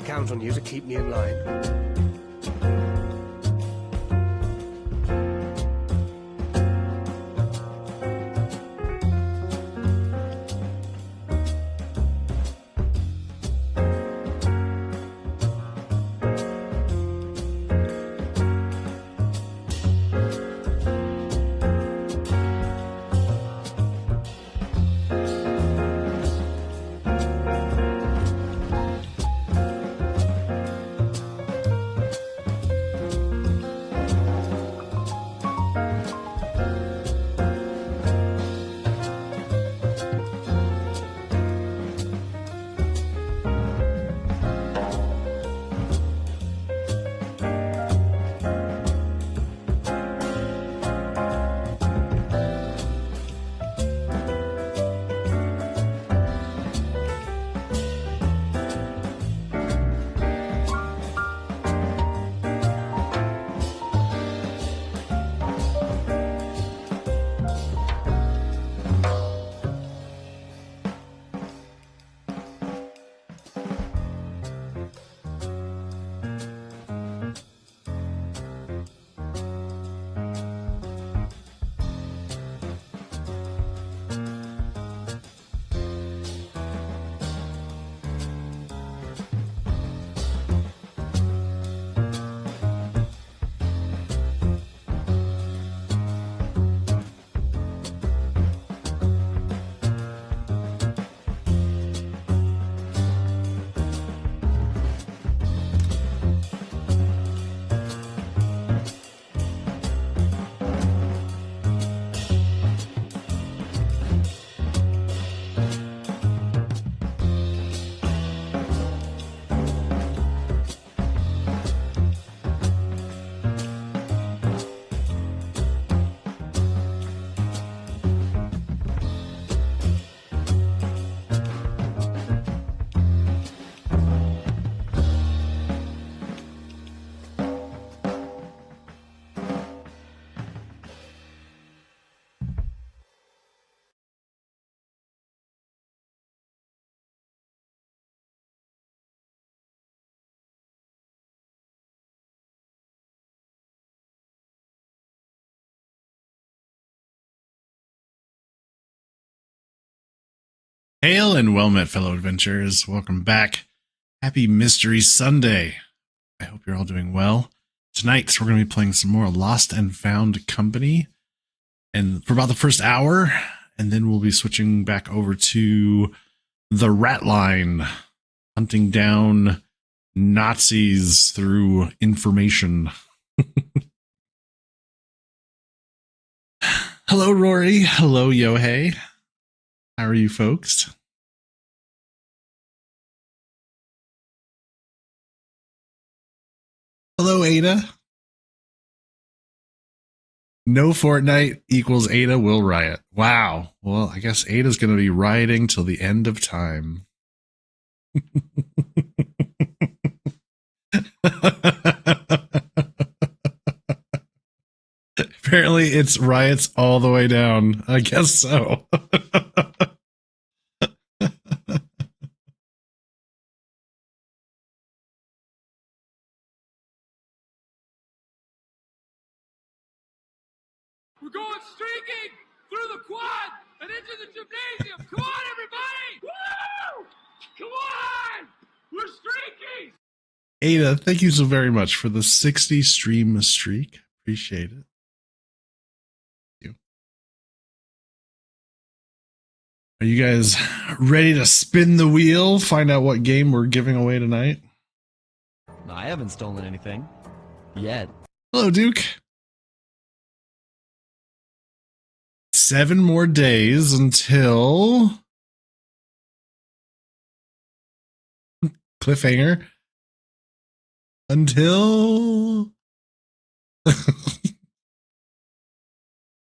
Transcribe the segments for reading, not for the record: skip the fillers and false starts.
count on you to keep me in line. Hail and well met, fellow adventurers. Welcome back. Happy Mystery Sunday. I hope you're all doing well. Tonight, we're going to be playing some more Lost and Found Company, and for about the first hour, and then we'll be switching back over to the Ratline, hunting down Nazis through information. Hello, Rory. Hello, Yohei. How are you folks? Hello, Ada. No Fortnite equals Ada will riot. Wow. Well, I guess Ada's going to be rioting till the end of time. Apparently, it's riots all the way down. I guess so. We're going streaking through the quad and into the gymnasium. Come on, everybody! Woo! Come on! We're streaking! Ada, thank you so very much for the 60 stream streak. Appreciate it. Thank you. Are you guys ready to spin the wheel? Find out what game we're giving away tonight? I haven't stolen anything. Yet. Hello, Duke. 7 more days until cliffhanger. Until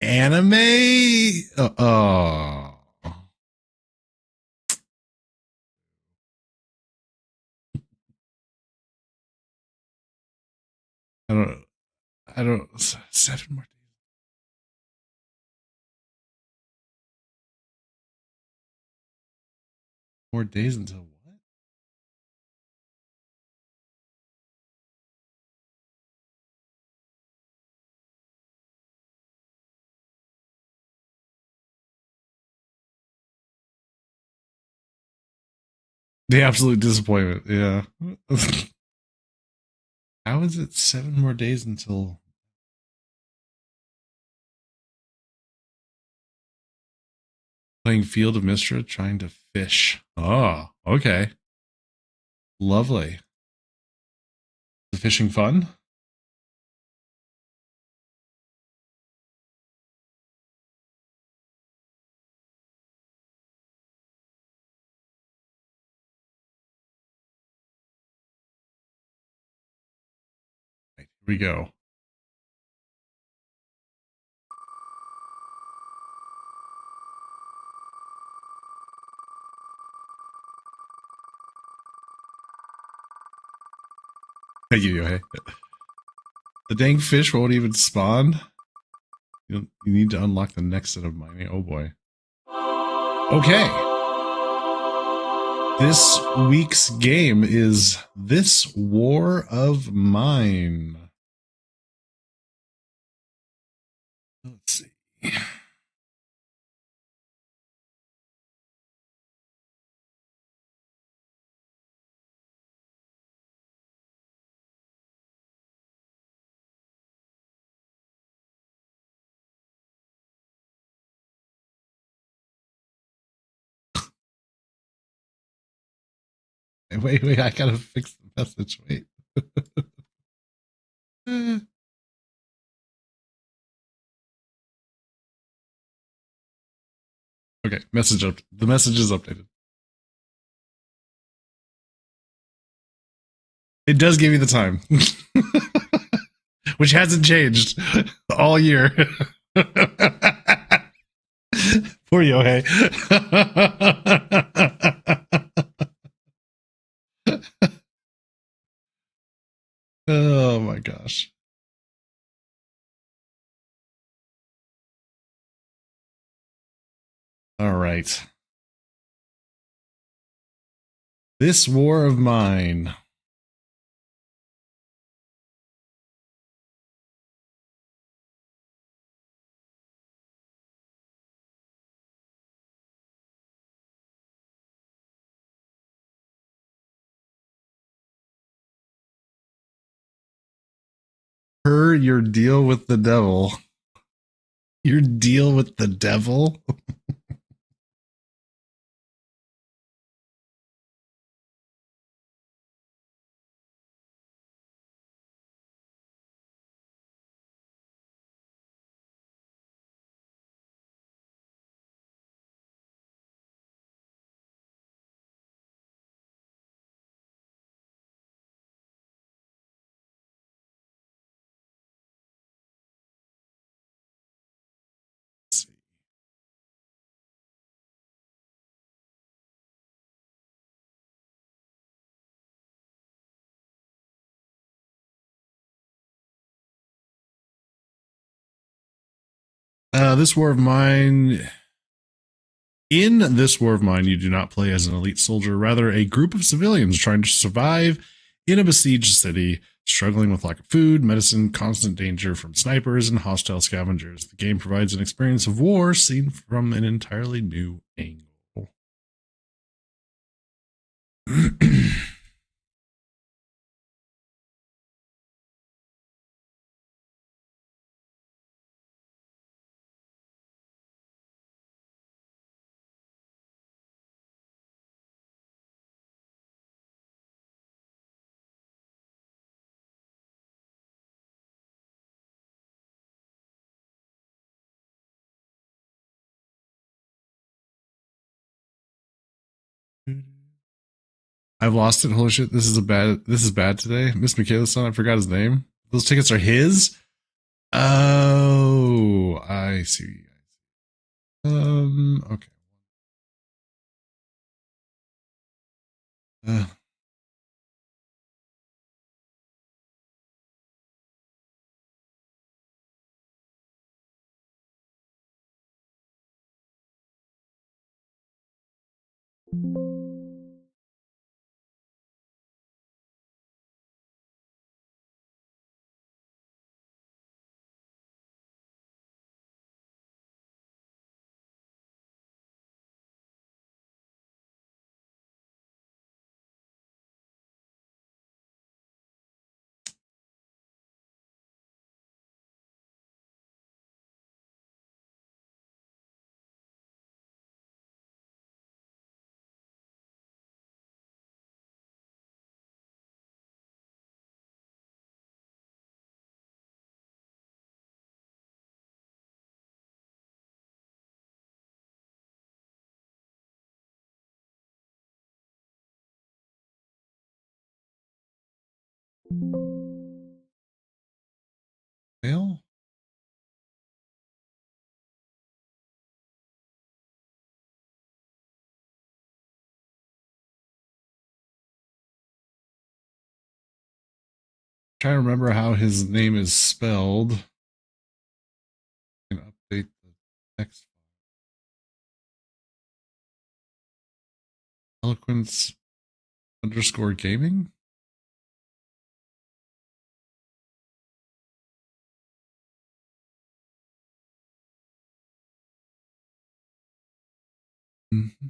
anime. Oh. I don't. 7 more days. More days until what? The absolute disappointment. Yeah. How is it 7 more days until playing Field of Mistra, trying to fish? Oh, okay. Lovely. The fishing fun? Right, here we go. Thank you, Yohei. The dang fish won't even spawn. You need to unlock the next set of mining. Oh boy. Okay. This week's game is This War of Mine. Let's see. Wait, I gotta fix the message. Wait. Okay, message up. The message is updated. It does give you the time, which hasn't changed all year. Poor Yohei. Oh my gosh. All right. This War of Mine. Per your deal with the devil. Your deal with the devil? This War of Mine. In this War of Mine, you do not play as an elite soldier, rather, a group of civilians trying to survive in a besieged city, struggling with lack of food, medicine, constant danger from snipers, and hostile scavengers. The game provides an experience of war seen from an entirely new angle. I've lost it. Holy shit! This is bad. This is bad today. Miss Michaela's son. I forgot his name. Those tickets are his. Oh, I see. Okay. Uh, Fail? Trying to remember how his name is spelled. I can update the text. Eloquence underscore gaming. Mm-hmm.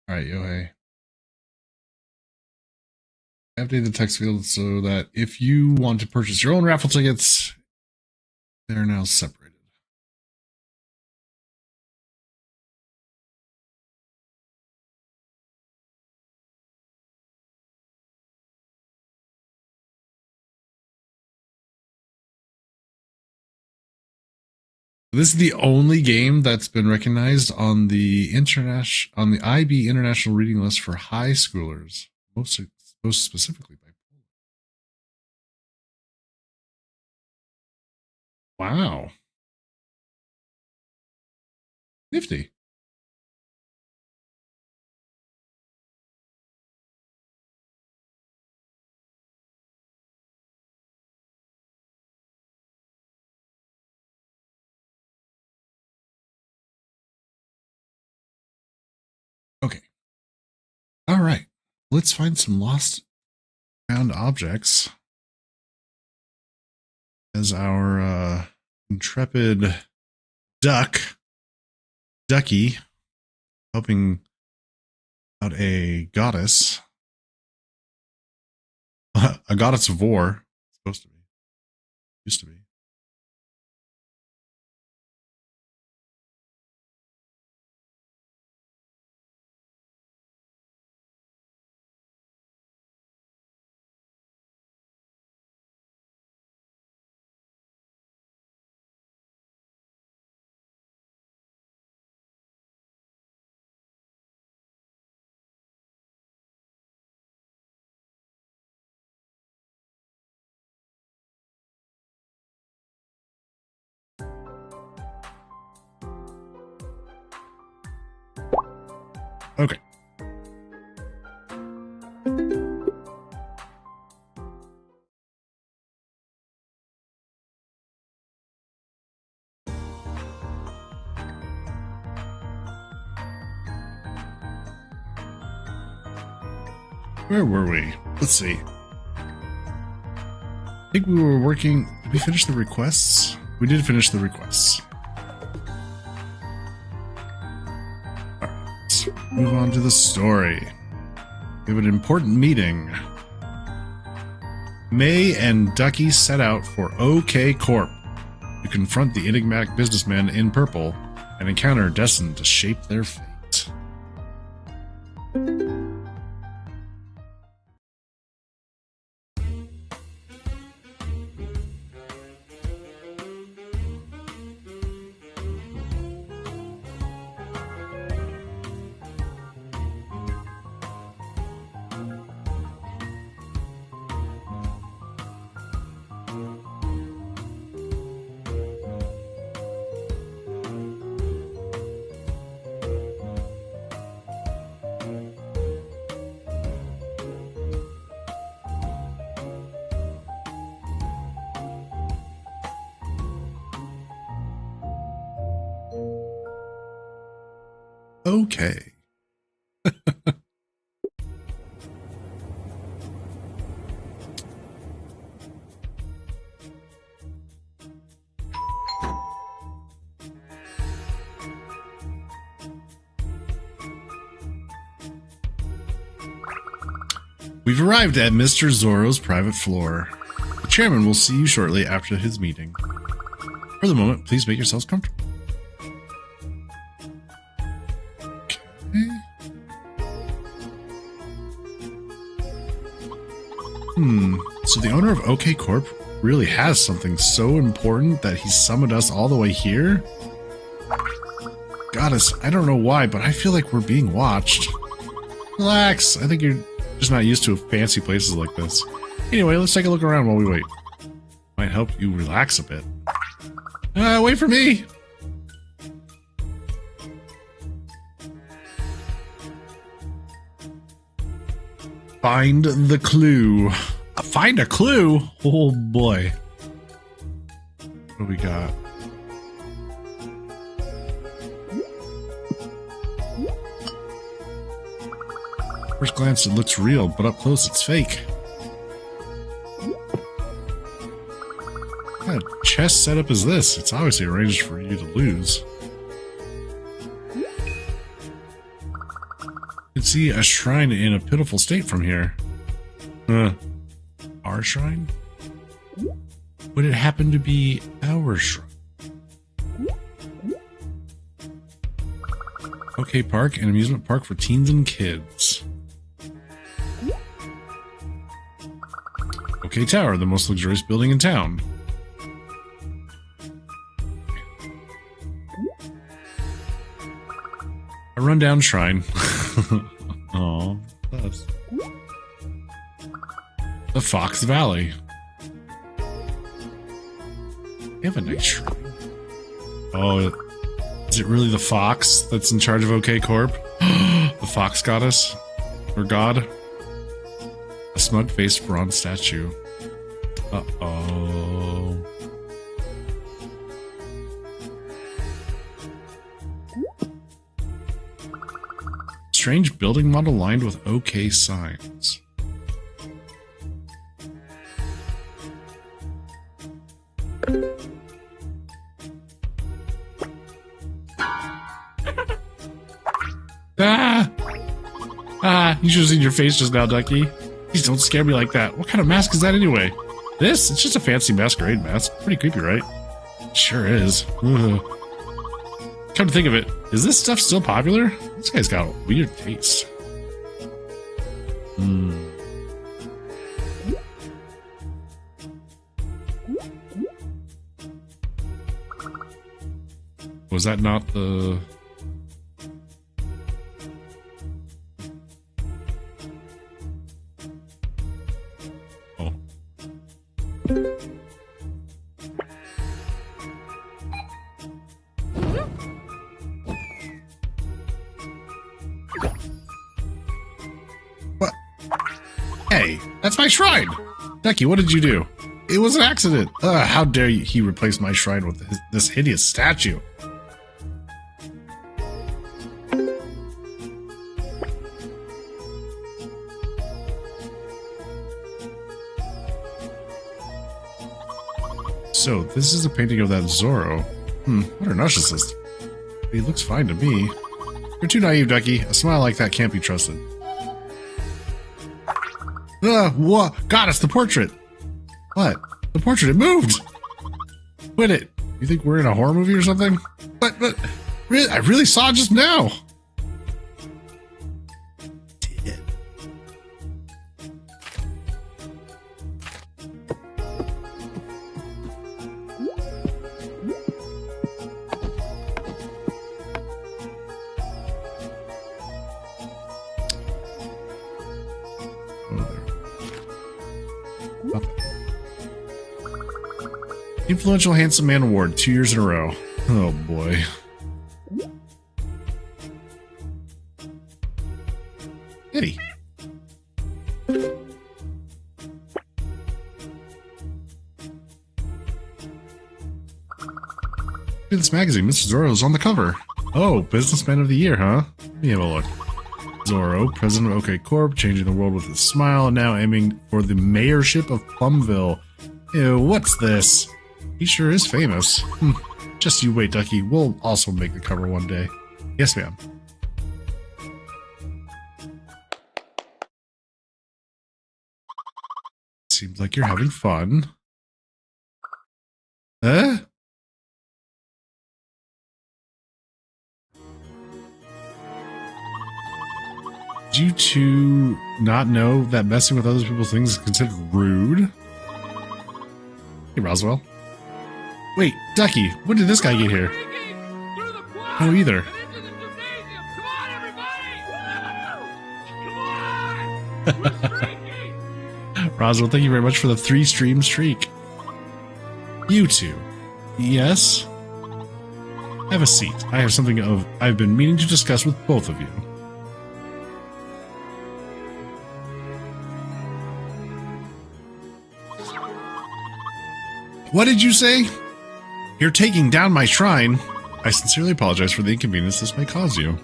All right, Yohei. Update the text field so that if you want to purchase your own raffle tickets, they're now separated. This is the only game that's been recognized on the IB International Reading List for high schoolers, most specifically by Poland. Wow. Nifty. Okay. All right. Let's find some lost found objects as our intrepid Ducky, helping out a goddess. A goddess of war. Supposed to be. Used to be. Okay. Where were we? Let's see. I think we were working. Did we finish the requests? We did finish the requests. All right. Let's move on to the story. We have an important meeting. May and Ducky set out for OK Corp to confront the enigmatic businessman in purple, an encounter destined to shape their fate. Okay. We've arrived at Mr. Zorro's private floor. The chairman will see you shortly after his meeting. For the moment, please make yourselves comfortable. Okay. So the owner of OK Corp really has something so important that he summoned us all the way here? Goddess, I don't know why, but I feel like we're being watched. Relax, I think you're just not used to fancy places like this. Anyway, let's take a look around while we wait. Might help you relax a bit. Wait for me! Find the clue. Find a clue? Oh boy. What do we got? First glance, it looks real, but up close, it's fake. What kind of chess setup is this? It's obviously arranged for you to lose. You can see a shrine in a pitiful state from here. Our shrine? Would it happen to be our shrine? OK Park, an amusement park for teens and kids. OK Tower, the most luxurious building in town. A rundown shrine. Oh, that's the Fox Valley. They have a nice shrine. Oh, is it really the fox that's in charge of OK Corp? The fox goddess? Or god? A smug-faced bronze statue. Uh-oh. Strange building model lined with OK signs. You should have seen your face just now, Ducky. Please don't scare me like that. What kind of mask is that anyway? This? It's just a fancy masquerade mask. Pretty creepy, right? Sure is. Ugh. Come to think of it, is this stuff still popular? This guy's got a weird taste. Was that not the... Oh. What? Hey, that's my shrine! Ducky, what did you do? It was an accident! How dare he replace my shrine with this hideous statue? So, this is a painting of that Zorro. What a narcissist. He looks fine to me. You're too naive, Ducky. A smile like that can't be trusted. What? God, it's the portrait! What? The portrait, it moved! Quit it. You think we're in a horror movie or something? But, really, I really saw it just now! Influential Handsome Man Award, 2 years in a row. Oh boy. Eddie. Look at this magazine. Mr. Zorro's on the cover. Oh, Businessman of the Year, huh? Let me have a look. Zorro, president of OK Corp, changing the world with his smile, and now aiming for the mayorship of Plumville. Ew, what's this? He sure is famous. Just you wait, Ducky. We'll also make the cover one day. Yes, ma'am. Seems like you're having fun. Huh? to not know that messing with other people's things is considered rude? Hey, Roswell. Wait, Ducky, when did this guy get here? No, either. Come on, everybody! Woo! Come on! We're streaking! Roswell, thank you very much for the 3-stream streak. You two. Yes? Have a seat. I have something I've been meaning to discuss with both of you. What did you say? You're taking down my shrine. I sincerely apologize for the inconvenience this may cause you.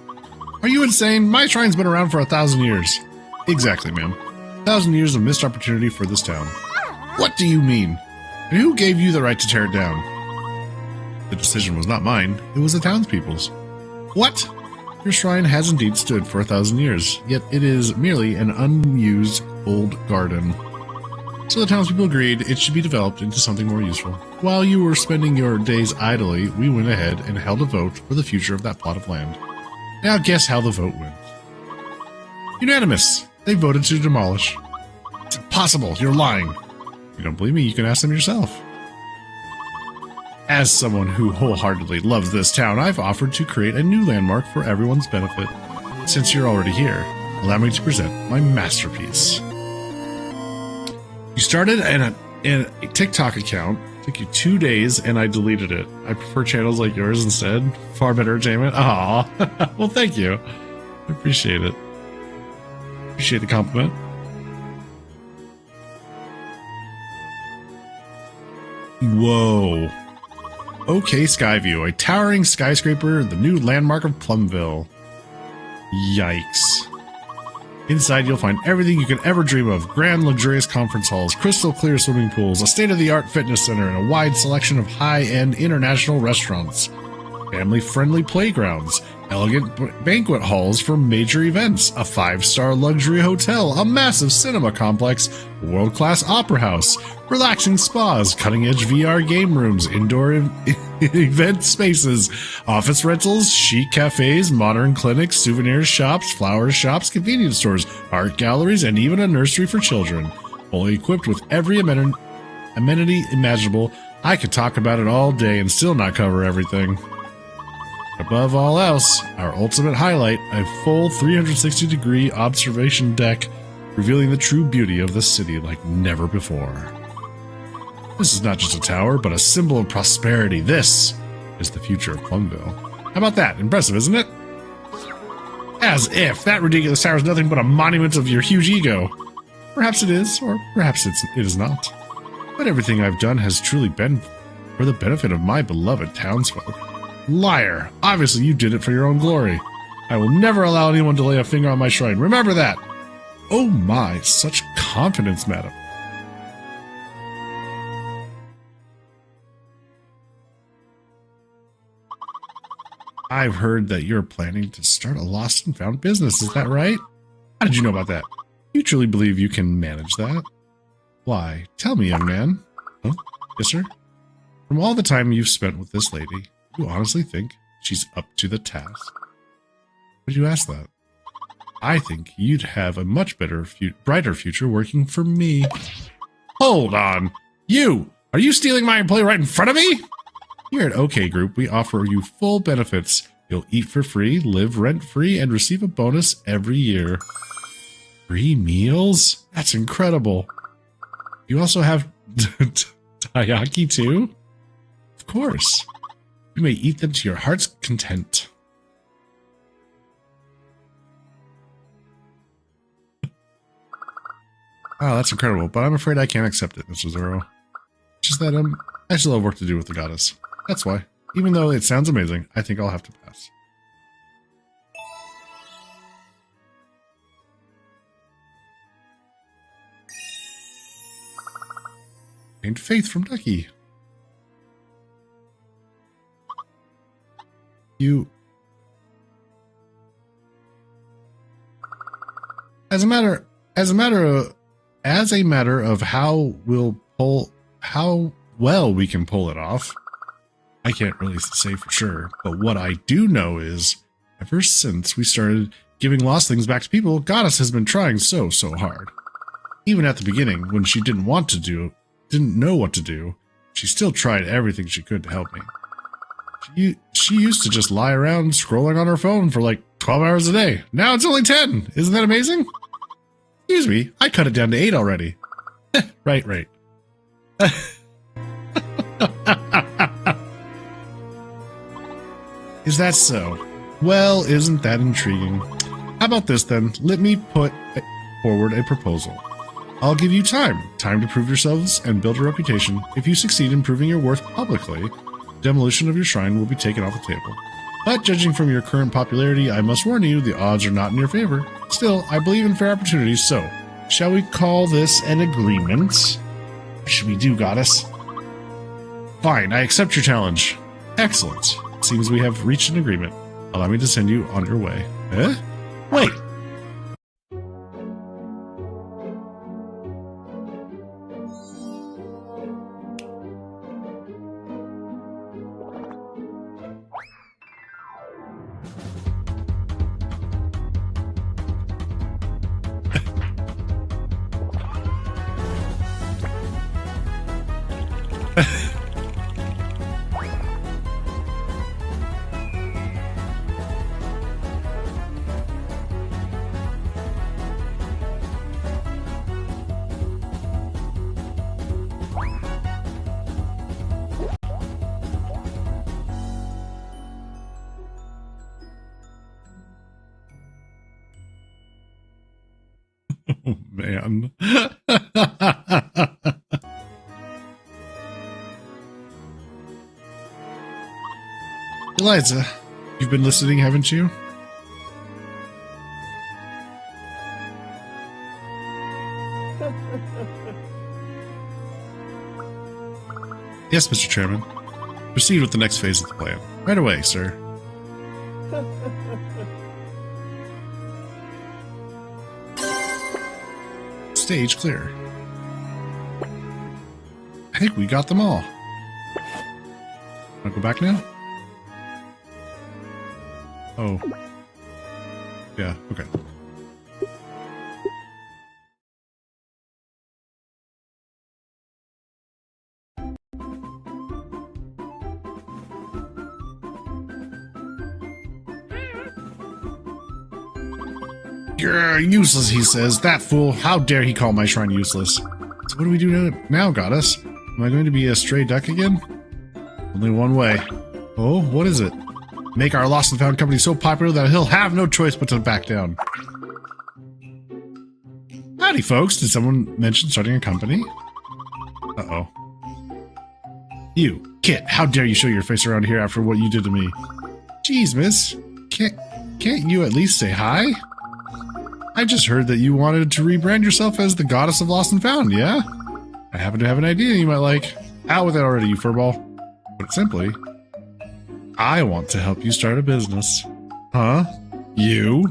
Are you insane? My shrine's been around for 1,000 years. Exactly, ma'am. 1,000 years of missed opportunity for this town. What do you mean? And who gave you the right to tear it down? The decision was not mine. It was the townspeople's. What? Your shrine has indeed stood for 1,000 years, yet it is merely an unused old garden. So the townspeople agreed it should be developed into something more useful. While you were spending your days idly, we went ahead and held a vote for the future of that plot of land. Now guess how the vote went. Unanimous. They voted to demolish. It's impossible. You're lying. If you don't believe me, you can ask them yourself. As someone who wholeheartedly loves this town, I've offered to create a new landmark for everyone's benefit. Since you're already here, allow me to present my masterpiece. You started a TikTok account. It took you 2 days, and I deleted it. I prefer channels like yours instead. Far better entertainment. Aw. Well, thank you. I appreciate it. Appreciate the compliment. Whoa. Okay, Skyview. A towering skyscraper, the new landmark of Plumville. Yikes. Inside, you'll find everything you could ever dream of. Grand, luxurious conference halls, crystal clear swimming pools, a state-of-the-art fitness center, and a wide selection of high-end international restaurants. Family-friendly playgrounds, elegant banquet halls for major events, a 5-star luxury hotel, a massive cinema complex, world-class opera house, relaxing spas, cutting-edge VR game rooms, indoor event spaces, office rentals, chic cafes, modern clinics, souvenir shops, flower shops, convenience stores, art galleries, and even a nursery for children. Fully equipped with every amenity imaginable. I could talk about it all day and still not cover everything. Above all else, our ultimate highlight, a full 360-degree observation deck revealing the true beauty of the city like never before. This is not just a tower, but a symbol of prosperity. This is the future of Plumville. How about that? Impressive, isn't it? As if that ridiculous tower is nothing but a monument of your huge ego. Perhaps it is, or perhaps it is not. But everything I've done has truly been for the benefit of my beloved townsfolk. Liar! Obviously you did it for your own glory. I will never allow anyone to lay a finger on my shrine. Remember that! Oh my, such confidence, madam. I've heard that you're planning to start a lost and found business, is that right? How did you know about that? You truly believe you can manage that? Why? Tell me, young man. Huh? Yes, sir? From all the time you've spent with this lady, you honestly think she's up to the task? Why did you ask that? I think you'd have a much better, brighter future working for me. Hold on! You! Are you stealing my employee right in front of me? Here at OK Group, we offer you full benefits. You'll eat for free, live rent-free, and receive a bonus every year. Free meals? That's incredible. You also have taiyaki too? Of course. You may eat them to your heart's content. Oh, that's incredible, but I'm afraid I can't accept it, Mr. Zoro. Just that I still have work to do with the goddess. That's why. Even though it sounds amazing, I think I'll have to pass. Gained faith from Ducky. As a matter of how well we can pull it off, I can't really say for sure, but what I do know is ever since we started giving lost things back to people, Goddess has been trying so hard. Even at the beginning, when she didn't know what to do, she still tried everything she could to help me. She used to just lie around scrolling on her phone for like 12 hours a day. Now it's only 10. Isn't that amazing? Excuse me, I cut it down to 8 already. Right. Is that so? Well, isn't that intriguing? How about this then? Let me put forward a proposal. I'll give you time to prove yourselves and build a reputation. If you succeed in proving your worth publicly, demolition of your shrine will be taken off the table. But judging from your current popularity, I must warn you, the odds are not in your favor. Still, I believe in fair opportunities, so shall we call this an agreement? What should we do, Goddess? Fine, I accept your challenge. Excellent. It seems we have reached an agreement. Allow me to send you on your way. Eh? Wait! Oh, man. Eliza, you've been listening, haven't you? Yes, Mr. Chairman. Proceed with the next phase of the plan. Right away, sir. Stage clear. I think we got them all. Wanna go back now? Oh. Yeah, okay. You're useless, he says. That fool. How dare he call my shrine useless? So what do we do now, Goddess? Am I going to be a stray duck again? Only one way. Oh, what is it? Make our lost and found company so popular that he'll have no choice but to back down. Howdy, folks. Did someone mention starting a company? Uh-oh. You, Kit, how dare you show your face around here after what you did to me? Jeez, miss. Can't you at least say hi? I just heard that you wanted to rebrand yourself as the Goddess of Lost and Found, yeah? I happen to have an idea you might like. Out with it already, you furball. Put it simply, I want to help you start a business. Huh? You?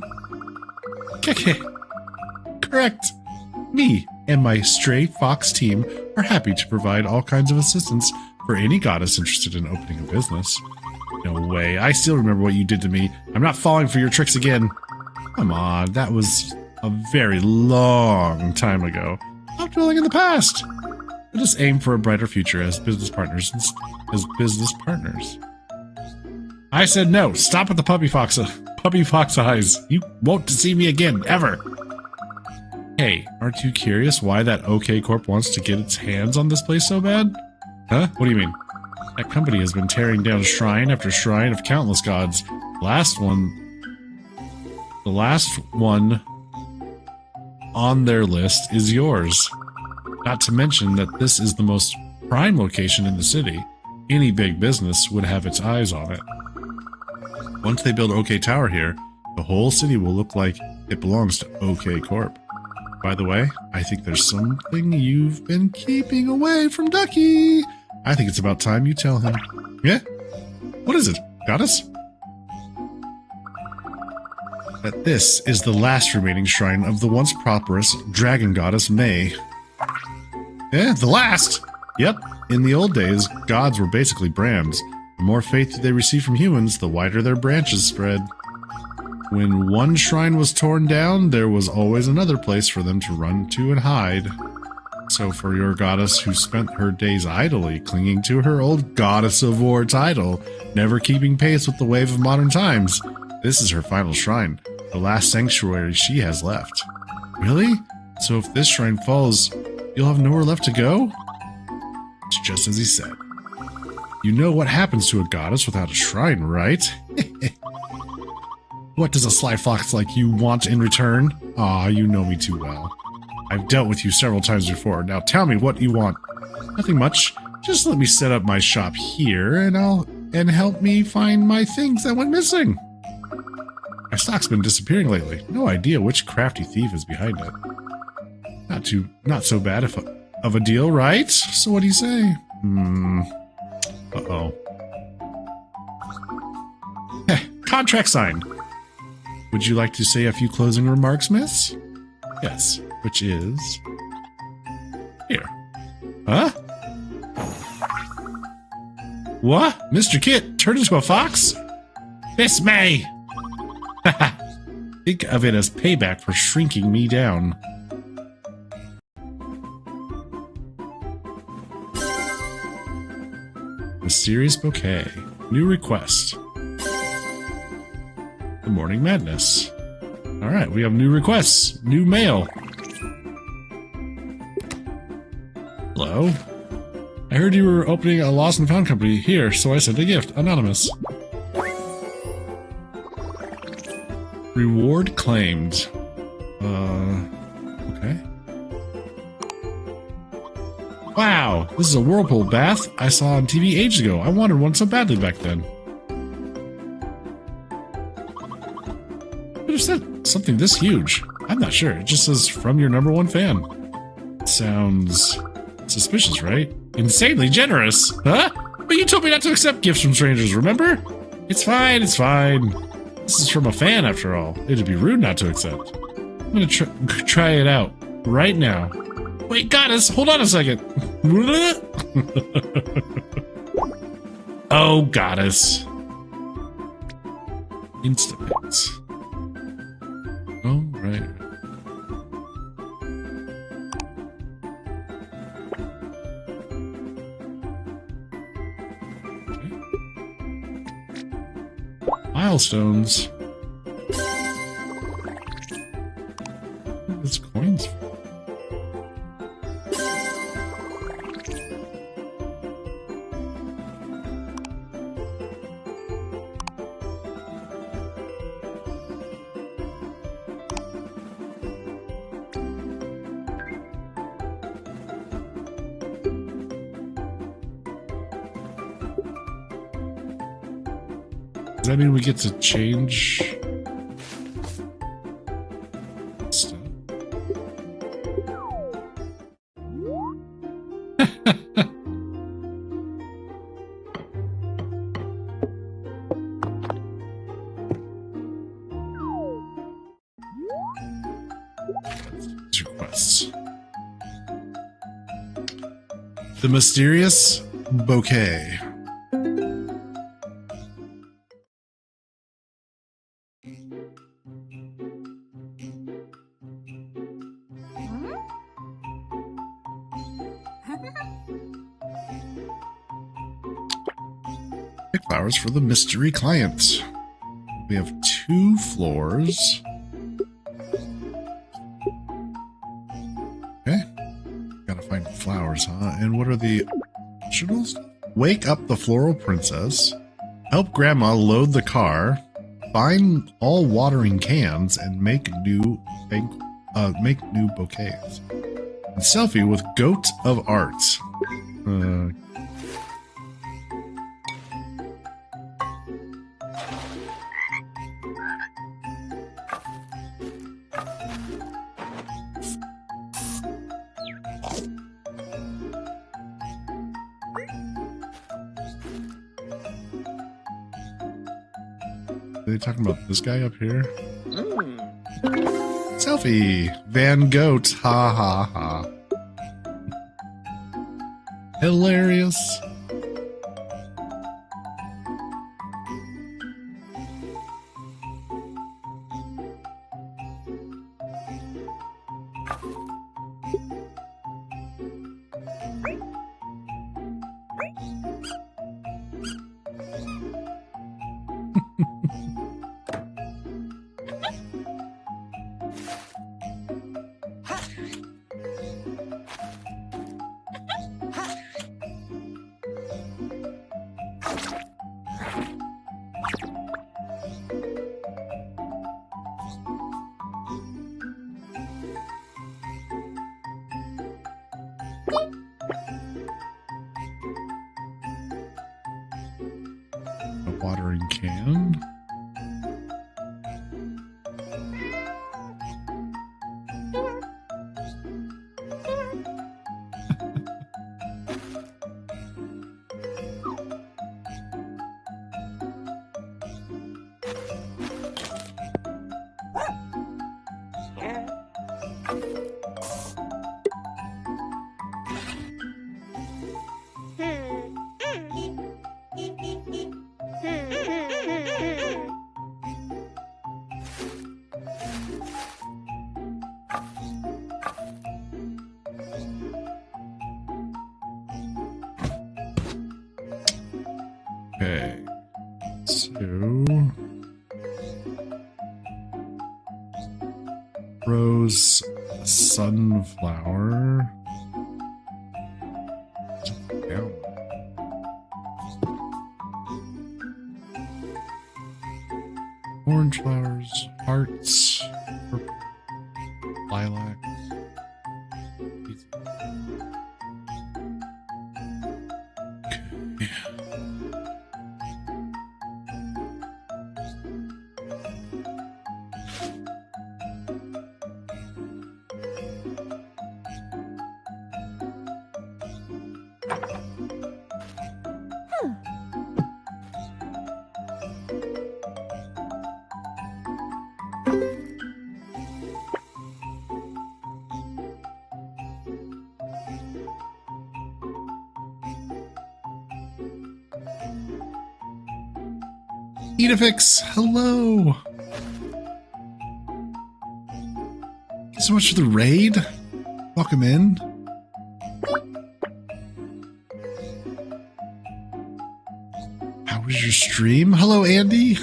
Correct. Me and my Stray Fox team are happy to provide all kinds of assistance for any goddess interested in opening a business. No way. I still remember what you did to me. I'm not falling for your tricks again. Come on, that was a very long time ago. Stop dwelling in the past. Let us aim for a brighter future as business partners. I said no. Stop with the puppy fox eyes. You won't deceive me again, ever. Hey, aren't you curious why that OK Corp wants to get its hands on this place so bad? Huh? What do you mean? That company has been tearing down shrine after shrine of countless gods. The last one on their list is yours. Not to mention that this is the most prime location in the city. Any big business would have its eyes on it. Once they build OK Tower here, the whole city will look like it belongs to OK Corp. By the way, I think there's something you've been keeping away from Ducky. I think it's about time you tell him. Yeah? What is it, Goddess? That this is the last remaining shrine of the once prosperous dragon goddess May. Yeah, the last? Yep. In the old days, gods were basically brands. The more faith they receive from humans, the wider their branches spread. When one shrine was torn down, there was always another place for them to run to and hide. So for your goddess who spent her days idly clinging to her old Goddess of War title, never keeping pace with the wave of modern times, this is her final shrine, the last sanctuary she has left. Really? So if this shrine falls, you'll have nowhere left to go? It's just as he said. You know what happens to a goddess without a shrine, right? What does a sly fox like you want in return? Aw, you know me too well. I've dealt with you several times before. Now tell me what you want. Nothing much. Just let me set up my shop here, and help me find my things that went missing. My stock's been disappearing lately. No idea which crafty thief is behind it. Not so bad of a deal, right? So what do you say? Uh-oh. Contract signed. Would you like to say a few closing remarks, miss? Yes, which is... here. Huh? What? Mr. Kit turned into a fox? Miss May! Think of it as payback for shrinking me down. Mysterious bouquet. New request. The Morning Madness. Alright, we have new requests. New mail. Hello? I heard you were opening a lost and found company here, so I sent a gift. Anonymous. Reward claimed. Okay. Wow, this is a whirlpool bath I saw on TV ages ago. I wanted one so badly back then. Could have said something this huge. I'm not sure. It just says from your #1 fan. Sounds suspicious, right? Insanely generous. Huh? But you told me not to accept gifts from strangers, remember? It's fine, it's fine. This is from a fan, after all. It'd be rude not to accept. I'm gonna try it out right now. Wait, goddess, hold on a second. Oh, goddess. Instapix. Oh, right. Milestones. What are these coins for? Does that mean we get to change stuff? Requests. The mysterious bouquet. Pick flowers for the mystery client. We have 2 floors. Okay. Gotta find flowers, huh? And what are the optionals? Wake up the floral princess. Help grandma load the car. Find all watering cans and make new bouquets. And selfie with goat of art. Are they talking about this guy up here? Selfie! Van Goat! Ha ha ha. Hilarious. A watering can. Okay, so rose, sunflower, down. Orange flowers, hearts, purple, lilacs. Okay. Edifix, hello. Thank you so much for the raid. Welcome in. How was your stream? Hello, Andy.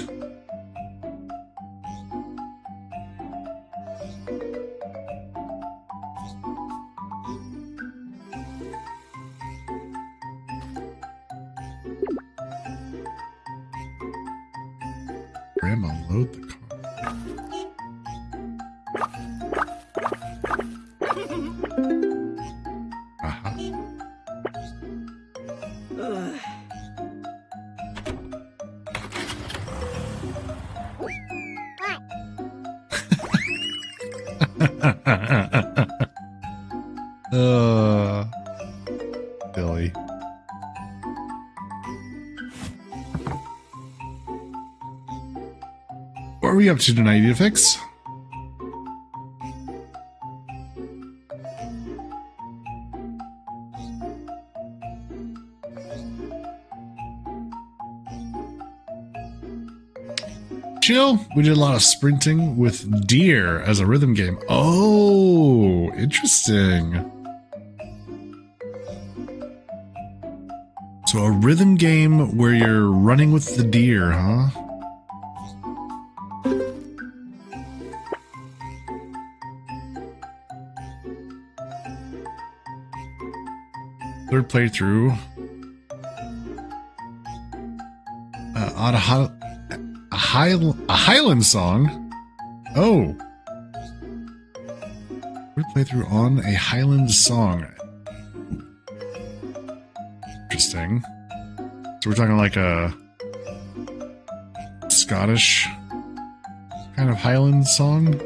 Grandma, load the car. Aha. Billy. What are we up to tonight, Edifix? Chill. We did a lot of sprinting with deer as a rhythm game. Oh, interesting. So a rhythm game where you're running with the deer, huh? Third playthrough. On a Highland song. Oh. Third playthrough on a Highland song. Interesting. So we're talking like a Scottish kind of Highland song.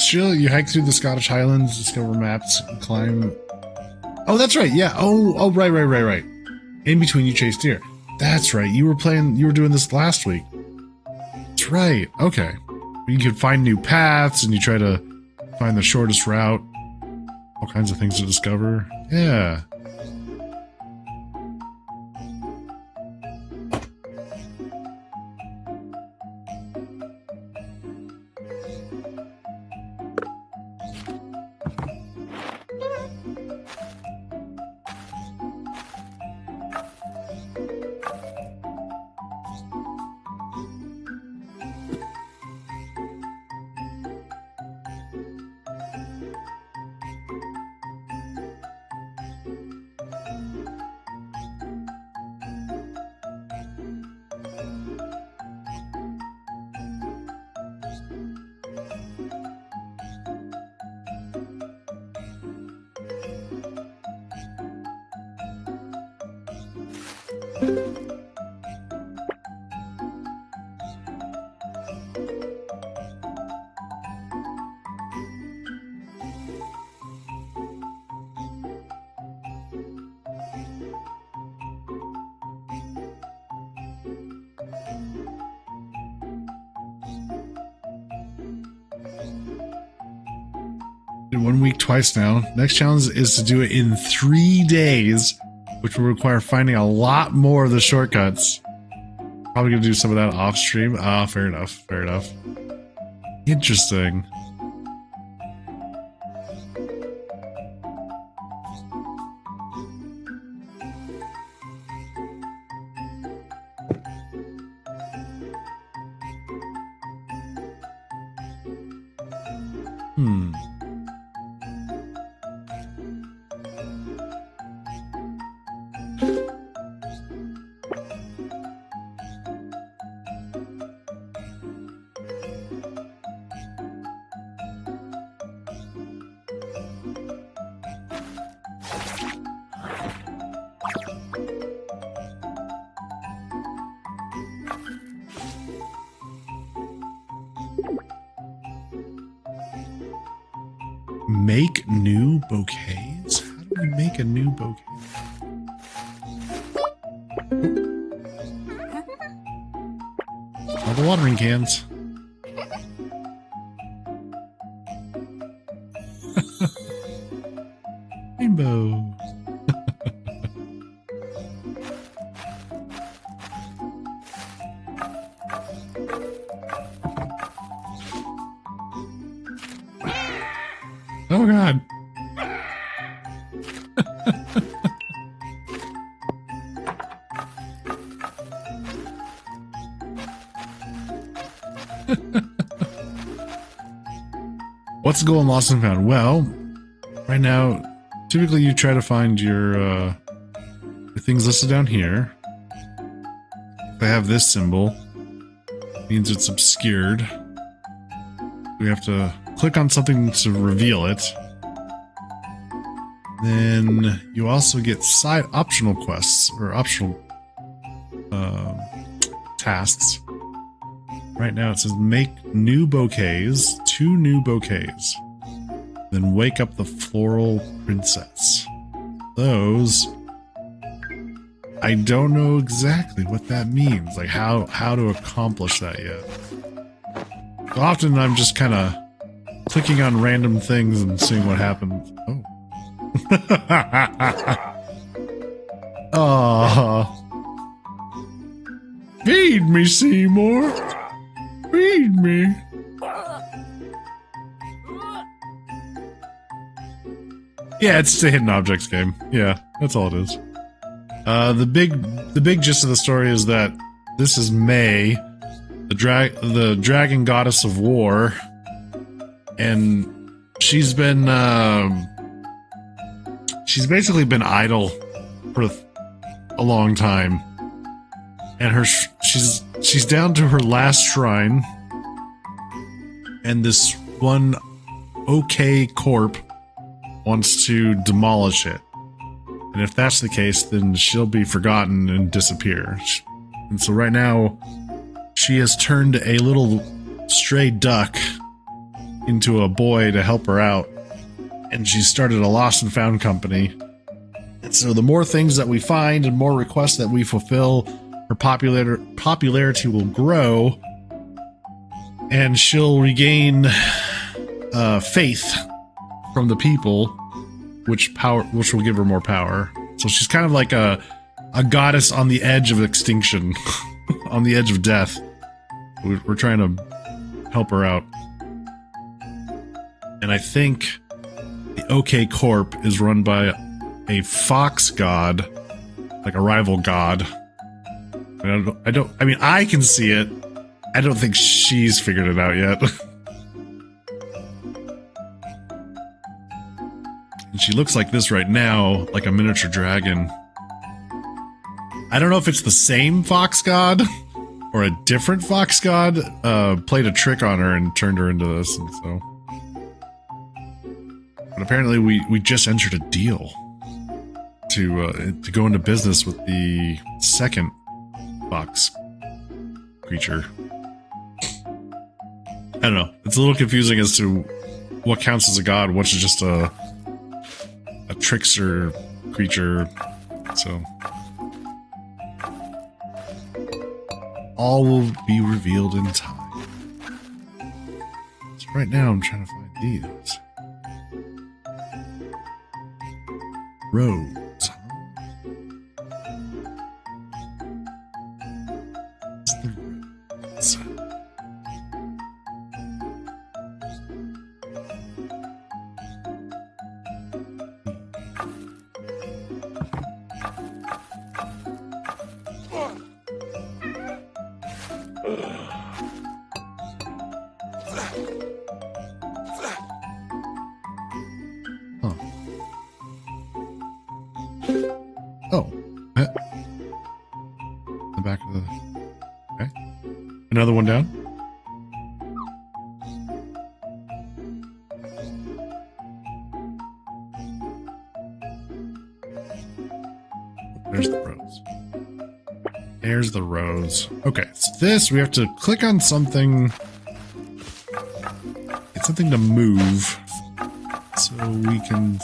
chill. You hike through the Scottish Highlands, discover maps, climb. Oh, that's right. Yeah. Oh, right. In between, you chase deer. That's right. You were doing this last week. That's right. Okay. You can find new paths and you try to find the shortest route. All kinds of things to discover. Yeah. In 1 week, twice now. Next challenge is to do it in 3 days, which will require finding a lot more of the shortcuts. Probably gonna do some of that off stream. Ah, fair enough. Interesting. Make new bouquets? How do we make a new bouquet? All the watering cans. Rainbow. Oh God. What's the goal in Lost and Found? Well, right now, typically you try to find your things listed down here. If I have this symbol, it means it's obscured. We have to click on something to reveal it. Then you also get side optional quests or optional tasks. Right now it says make new bouquets, 2 new bouquets. Then wake up the floral princess. Those, I don't know exactly what that means, like how to accomplish that yet. So often I'm just kind of clicking on random things and seeing what happens. Oh. Aww. Feed me, Seymour. Feed me. Yeah, it's a hidden objects game. Yeah, that's all it is. The big gist of the story is that this is May, the dragon goddess of war, and she's basically been idle for a long time, and she's down to her last shrine, and this one OK Corp wants to demolish it. And if that's the case, then she'll be forgotten and disappear. And so right now, she has turned a little stray duck into a boy to help her out, and she started a lost and found company. And so the more things that we find and more requests that we fulfill, her popularity will grow, and she'll regain faith from the people, which will give her more power. So she's kind of like a goddess on the edge of extinction, on the edge of death. We're trying to help her out. And I think the OK Corp is run by a fox god, like a rival god. I mean, I can see it. I don't think she's figured it out yet. And she looks like this right now, like a miniature dragon. I don't know if it's the same fox god or a different fox god played a trick on her and turned her into this, and so. But apparently we just entered a deal to go into business with the second fox creature. I don't know. It's a little confusing as to what counts as a god, what's just a trickster creature. So all will be revealed in time. So right now I'm trying to find these. Roads. It's the roads. Oh. The back of the... Okay. Another one down. There's the rose. There's the rose. Okay, so this, we have to click on something. It's something to move. So we can...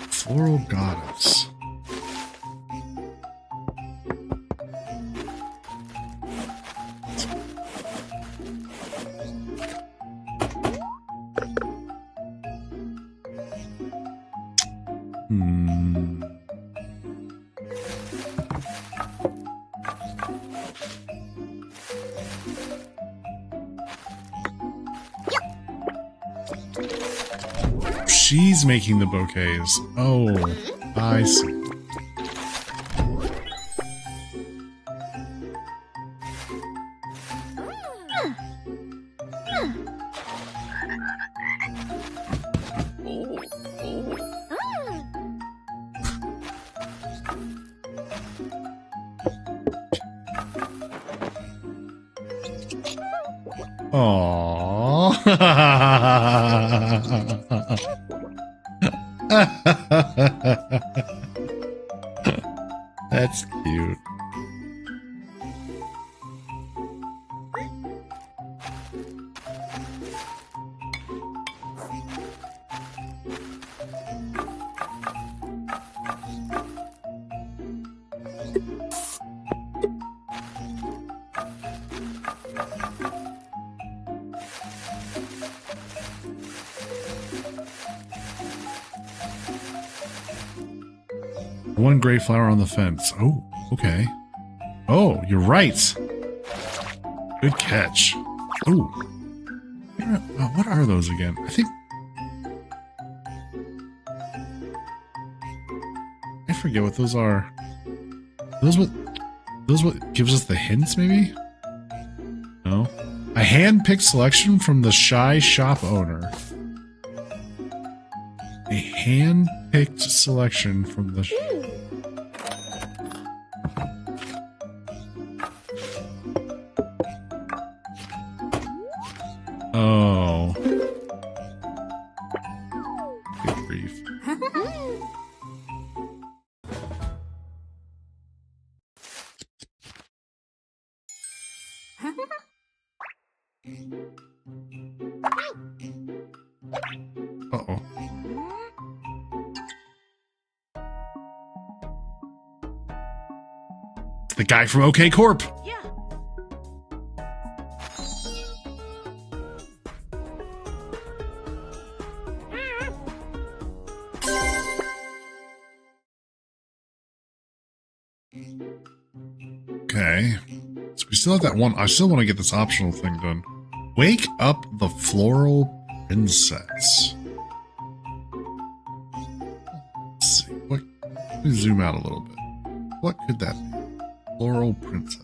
Floral goddess. She's making the bouquets. Oh, I see. That's cute. One gray flower on the fence. Oh, okay. Oh, you're right. Good catch. Oh. What are those again? I think... forget what those are. Those what gives us the hints, maybe? No. A hand-picked selection from the shy shop owner. A hand-picked selection from the... Oh. Good grief. Uh-oh. The guy from OK Corp. Yeah. Okay. So we still have that one. I still want to get this optional thing done. Wake up the floral princess. Let's see. What? Let me zoom out a little bit. What could that be? Floral princess.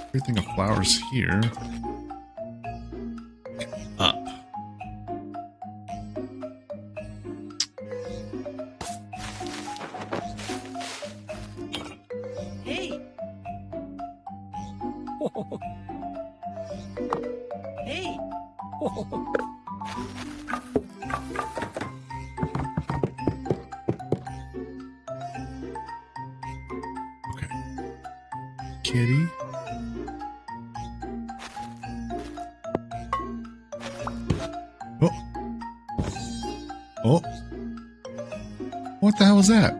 Everything of flowers here. Up. Hey. Hey. Okay. Kitty. Oh. Oh. What the hell was that?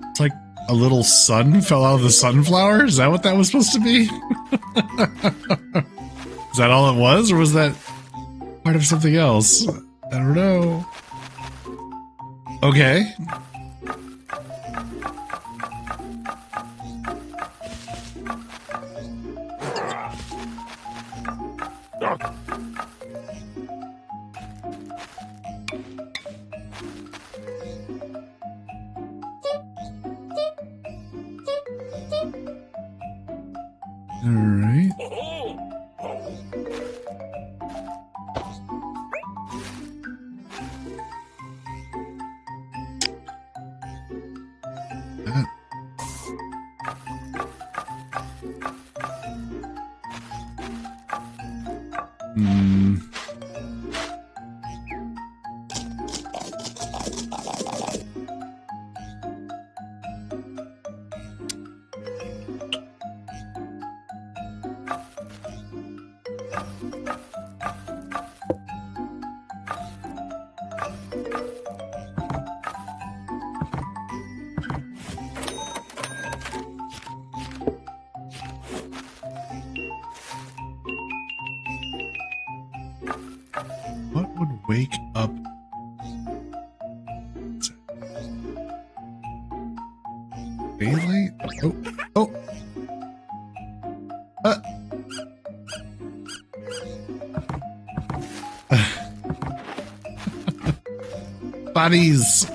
It's like a little sun fell out of the sunflower? Is that what that was supposed to be? Is that all it was? Or was that part of something else? I don't know. Okay. All right. Hmm. What would wake up? Daylight? Oh, oh. Bodies.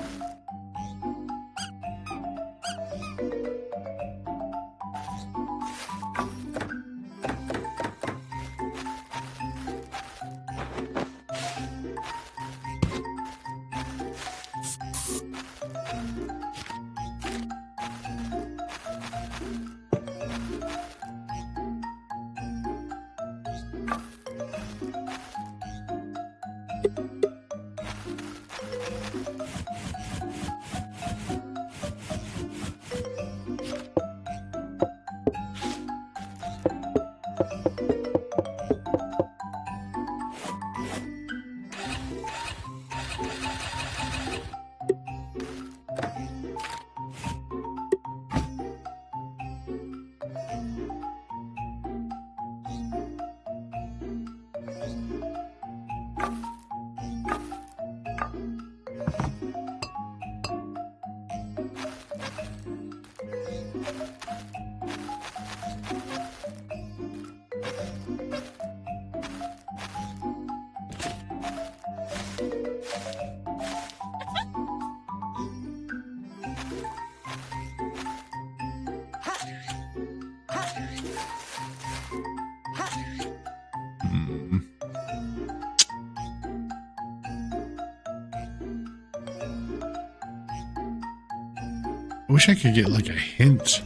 wish I could get like a hint.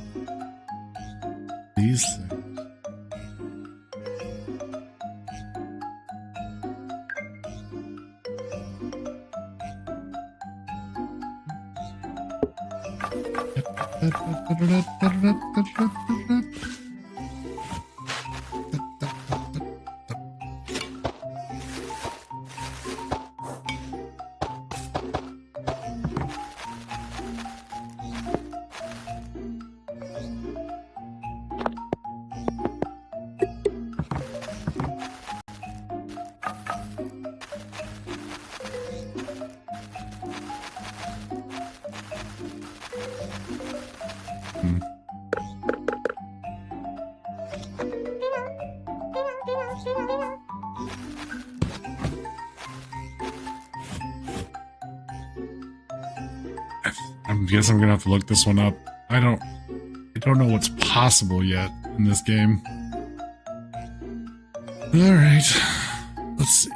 These things. I guess I'm gonna have to look this one up. I don't know what's possible yet in this game. All right, let's see.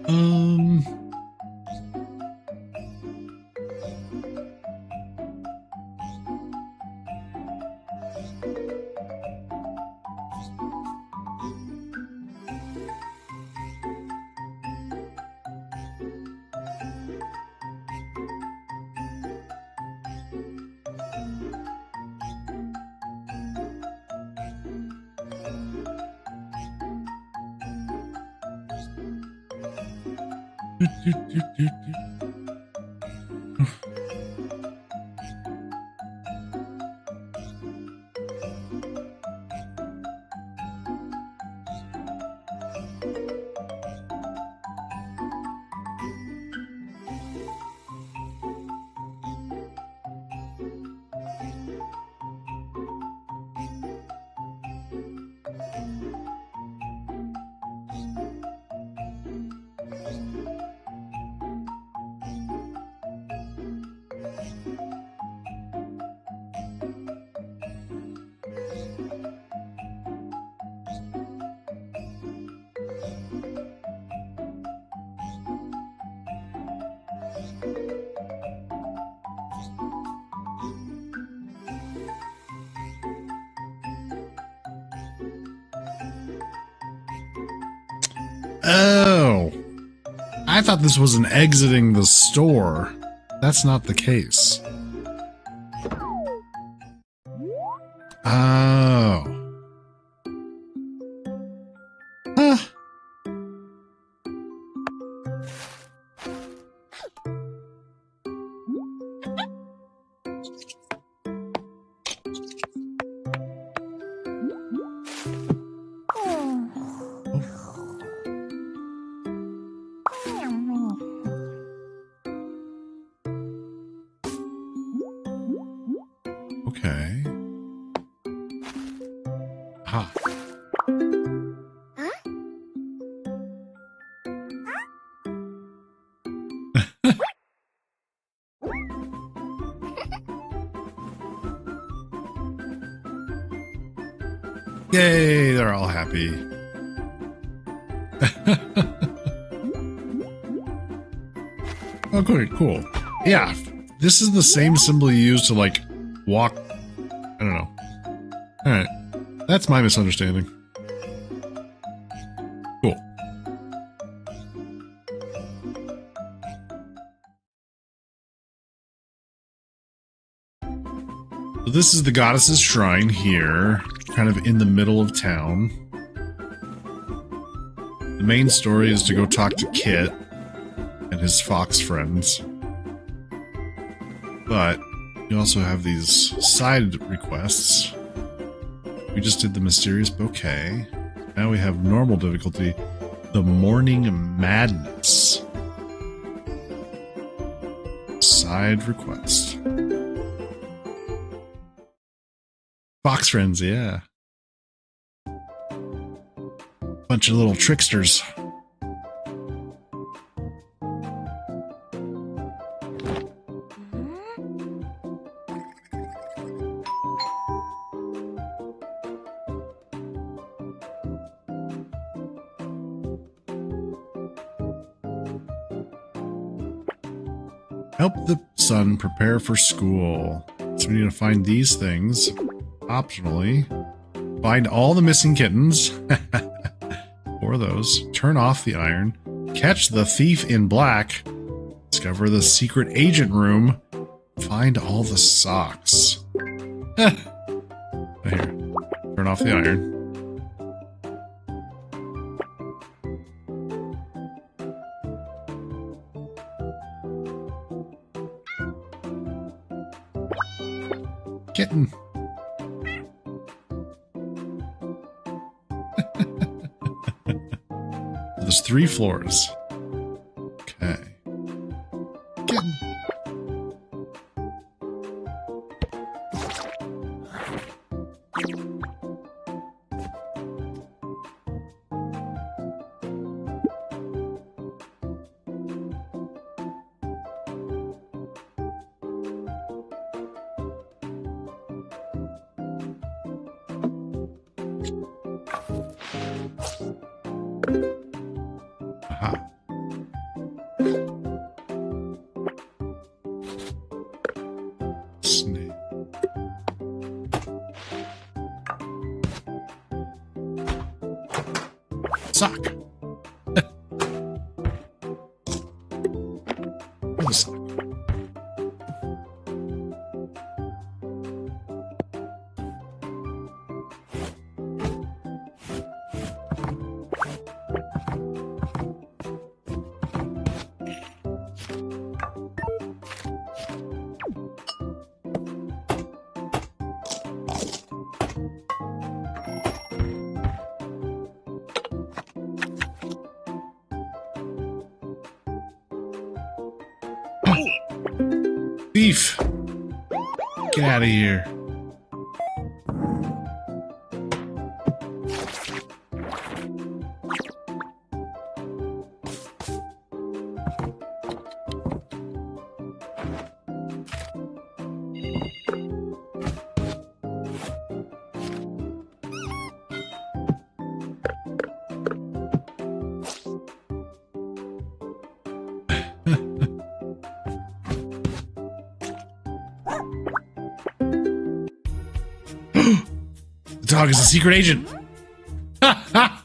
Um. Oh, I thought this was an exiting the store. That's not the case. Oh. Huh. Okay. Ha. Yay, they're all happy. Okay, cool. Yeah, this is the same symbol you use to, like, walk. I don't know. Alright. That's my misunderstanding. Cool. So this is the goddess's shrine here, kind of in the middle of town. The main story is to go talk to Kit and his fox friends. But you also have these side requests. We just did the mysterious bouquet. Now we have normal difficulty, the morning madness. Side request. Fox friends, yeah. Bunch of little tricksters. Help the son prepare for school. So we need to find these things. Optionally, find all the missing kittens. For those. Turn off the iron. Catch the thief in black. Discover the secret agent room. Find all the socks. Here. Turn off the iron. Kitten. There's 3 floors. Okay. Kitten. Aha. Snake. Sock. Where's the sock? Thief! Get out of here. The dog is a secret agent. Ha ha!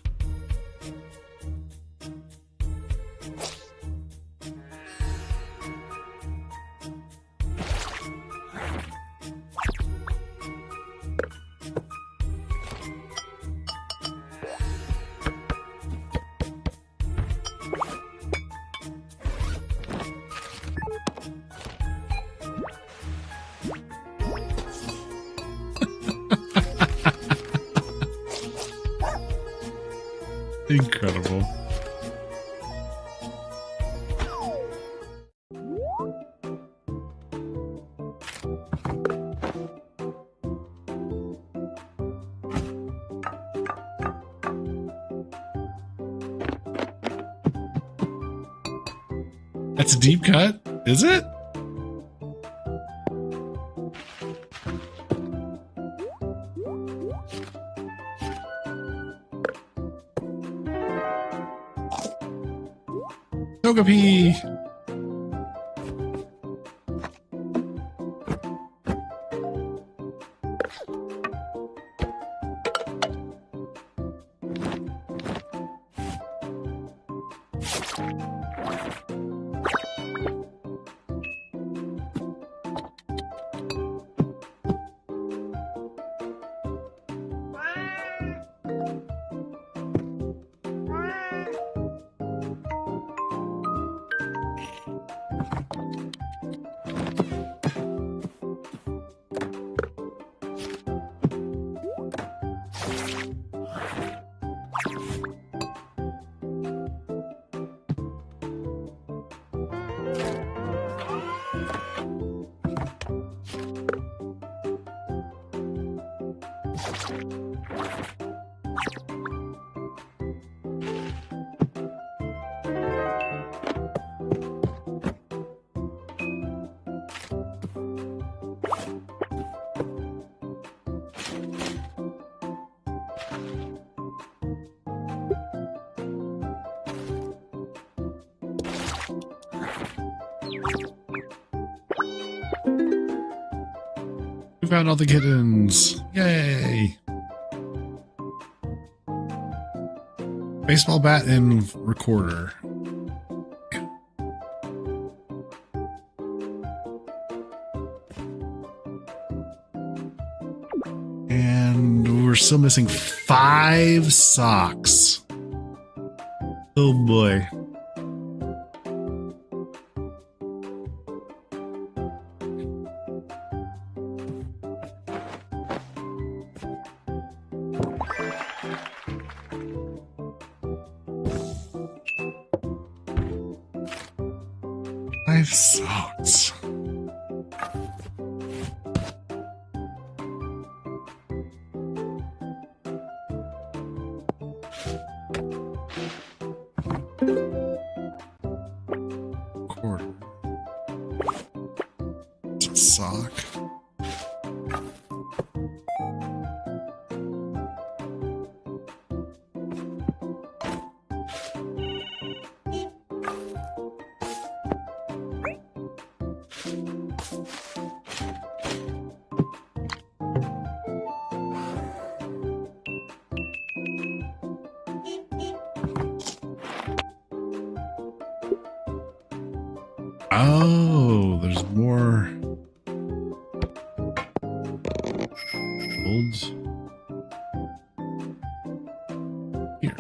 Incredible. That's a deep cut? Is it? Togepi! We found all the kittens. Yay! Baseball bat and recorder. And we're still missing 5 socks. Oh boy. Five socks. Quarter. It's a sock. Oh, there's more folds here.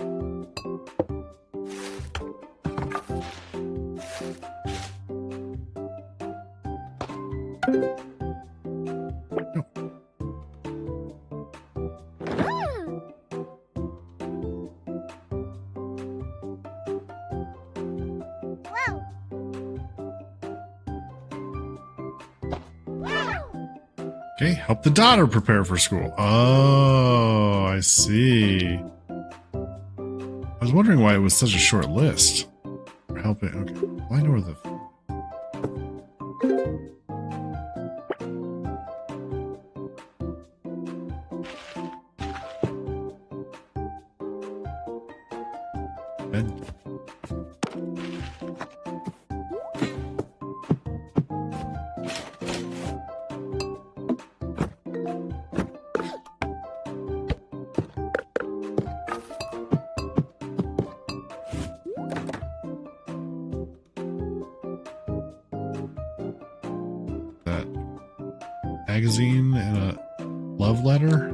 Okay, help the daughter prepare for school. Oh, I see. I was wondering why it was such a short list. Help it. Okay. Well, I know where the. Bed. Magazine and a love letter,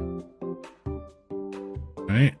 right?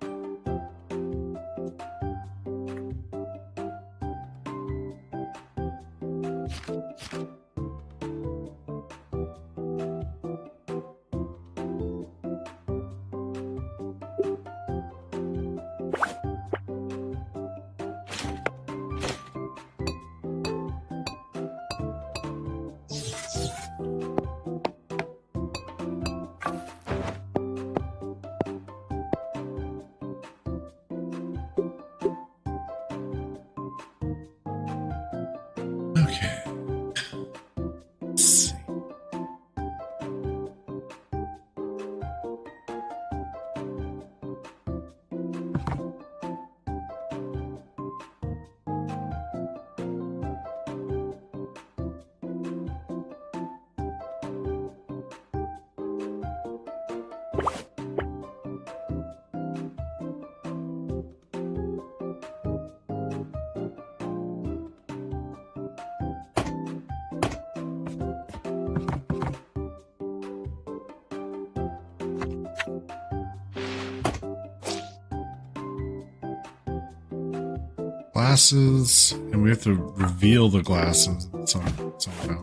Glasses, and we have to reveal the glasses somehow. Okay.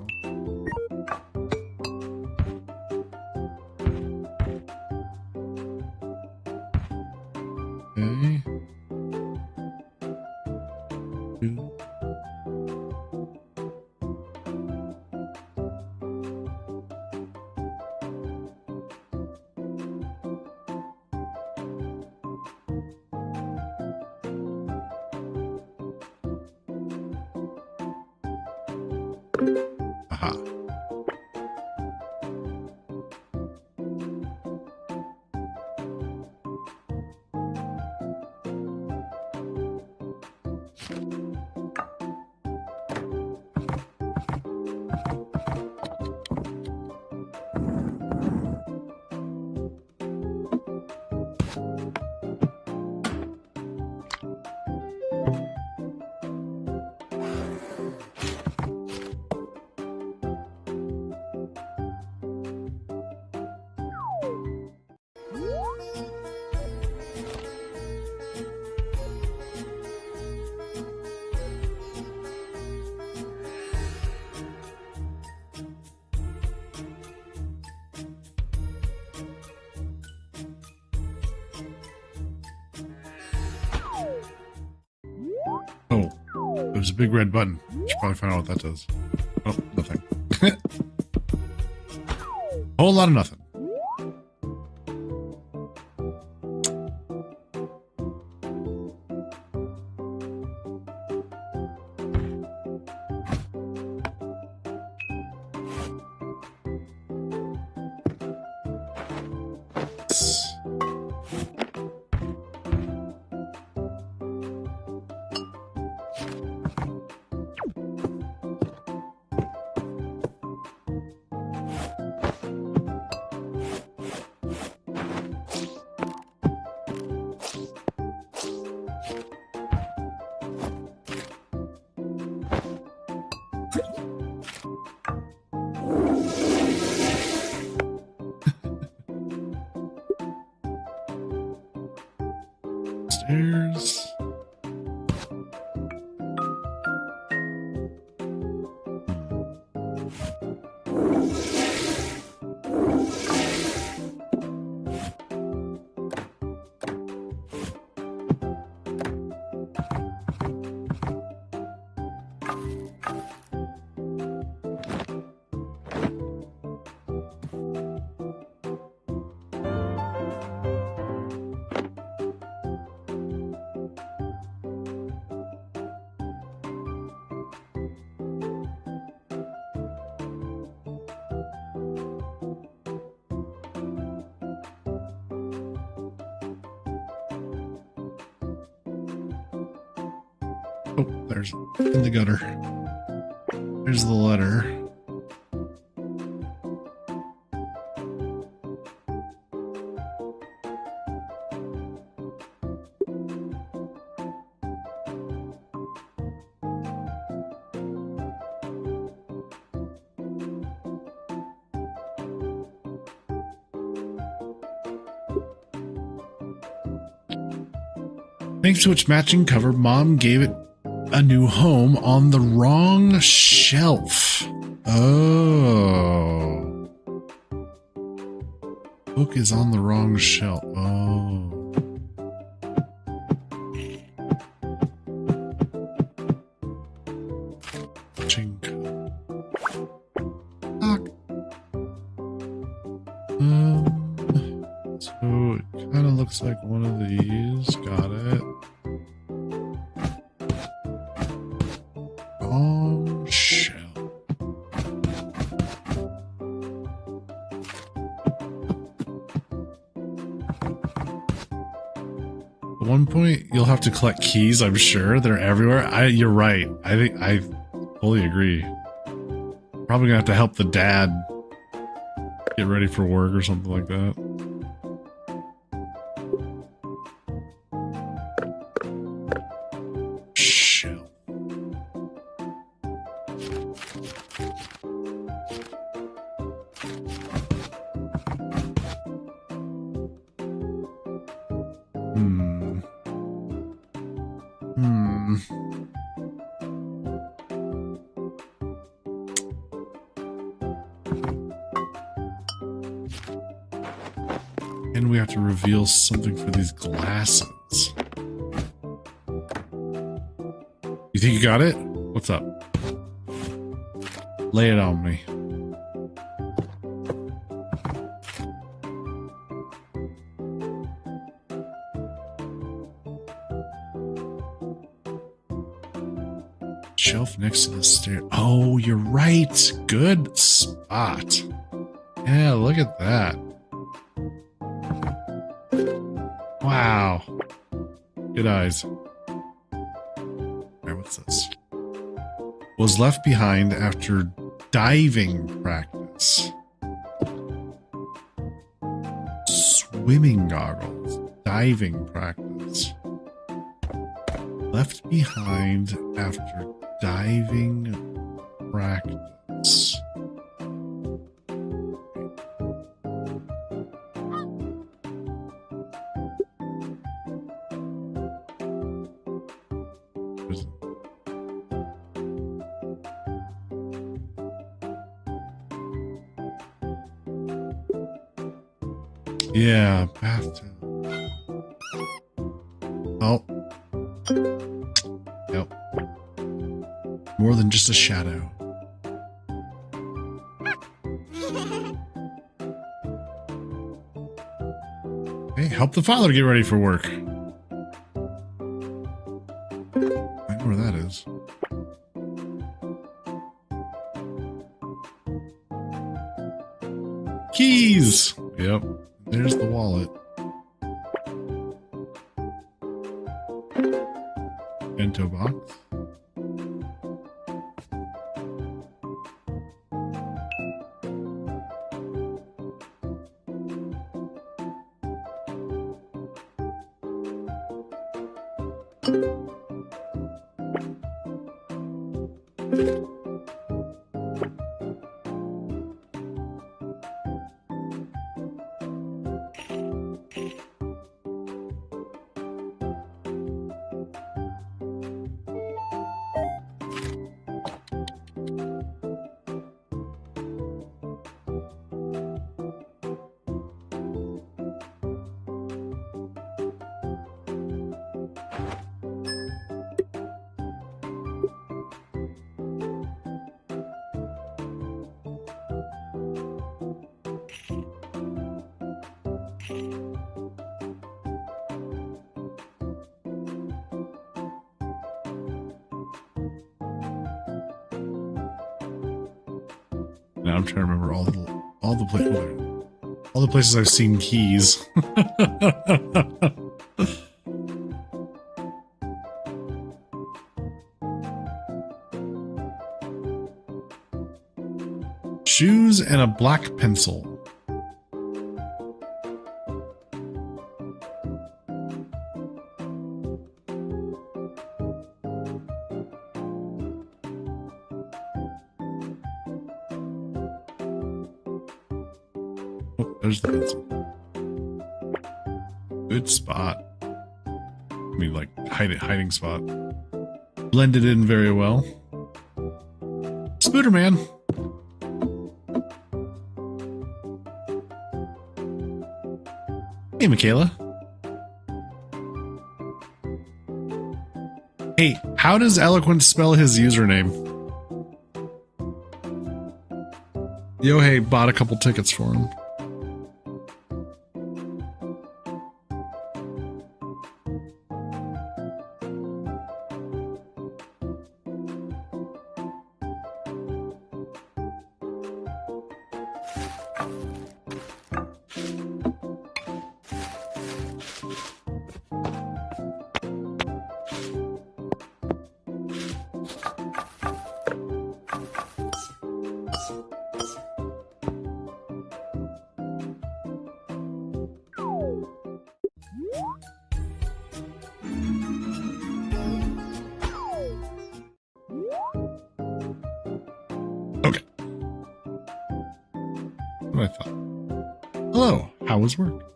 Aha. Oh, there's a big red button. Should probably find out what that does. Oh, nothing. Whole lot of nothing. Stairs. Oh, there's in the gutter. There's the letter. Thanks to its matching cover, Mom gave it a new home on the wrong shelf. Oh. Book is on the wrong shelf. Oh. Matching cover. Lock. So it kind of looks like one of these. Got it. Oh, shell. At one point, you'll have to collect keys. I'm sure they're everywhere. You're right. I fully agree. Probably gonna have to help the dad get ready for work or something like that. And we have to reveal something for these glasses. You think you got it? What's up? Lay it on me. Shelf next to the stair. Oh, you're right. Good spot. Yeah, look at that. Wow. Good eyes. Alright, what's this? Was left behind after diving practice. Swimming goggles. Diving practice. Left behind after diving practice. Yeah, bathtub. Oh. Yep. More than just a shadow. Hey, help the father get ready for work. I know where that is. Keys! Yep. There's the wallet. Bento box. Now I'm trying to remember all the places I've seen keys. Shoes and a black pencil. Oh, there's the pencil. Good spot. I mean, like, hiding spot. Blended in very well. Spooderman. Hey, Michaela. Hey, how does Eloquent spell his username? Yohei bought a couple tickets for him. what I thought. Hello, how was work?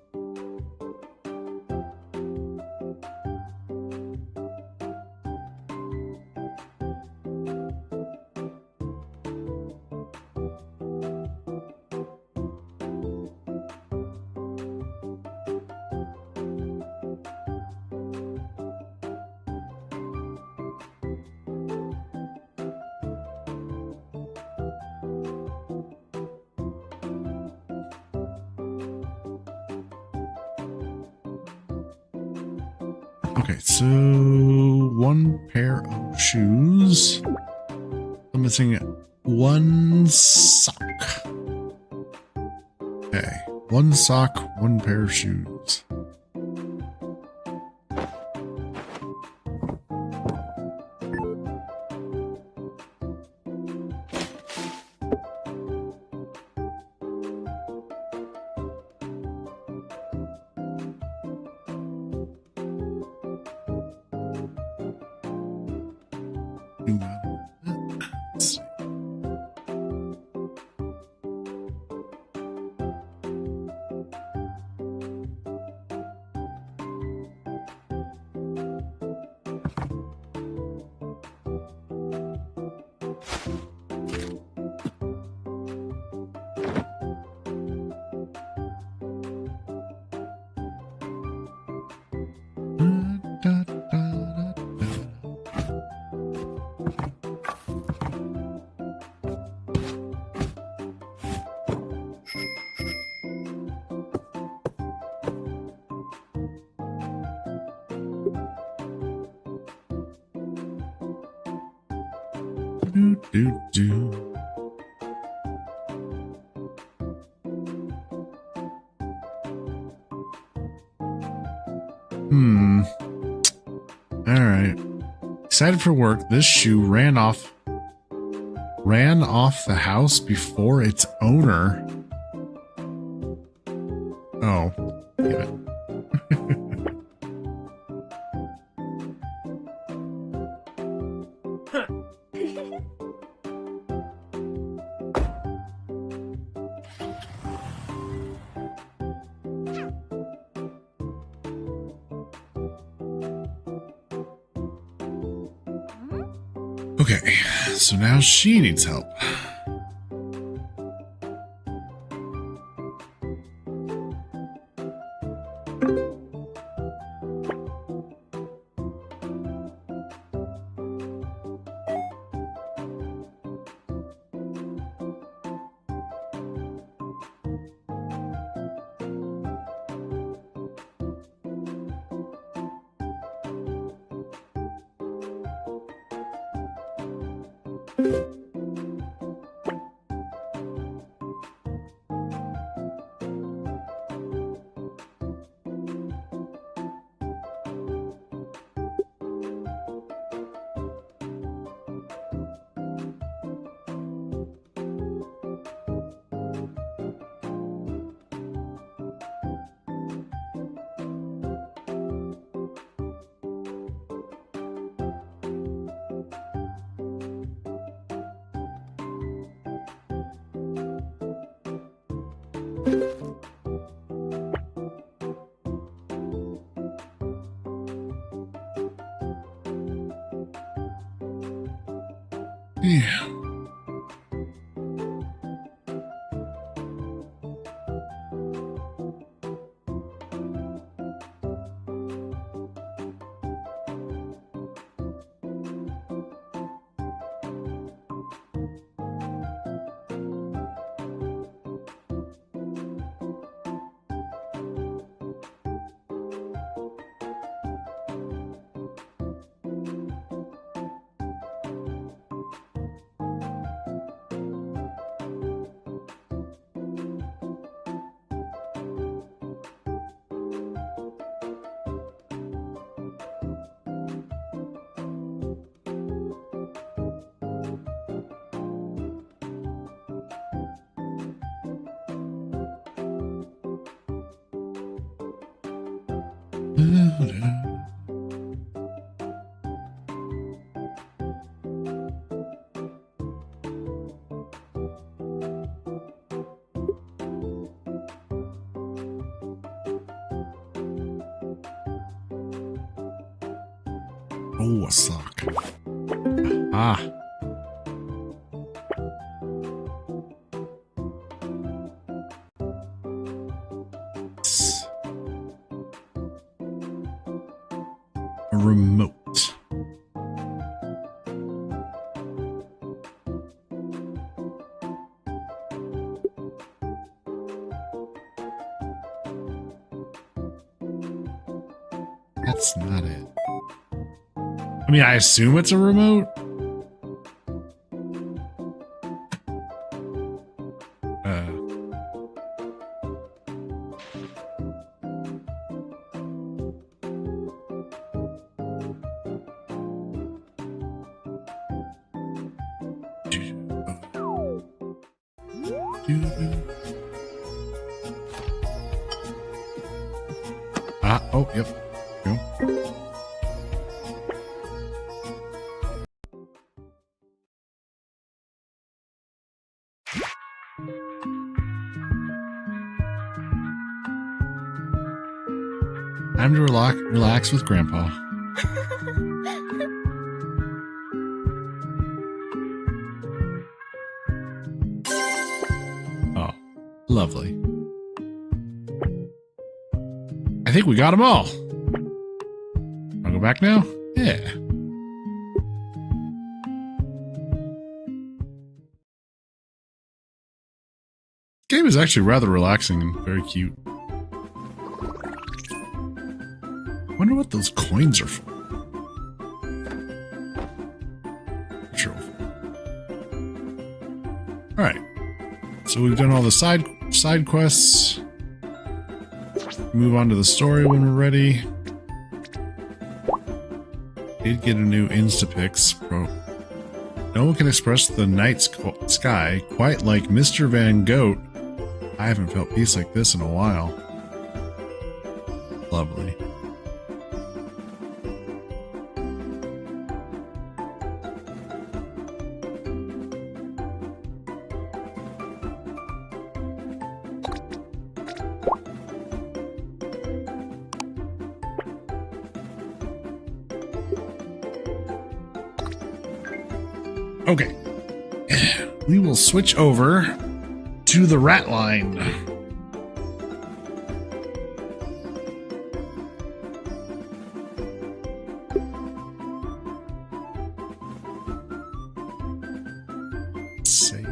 Okay, so one pair of shoes. I'm missing one sock. Okay, one sock, one pair of shoes. Let's see. Da, da, da, da. Do, do, do. All right. Excited for work. This shoe ran off the house before its owner. Oh, damn it. Okay, so now she needs help. Yeah. Oh, a sock. Ah. A remote. That's not it. I mean, I assume it's a remote. Oh, yep. Go. Time to relax with Grandpa. Oh, lovely. I think we got them all. I'll go back now? Yeah. This game is actually rather relaxing and very cute. Wonder what those coins are for. Sure. Alright. So we've done all the side quests. Move on to the story when we're ready. Did get a new Instapix Pro. No one can express the night sky quite like Mr. Van Gogh. I haven't felt peace like this in a while. Lovely. Okay, we will switch over to the Ratline. Save.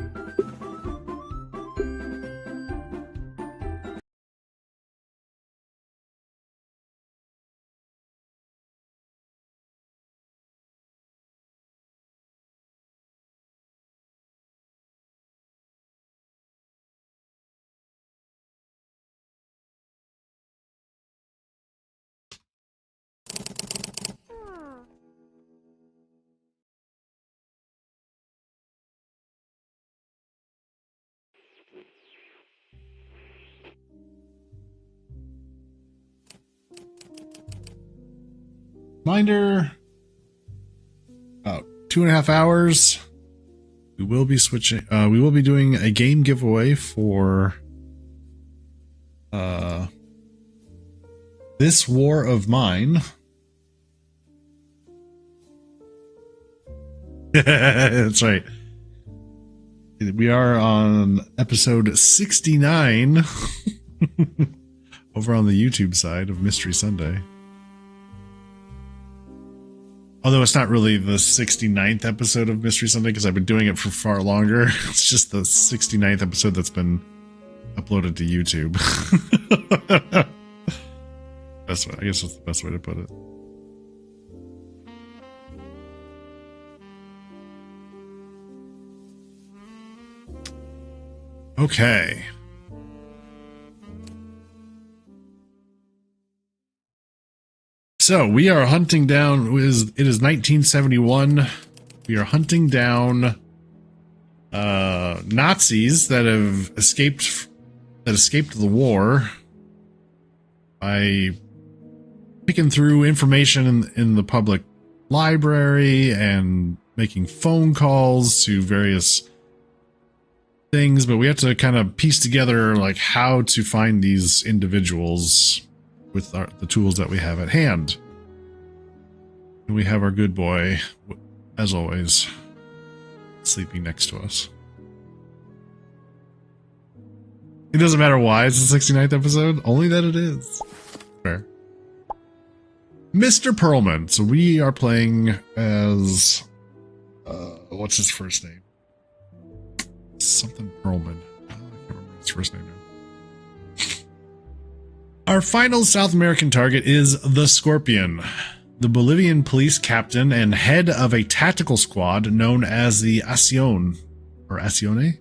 Reminder, about 2.5 hours. We will be switching. We will be doing a game giveaway for This War of Mine. That's right. We are on episode 69 over on the YouTube side of Mystery Sunday. Although it's not really the 69th episode of Mystery Sunday because I've been doing it for far longer. It's just the 69th episode that's been uploaded to YouTube. Best way, I guess that's the best way to put it. Okay. So we are hunting down, it is 1971. We are hunting down Nazis that have escaped the war by picking through information in the public library and making phone calls to various things, but we have to kind of piece together like how to find these individuals with the tools that we have at hand. And we have our good boy, as always, sleeping next to us. It doesn't matter why it's the 69th episode, only that it is. Fair. Mr. Perlman. So we are playing as... what's his first name? Something Perlman. I can't remember his first name now. Our final South American target is the Scorpion, the Bolivian police captain and head of a tactical squad known as the Acción, or Accione.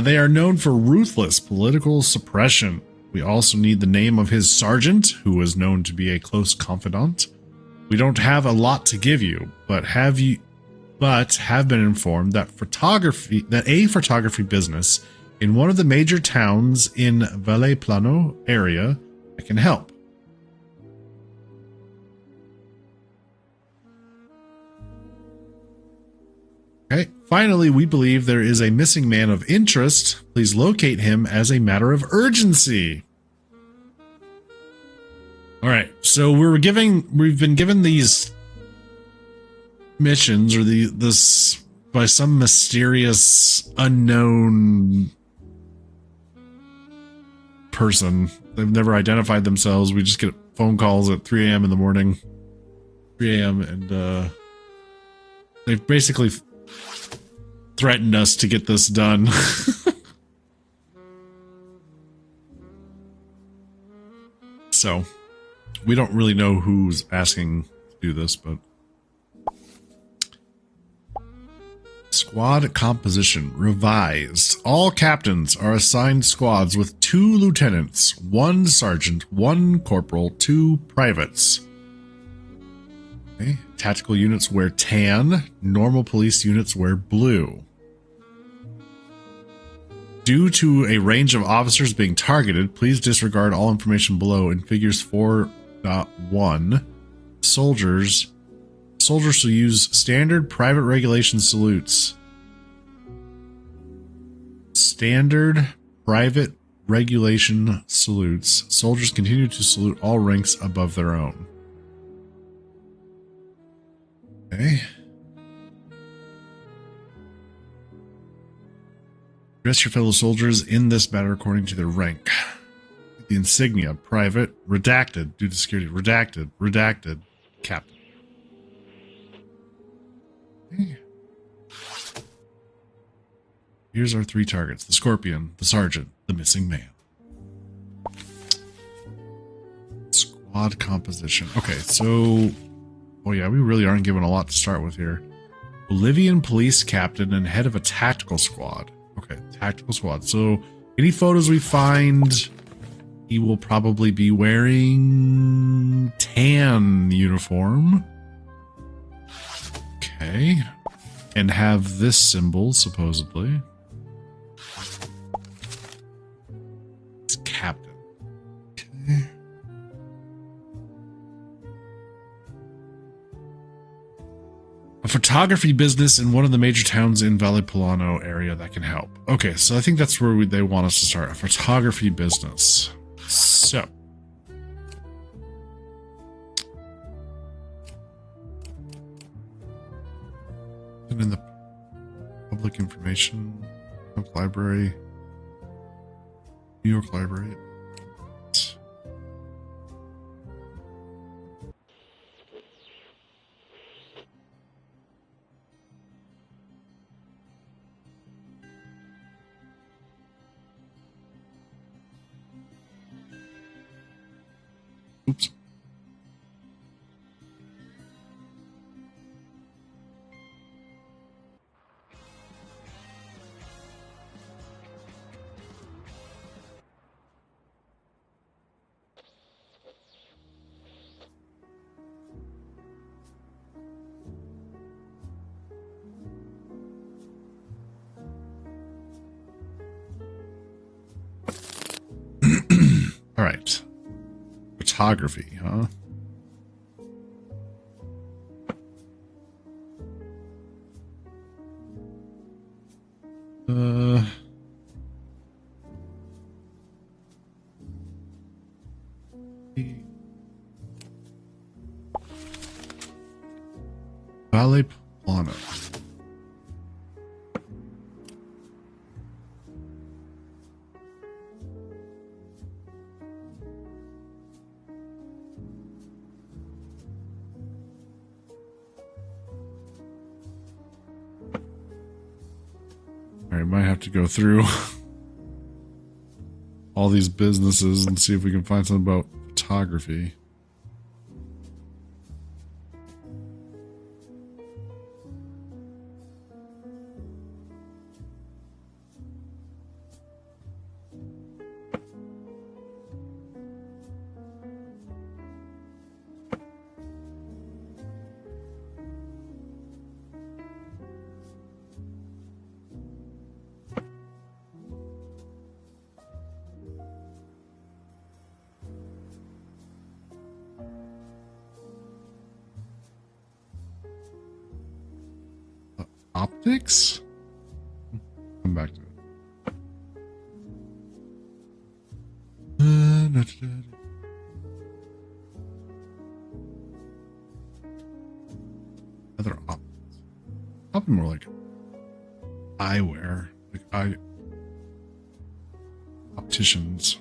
They are known for ruthless political suppression. We also need the name of his sergeant, who is known to be a close confidant. We don't have a lot to give you, but have been informed that a photography business in one of the major towns in Valle Plano area can help. Okay. Finally, we believe there is a missing man of interest. Please locate him as a matter of urgency. All right. So we've been given these missions, or this by some mysterious unknown person. They've never identified themselves. We just get phone calls at 3 a.m. in the morning. 3 a.m. and they've basically threatened us to get this done. So we don't really know who's asking to do this, but squad composition revised. All captains are assigned squads with 2 lieutenants, 1 sergeant, 1 corporal, 2 privates. Okay. Tactical units wear tan. Normal police units wear blue. Due to a range of officers being targeted, please disregard all information below in figures 4.1. Soldiers will use standard private regulation salutes. Standard private regulation salutes. Soldiers continue to salute all ranks above their own. Okay. Address your fellow soldiers in this matter according to their rank. The insignia, private, redacted, due to security, redacted, captain. Okay. Here's our 3 targets: the Scorpion, the Sergeant, the missing man. Squad composition. Okay, so... oh yeah, we really aren't given a lot to start with here. Bolivian police captain and head of a tactical squad. Okay, tactical squad. So any photos we find, he will probably be wearing tan uniform. Okay. And have this symbol, supposedly. It's captain. Okay. A photography business in one of the major towns in Valle Plano area that can help. Okay, so I think that's where they want us to start. A photography business. So. And in the public information, library, New York Library. Oops. All right. Photography, huh? Vale Plana. All right, might have to go through all these businesses and see if we can find something about photography. Optics? Come back to it. Other optics. Probably more like eyewear. Like eye opticians.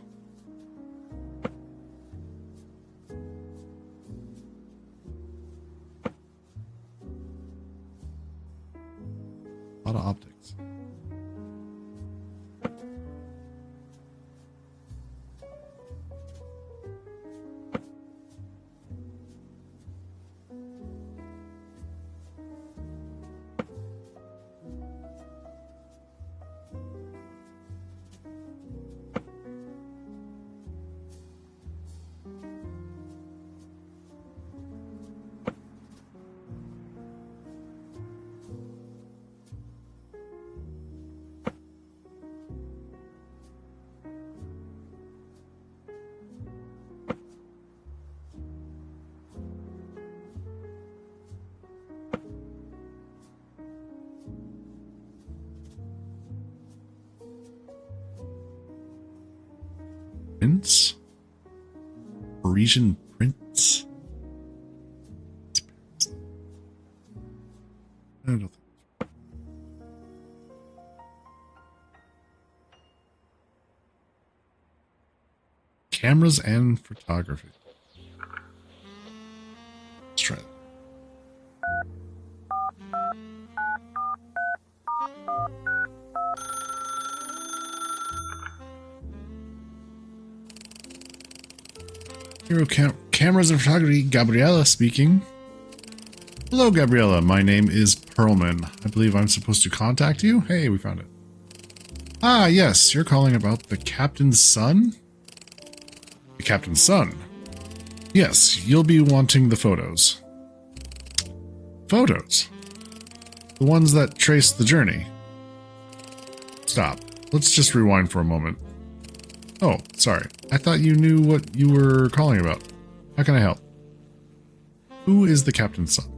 A lot of optics. Prince? Parisian prince? I don't think. Cameras and photography. Let's try that. Hero Cameras and Photography, Gabriella speaking. Hello, Gabriella. My name is Perlman. I believe I'm supposed to contact you. Hey, we found it. Ah, yes. You're calling about the captain's son? The captain's son? Yes, you'll be wanting the photos. Photos? The ones that trace the journey. Stop. Let's just rewind for a moment. Oh, sorry. I thought you knew what you were calling about. How can I help? Who is the captain's son?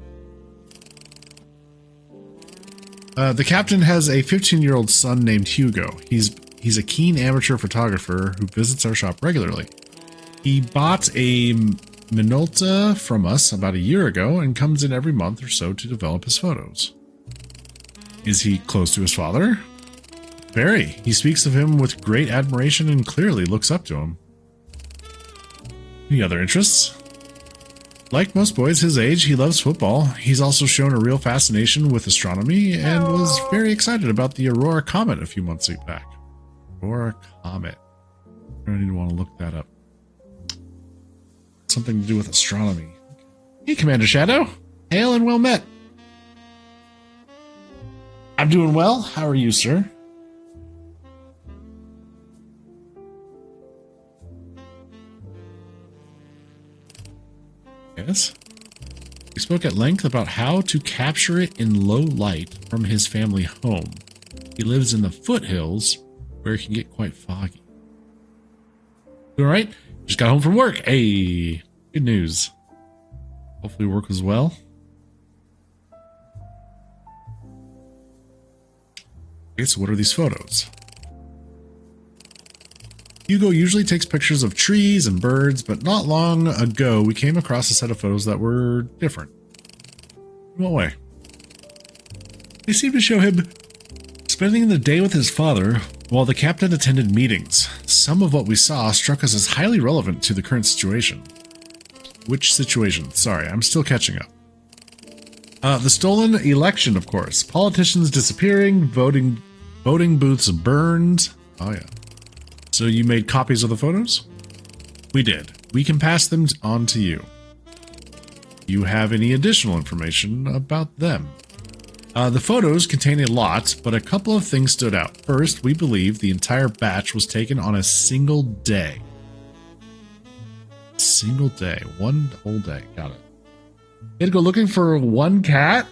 The captain has a 15-year-old son named Hugo. He's a keen amateur photographer who visits our shop regularly. He bought a Minolta from us about a year ago and comes in every month or so to develop his photos. Is he close to his father? Very. He speaks of him with great admiration and clearly looks up to him. Any other interests? Like most boys his age, he loves football. He's also shown a real fascination with astronomy and was very excited about the Aurora Comet a few months back. Aurora Comet. I don't even want to look that up. Something to do with astronomy. Hey, Commander Shadow. Hail and well met. I'm doing well. How are you, sir? Yes. We spoke at length about how to capture it in low light from his family home. He lives in the foothills where it can get quite foggy. You all right? Just got home from work. Hey, good news. Hopefully work was well. Okay, so what are these photos? Hugo usually takes pictures of trees and birds, but not long ago we came across a set of photos that were different. In what way? They seem to show him spending the day with his father while the captain attended meetings. Some of what we saw struck us as highly relevant to the current situation. Which situation? Sorry, I'm still catching up. The stolen election, of course. Politicians disappearing, voting booths burned. Oh yeah. So you made copies of the photos? We did. We can pass them on to you. You have any additional information about them? The photos contain a lot, but a couple of things stood out. First, we believe the entire batch was taken on a single day. Single day. One whole day. Got it. We had to go looking for one cat,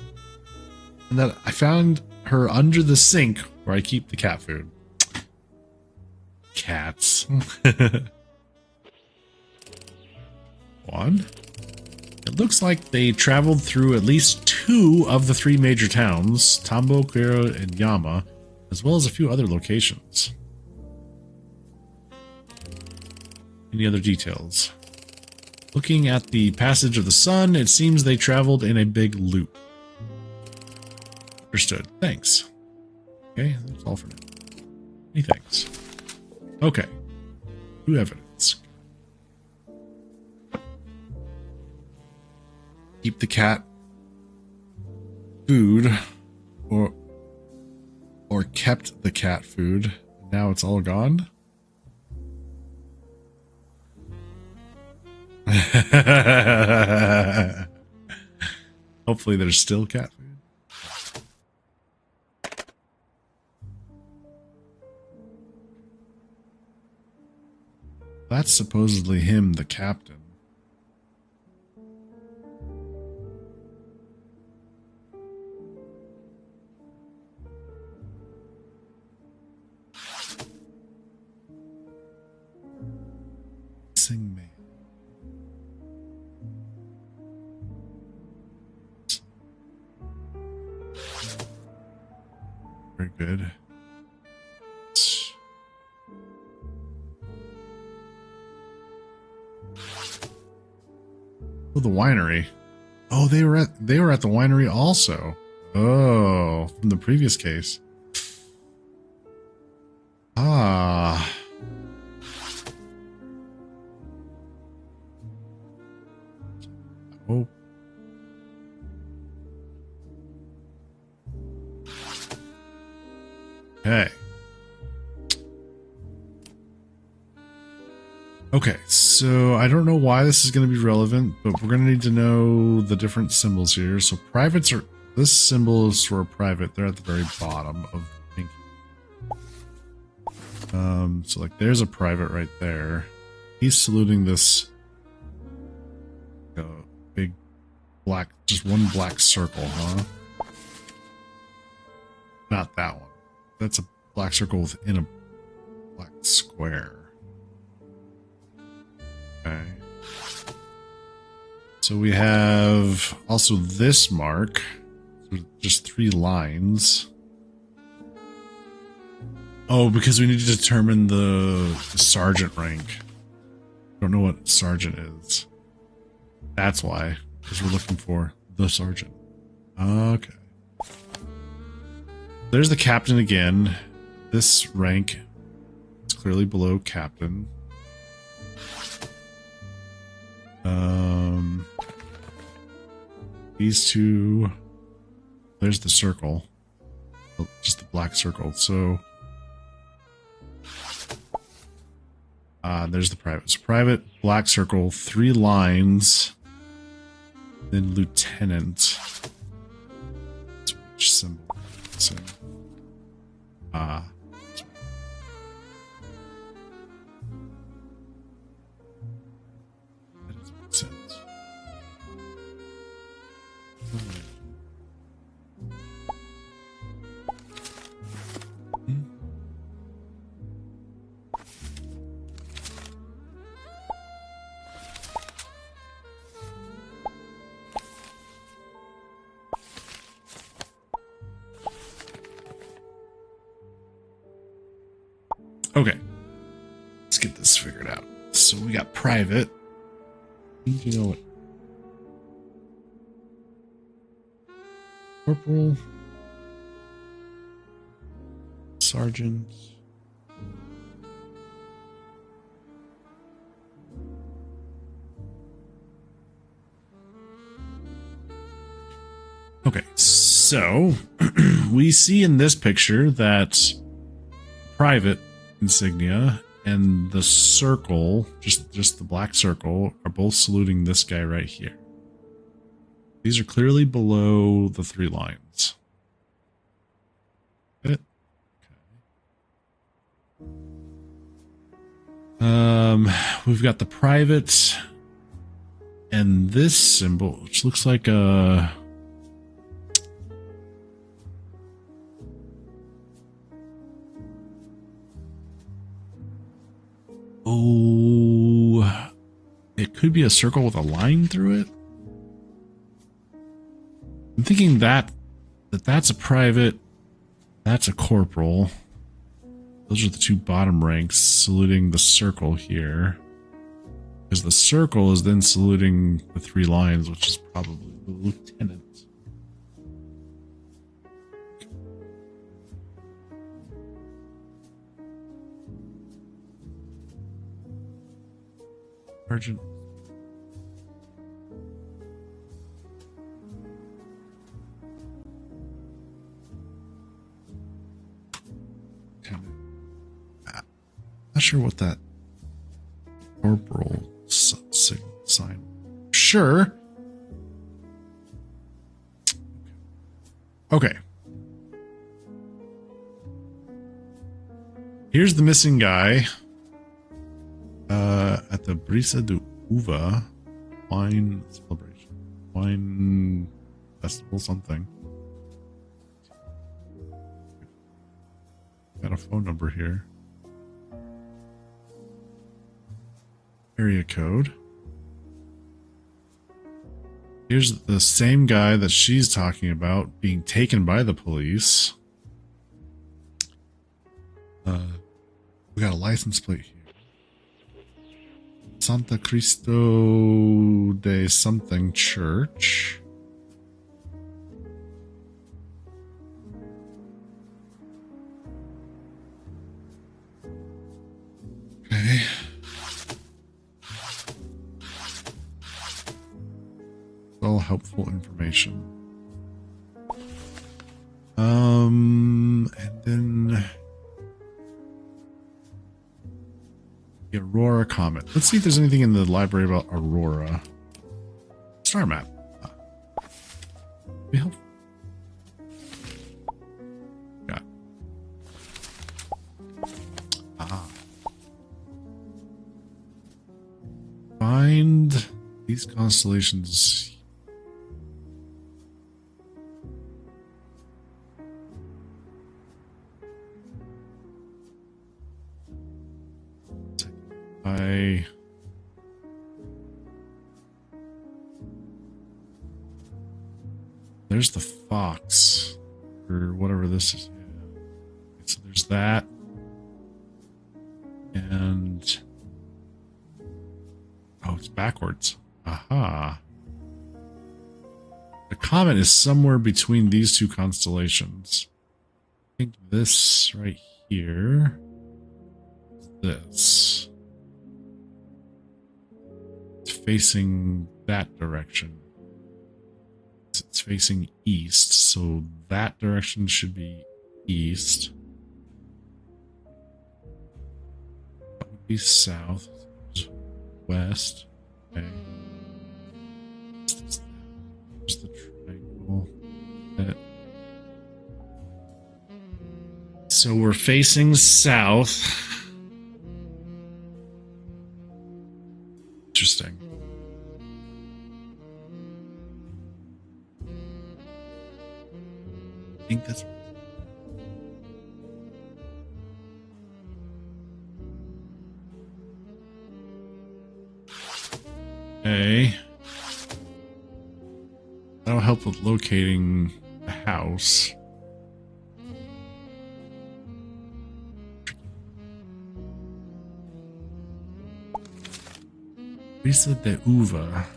and that I found her under the sink where I keep the cat food. Cats. One. It looks like they traveled through at least 2 of the 3 major towns, Tambo, Quero, and Yama, as well as a few other locations. Any other details? Looking at the passage of the sun, it seems they traveled in a big loop. Understood. Thanks. Okay, that's all for now. Many thanks. Okay. New evidence. Keep the cat food, or kept the cat food. Now it's all gone. Hopefully there's still cat food. That's supposedly him, the captain. Missing man. Very good. Oh, the winery. Oh, they were at the winery also. Oh, from the previous case. Ah. Oh. Okay. Okay, so I don't know why this is going to be relevant, but we're going to need to know the different symbols here. So privates are, this symbol is for a private. They're at the very bottom of the pinky. So like there's a private right there. He's saluting this big black, just one black circle, huh? Not that one. That's a black circle within a black square. Okay. So we have also this mark. So just 3 lines. Oh, because we need to determine the sergeant rank. Don't know what sergeant is. That's why. Because we're looking for the sergeant. Okay. There's the captain again. This rank is clearly below captain. These two. There's the circle. Just the black circle. So there's the private. So private, black circle, 3 lines. Then lieutenant. That's which symbol? So, that doesn't make sense. Okay, let's get this figured out. So we got private. You know what? Corporal. sergeant. Okay, so we see in this picture that private insignia and the circle, just the black circle, are both saluting this guy right here. These are clearly below the 3 lines. Okay. We've got the private and this symbol, which looks like a... Oh, it could be a circle with a line through it. I'm thinking that's a private, that's a corporal. Those are the 2 bottom ranks saluting the circle here. Because the circle is then saluting the 3 lines, which is probably the lieutenant. Sergeant. Not sure what that corporal sign. Sure. Okay. Here's the missing guy. At the Brisa de Uva wine celebration, wine festival, something. Got a phone number here. Area code. Here's the same guy that she's talking about being taken by the police. We got a license plate here. Santa Cristo de something church. Okay. All helpful information. And then the Aurora Comet. Let's see if there's anything in the library about Aurora. Star map. Be helpful. Yeah. Find these constellations. There's the fox, or whatever this is. Yeah. So there's that, and oh, it's backwards. Aha! The comet is somewhere between these 2 constellations. I think this right here is this. It's facing that direction. It's facing east, so that direction should be east. That would be south, west. Okay. There's the triangle. So we're facing south. Interesting. I think that's okay. That'll help with locating the house. Brisa de Uva.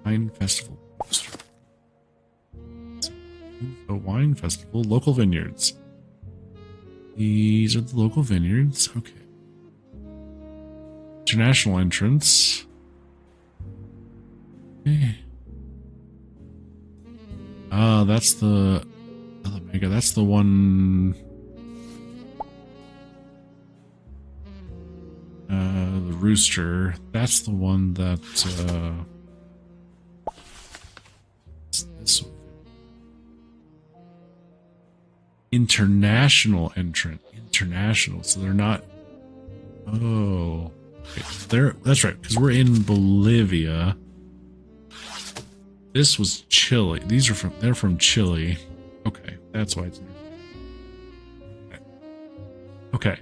Wine Festival. A wine festival, local vineyards. These are the local vineyards. Okay. International entrance. Okay. Ah, that's the Omega. That's the one. The rooster. That's the one that. This one. International entrant. International. So they're not. Oh. Okay. That's right, because we're in Bolivia. This was Chile. They're from Chile. Okay, that's why it's okay.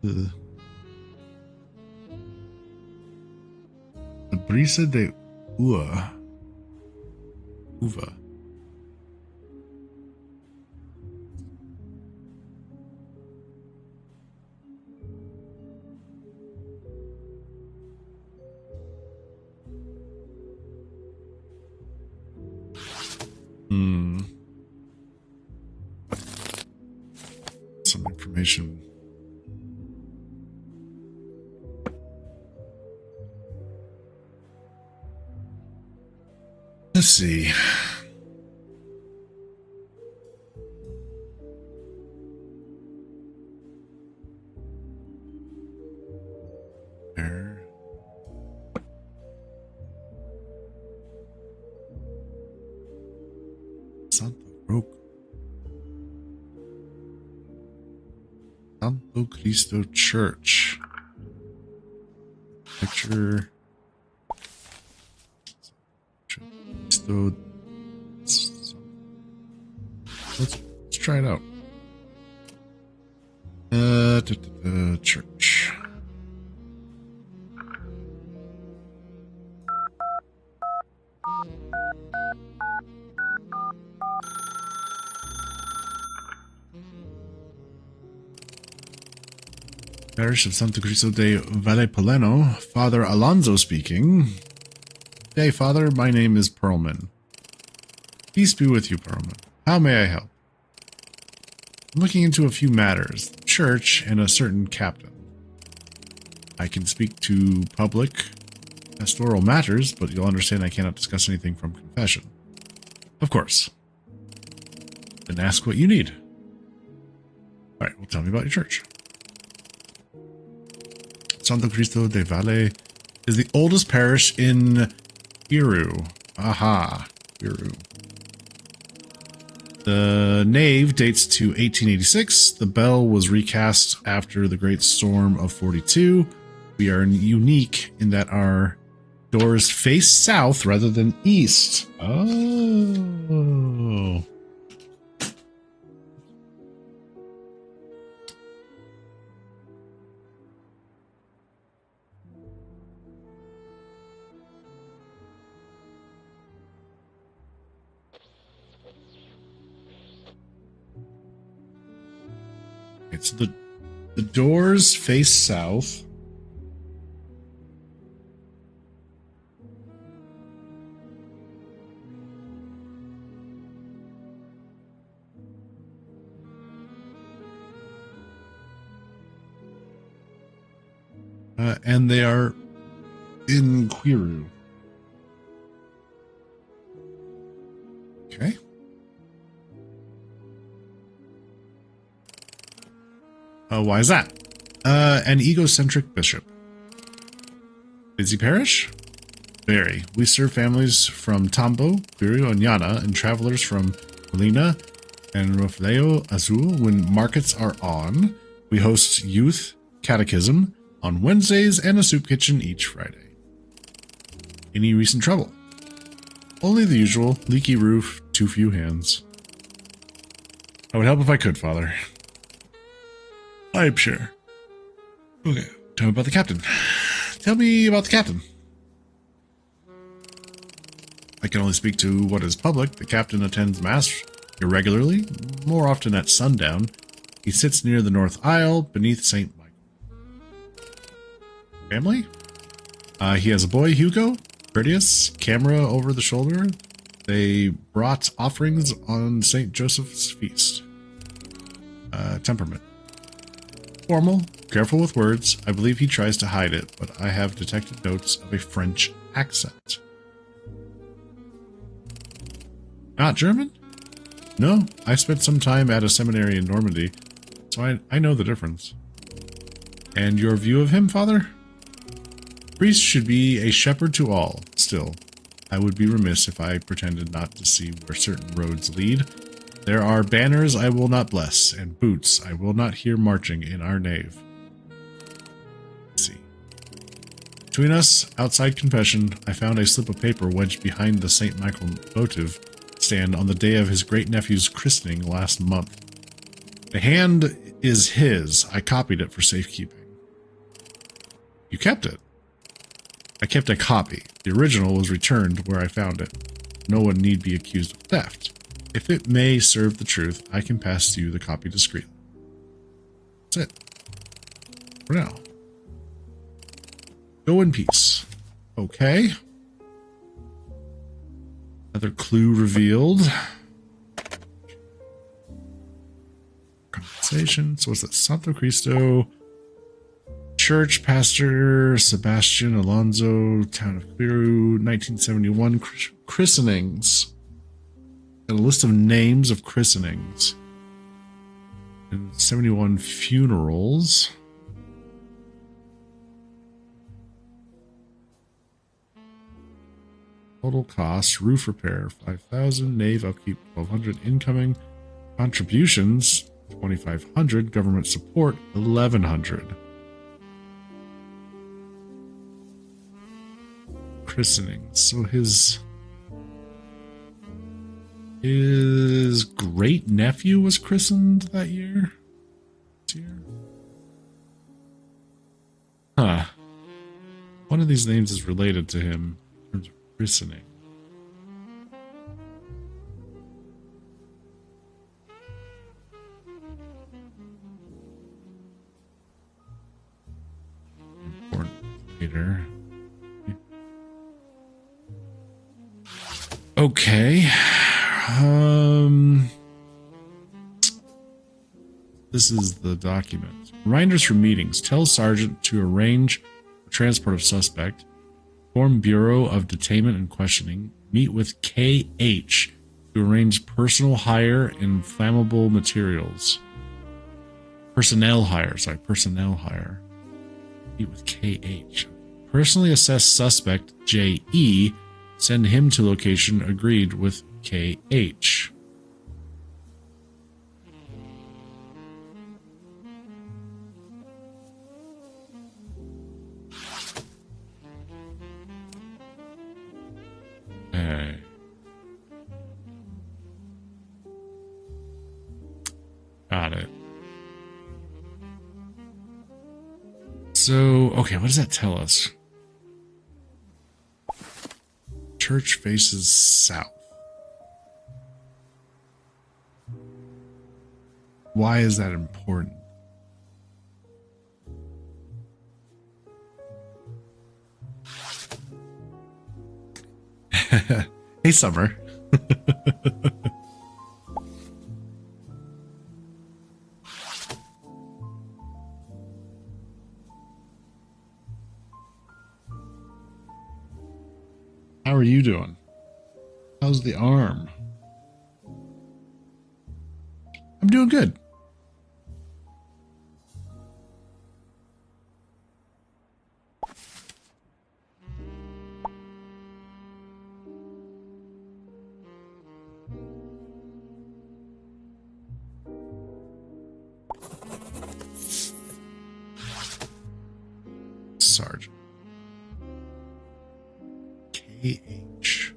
The Brisa de Uva. Some information. Let's see. There. Santo Cristo Church. Picture. Cristo. Let's try it out. Church. Parish of Santo Cristo de Vallepoleno. Father Alonso speaking. Hey, Father, my name is Perlman. Peace be with you, Perlman. How may I help? I'm looking into a few matters, the church and a certain captain. I can speak to public pastoral matters, but you'll understand I cannot discuss anything from confession. Of course. Then ask what you need. Alright, well, tell me about your church. Santo Cristo de Valle is the oldest parish in Peru. Aha, Peru. The nave dates to 1886. The bell was recast after the Great Storm of 42. We are unique in that our doors face south rather than east. Oh. So the doors face south. And they are in Quiru. Okay. Why is that? An egocentric bishop. Busy parish? Very. We serve families from Tambo, Quiru, and Yana, and travelers from Molina and Rofleo Azul when markets are on. We host youth catechism on Wednesdays and a soup kitchen each Friday. Any recent trouble? Only the usual. Leaky roof, too few hands. I would help if I could, Father. I'm sure. Okay, tell me about the captain. Tell me about the captain. I can only speak to what is public. The captain attends mass irregularly, more often at sundown. He sits near the north aisle, beneath St. Michael. Family? He has a boy, Hugo, courteous, camera over the shoulder. They brought offerings on St. Joseph's feast. Temperament. Formal, careful with words. I believe he tries to hide it, but I have detected notes of a French accent. Not German? No, I spent some time at a seminary in Normandy, so I know the difference. And your view of him, Father? Priest should be a shepherd to all. Still, I would be remiss if I pretended not to see where certain roads lead. There are banners I will not bless, and boots I will not hear marching in our nave. Let's see. Between us, outside confession, I found a slip of paper wedged behind the St. Michael votive stand on the day of his great-nephew's christening last month. The hand is his. I copied it for safekeeping. You kept it? I kept a copy. The original was returned where I found it. No one need be accused of theft. If it may serve the truth, I can pass to you the copy discreetly. That's it. For now. Go in peace. Okay. Another clue revealed. Compensation. So what's that? Santo Cristo. Church pastor Sebastian Alonso, town of Quiru, 1971 christenings. Got a list of names of christenings. And 71 funerals. Total cost, roof repair, 5,000, nave upkeep, 1,200, incoming, contributions, 2,500, government support, 1,100. Christenings. So his great nephew was christened that year. Huh. One of these names is related to him in terms of christening. Important later. Okay. This is the document. Reminders for meetings. Tell Sergeant to arrange for transport of suspect. Form Bureau of Detainment and Questioning. Meet with KH to arrange personal hire and flammable materials. Personnel hire. Meet with KH. Personally assess suspect JE. Send him to location agreed with KH. Okay. Got it. So, okay, what does that tell us? Church faces south. Why is that important? Hey, Summer. How are you doing? How's the arm? I'm doing good. Sergeant. KH.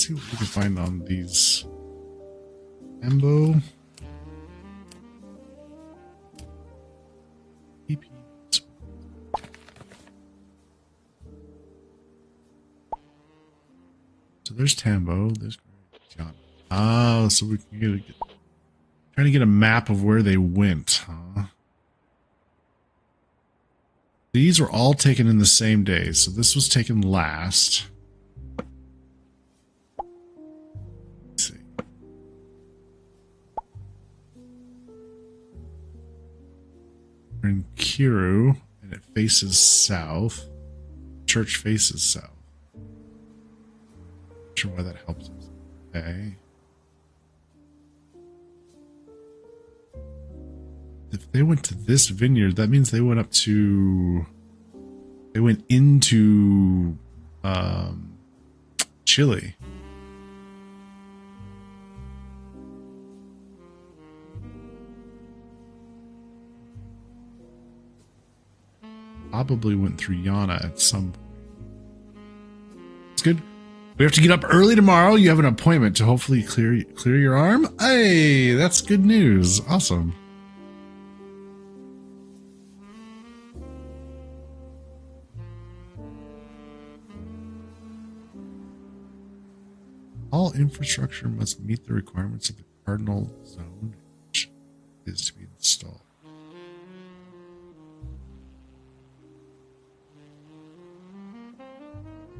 see what we can find on these. Ambo. EPs. So there's Tambo. There's John. Oh, so we can trying to get a map of where they went, huh? These were all taken in the same day, so this was taken last. Let's see. We're in Kiru, and it faces south. Church faces south. Not sure why that helps us. Okay. If they went to this vineyard, that means they went up to... They went into... Chile. Probably went through Yana at some point. It's good. We have to get up early tomorrow. You have an appointment to hopefully clear your arm. Hey, that's good news. Awesome. All infrastructure must meet the requirements of the cardinal zone, which is to be installed.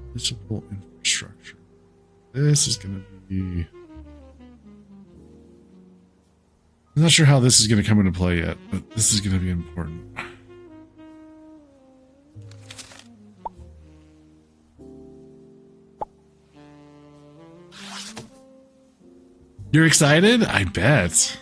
Municipal infrastructure. This is going to be... I'm not sure how this is going to come into play yet, but this is going to be important. You're excited? I bet.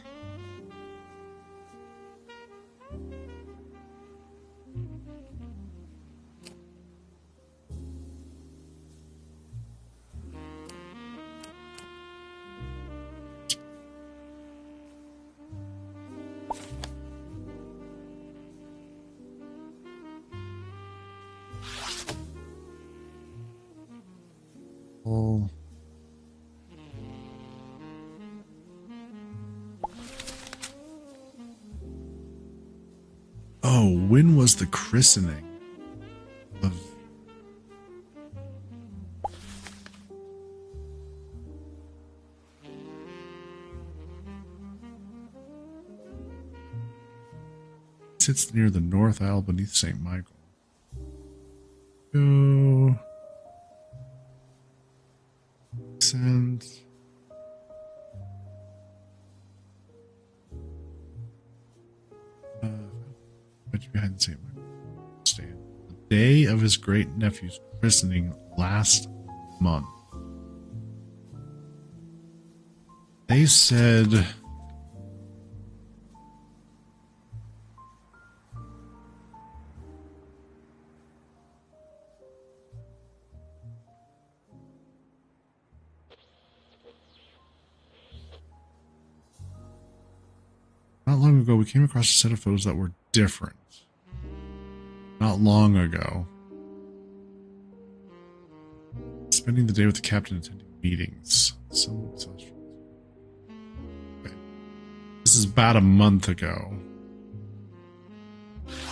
Oh. Oh, when was the christening of... It sits near the North Isle beneath St. Michael. Go... Send... behind St. Michael stand. The day of his great nephew's christening last month. They said not long ago we came across a set of photos that were different. Not long ago. Spending the day with the captain attending meetings. Okay. This is about a month ago.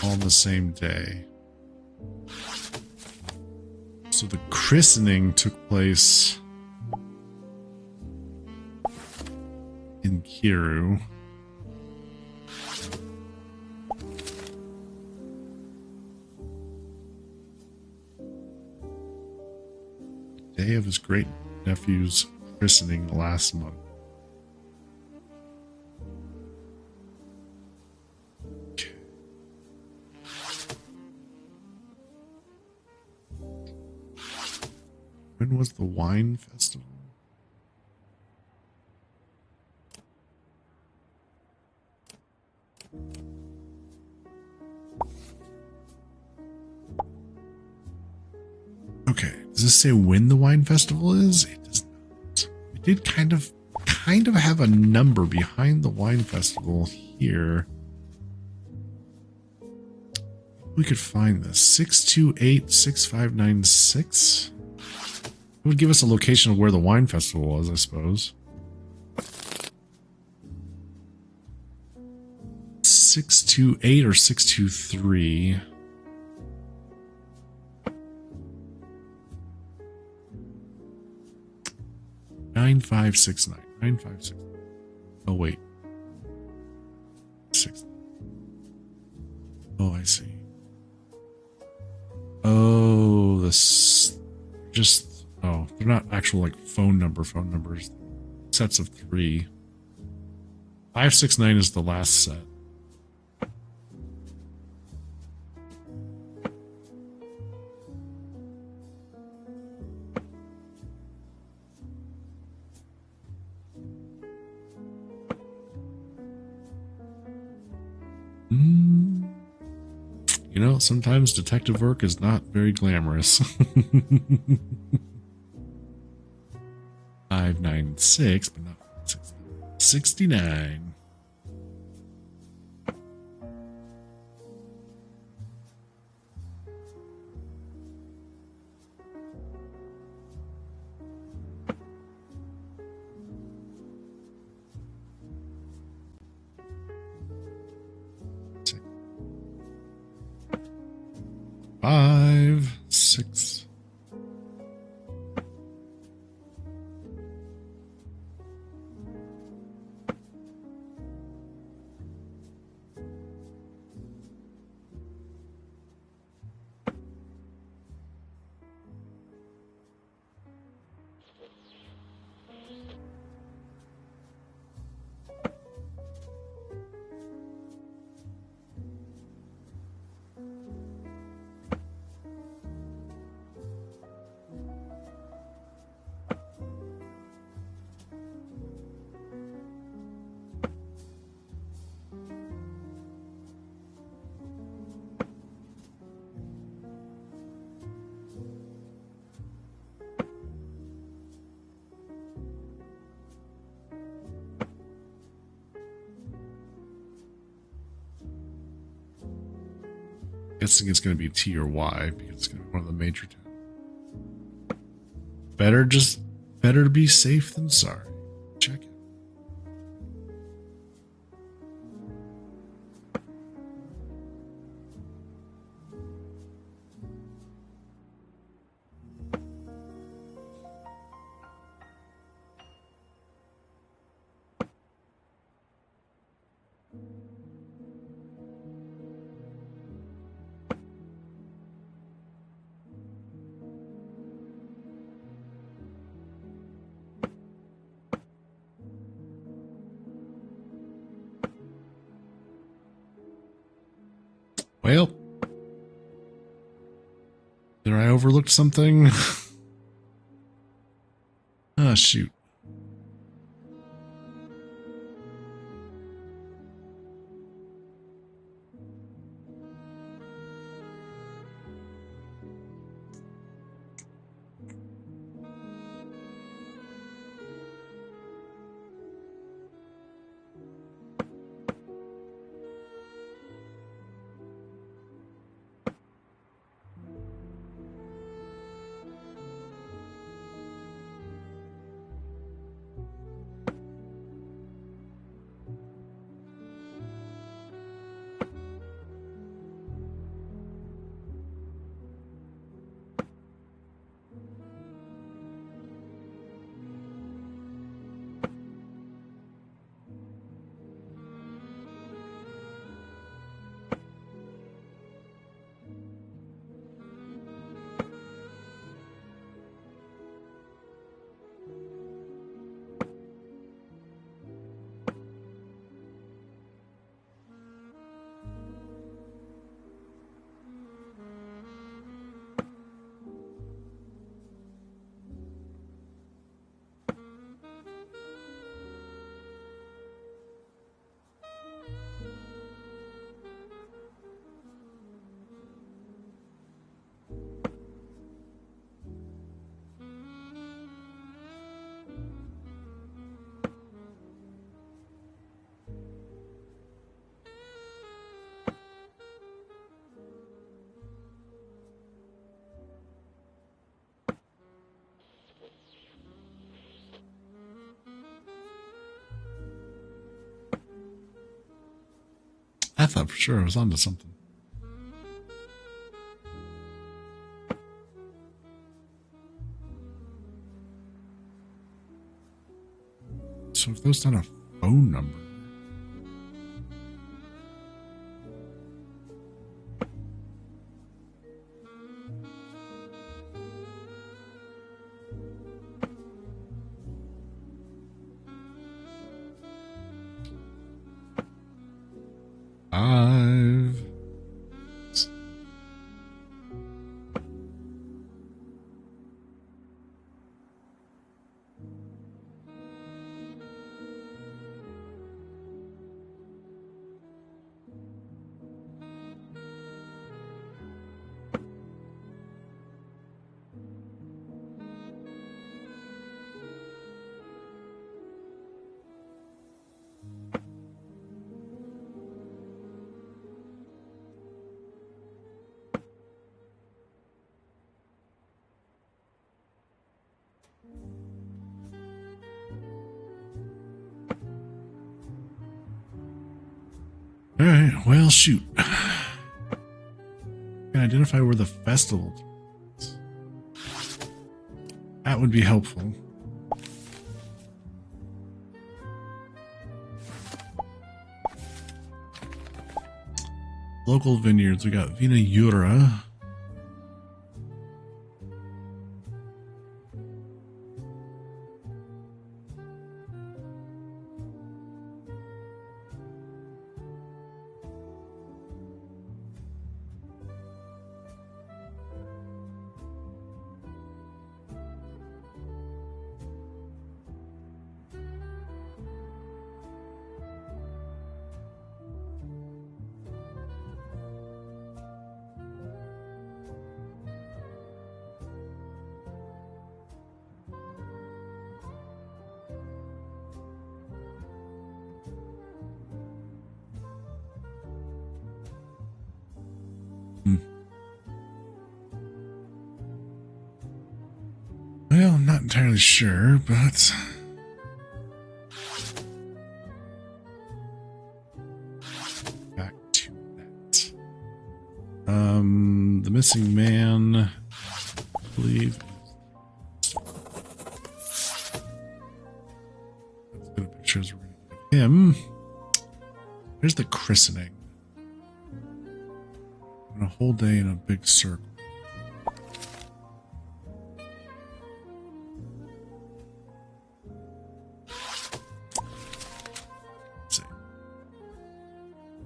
All on the same day. So the christening took place in Kiru. Day of his great nephew's christening last month. Okay. When was the wine festival? Okay, does this say when the wine festival is? It does not. We did kind of have a number behind the wine festival here. We could find this 6286596. It would give us a location of where the wine festival was, I suppose. 628 or 623. Nine five six nine. 956. Oh wait. 6. Oh, I see. Oh, this just oh, they're not actual like phone numbers. Sets of 3. 569 is the last set. You know, sometimes detective work is not very glamorous. 596, but not 69. Five, 6. Guessing it's going to be T or Y because it's going to be one of the major towns. Better to be safe than sorry. Check it. Well, did I overlook something? Ah, shoot. I thought for sure I was onto something. So if that's not a phone number. I've all right, well, shoot. Can identify where the festival is. That would be helpful. Local vineyards. We got Vina Jura. Well, I'm not entirely sure, but back to that. The missing man, I believe. Let's get a picture of him. Here's the christening. And a whole day in a big circle.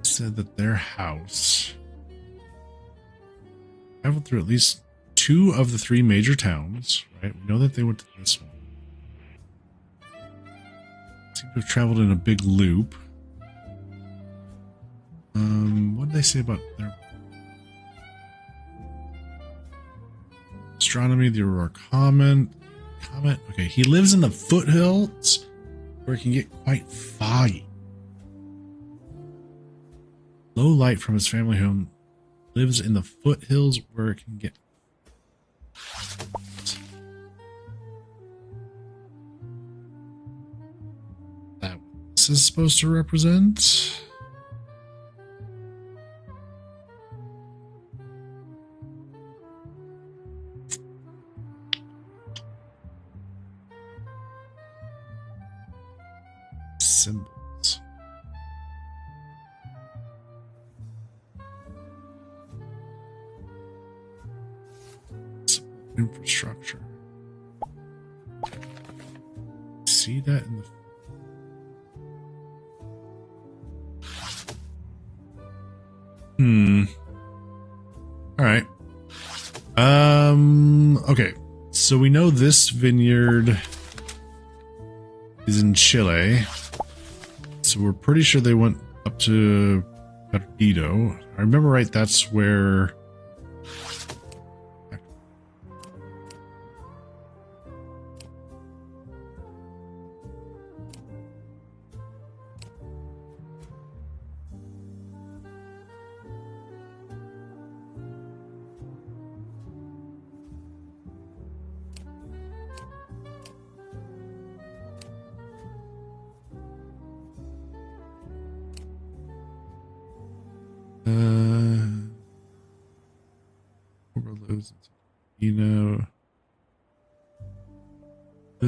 Said that their house traveled through at least 2 of the 3 major towns, right? We know that they went to this one. Seem to have traveled in a big loop. What did they say about their astronomy, the Aurora Comet? Okay, he lives in the foothills where it can get quite foggy. Low light from his family home, lives in the foothills where it can get. That this is supposed to represent. Symbols. Infrastructure. See that in the all right. Okay, so we know this vineyard is in Chile, so we're pretty sure they went up to Perdido. I remember right, that's where lives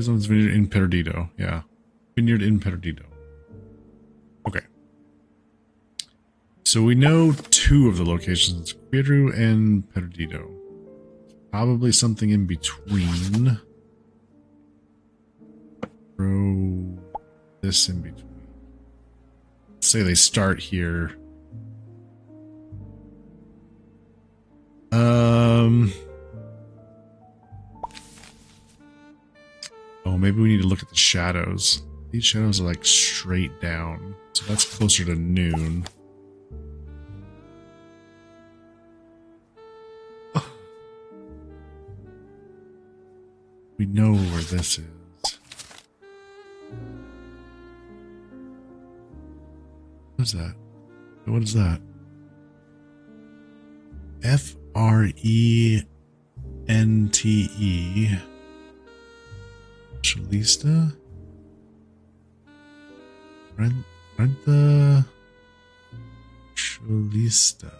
on his vineyard in Perdido. Yeah. Vineyard in Perdido. Okay. So we know two of the locations, Quidru and Perdido. Probably something in between. Throw this in between. Let's say they start here. Oh, maybe we need to look at the shadows. These shadows are like straight down. So that's closer to noon. We know where this is. What is that? What is that? Frente. Chalista? Renta. Chalista.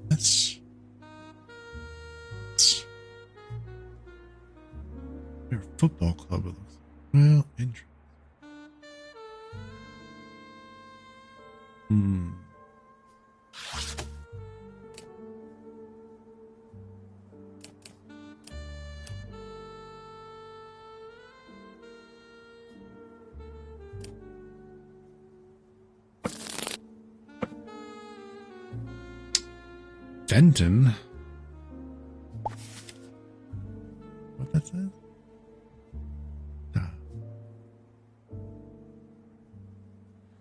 That's their football club. It looks well interesting. Denton? What that says?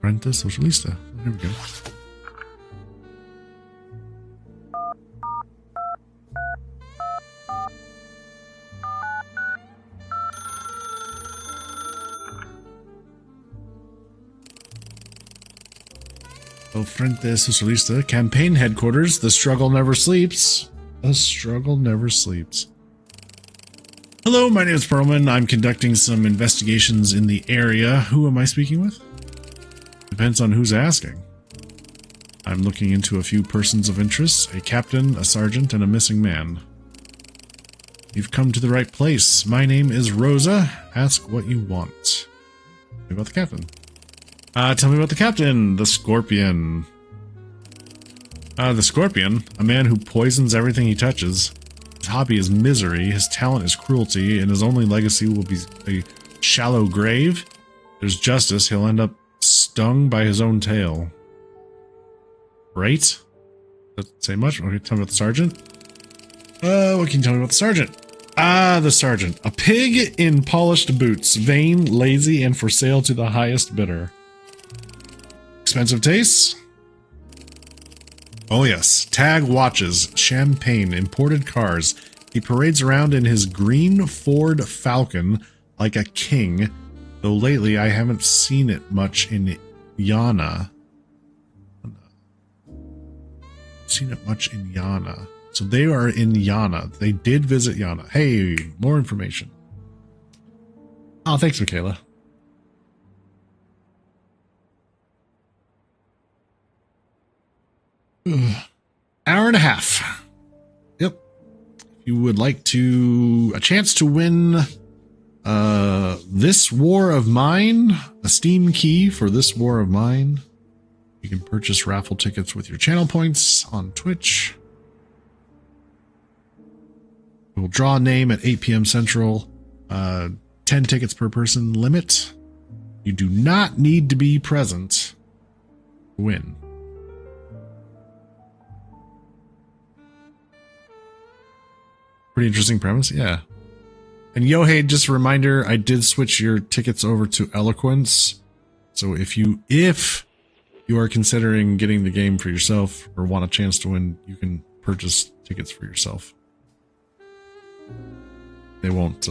Renta Socialista. Here we go. Frente Socialista, campaign headquarters. The struggle never sleeps. The struggle never sleeps. Hello, my name is Perlman. I'm conducting some investigations in the area. Who am I speaking with? Depends on who's asking. I'm looking into a few persons of interest, a captain, a sergeant, and a missing man. You've come to the right place. My name is Rosa. Ask what you want. Tell me about the captain. Tell me about the captain, the Scorpion. The Scorpion, a man who poisons everything he touches. His hobby is misery, his talent is cruelty, and his only legacy will be a shallow grave. There's justice, he'll end up stung by his own tail. Right? Doesn't say much. Okay, tell me about the sergeant. What can you tell me about the sergeant? The sergeant. A pig in polished boots, vain, lazy, and for sale to the highest bidder. Expensive tastes? Oh yes. Tag watches, champagne, imported cars. He parades around in his green Ford Falcon like a king, though lately I haven't seen it much in Yana. Seen it much in Yana. So they are in Yana. They did visit Yana. Hey, more information. Oh, thanks, Michaela. Hour and a half. Yep. If you would like a chance to win This War of Mine, a Steam key for This War of Mine. You can purchase raffle tickets with your channel points on Twitch. We'll draw a name at 8 p.m. Central. 10 tickets per person limit. You do not need to be present to win. Pretty interesting premise, yeah. And Yohei, just a reminder, I did switch your tickets over to Eloquence. So if you are considering getting the game for yourself or want a chance to win, you can purchase tickets for yourself. They won't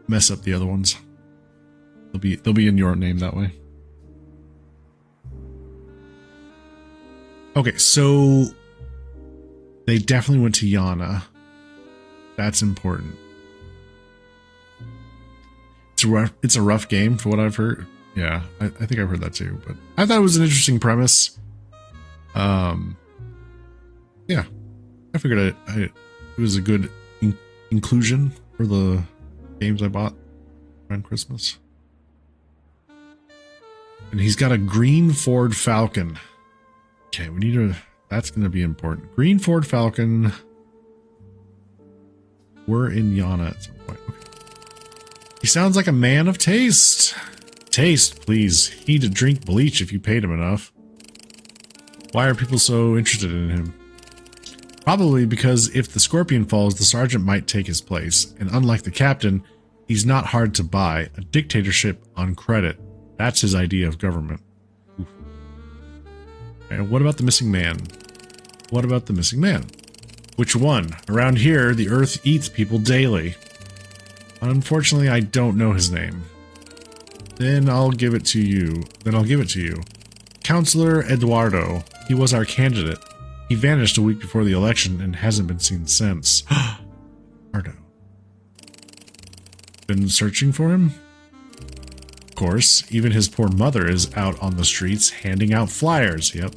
mess up the other ones. They'll be in your name that way. Okay, so they definitely went to Yana. That's important. It's it's a rough game for what I've heard. Yeah, I think I've heard that too. But I thought it was an interesting premise. Yeah, I figured it was a good inclusion for the games I bought around Christmas. And he's got a green Ford Falcon. Okay, we need to. That's going to be important. Green Ford Falcon. We're in Yana at some point. Okay. He sounds like a man of taste. Taste, please. He'd drink bleach if you paid him enough. Why are people so interested in him? Probably because if the Scorpion falls, the sergeant might take his place. And unlike the captain, he's not hard to buy. A dictatorship on credit. That's his idea of government. Oof. And what about the missing man? What about the missing man? Which one? Around here, the Earth eats people daily. Unfortunately, I don't know his name. Then I'll give it to you. Counselor Eduardo. He was our candidate. He vanished a week before the election and hasn't been seen since. Eduardo. Been searching for him? Of course, even his poor mother is out on the streets handing out flyers. Yep.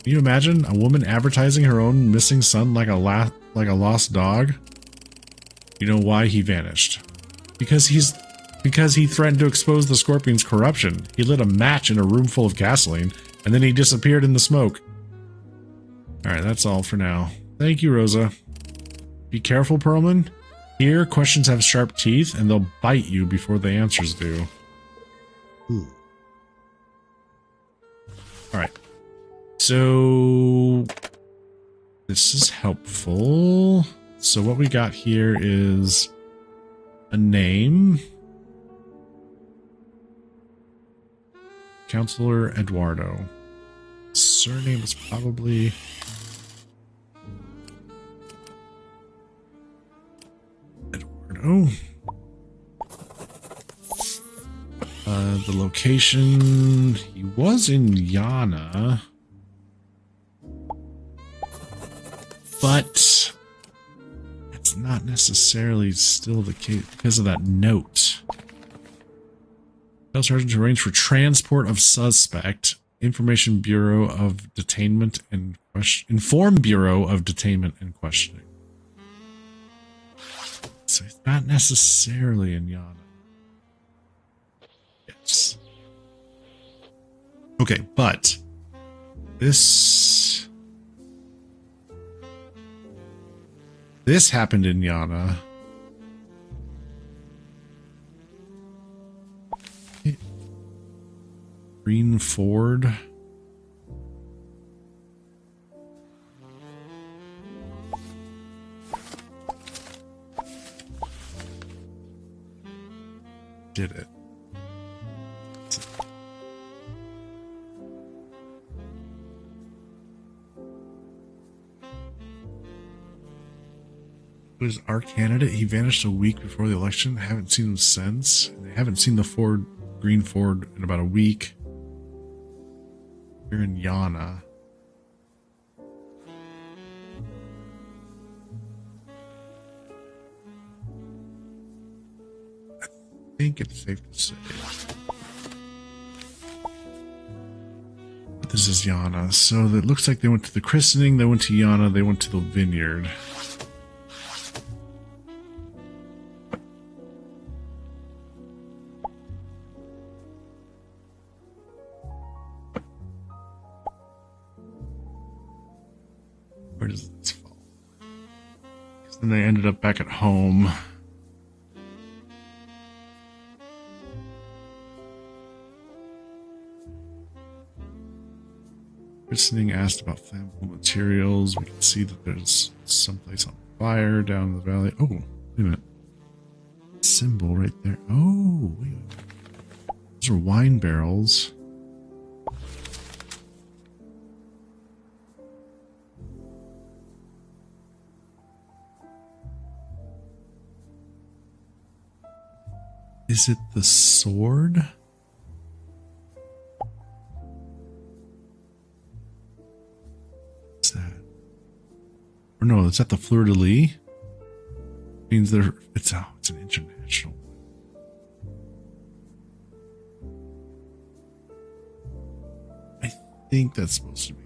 Can you imagine a woman advertising her own missing son like a lost dog? You know why he vanished? Because he threatened to expose the Scorpion's corruption. He lit a match in a room full of gasoline, and then he disappeared in the smoke. Alright, that's all for now. Thank you, Rosa. Be careful, Perlman. Here, questions have sharp teeth, and they'll bite you before the answers do. Alright. So this is helpful. So what we got here is a name. Counselor Eduardo. Surname is probably Eduardo. The location, he was in Yana, but that's not necessarily still the case because of that note. Tell Sergeant to arrange for transport of suspect. Information Bureau of Detainment and Inform Bureau of Detainment and Questioning. So it's not necessarily in Yana. Yes. Okay, but this happened in Yana. Green Ford. Did it. Was our candidate. He vanished a week before the election. Haven't seen him since. They haven't seen the green Ford in about a week. We're in Yana. I think it's safe to say. But this is Yana. So it looks like they went to the christening, they went to Yana, they went to the vineyard. Where does this fall? Because then they ended up back at home. Listening asked about flammable materials. We can see that there's someplace on fire down the valley. Oh, wait a minute. Symbol right there. Oh, wait. Those are wine barrels. Is it the sword? What's that? Or no, is that the fleur-de-lis? Means it's an international. think that's supposed to be.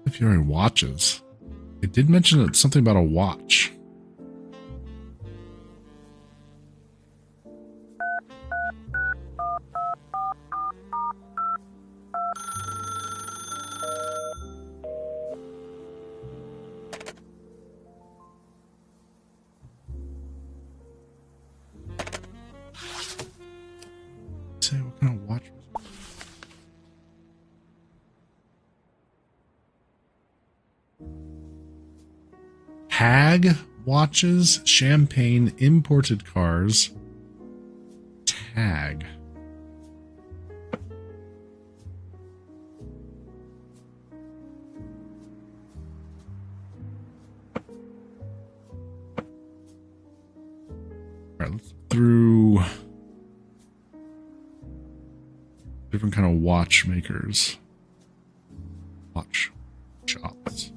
If you're in watches, it did mention something about a watch. Say what kind of watch was it? Tag watches, champagne, imported cars. Tag. All right, let's look through different kind of watchmakers. Watch shops.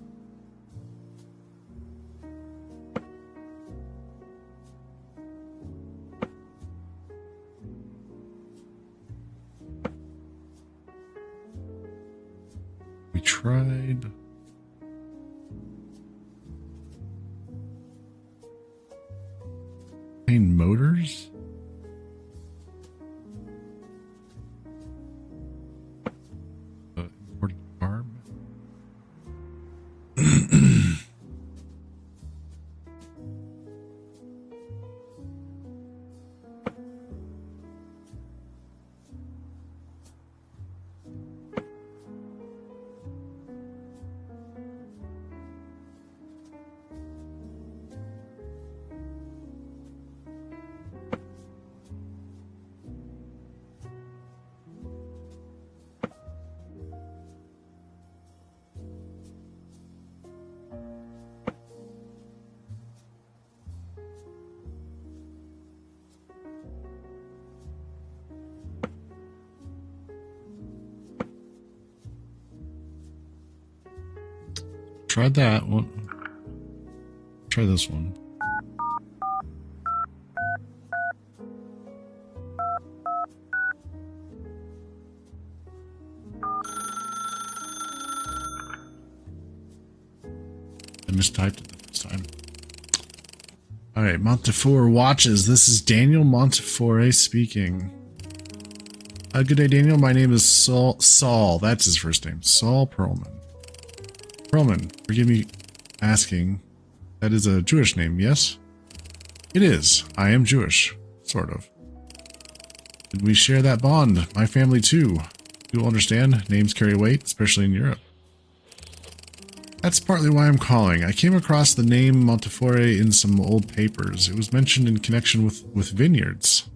We tried Plain Motors. Imported car. Tried that one. Try this one. I mistyped it this time. All right, Montefiore Watches. This is Daniel Montefiore speaking. Good day, Daniel. My name is Saul. That's his first name. Saul Perlman. Perlman, forgive me asking. That is a Jewish name, yes? It is. I am Jewish. Sort of. Did we share that bond? My family, too. You'll understand. Names carry weight, especially in Europe. That's partly why I'm calling. I came across the name Montefiore in some old papers. It was mentioned in connection with vineyards.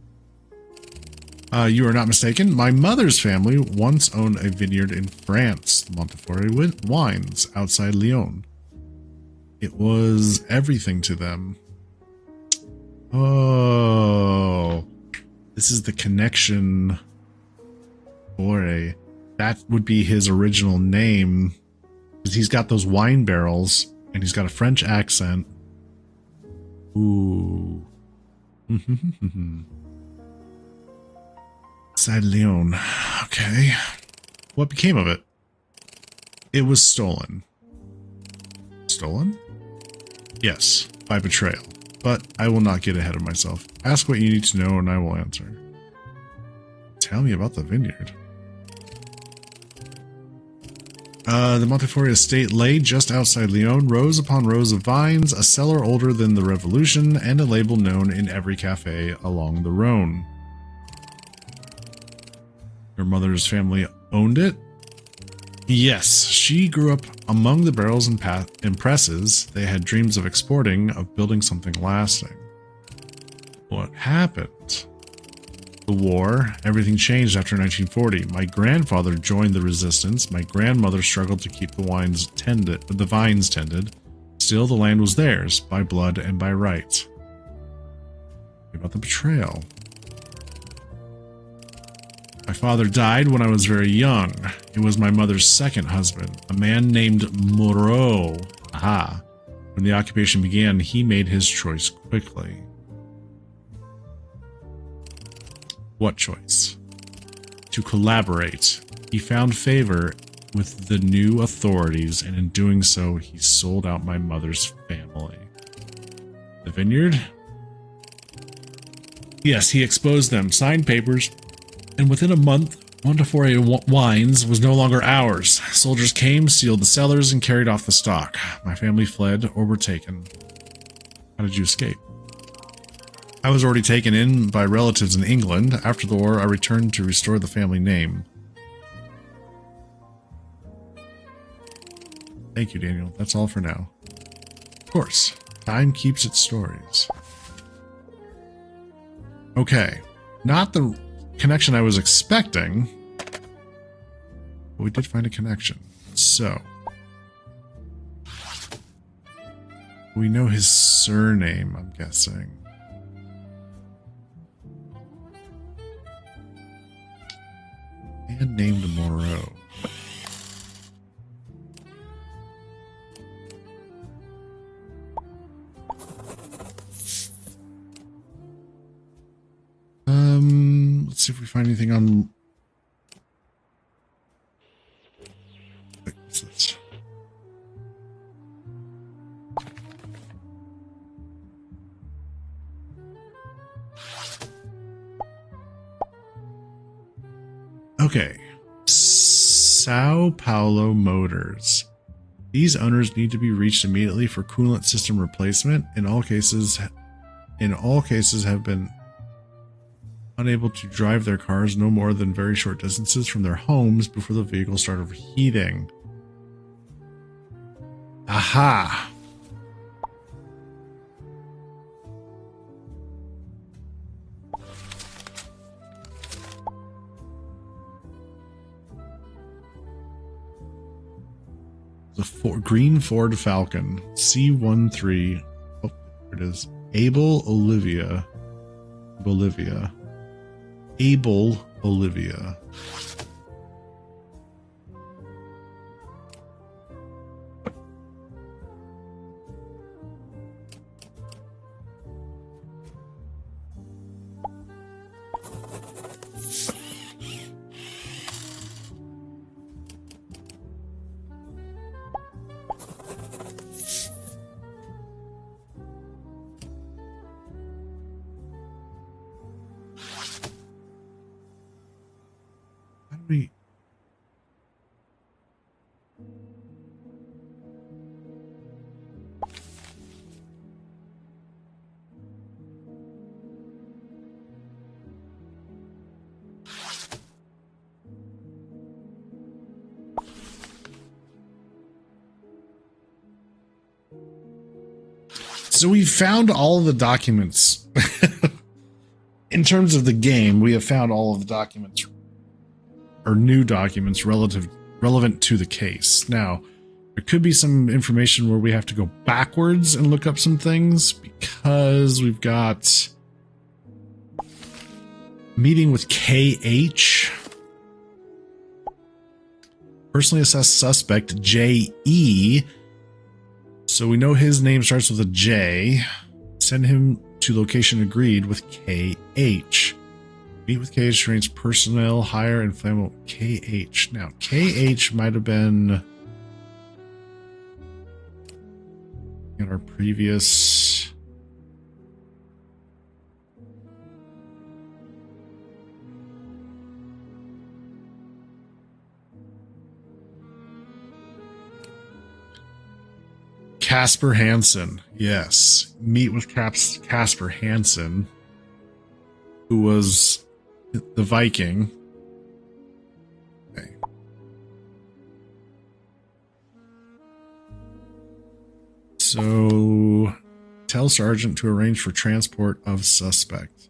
You are not mistaken. My mother's family once owned a vineyard in France, Montefiore Wines, outside Lyon. It was everything to them. Oh, this is the connection. Or that would be his original name. He's got those wine barrels, and he's got a French accent. Ooh. Outside Lyon. Okay. What became of it? It was stolen. Stolen? Yes. by betrayal. But I will not get ahead of myself. Ask what you need to know and I will answer. Tell me about the vineyard. The Montefiore estate lay just outside Lyon, rows upon rows of vines, a cellar older than the Revolution, and a label known in every cafe along the Rhone. Your mother's family owned it? Yes, she grew up among the barrels and presses. They had dreams of exporting, of building something lasting. What happened? The war, everything changed after 1940. My grandfather joined the resistance. My grandmother struggled to keep the vines tended. Still, the land was theirs, by blood and by right. About the betrayal. My father died when I was very young. It was my mother's second husband, a man named Moreau. Aha. When the occupation began, he made his choice quickly. What choice? To collaborate. He found favor with the new authorities, and in doing so, he sold out my mother's family. The vineyard? Yes, he exposed them, signed papers, and within a month, Montefiore Wines was no longer ours. Soldiers came, sealed the cellars, and carried off the stock. My family fled or were taken. How did you escape? I was already taken in by relatives in England. After the war, I returned to restore the family name. Thank you, Daniel. That's all for now. Of course, time keeps its stories. Okay, not the connection I was expecting, but we did find a connection. So, we know his surname, I'm guessing. And named Moreau. Let's see if we find anything on. Wait, what's this? Okay. Sao Paulo Motors. These owners need to be reached immediately for coolant system replacement. In all cases have been unable to drive their cars no more than very short distances from their homes before the vehicle started overheating. Aha! The green Ford Falcon C13. Oh, there it is. Able Olivia. How do we... So we found all of the documents. In terms of the game, we have found all of the documents, or new documents relevant to the case. Now, there could be some information where we have to go backwards and look up some things, because we've got meeting with KH. Personally assessed suspect JE. So we know his name starts with a J. Send him to location agreed with KH. Meet with KH, arrange personnel, hire, and flammable KH. Now, KH might have been in our previous... Casper Hansen. Yes. Meet with Casper Hansen, who was the Viking. Okay. So, tell Sergeant to arrange for transport of suspect.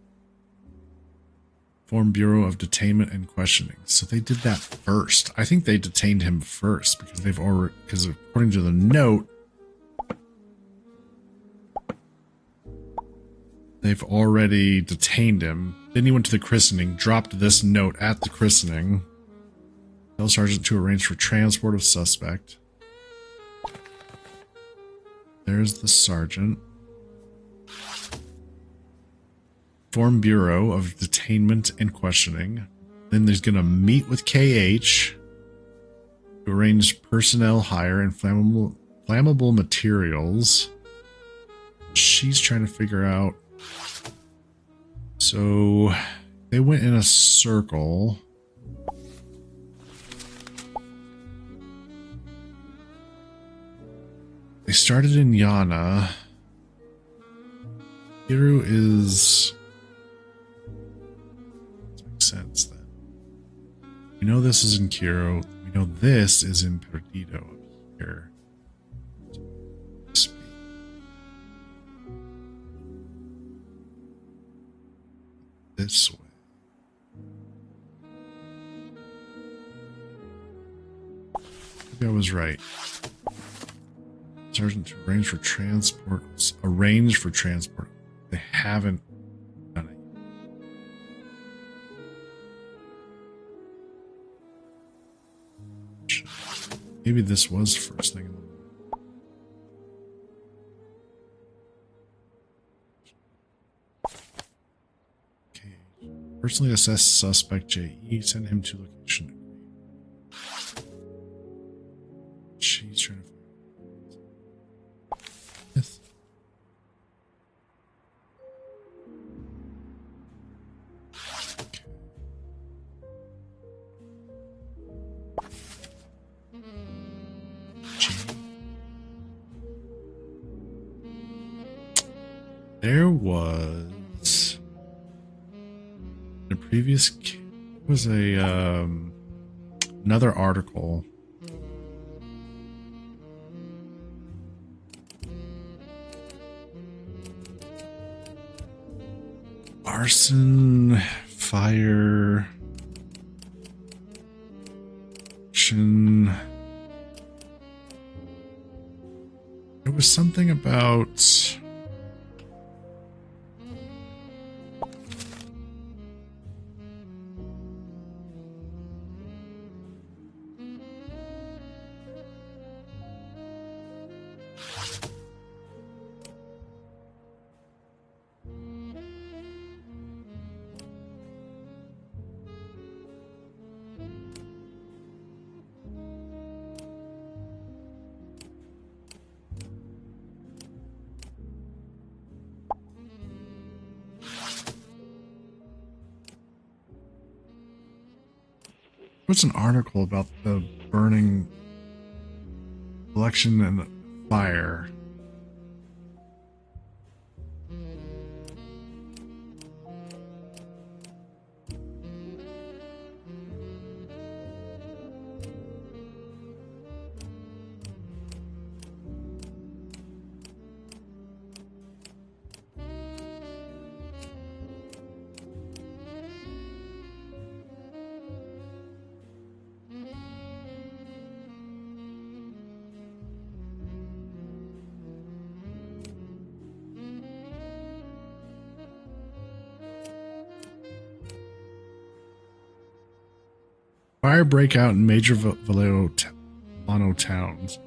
Form Bureau of Detainment and Questioning. So they did that first. I think they detained him first because because according to the note, they've already detained him. Then he went to the christening, dropped this note at the christening. Tell Sergeant to arrange for transport of suspect. There's the sergeant. Form Bureau of Detainment and Questioning. Then there's going to meet with KH to arrange personnel hire and flammable materials. She's trying to figure out. So they went in a circle. They started in Yana. Hiru is... Makes sense then. We know this is in Kiro. We know this is in Perdido up here. This way. Maybe I was right. Sergeant to arrange for transport. Arrange for transport. They haven't done it. Maybe this was the first thing in the personally assess suspect JE. Send him to location. She's trying to find yes. Okay. There was in a previous was a another article. Arson, fire, action. There was something about what's an article about the burning election and fire? Fire breakout in major Vallejo towns.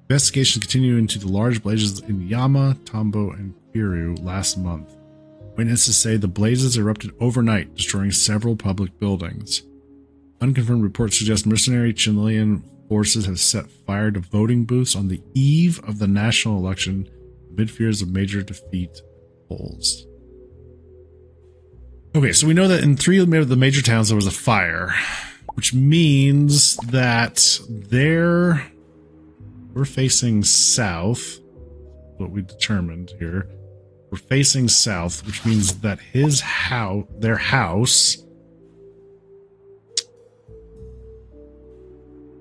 Investigations continue into the large blazes in Yama, Tombo, and Kiru last month. Witnesses say the blazes erupted overnight, destroying several public buildings. Unconfirmed reports suggest mercenary Chilean forces have set fire to voting booths on the eve of the national election, amid fears of major defeat polls. Okay, so we know that in 3 of the major towns there was a fire, which means that we're facing south. what we determined here. We're facing south, which means that his house, their house,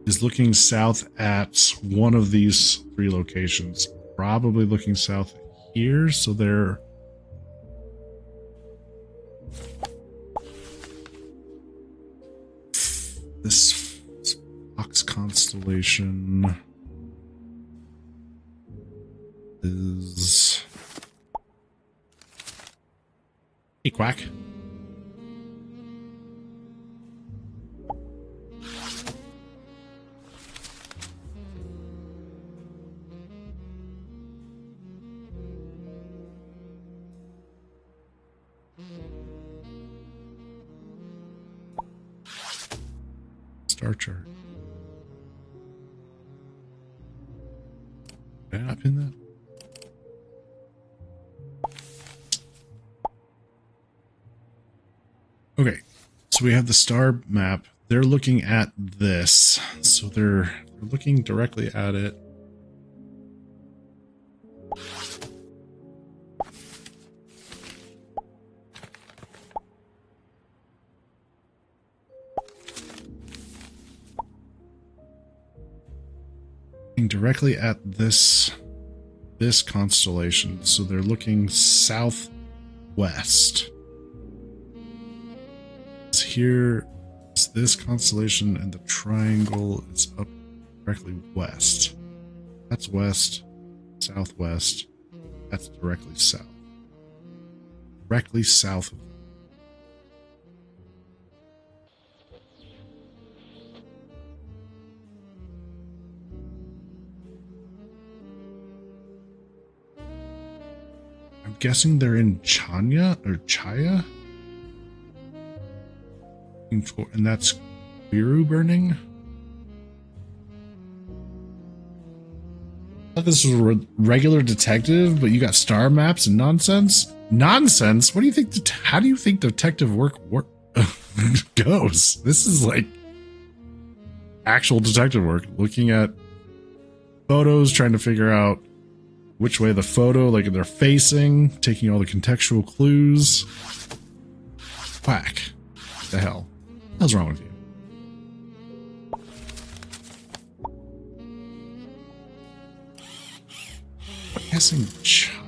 is looking south at one of these three locations. Probably looking south here, so they're this Fox constellation is hey Quack. Star chart. Did I not pin that? Okay, so we have the star map. They're looking at this, so they're looking directly at it. Looking directly at this constellation, so they're looking southwest. Here is this constellation, and the triangle is up directly west. That's west, southwest. That's directly south. Directly south of them. I'm guessing they're in Chanya or Chaya. And that's Biru burning. I thought this was a regular detective, but you got star maps and nonsense. Nonsense? What do you think? How do you think detective work goes? This is like actual detective work. Looking at photos, trying to figure out which way the photo, like they're facing, taking all the contextual clues. Whack. What the hell? What's wrong with you? Guessing child.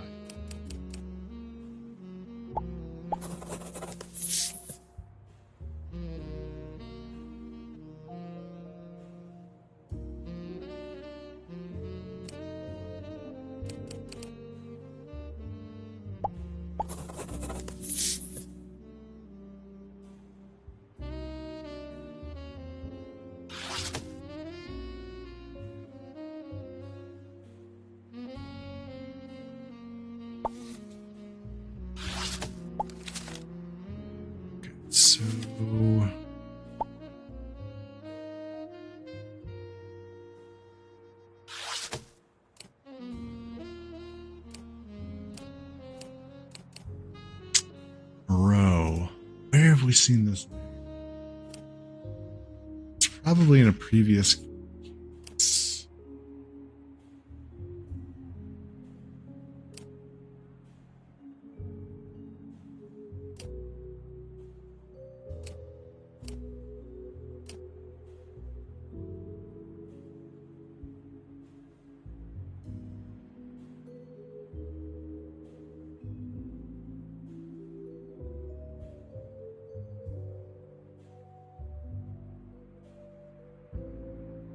So Row. Where have we seen this name? It's probably in a previous case.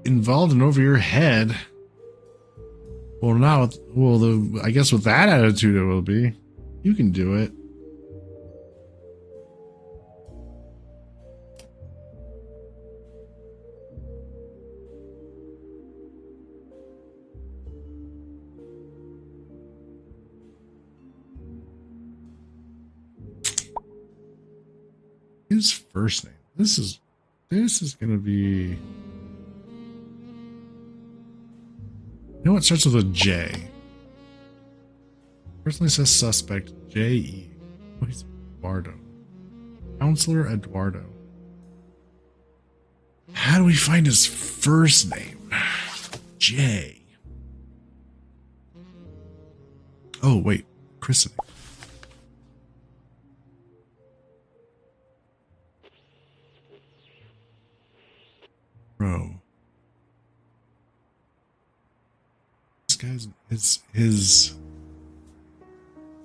Involved and over your head. Well, now, I guess with that attitude, it will be. You can do it. His first name. This is gonna be. You know what starts with a J? Personally says suspect J.E. Oh, he's Eduardo. Counselor Eduardo. How do we find his first name? J. Oh, wait. Christening. Bro. This guy's his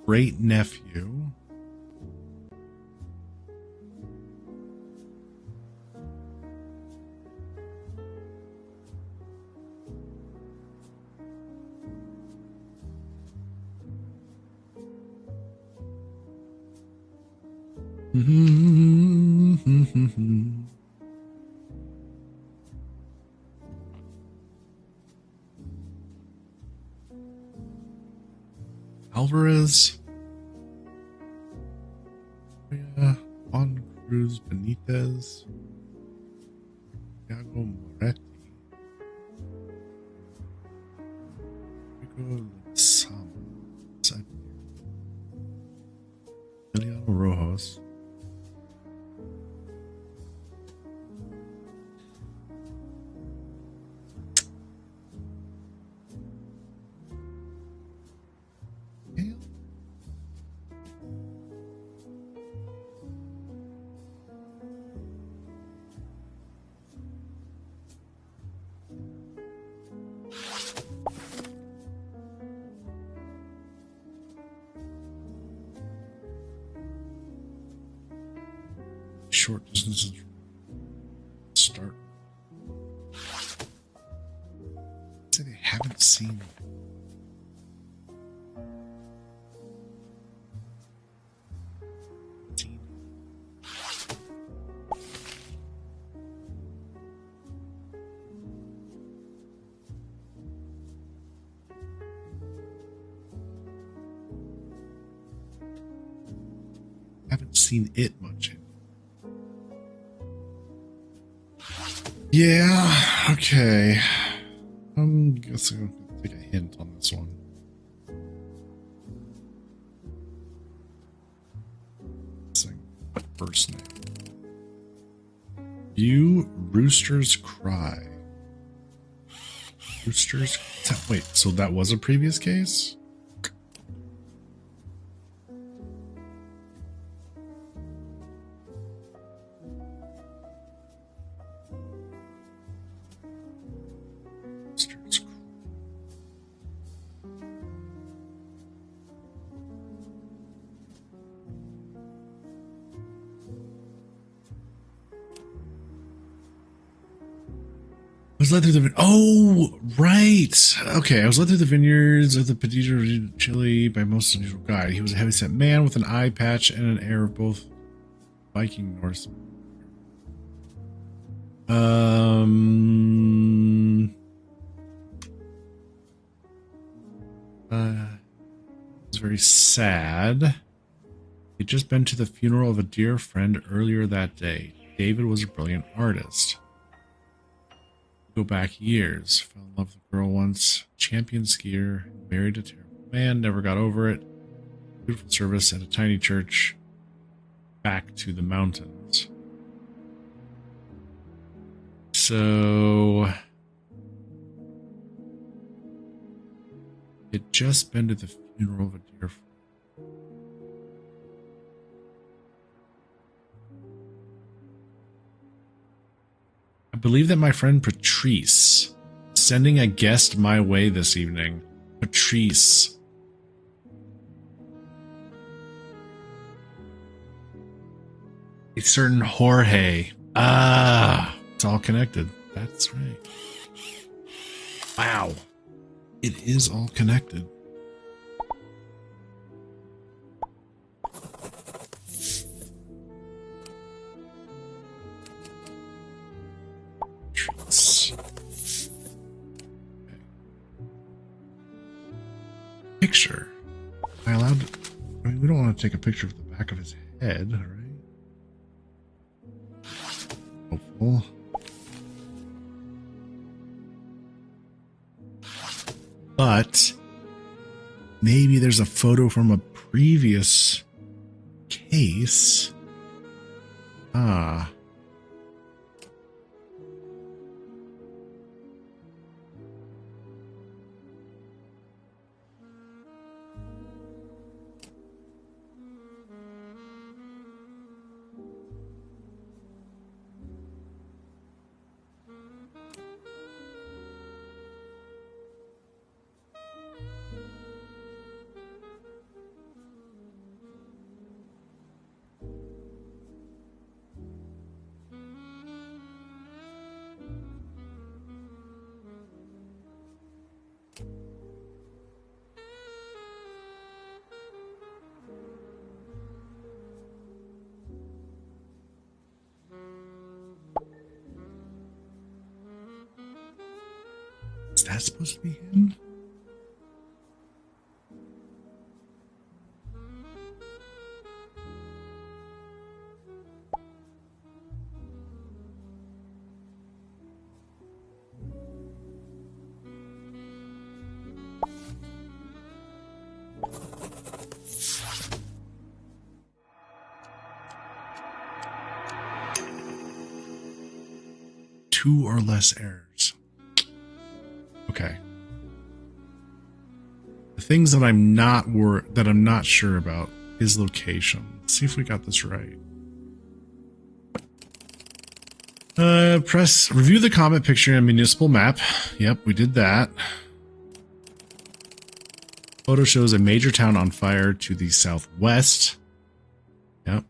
great nephew. Alvarez, Juan Cruz Benitez, Thiago Moretti, Rico Lozama, Emiliano Rojas. Short distances start. Say they haven't seen. Haven't seen it much. Yeah, okay. I'm guessing I'm gonna take a hint on this one. First name. View Rooster's Cry. Rooster's. Wait, so that was a previous case? Rooster's Cry. I was led through the. Oh, right. Okay, I was led through the vineyards of the Pedito region of Chile by most unusual guide. He was a heavyset man with an eye patch and an air of both Viking Norse. It was very sad. He'd just been to the funeral of a dear friend earlier that day. David was a brilliant artist. Go back years. Fell in love with a girl once. Champion skier. Married a terrible man. Never got over it. Beautiful service at a tiny church. Back to the mountains. So it just been to the funeral of a dear friend. I believe that my friend Patrice is sending a guest my way this evening. Patrice. A certain Jorge. Ah, it's all connected. That's right. Wow. It is all connected. Picture. Am I allowed to, I mean, we don't want to take a picture of the back of his head, right? Hopeful. But maybe there's a photo from a previous case. Ah. that supposed to be him? Two or less errors. Okay. The things that I'm not sure about, his location. Let's see if we got this right. Review the comet picture in municipal map. Yep, we did that. Photo shows a major town on fire to the southwest. Yep.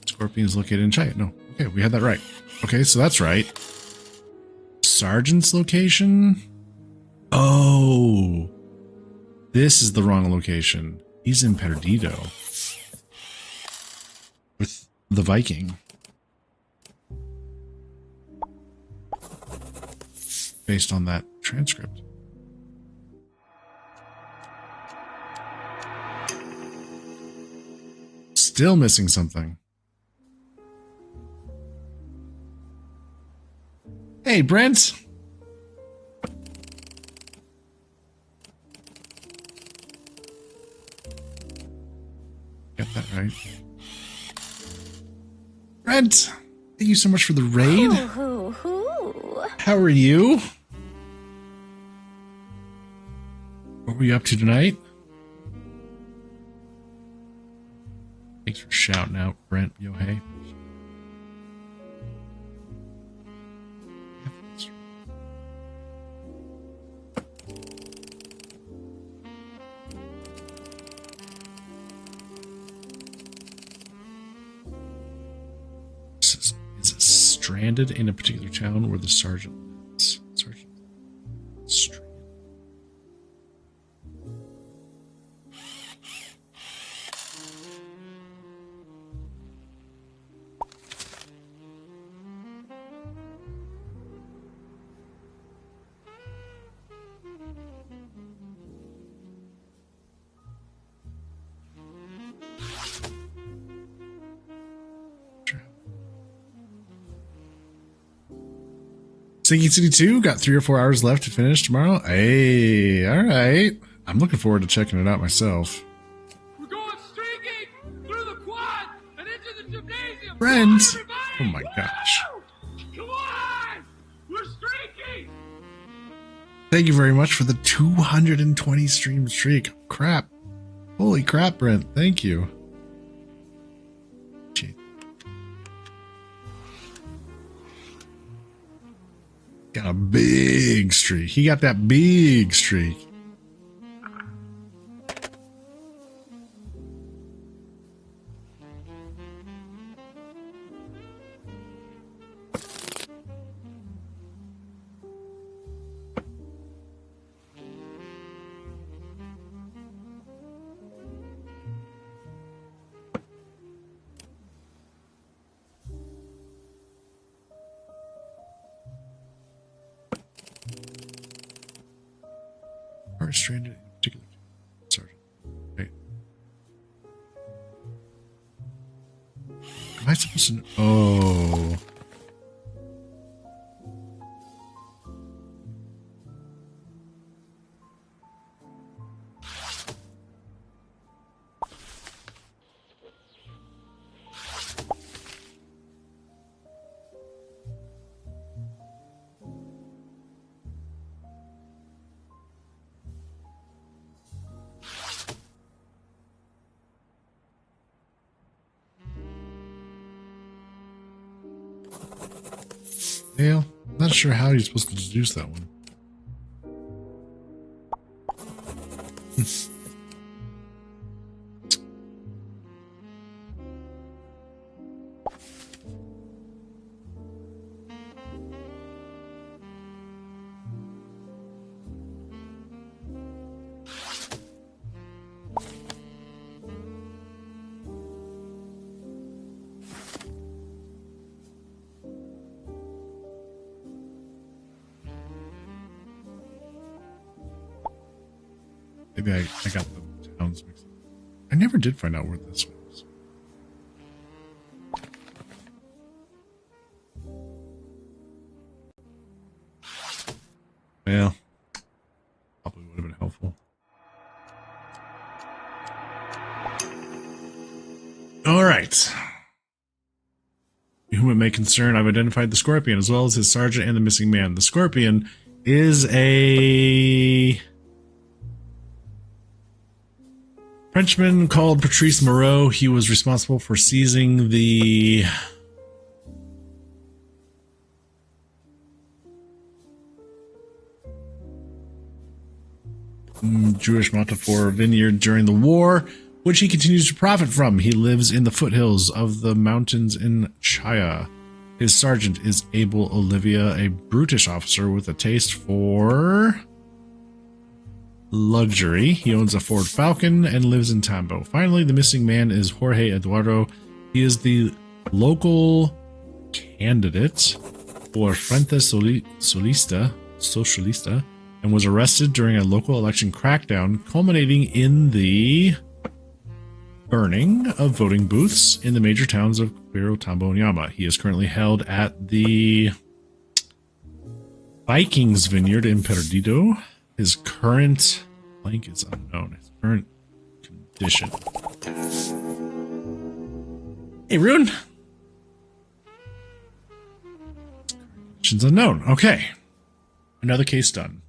Scorpion is located in China. No. Okay, we had that right. Okay, so that's right. Sergeant's location? Oh. This is the wrong location. He's in Perdido. With the Viking. Based on that transcript. Still missing something. Hey, Brent. Got that right. Brent, thank you so much for the raid. How are you? What were you up to tonight? Thanks for shouting out, Brent. Yo, hey. Is it stranded in a particular town where the sergeant lives? Sergeant. Stranded. Sinking City 2 got 3 or 4 hours left to finish tomorrow. Hey, all right. I'm looking forward to checking it out myself. We're going streaking through the quad and into the gymnasium. Friends. Come on, Oh everybody. my gosh. Woo! Come on! We're streaking! Thank you very much for the 220 stream streak. Crap. Holy crap, Brent. Thank you. Gee. Got a big streak. He got that big streak. Are stranded in particular. Sorry. Wait. Am I supposed to? Oh. Yeah, not sure how you're supposed to deduce that one. Maybe I got the towns mixed up. I never did find out where this was. Well, probably would have been helpful. All right. Whom it may concern, I've identified the Scorpion as well as his sergeant and the missing man. The Scorpion is a Frenchman called Patrice Moreau. He was responsible for seizing the Jewish Montefiore vineyard during the war, which he continues to profit from. He lives in the foothills of the mountains in Chaya. His sergeant is Abel Olivia, a brutish officer with a taste for luxury. He owns a Ford Falcon and lives in Tambo. Finally, the missing man is Jorge Eduardo. He is the local candidate for Frente Socialista and was arrested during a local election crackdown, culminating in the burning of voting booths in the major towns of Quiro, Tambo, and Yama. He is currently held at the Vikings Vineyard in Perdido. His current blank is unknown. His current condition. Hey, Rune. Condition's unknown. Okay. Another case done.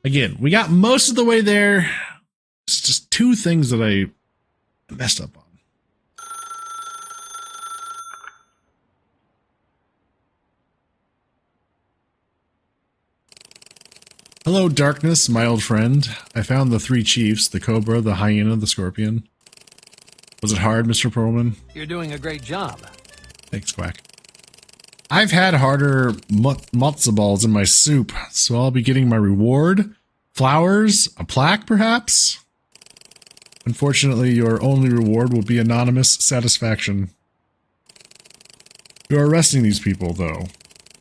Again, we got most of the way there. It's just two things that I messed up on. Hello, darkness, my old friend. I found the three chiefs, the cobra, the hyena, the scorpion. Was it hard, Mr. Perlman? You're doing a great job. Thanks, Quack. I've had harder matzo balls in my soup, so I'll be getting my reward. Flowers, a plaque, perhaps? Unfortunately, your only reward will be anonymous satisfaction. You're arresting these people, though.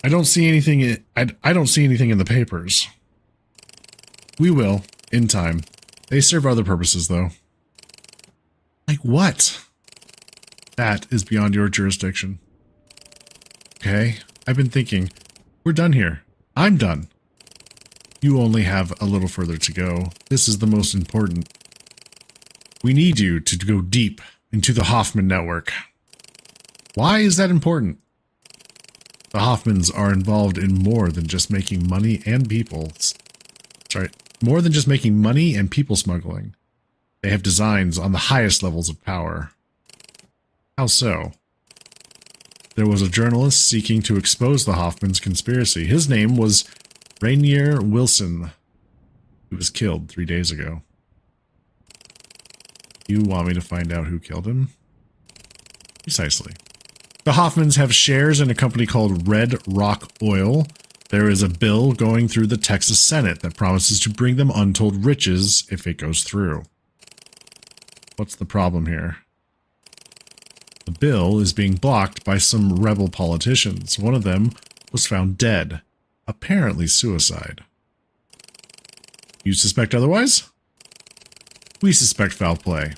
I don't see anything. I don't see anything in the papers. We will, in time. They serve other purposes, though. Like what? That is beyond your jurisdiction. Okay, I've been thinking. We're done here. I'm done. You only have a little further to go. This is the most important. We need you to go deep into the Hoffman network. Why is that important? The Hoffmans are involved in more than just making money and people. More than just making money and people smuggling. They have designs on the highest levels of power. How so? There was a journalist seeking to expose the Hoffmans' conspiracy. His name was Rainier Wilson. He was killed 3 days ago. You want me to find out who killed him? Precisely. The Hoffmans have shares in a company called Red Rock Oil. There is a bill going through the Texas Senate that promises to bring them untold riches if it goes through. What's the problem here? The bill is being blocked by some rebel politicians. One of them was found dead. Apparently suicide. You suspect otherwise? We suspect foul play.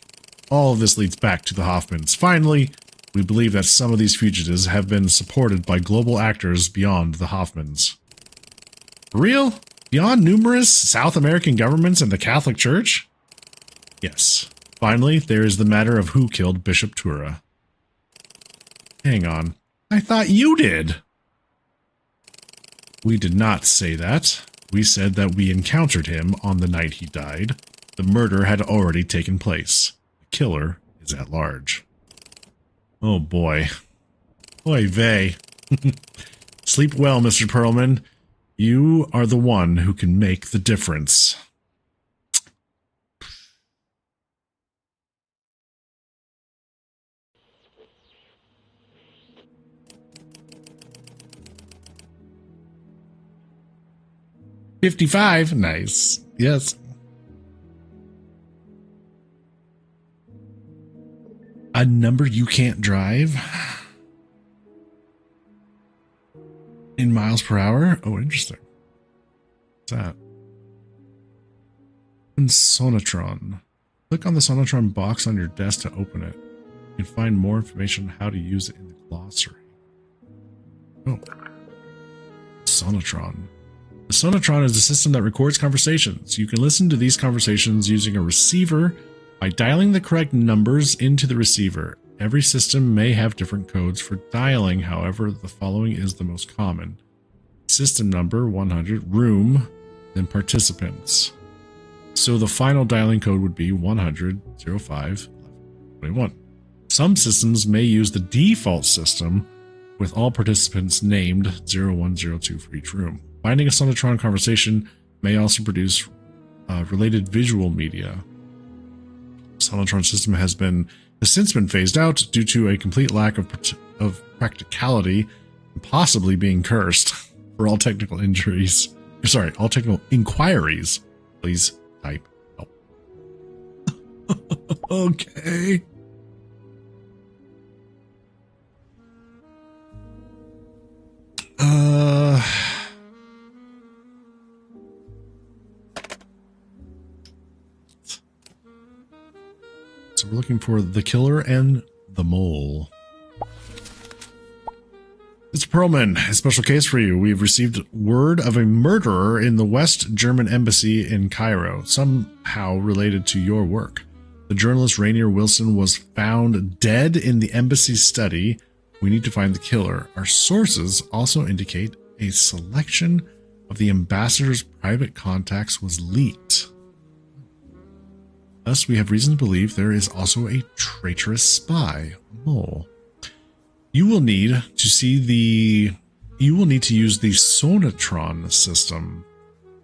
All of this leads back to the Hoffmans. Finally, we believe that some of these fugitives have been supported by global actors beyond the Hoffmans. For real? Beyond numerous South American governments and the Catholic Church? Yes. Finally, there is the matter of who killed Bishop Tura. Hang on. I thought you did. We did not say that. We said that we encountered him on the night he died. The murder had already taken place. The killer is at large. Oh boy. Oy vey. Sleep well, Mr. Perlman. You are the one who can make the difference. $55. Nice. Yes. A number you can't drive? In miles per hour? Oh, interesting. What's that? And Sonotron. Click on the Sonotron box on your desk to open it. You can find more information on how to use it in the glossary. Oh. Sonotron. The Sonotron is a system that records conversations. You can listen to these conversations using a receiver by dialing the correct numbers into the receiver. Every system may have different codes for dialing, however, the following is the most common. System number 100, room, then participants. So the final dialing code would be 100 05 21. Some systems may use the default system with all participants named 0102 for each room. Finding a Sonotron conversation may also produce related visual media. Sonotron system has since been phased out due to a complete lack of practicality and possibly being cursed. For all technical injuries, all technical inquiries, please type help. Okay. So we're looking for the killer and the mole. Mr. Perlman, a special case for you. We've received word of a murderer in the West German embassy in Cairo, somehow related to your work. The journalist Rainier Wilson was found dead in the embassy study. We need to find the killer. Our sources also indicate a selection of the ambassador's private contacts was leaked. Thus, we have reason to believe there is also a traitorous spy, a mole. You will need to use the Sonotron system.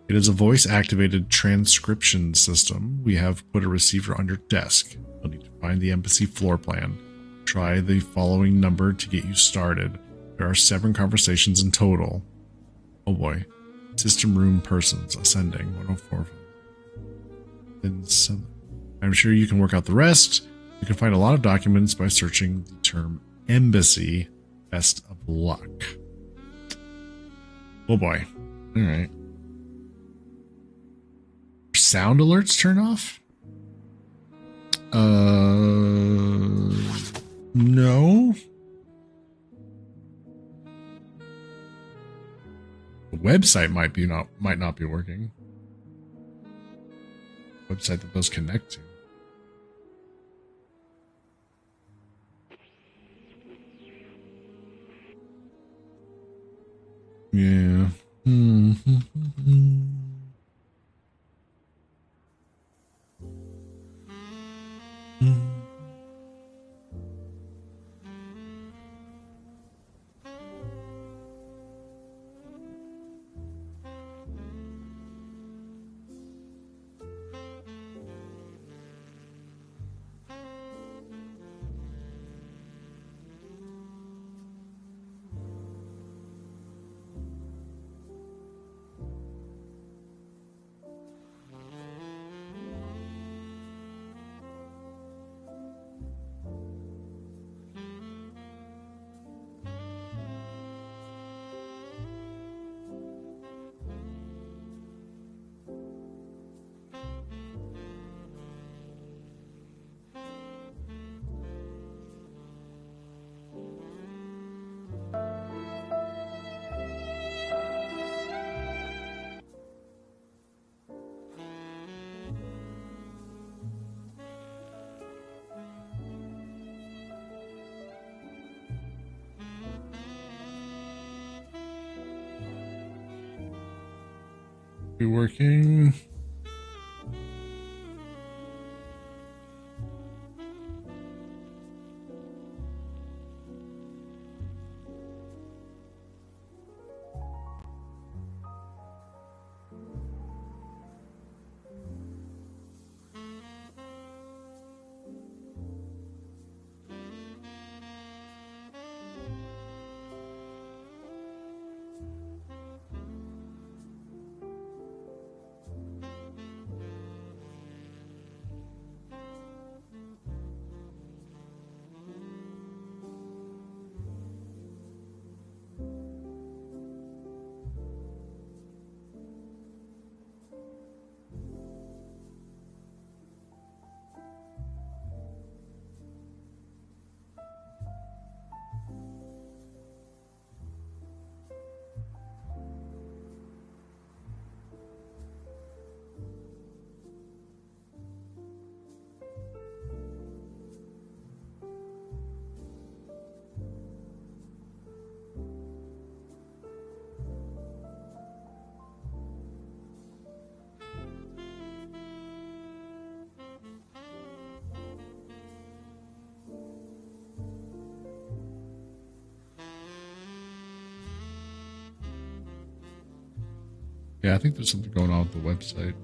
It is a voice-activated transcription system. We have put a receiver on your desk. You'll need to find the embassy floor plan. Try the following number to get you started. There are 7 conversations in total. Oh boy. System room persons ascending 104. Then 7. I'm sure you can work out the rest. You can find a lot of documents by searching the term embassy. Best of luck. Oh boy. All right. Sound alerts turn off? No. The website might not be working. Website that those connect to. Yeah. Be working. Yeah, I think there's something going on with the website.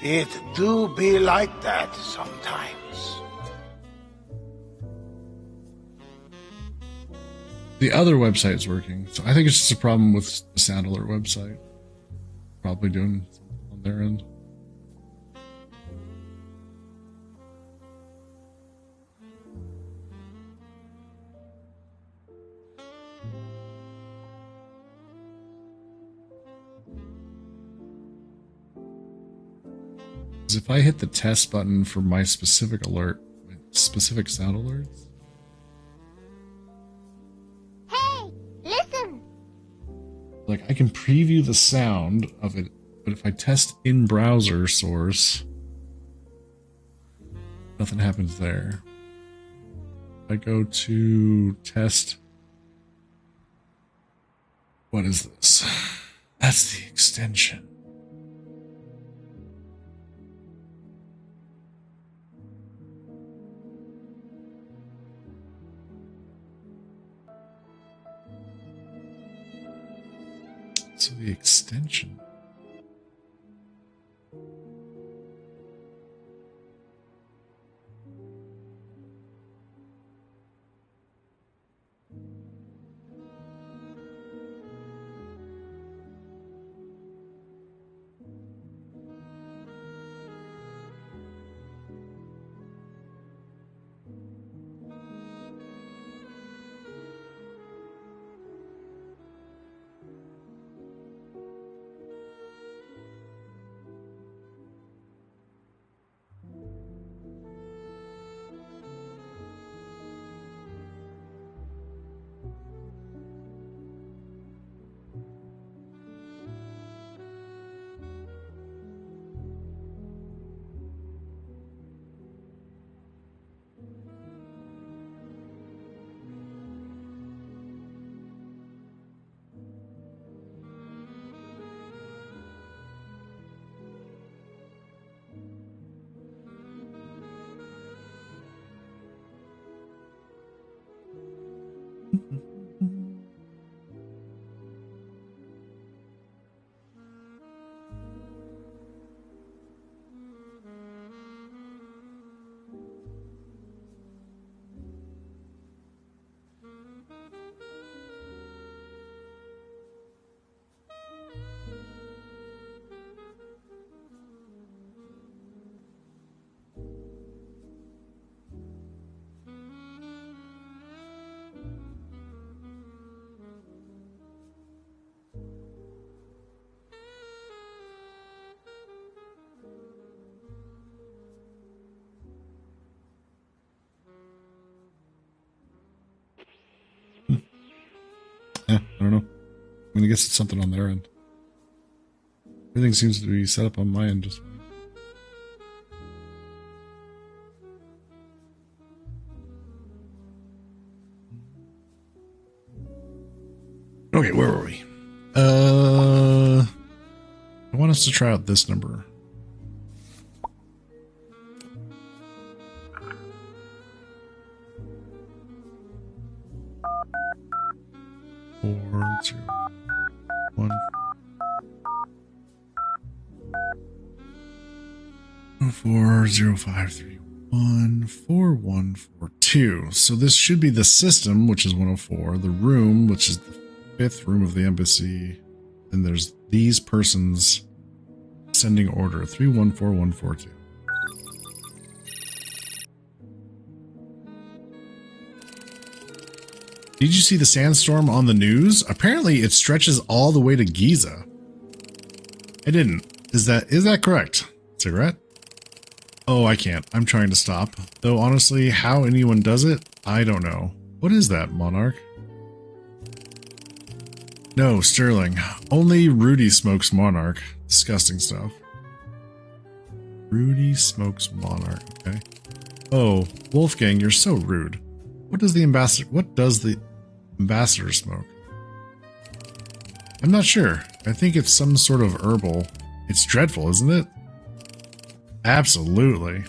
It do be like that sometimes. The other website's working, so I think it's just a problem with the Sound Alert website. Probably doing something on their end. If I hit the test button for my specific alert, specific sound alerts. Hey, listen! Like I can preview the sound of it, but if I test in browser source, nothing happens there. If I go to test, what is this? That's the extension. So the extension. I don't know. I mean, I guess it's something on their end. Everything seems to be set up on my end just fine. Okay, where were we? I want us to try out this number. Four, two, one. 104-0531-4142. So this should be the system, which is 104, the room, which is the 5th room of the embassy, and there's these persons sending order 314142. Did you see the sandstorm on the news? Apparently it stretches all the way to Giza. I didn't. Is that correct? Cigarette? Oh, I can't. I'm trying to stop. Though honestly, how anyone does it, I don't know. What is that, Monarch? No, Sterling. Only Rudy smokes Monarch. Disgusting stuff. Rudy smokes Monarch. Okay. Oh, Wolfgang, you're so rude. What does the ambassador smoke? I'm not sure. I think it's some sort of herbal. It's dreadful, isn't it? Absolutely.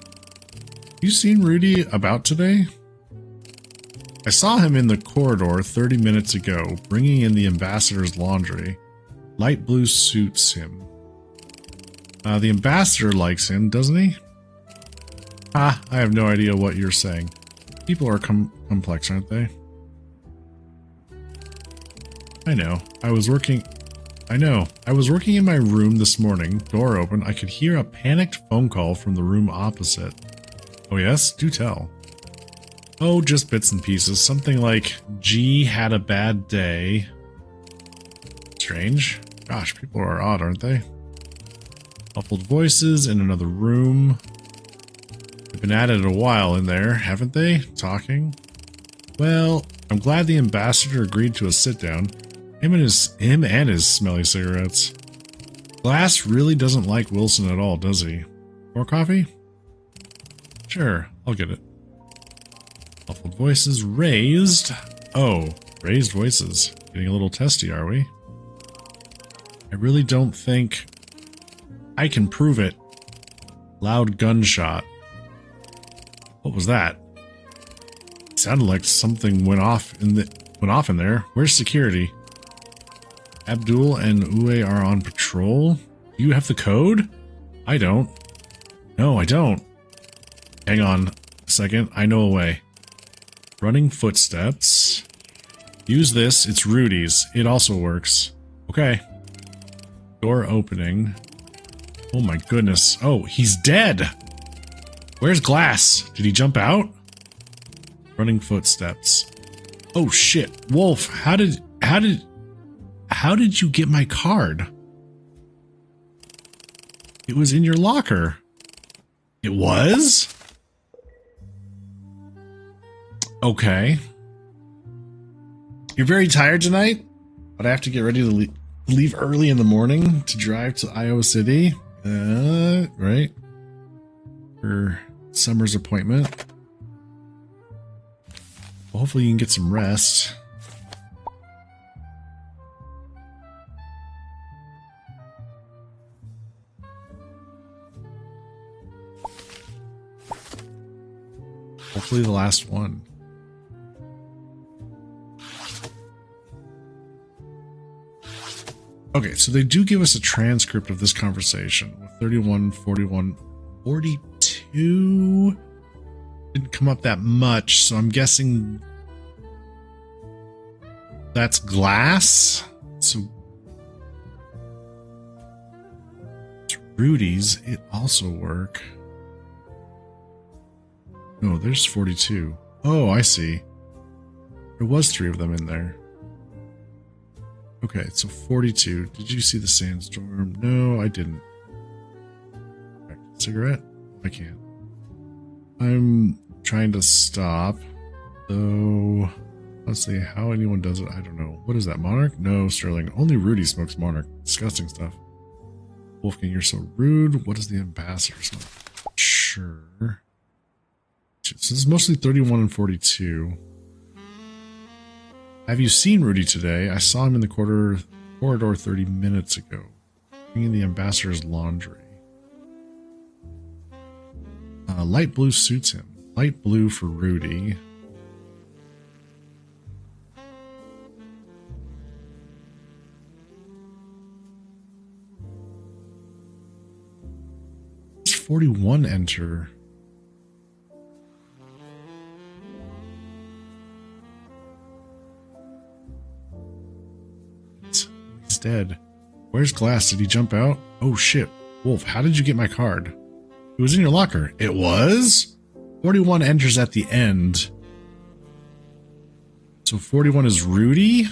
You seen Rudy about today? I saw him in the corridor 30 minutes ago, bringing in the ambassador's laundry. Light blue suits him. The ambassador likes him, doesn't he? I have no idea what you're saying. People are complex, aren't they? I know. I was working in my room this morning. Door open. I could hear a panicked phone call from the room opposite. Oh yes? Do tell. Oh, just bits and pieces. Something like, G had a bad day. Strange. Gosh, people are odd, aren't they? Muffled voices in another room. They've been at it a while in there, haven't they? Talking. Well, I'm glad the ambassador agreed to a sit-down. Him and his smelly cigarettes. Glass really doesn't like Wilson at all, does he? More coffee? Sure, I'll get it. Muffled voices raised. Oh, raised voices. Getting a little testy, are we? I really don't think I can prove it. Loud gunshot. What was that? It sounded like something went off in there. Where's security? Abdul and Uwe are on patrol. Do you have the code? I don't. No, I don't. Hang on a second. I know a way. Running footsteps. Use this. It's Rudy's. It also works. Okay. Door opening. Oh my goodness. Oh, he's dead. Where's Glass? Did he jump out? Running footsteps. Oh shit. Wolf, how did you get my card? It was in your locker. It was? Okay. You're very tired tonight, but I have to get ready to leave early in the morning to drive to Iowa City. Right? For Summer's appointment. Well, hopefully you can get some rest. Hopefully the last one. Okay, so they do give us a transcript of this conversation with 31, 41, 42. Didn't come up that much, so I'm guessing that's Glass. So it's Rudy's. It also work. No, there's 42. Oh, I see. There was 3 of them in there. Okay, so 42. Did you see the sandstorm? No, I didn't. Cigarette? I can't. I'm trying to stop. So, let's see how anyone does it. I don't know. What is that, Monarch? No, Sterling. Only Rudy smokes Monarch. Disgusting stuff. Wolfgang, you're so rude. What does the ambassador smoke? Sure. So this is mostly 31 and 42. Have you seen Rudy today? I saw him in the corridor 30 minutes ago, bringing the ambassador's laundry. Light blue suits him. Light blue for Rudy. Does 41 enter? He's dead. Where's Glass? Did he jump out? Oh shit. Wolf, how did you get my card? It was in your locker. It was? 41 enters at the end. So 41 is Rudy?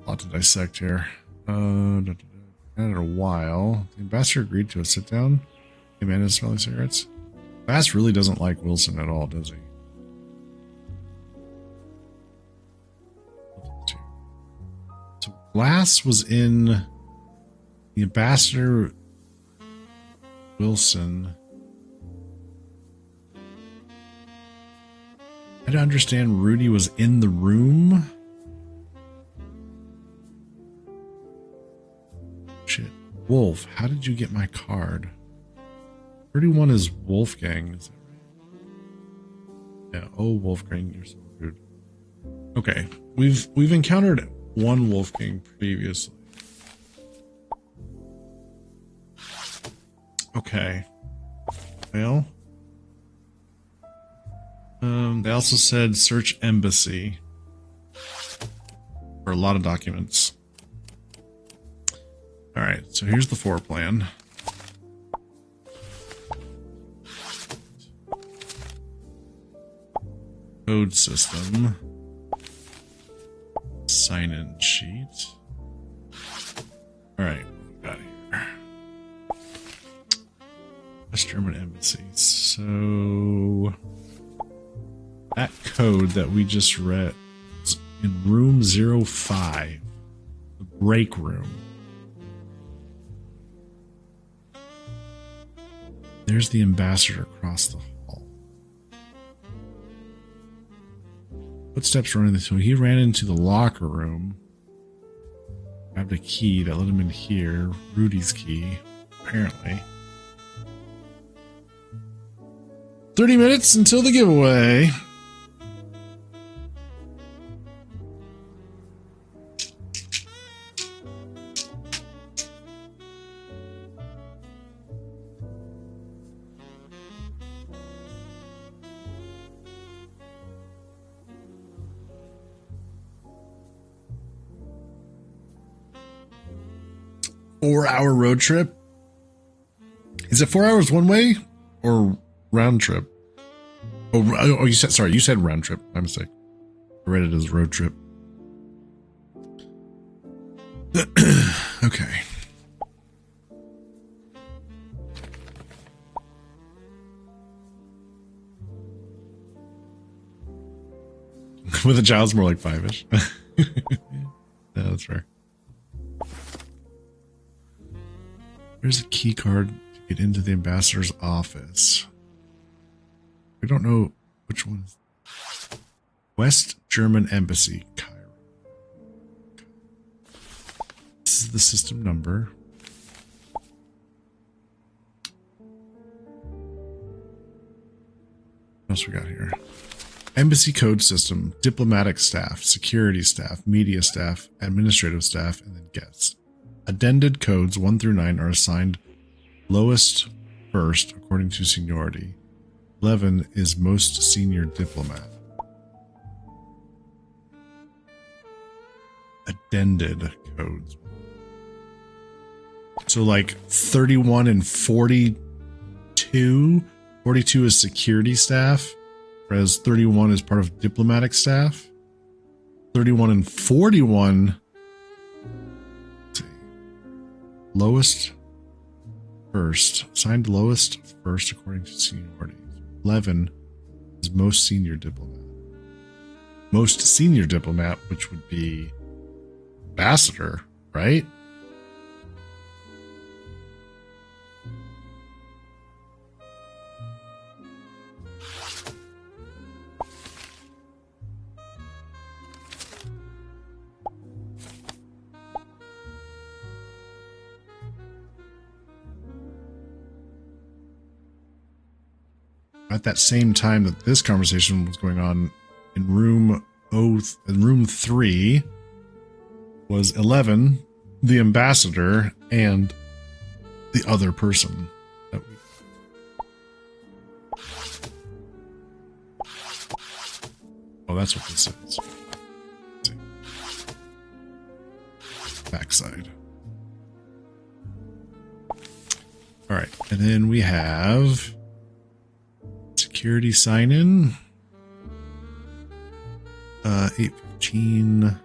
A lot to dissect here. Had it a while. The ambassador agreed to a sit down. The man is smelling cigarettes. Bass really doesn't like Wilson at all, does he? So Glass was in the ambassador Wilson. I don't understand. Rudy was in the room. Shit. Wolf, how did you get my card? 31 is Wolfgang. Is that right? Yeah. Oh, Wolfgang, you're so rude. Okay, we've encountered one Wolfgang previously. Okay. Well. They also said search embassy for a lot of documents. All right, so here's the floor plan. Code system. Sign-in sheet. All right, what we got here? West German embassy. So that code that we just read is in room 05, the break room. There's the ambassador across the hall. Footsteps running this way. He ran into the locker room. Grabbed a key that let him in here. Rudy's key, apparently. 30 minutes until the giveaway. Four-hour road trip? Is it 4 hours one way or round trip? Oh, you said round trip. My mistake. I read it as road trip. Okay. With a child's more like 5-ish. Yeah, that's fair. There's a key card to get into the ambassador's office. We don't know which one is. West German Embassy, Cairo. This is the system number. What else we got here? Embassy code system, diplomatic staff, security staff, media staff, administrative staff, and then guests. Addended codes 1 through 9 are assigned lowest first according to seniority. 11 is most senior diplomat. Addended codes. So like 31 and 42. 42 is security staff, whereas 31 is part of diplomatic staff. 31 and 41. Lowest first. Assigned lowest first according to seniority. 11 is most senior diplomat. Most senior diplomat, which would be ambassador, right? At that same time that this conversation was going on, in room 3 was 11, the ambassador, and the other person that we. Oh, that's what this is. Let's see. Backside. All right, and then we have security sign-in. 8:15.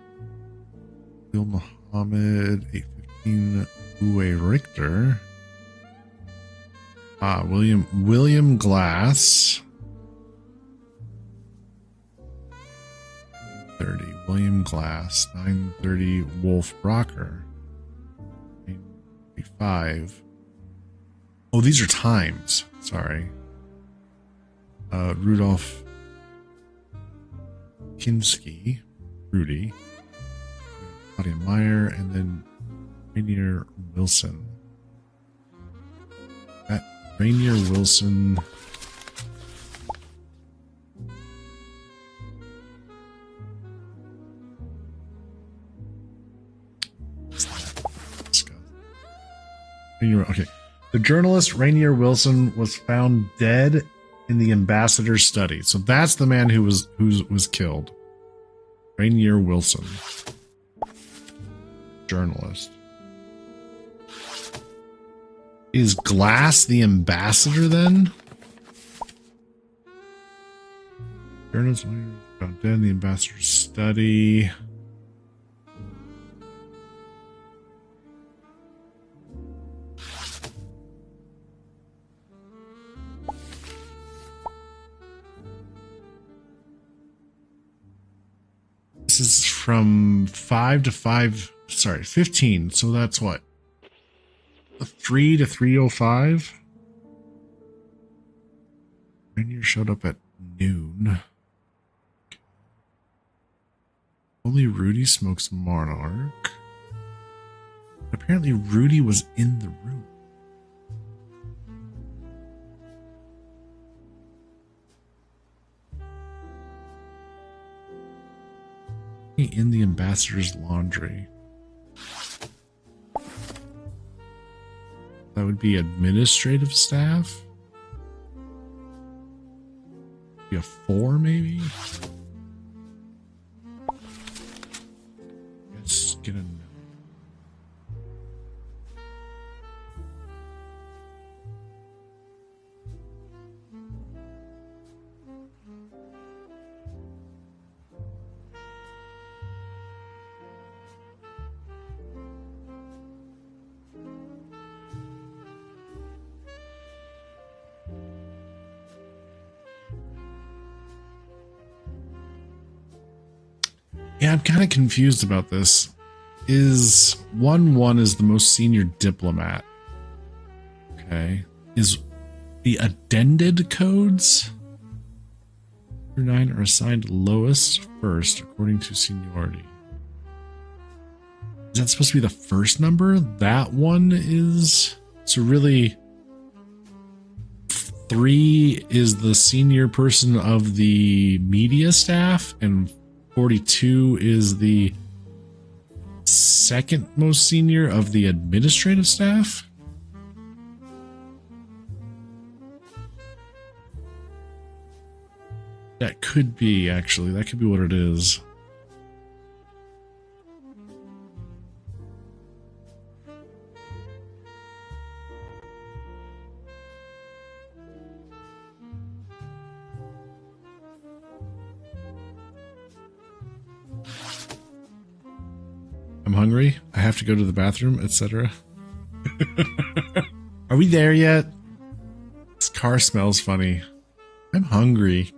Bill Muhammad, 815 Uwe Richter. William Glass. 30. William Glass. 930 Wolf Brocker. 935. Oh, these are times. Sorry. Rudolph Kinski. Rudy. Claudia Meyer. And then Rainier Wilson. That Rainier Wilson. Okay. The journalist Rainier Wilson was found dead in the ambassador's study. So that's the man who was killed. Rainier Wilson. Journalist. Is Glass the ambassador then? Journalist found dead in the ambassador's study. This is from 5 to 5, sorry, 15. So that's what? 3 to 3:05? Rainier showed up at noon. Only Rudy smokes Monarch. Apparently Rudy was in the room. In the ambassador's laundry. That would be administrative staff. Be a 4 maybe. Let's get a. Yeah, I'm kind of confused about this. Is 1-1 is the most senior diplomat? Okay. Is the addended codes 9 are assigned lowest first according to seniority? Is that supposed to be the first number? That one is... So really... 3 is the senior person of the media staff, and 42 is the second most senior of the administrative staff. That could be, actually. That could be what it is. I'm hungry. I have to go to the bathroom, etc. Are we there yet? This car smells funny. I'm hungry.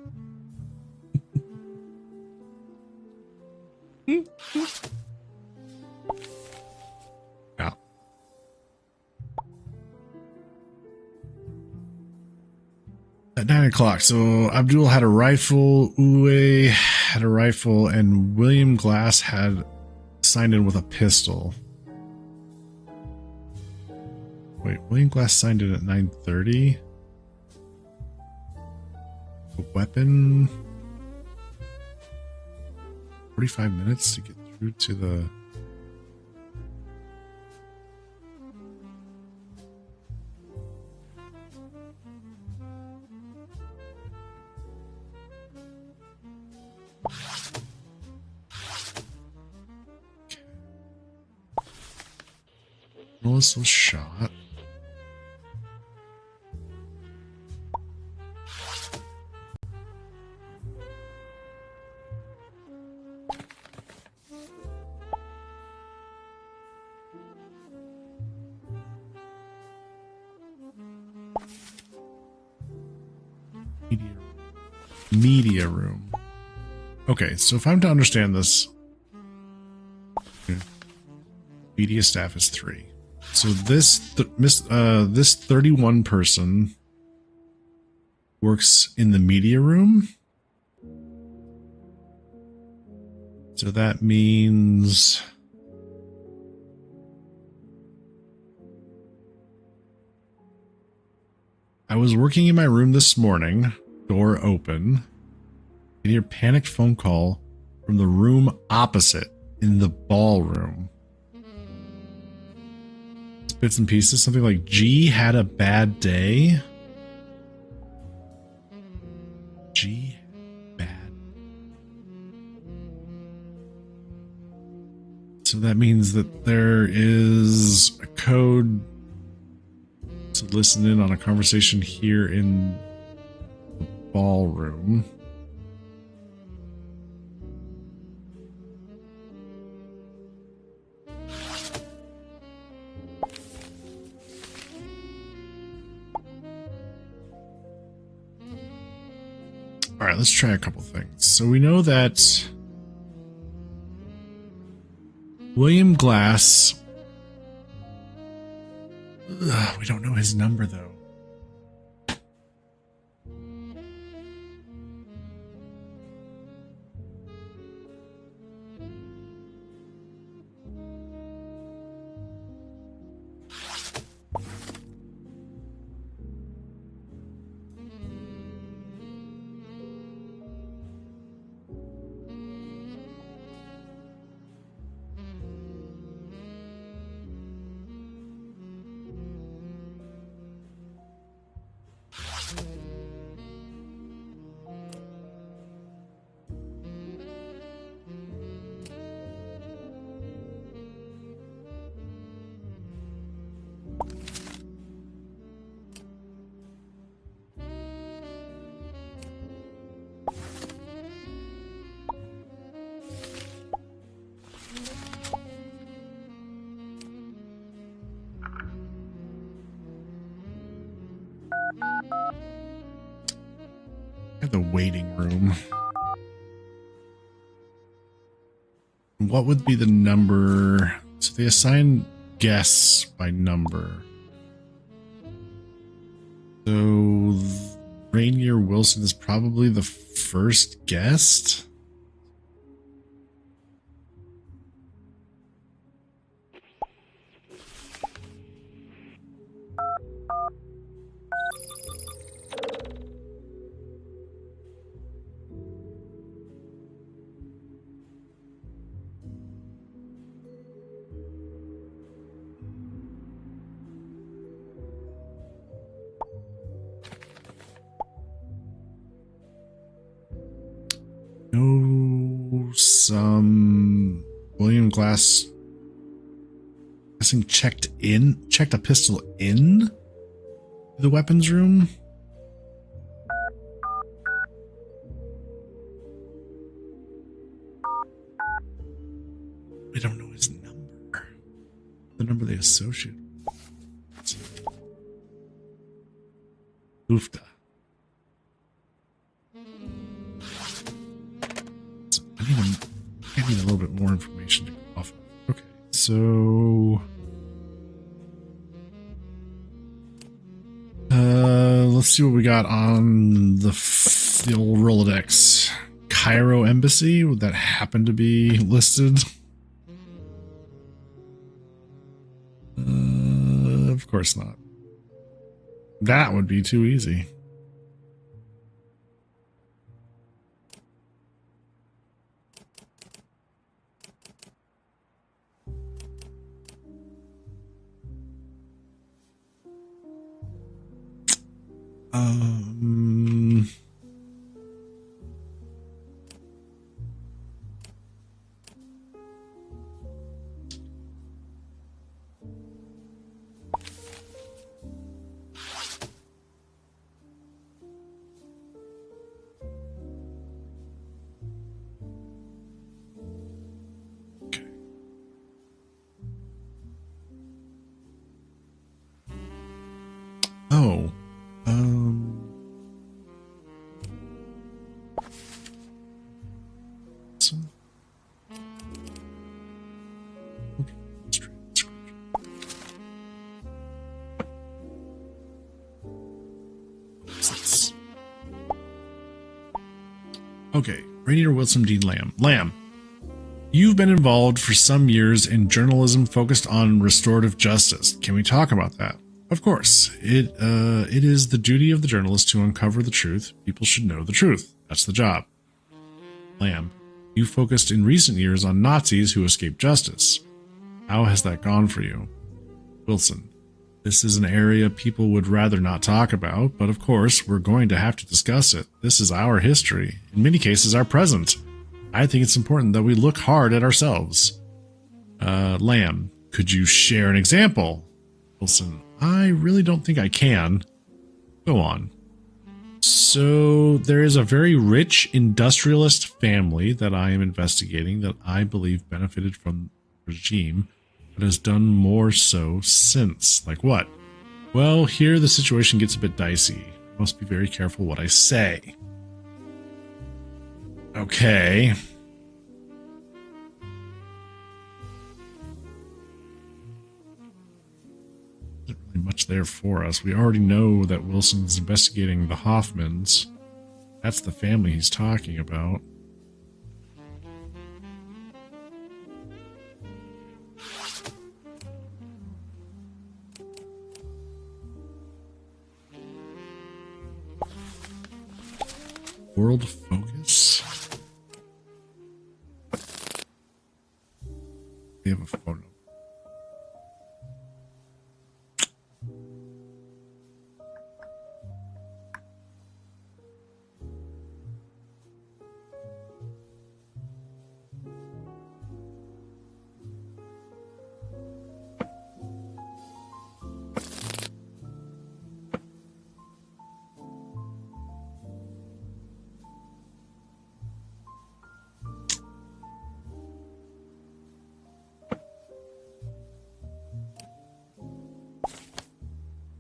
Yeah. At 9 o'clock. So Abdul had a rifle, Uwe had a rifle, and William Glass had signed in with a pistol. Wait, William Glass signed in at 9:30? A weapon? 45 minutes to get through to the... Journalist was shot. Media room. Okay, so if I'm to understand this, media staff is 3. So this this 31 person works in the media room. So that means I was working in my room this morning, door open, and hear panicked phone call from the room opposite in the ballroom. Bits and pieces, something like G had a bad day. G bad. So that means that there is a code to listen in on a conversation here in the ballroom. All right, let's try a couple things. So we know that William Glass, we don't know his number though. The waiting room. What would be the number? So they assign guests by number. So Rainier Wilson is probably the first guest. No, some William Glass, I think checked a pistol in the weapons room. We don't know his number. The number they associate. Oofta. I need a little bit more information to go off of. Okay, so let's see what we got on the old Rolodex. Cairo Embassy, would that happen to be listed? Of course not. That would be too easy. Oh, Okay, Rainier Wilson D. Lamb. Lamb, you've been involved for some years in journalism focused on restorative justice. Can we talk about that? Of course. It is the duty of the journalist to uncover the truth. People should know the truth. That's the job. Lamb, you focused in recent years on Nazis who escaped justice. How has that gone for you? Wilson, this is an area people would rather not talk about, but of course, we're going to have to discuss it. This is our history, in many cases, our present. I think it's important that we look hard at ourselves. Lamb, could you share an example? Wilson, I really don't think I can. Go on. So, there is a very rich industrialist family that I am investigating that I believe benefited from the regime, but has done more so since. Like what? Well, here the situation gets a bit dicey. I must be very careful what I say. Okay. Isn't really much there for us. We already know that Wilson's investigating the Hoffmans. That's the family he's talking about. World focus. We have a phone number.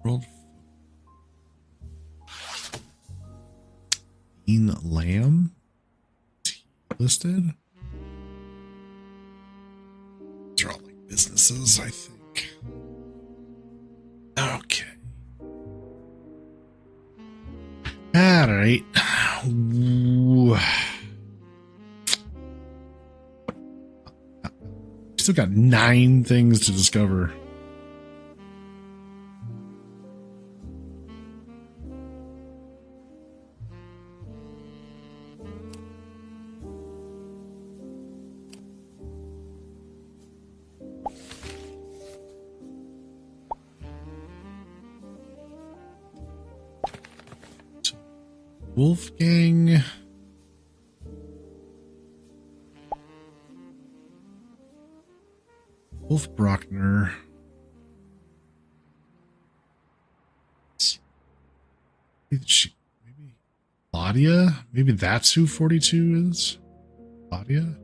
World Dean Lamb listed. These are all like businesses, I think. Okay. All right. Still got 9 things to discover. Wolfgang. Wolf Brockner. Maybe Claudia? Maybe that's who 42 is? Claudia?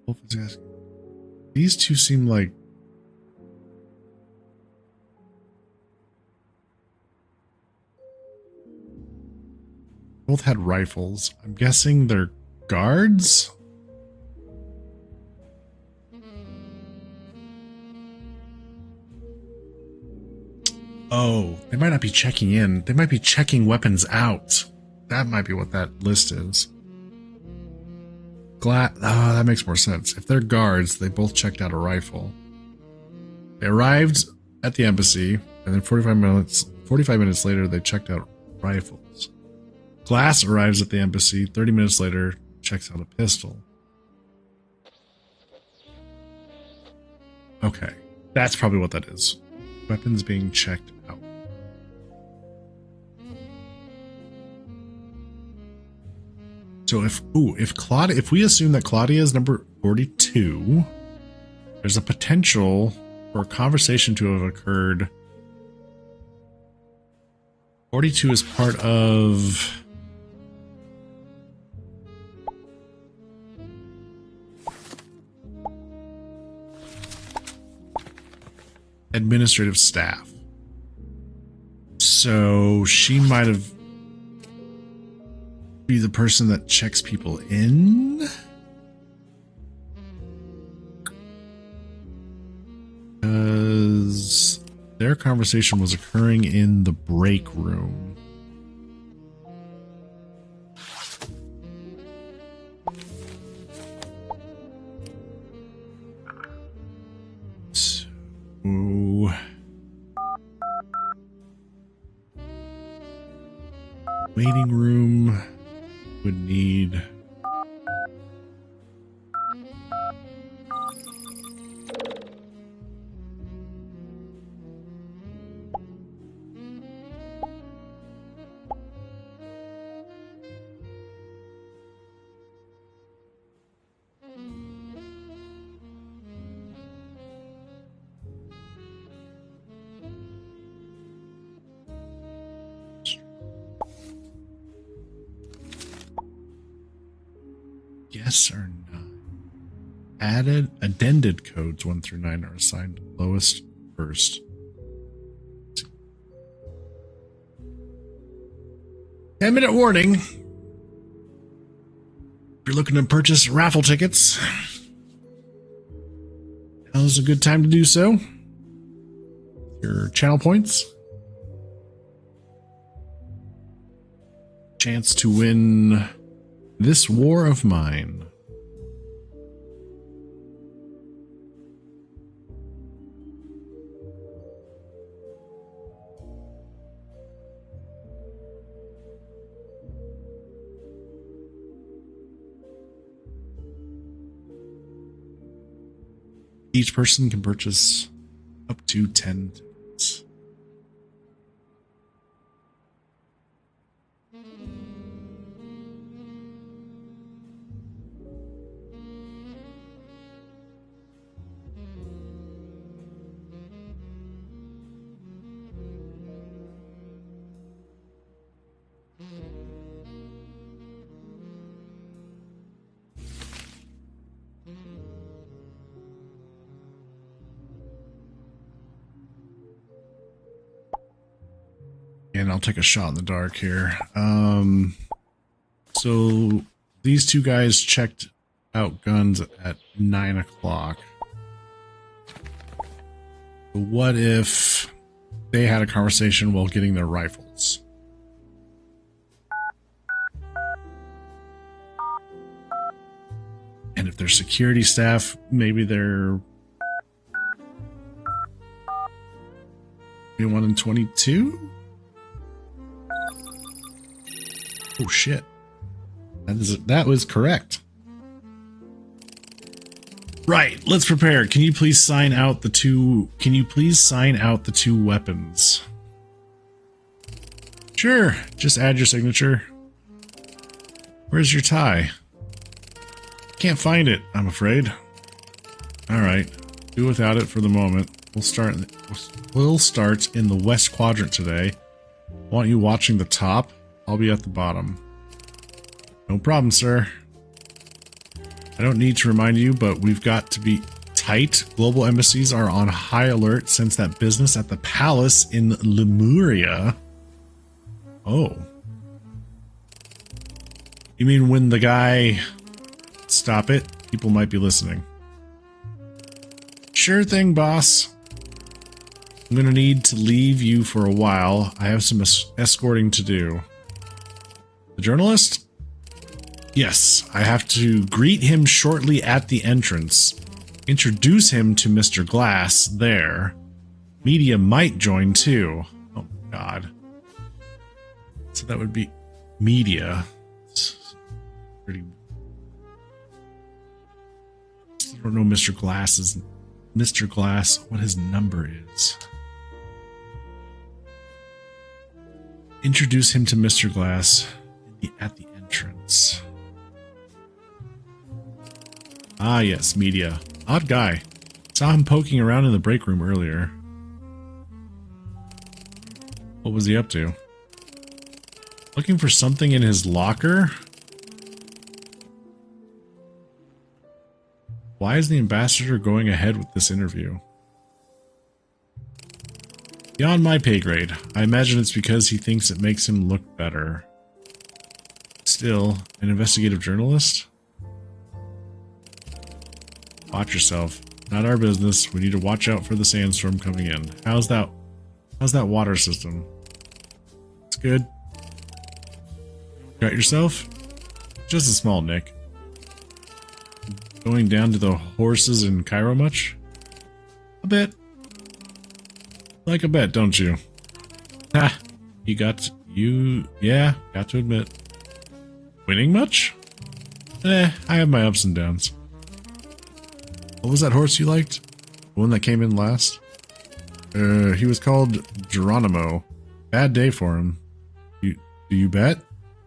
Wolf is asking. These two seem like both had rifles. I'm guessing they're guards? Oh, they might not be checking in. They might be checking weapons out. That might be what that list is. That makes more sense. If they're guards, they both checked out a rifle. They arrived at the embassy, and then 45 minutes later, they checked out rifles. Glass arrives at the embassy. 30 minutes later, checks out a pistol. Okay, that's probably what that is. Weapons being checked out. So if we assume that Claudia is number 42, there's a potential for a conversation to have occurred. 42 is part of administrative staff. So she might have be the person that checks people in. Because their conversation was occurring in the break room. Ooh. Waiting room would need... Yes or no? Addended codes 1 through 9 are assigned lowest first. 10-minute warning. If you're looking to purchase raffle tickets, now's a good time to do so. Your channel points. Chance to win this war of mine. Each person can purchase up to 10 tickets. And I'll take a shot in the dark here. So these two guys checked out guns at 9 o'clock. What if they had a conversation while getting their rifles? And if they're security staff, maybe they're 21 and 22? Oh shit. That was correct. Right, let's prepare. Can you please sign out the two weapons? Sure, just add your signature. Where's your tie? Can't find it, I'm afraid. Alright, do without it for the moment. We'll start in the west quadrant today. Want you watching the top? I'll be at the bottom. No problem, sir. I don't need to remind you, but we've got to be tight. Global embassies are on high alert since that business at the palace in Lemuria. Oh. You mean when the guy... Stop it. People might be listening. Sure thing, boss. I'm gonna need to leave you for a while. I have some escorting to do. The journalist? Yes, I have to greet him shortly at the entrance. Introduce him to Mr. Glass there. Media might join too. Oh, God. So that would be media. It's pretty... I don't know Mr. Glass, what his number is. Introduce him to Mr. Glass at the entrance. Ah, yes, media. Odd guy. Saw him poking around in the break room earlier. What was he up to? Looking for something in his locker? Why is the ambassador going ahead with this interview? Beyond my pay grade. I imagine it's because he thinks it makes him look better. Still, an investigative journalist? Watch yourself. Not our business. We need to watch out for the sandstorm coming in. How's that water system? It's good. Got yourself? Just a small nick. Going down to the horses in Cairo much? A bit. Like a bet, don't you? Ha! Yeah, got to admit. Winning much? I have my ups and downs. What was that horse you liked? The one that came in last? He was called Geronimo. Bad day for him. Do you bet?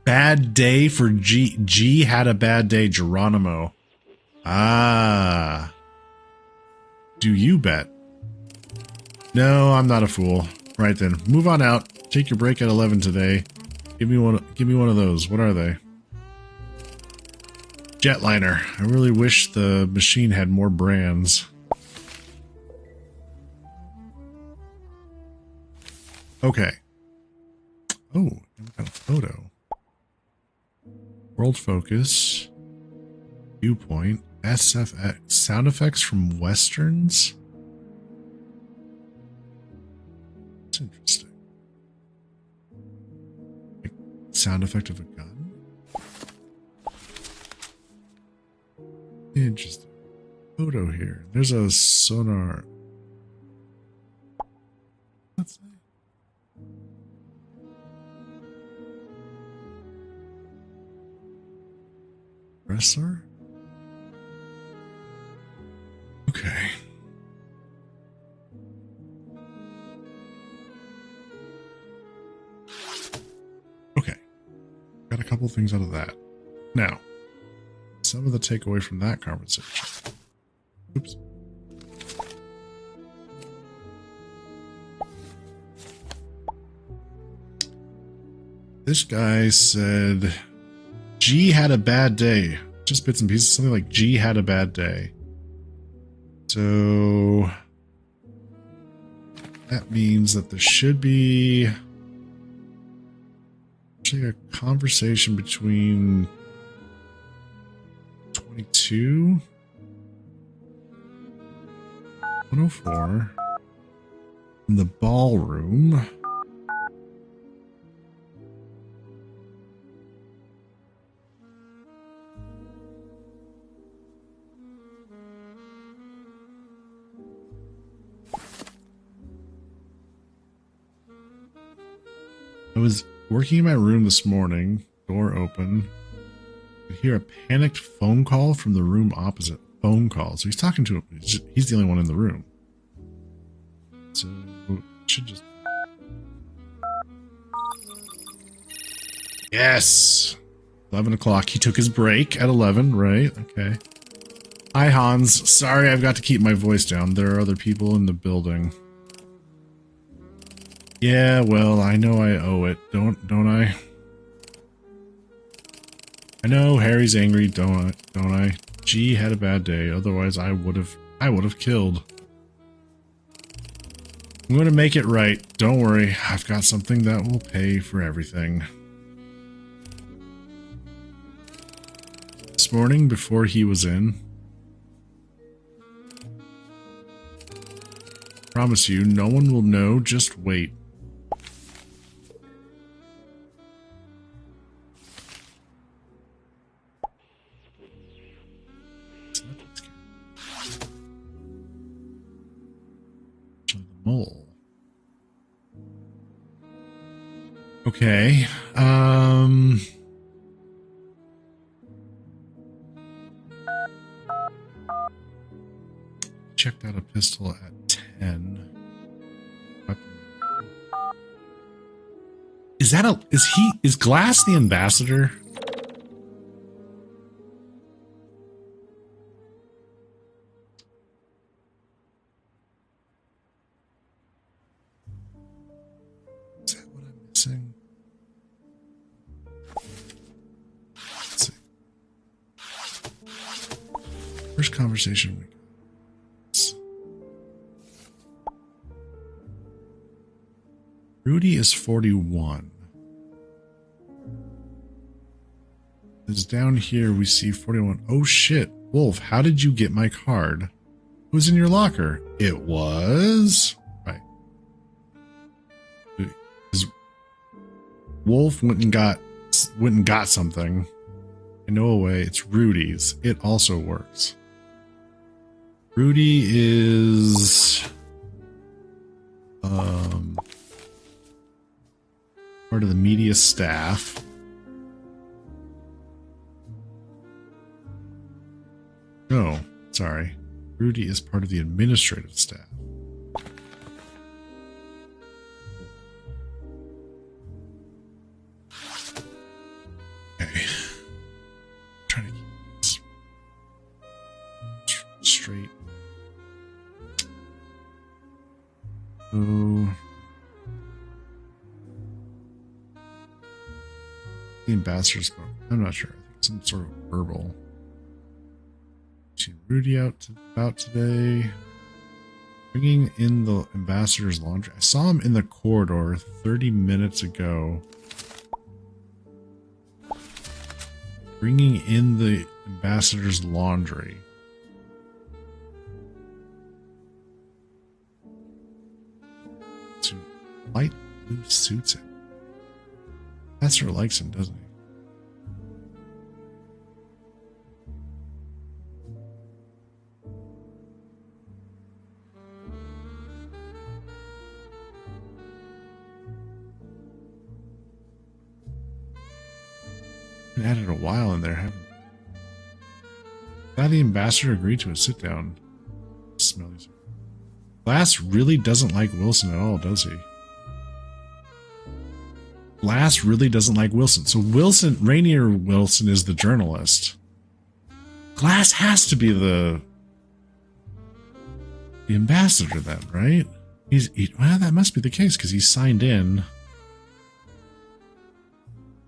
Bad day for G. G had a bad day, Geronimo. Ah. Do you bet? No, I'm not a fool. Right then, move on out. Take your break at 11 today. Give me one of those. What are they? Jetliner. I really wish the machine had more brands. Okay. Oh, I've got a photo. World focus. Viewpoint. SFX. Sound effects from Westerns? That's interesting. Like, sound effect of a gun? Interesting. Photo here. There's a sonar. What's that? Wrestler? Okay. Okay. Got a couple things out of that. Now, some of the takeaway from that conversation. Oops. This guy said G had a bad day. Just bits and pieces. Something like G had a bad day. So that means that there should be actually a conversation between 22, 104 in the ballroom. I was working in my room this morning, door open. I could hear a panicked phone call from the room opposite. Phone call. So he's talking to him. He's the only one in the room. So should just. Yes! 11 o'clock. He took his break at 11, right? Okay. Hi, Hans. Sorry I've got to keep my voice down. There are other people in the building. Yeah, well, I know I owe it, don't I? I know Harry's angry, don't I? G had a bad day, otherwise I would have killed. I'm gonna make it right. Don't worry, I've got something that will pay for everything. This morning, before he was in, promise you, no one will know, just wait. Mole. Okay. Checked out a pistol at 10. Is Glass the ambassador? Let's see. First conversation we got. Rudy is 41. Is down here we see 41. Oh shit. Wolf, how did you get my card? It was in your locker. It was? Right. Wolf went and got something. I know a way. It's Rudy's. It also works. Rudy is Part of the media staff. No, sorry. Rudy is part of the administrative staff. Okay. Trying to keep this straight. So the ambassador's book. I'm not sure. I think some sort of verbal. Rudy about today. Bringing in the ambassador's laundry. I saw him in the corridor 30 minutes ago. Bringing in the ambassador's laundry. To light blue suits him. Ambassador likes him, doesn't he? Been at it a while in there, haven't we? Glad the ambassador agreed to a sit down. Smelly. Glass really doesn't like Wilson at all, does he? Glass really doesn't like Wilson. So Wilson, Rainier Wilson, is the journalist. Glass has to be the ambassador then, right? Well, that must be the case because he signed in.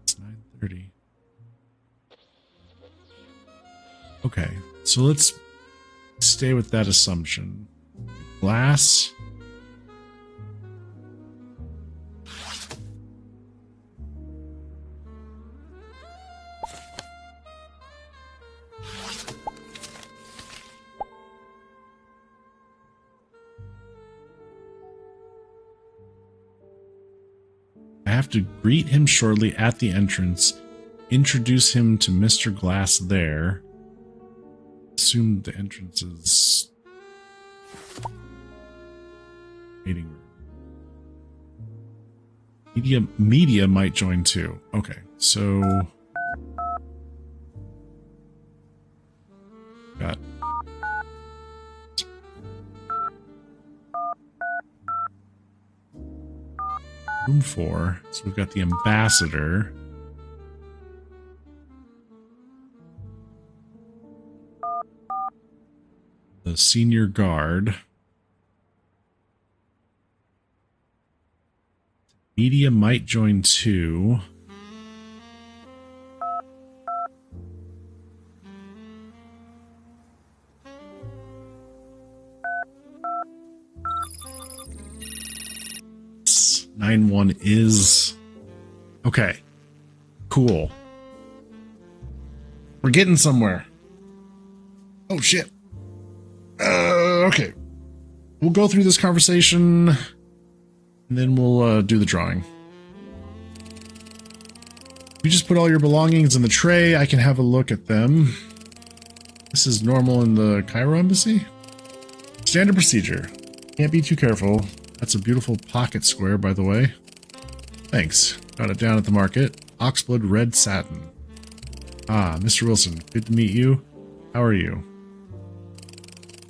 It's 9:30. Okay, so let's stay with that assumption. Glass. I have to greet him shortly at the entrance, introduce him to Mr. Glass there. Assume the entrance is meeting room. Media might join too. Okay, so got room 4. So we've got the ambassador. The senior guard. Media might join too. Yes, 9-1 is okay. Cool. We're getting somewhere. Oh shit. Okay. We'll go through this conversation and then we'll do the drawing. You just put all your belongings in the tray. I can have a look at them. This is normal in the Cairo embassy. Standard procedure. Can't be too careful. That's a beautiful pocket square, by the way. Thanks. Got it down at the market. Oxblood red satin. Ah, Mr. Wilson. Good to meet you. How are you?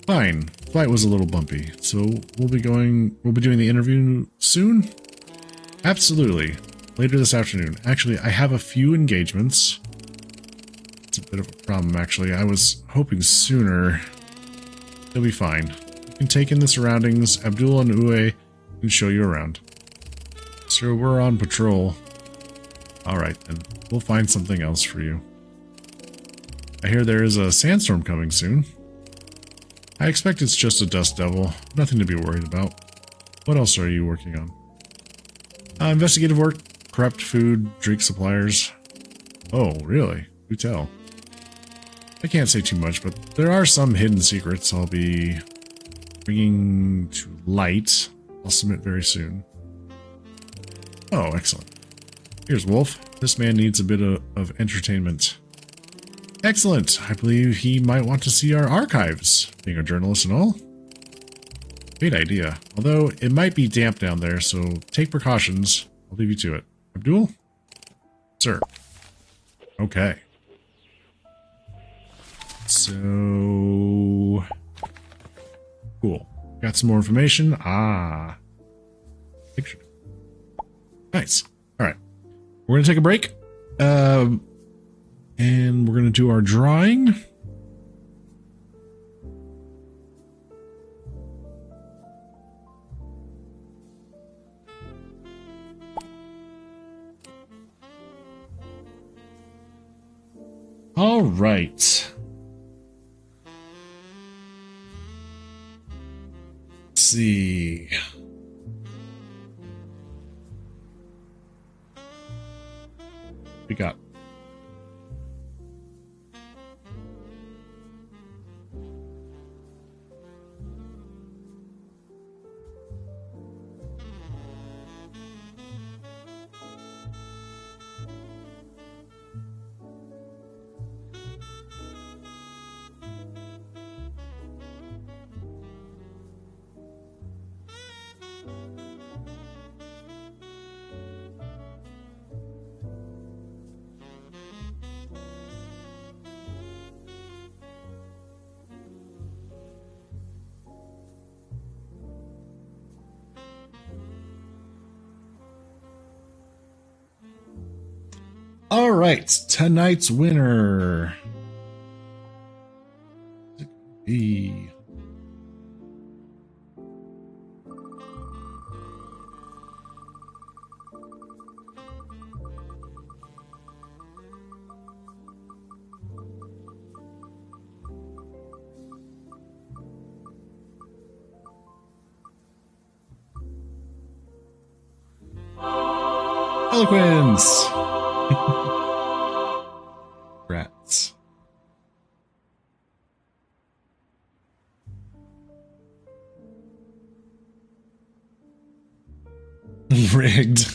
Fine. Flight was a little bumpy, so we'll be doing the interview soon? Absolutely. Later this afternoon. Actually, I have a few engagements. It's a bit of a problem, actually. I was hoping sooner. You'll be fine. You can take in the surroundings. Abdul and Uwe can show you around. Sir, we're on patrol. Alright then. We'll find something else for you. I hear there is a sandstorm coming soon. I expect it's just a dust devil. Nothing to be worried about. What else are you working on? Investigative work. Corrupt food, drink suppliers. Oh, really? Do tell. I can't say too much, but there are some hidden secrets I'll be bringing to light. I'll submit very soon. Oh, excellent. Here's Wolf. This man needs a bit of entertainment. Excellent. I believe he might want to see our archives, being a journalist and all. Great idea. Although it might be damp down there, so take precautions. I'll leave you to it. Abdul? Sir. Okay. So... Cool. Got some more information. Ah. Picture. Nice. Alright. We're going to take a break. And we're going to do our drawing. All right. Let's see. We got all right, tonight's winner. Be eloquence. Rats. Rigged.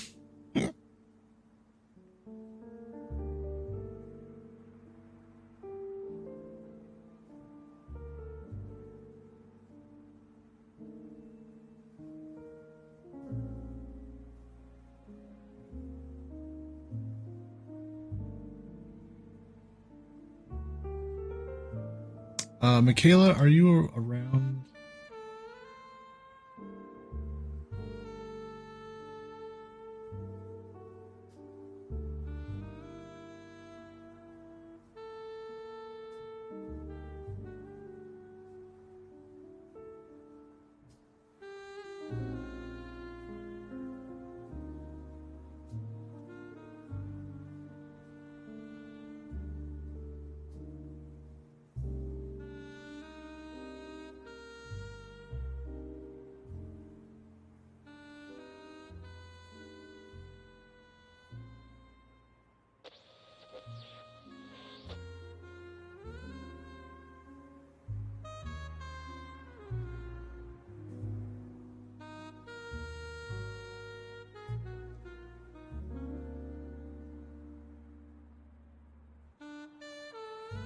Michaela, are you around?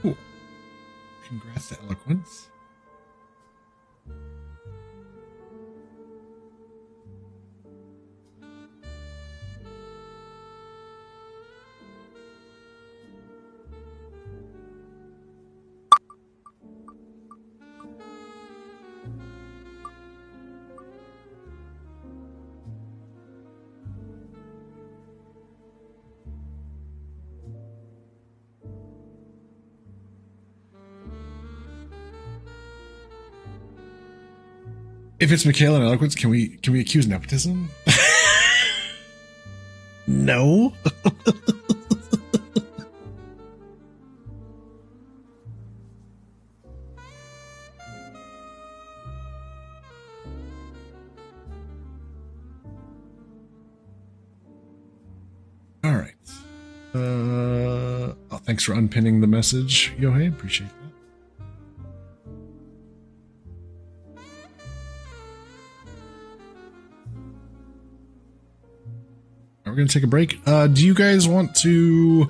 Cool. Congrats to Eloquence. If it's Michaela and Eloquence, can we accuse nepotism? No. All right. Oh, thanks for unpinning the message, Yohei. Appreciate that. We're going to take a break. Do you guys want to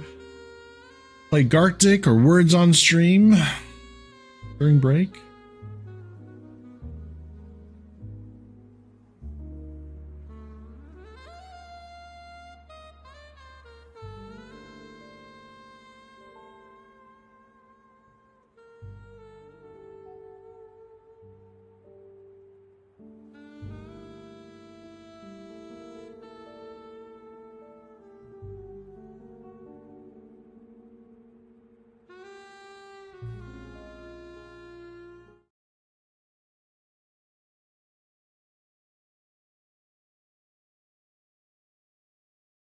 play Gartic or Words on Stream during break?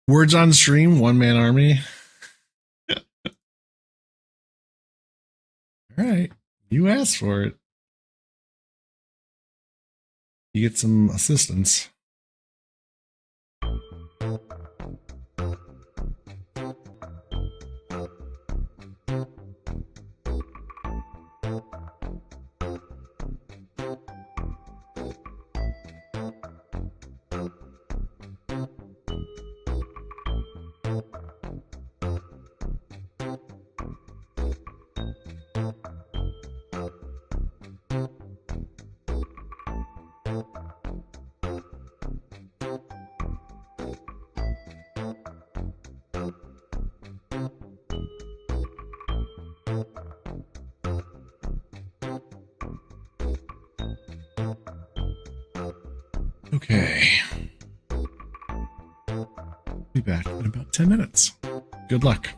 Words on stream, one man army. All right. You asked for it. You get some assistance. Okay. Be back in about 10 minutes. Good luck.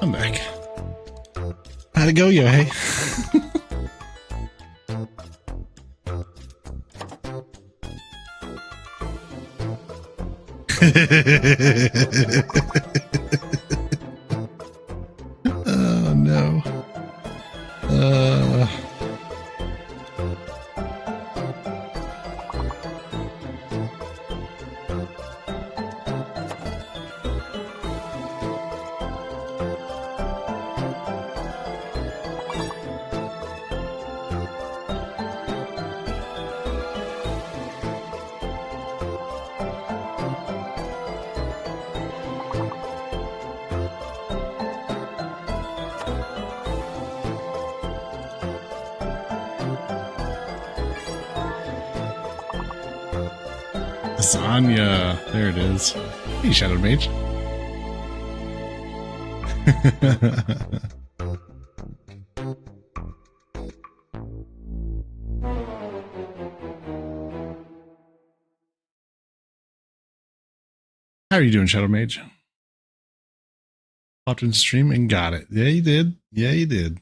I'm back. How'd it go, yo? Hey. Oh no. Lasagna. There it is. Hey, Shadow Mage. How are you doing, Shadow Mage? Popped in stream and got it. Yeah, you did. Yeah, you did.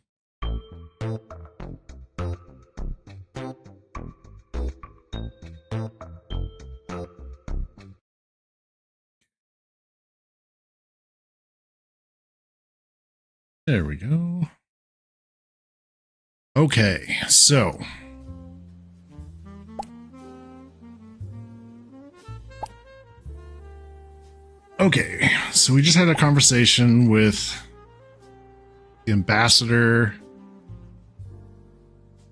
There we go. Okay, so we just had a conversation with the ambassador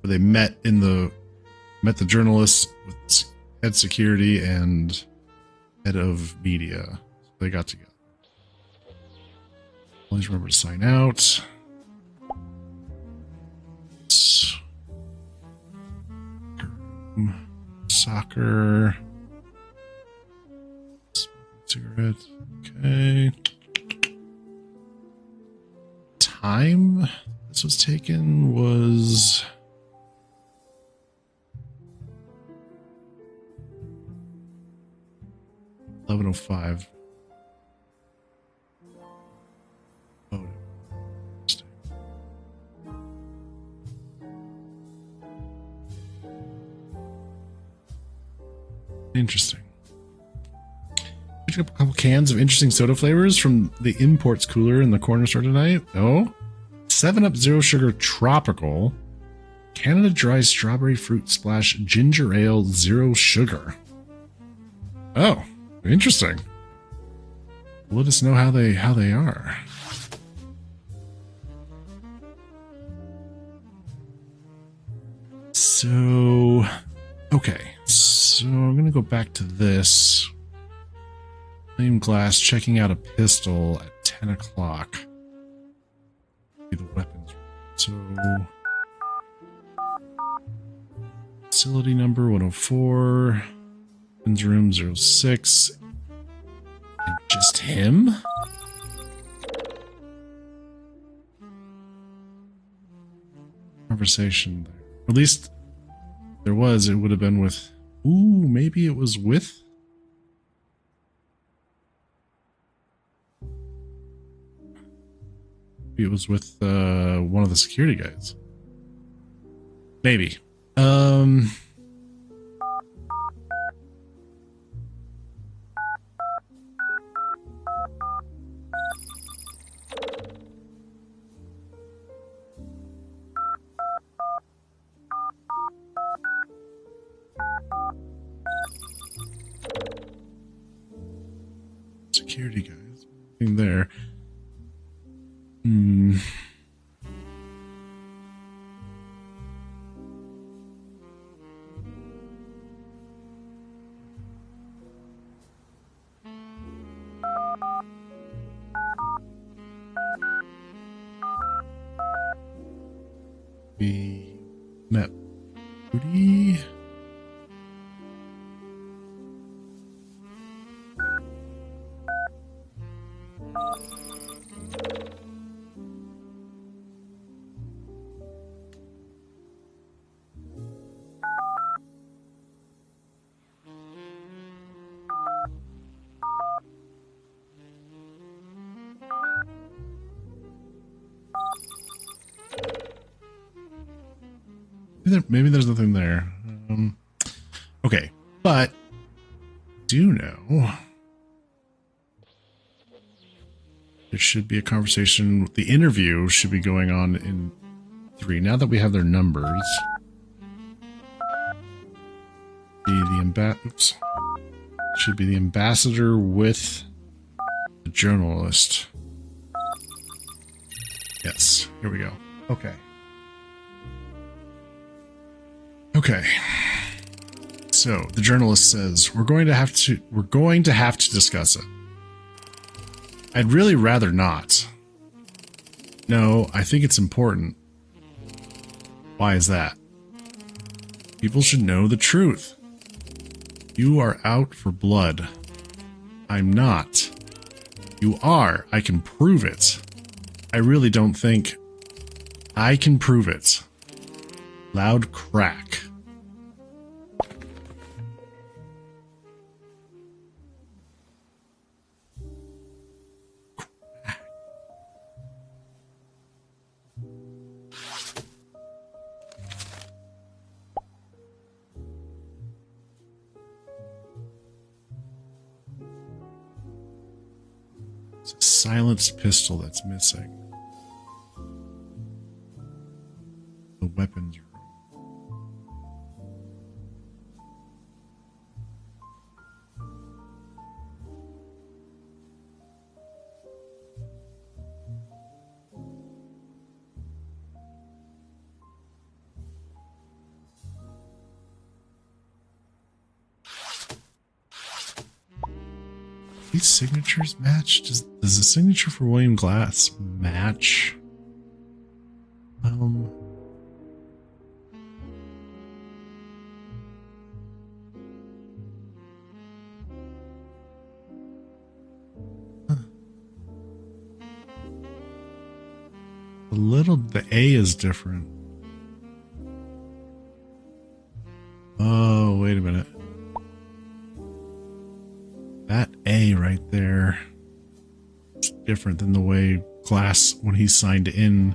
where they met the journalists with head security and head of media. So they got together. Always remember to sign out. Soccer. Cigarette. Okay. Time this was taken was 11:05. Oh, interesting. Picked up a couple cans of interesting soda flavors from the imports cooler in the corner store tonight. Oh, 7-Up Zero Sugar Tropical, Canada Dry Strawberry Fruit Splash Ginger Ale Zero Sugar. Oh, interesting. Let us know how they are. So, okay. So I'm gonna go back to this. Flame glass, checking out a pistol at 10 o'clock. Be the weapons. So, facility number 104, weapons room 06, and just him? Conversation there. At least there was, it would have been with, ooh, maybe it was with? Maybe it was with one of the security guys. Maybe. Security guys. Nothing there. We met Rudy. Maybe there's nothing there. Okay, but do know there should be a conversation. The interview should be going on in 3. Now that we have their numbers, should be the ambassador with the journalist. Yes, here we go. Okay. Okay. So the journalist says, we're going to have to discuss it. I'd really rather not. No, I think it's important. Why is that? People should know the truth. You are out for blood. I'm not. You are. I can prove it. I really don't think I can prove it. Loud crack. It's a silenced pistol that's missing. The weapons room. These signatures match? Does the signature for William Glass match? The A is different. Oh, wait a minute. That A right there is different than the way Glass, when he signed in.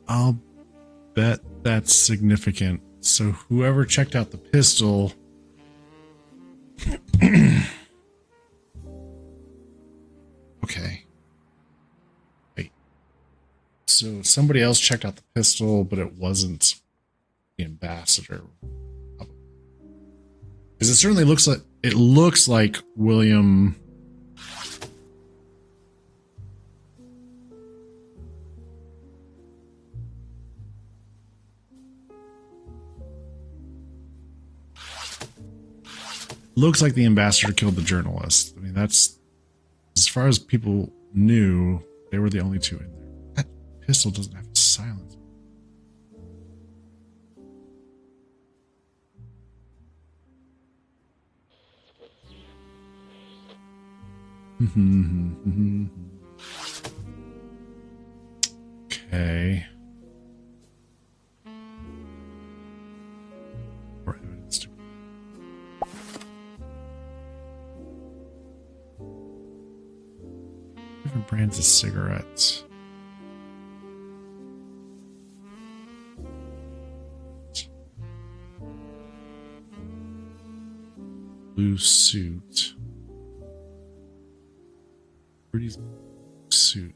I'll bet that's significant. So whoever checked out the pistol... Okay. Wait. So somebody else checked out the pistol, but it wasn't the ambassador. Because it certainly looks like William... Looks like the ambassador killed the journalist. I mean, that's... As far as people knew, they were the only two in there. That pistol doesn't have to silence. Okay. More evidence to... Different brands of cigarettes. Blue suit. Pretty suit.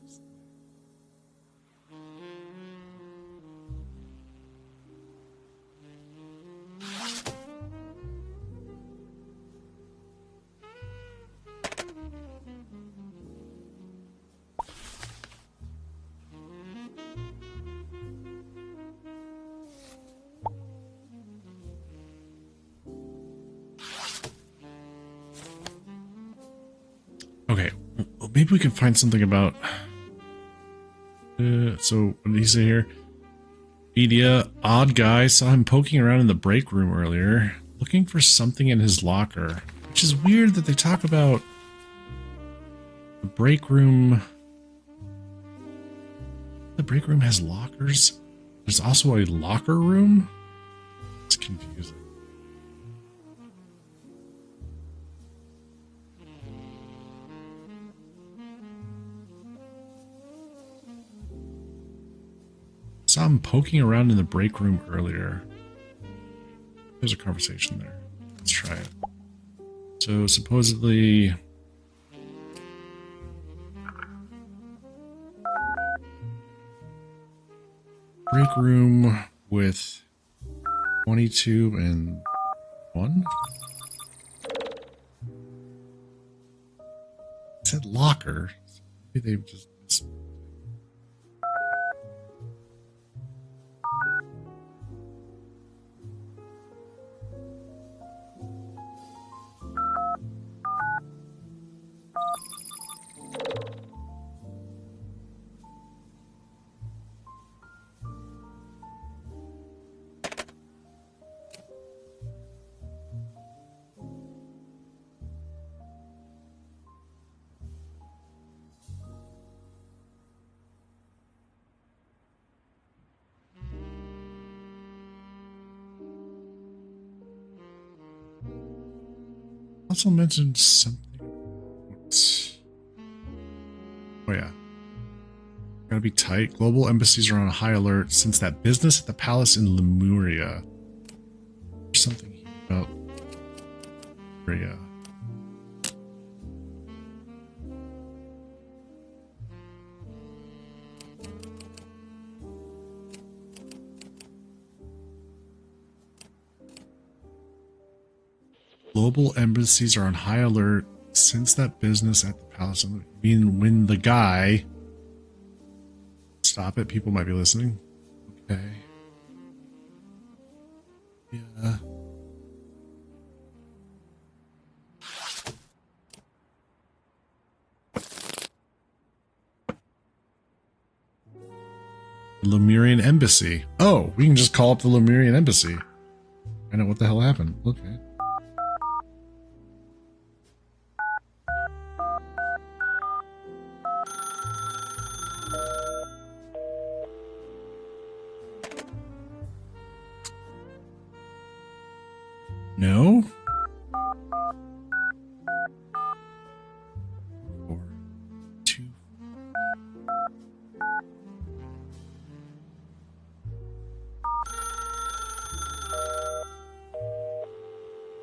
Okay, well, maybe we can find something about... so, what did he say here? Media, odd guy, saw him poking around in the break room earlier, looking for something in his locker. Which is weird that they talk about the break room. The break room has lockers. There's also a locker room? It's confusing. saw him poking around in the break room earlier. There's a conversation there. Let's try it. So supposedly... break room with 22 and 1? It said locker. Maybe they've just... also mentioned something. Oh yeah. Gotta be tight. Global embassies are on high alert since that business at the palace in Lemuria. There's something here about Lemuria. Global embassies are on high alert since that business at the palace. I mean, when the guy... Stop it, people might be listening. Okay. Yeah. Lemurian Embassy. Oh, we can just call up the Lemurian Embassy. I know what the hell happened. Okay. No? 4, 2.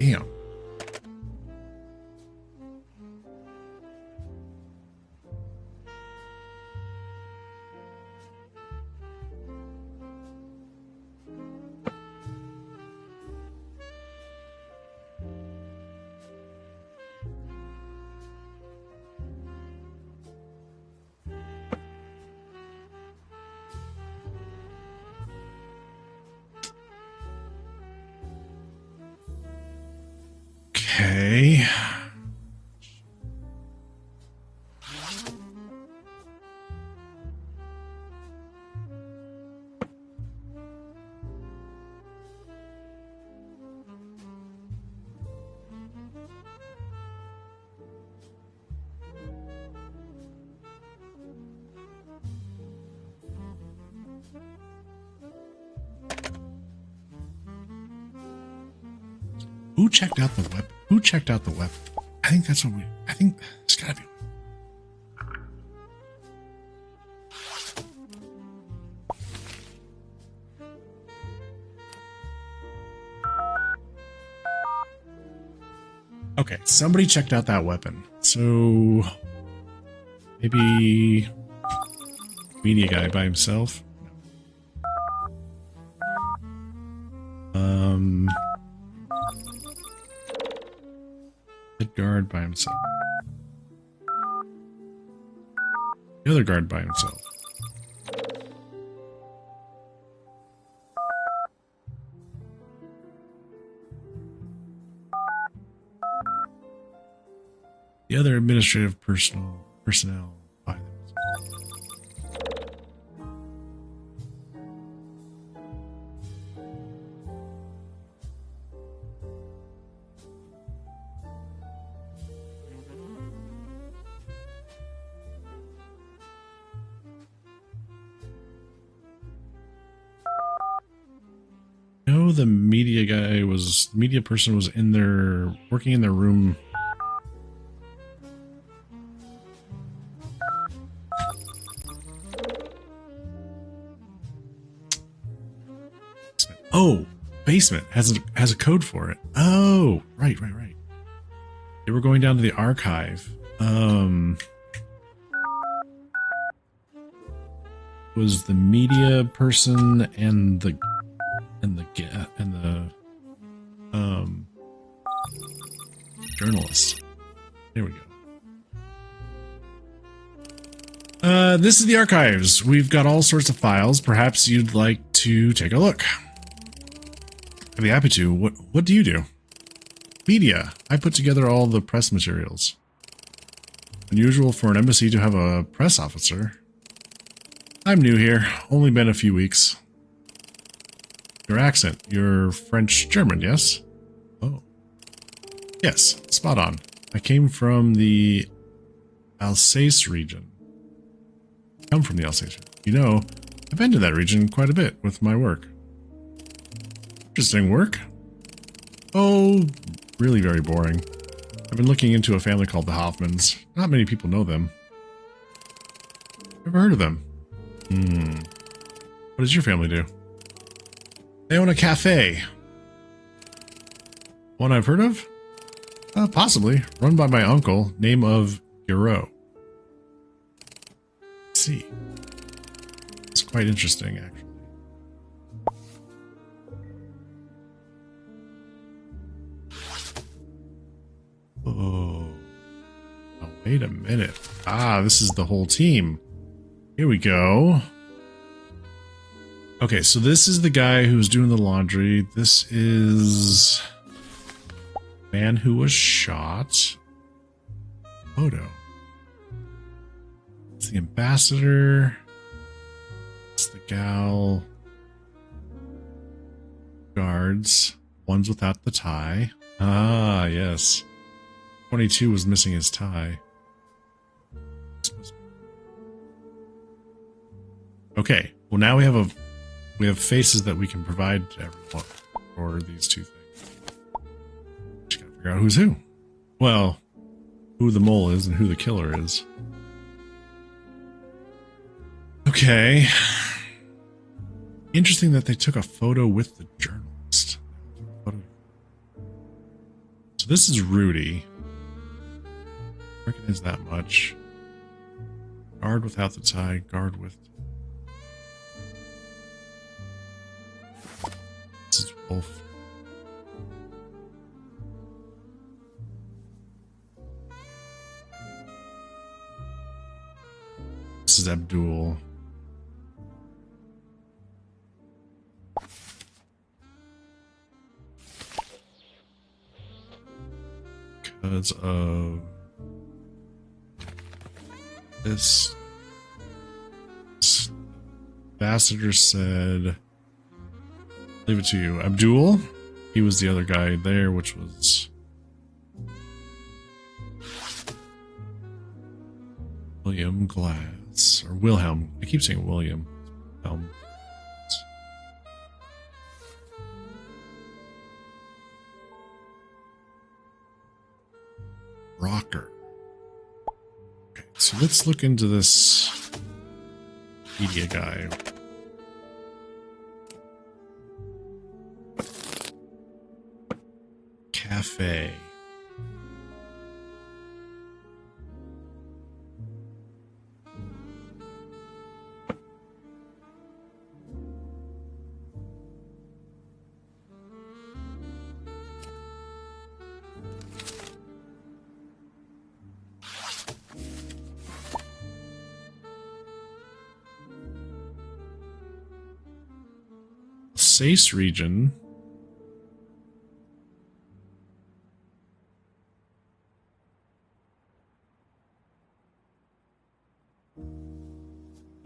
Damn. Okay. Who checked out the weapon? Who checked out the weapon? I think that's what we... I think it's gotta be... Okay, somebody checked out that weapon. So... maybe... media guy by himself? The guard by himself. The other guard by himself. The other administrative personnel by themselves. No, the media guy was, the media person was in their, working in their room. Oh, basement has a code for it. Oh, right. They were going down to the archive. Was the media person and the journalist. There we go. This is the archives. We've got all sorts of files. Perhaps you'd like to take a look. I'd be happy to. What do you do? Media. I put together all the press materials. Unusual for an embassy to have a press officer. I'm new here. Only been a few weeks. Your accent. You're French-German, yes? Oh. Yes, spot on. I came from the Alsace region. Come from the Alsace region. You know, I've been to that region quite a bit with my work. Interesting work. Oh, really very boring. I've been looking into a family called the Hoffmans. Not many people know them. Never heard of them. What does your family do? They own a cafe. One I've heard of? Possibly. Run by my uncle, name of Giro. Let's see. It's quite interesting, actually. Oh. Oh, wait a minute. Ah, this is the whole team. Here we go. Okay, so this is the guy who's doing the laundry. This is man who was shot. Photo. It's the ambassador. It's the gal. Guards. One's without the tie. Ah, yes. 22 was missing his tie. Okay. Well, now we have faces that we can provide to everyone for these two things. Just gotta figure out who's who. Well, who the mole is and who the killer is. Okay. Interesting that they took a photo with the journalist. So this is Rudy. I recognize that much. Guard without the tie, guard with. This is Wolf. This is Abdul. Because of this ambassador said, leave it to you. Abdul, he was the other guy there, which was William Glass, or Wilhelm. I keep saying William. Wilhelm. Rocker. Okay, so let's look into this media guy. Cafe. Alsace region.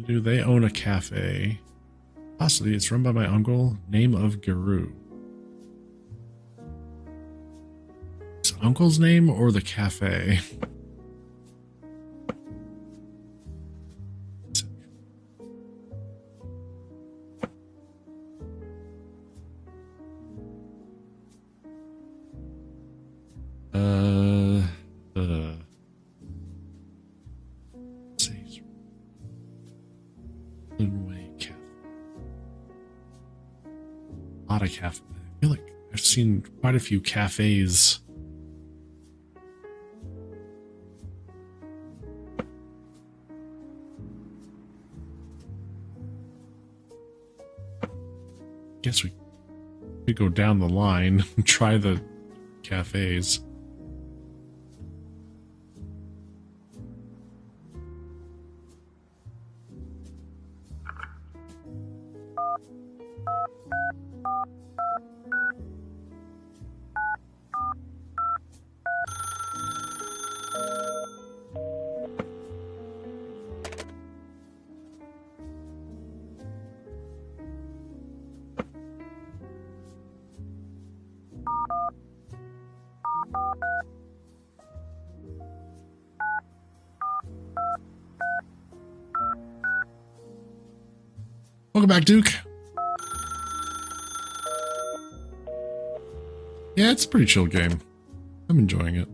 Do they own a cafe? Possibly. It's run by my uncle. Name of Guru. His uncle's name or the cafe? A lot of cafe. I feel like I've seen quite a few cafes. Guess we could go down the line and try the cafes. Welcome back, Duke. Yeah, it's a pretty chill game. I'm enjoying it.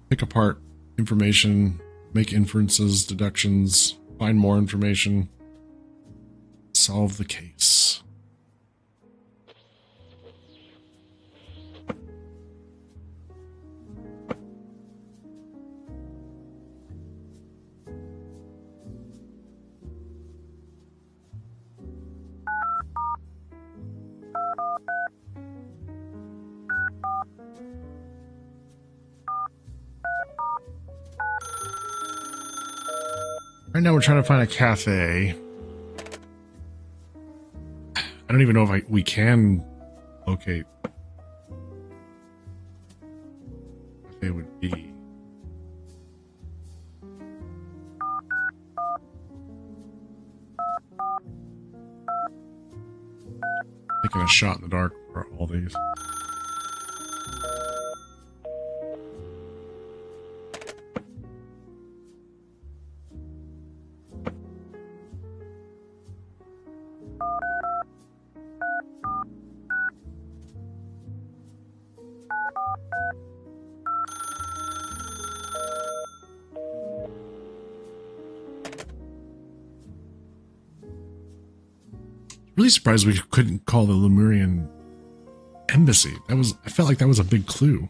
Pick apart information, make inferences, deductions, find more information, solve the case. Right now we're trying to find a cafe. I don't even know if we can locate what they would be. Taking a shot in the dark for all these. Really surprised we couldn't call the Lemurian embassy. I felt like that was a big clue.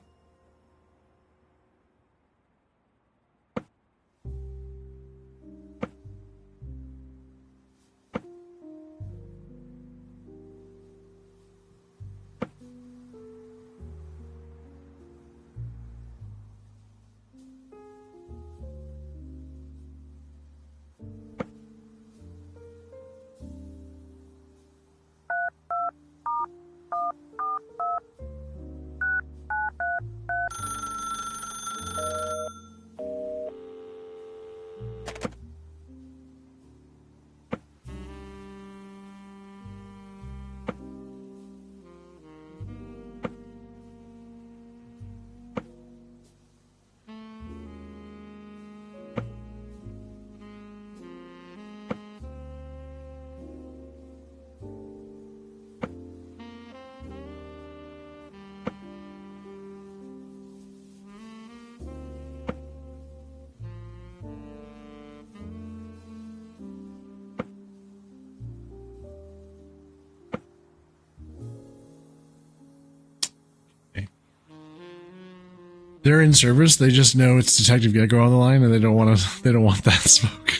They're in service. They just know it's Detective Gecko on the line, and they don't want to. They don't want that smoke.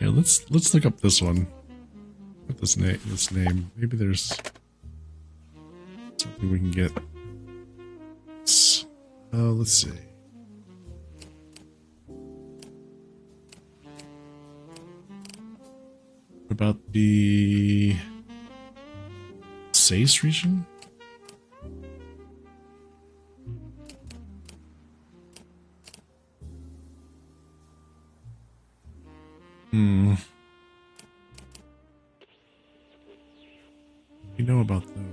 Yeah, let's look up this one. Look up this name. This name. Maybe there's something we can get. Let's see. What about the Sace region? You know about those.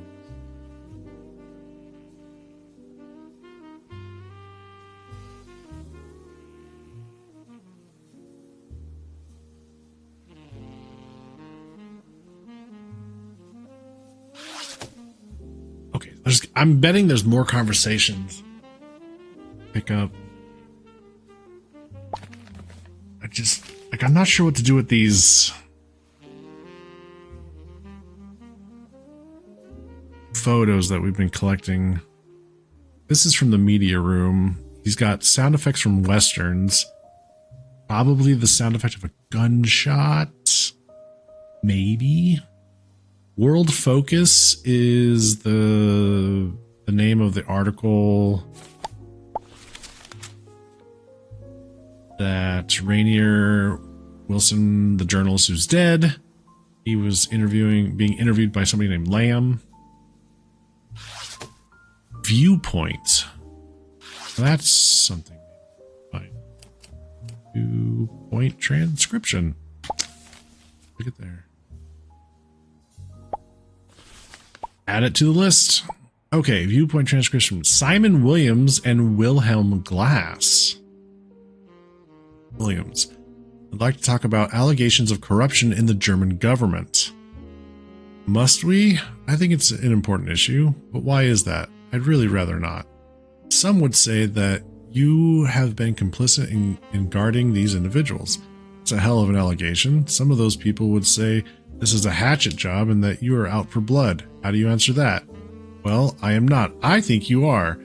Okay, I'm betting there's more conversations. Pick up. I'm not sure what to do with these photos that we've been collecting. This is from the media room. He's got sound effects from westerns. Probably the sound effect of a gunshot. Maybe. World Focus is the name of the article that Rainier Wilson, the journalist who's dead, he was being interviewed by somebody named Lamb. Viewpoint. That's something. Fine. Viewpoint transcription. Look at there. Add it to the list. Okay, viewpoint transcription. Simon Williams and Wilhelm Glass. Williams. I'd like to talk about allegations of corruption in the German government. Must we? I think it's an important issue, but why is that? I'd really rather not. Some would say that you have been complicit in guarding these individuals. It's a hell of an allegation. Some of those people would say this is a hatchet job and that you are out for blood. How do you answer that? Well, I am not. I think you are.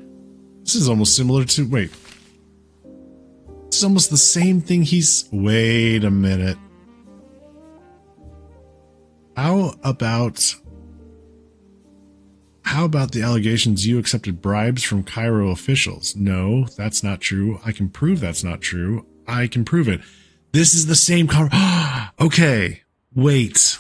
This is almost similar to... Wait. It's almost the same thing Wait a minute. How about the allegations you accepted bribes from Cairo officials? No, that's not true. I can prove that's not true. I can prove it. This is the same Okay, wait.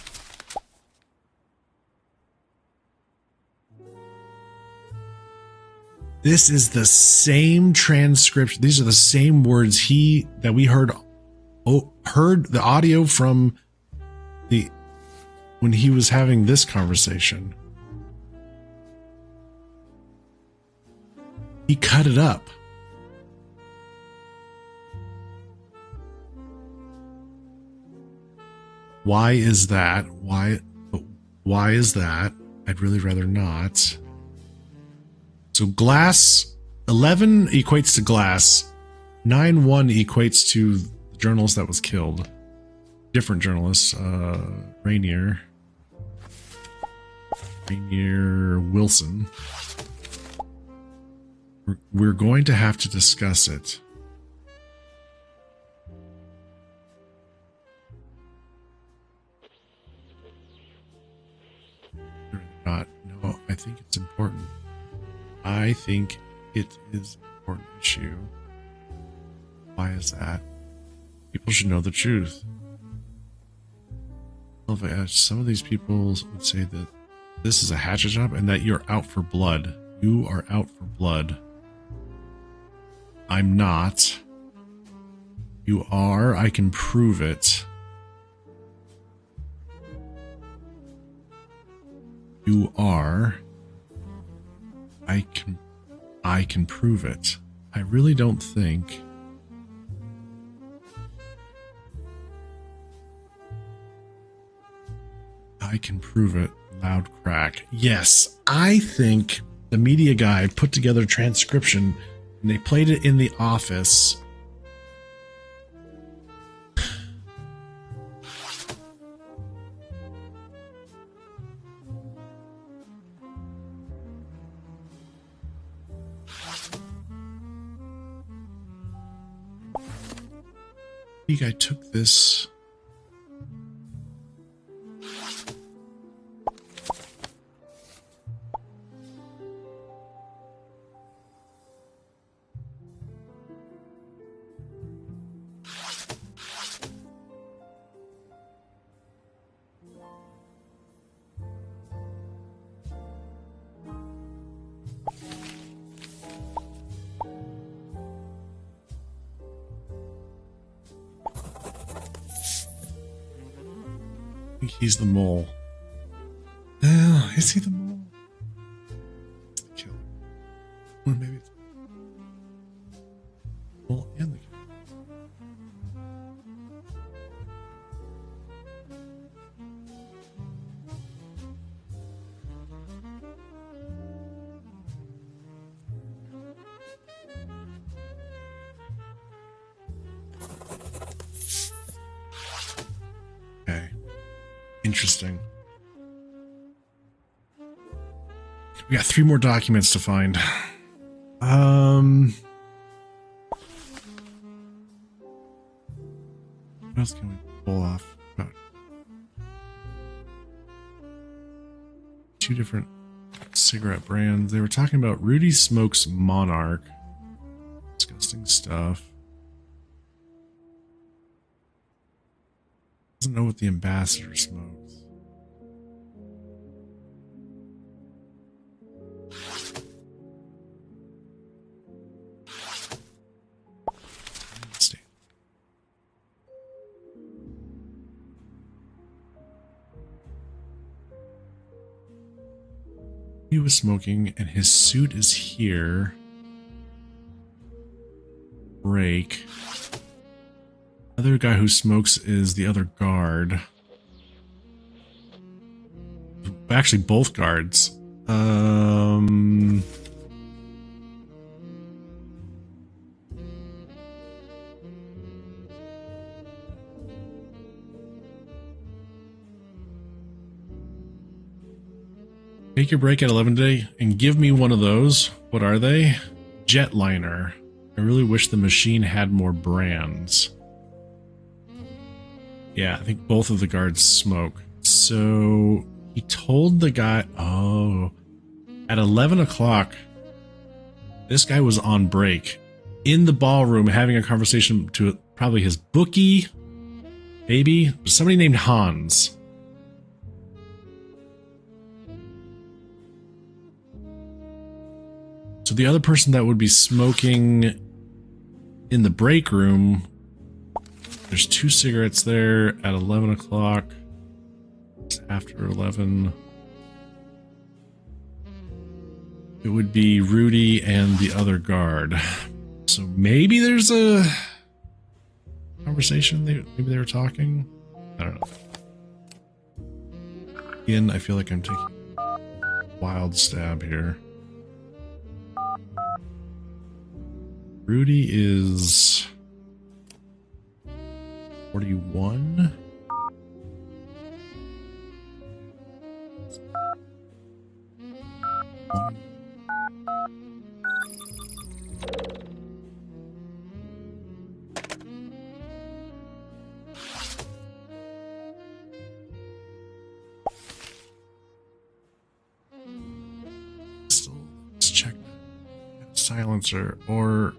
This is the same transcription. These are the same words that we heard the audio from when he was having this conversation. He cut it up. Why is that? Why is that? I'd really rather not. So glass, 11 equates to glass, 9-1 equates to the journalist that was killed. Different journalists, Rainier Wilson. We're going to have to discuss it. Not. No, I think it's important. I think it is an important issue. Why is that? People should know the truth. Some of these people would say that this is a hatchet job and that you're out for blood. You are out for blood. I'm not. You are. I can prove it. You are. I can prove it. I really don't think. I can prove it. Loud crack. Yes, I think the media guy put together a transcription and they played it in the office. I think I took this. He's the mole. Is he the mole? It's the killer. Or maybe it's the mole and the killer. Okay. Interesting. We got 3 more documents to find. What else can we pull off? About 2 different cigarette brands. They were talking about Rudy smokes Monarch. Disgusting stuff. Doesn't know what the ambassador smokes. He was smoking, and his suit is here. Break. Other guy who smokes is the other guard. Actually, both guards. Take your break at 11 today and give me one of those. What are they? Jetliner. I really wish the machine had more brands. Yeah, I think both of the guards smoke. So he told the guy, oh, at 11 o'clock, this guy was on break in the ballroom having a conversation to probably his bookie, maybe somebody named Hans. So the other person that would be smoking in the break room, there's 2 cigarettes there at 11 o'clock. It's after 11. It would be Rudy and the other guard. So maybe there's a conversation. Maybe they were talking. I don't know. Again, I feel like I'm taking a wild stab here. Rudy is 41. Still, let's check silencer or.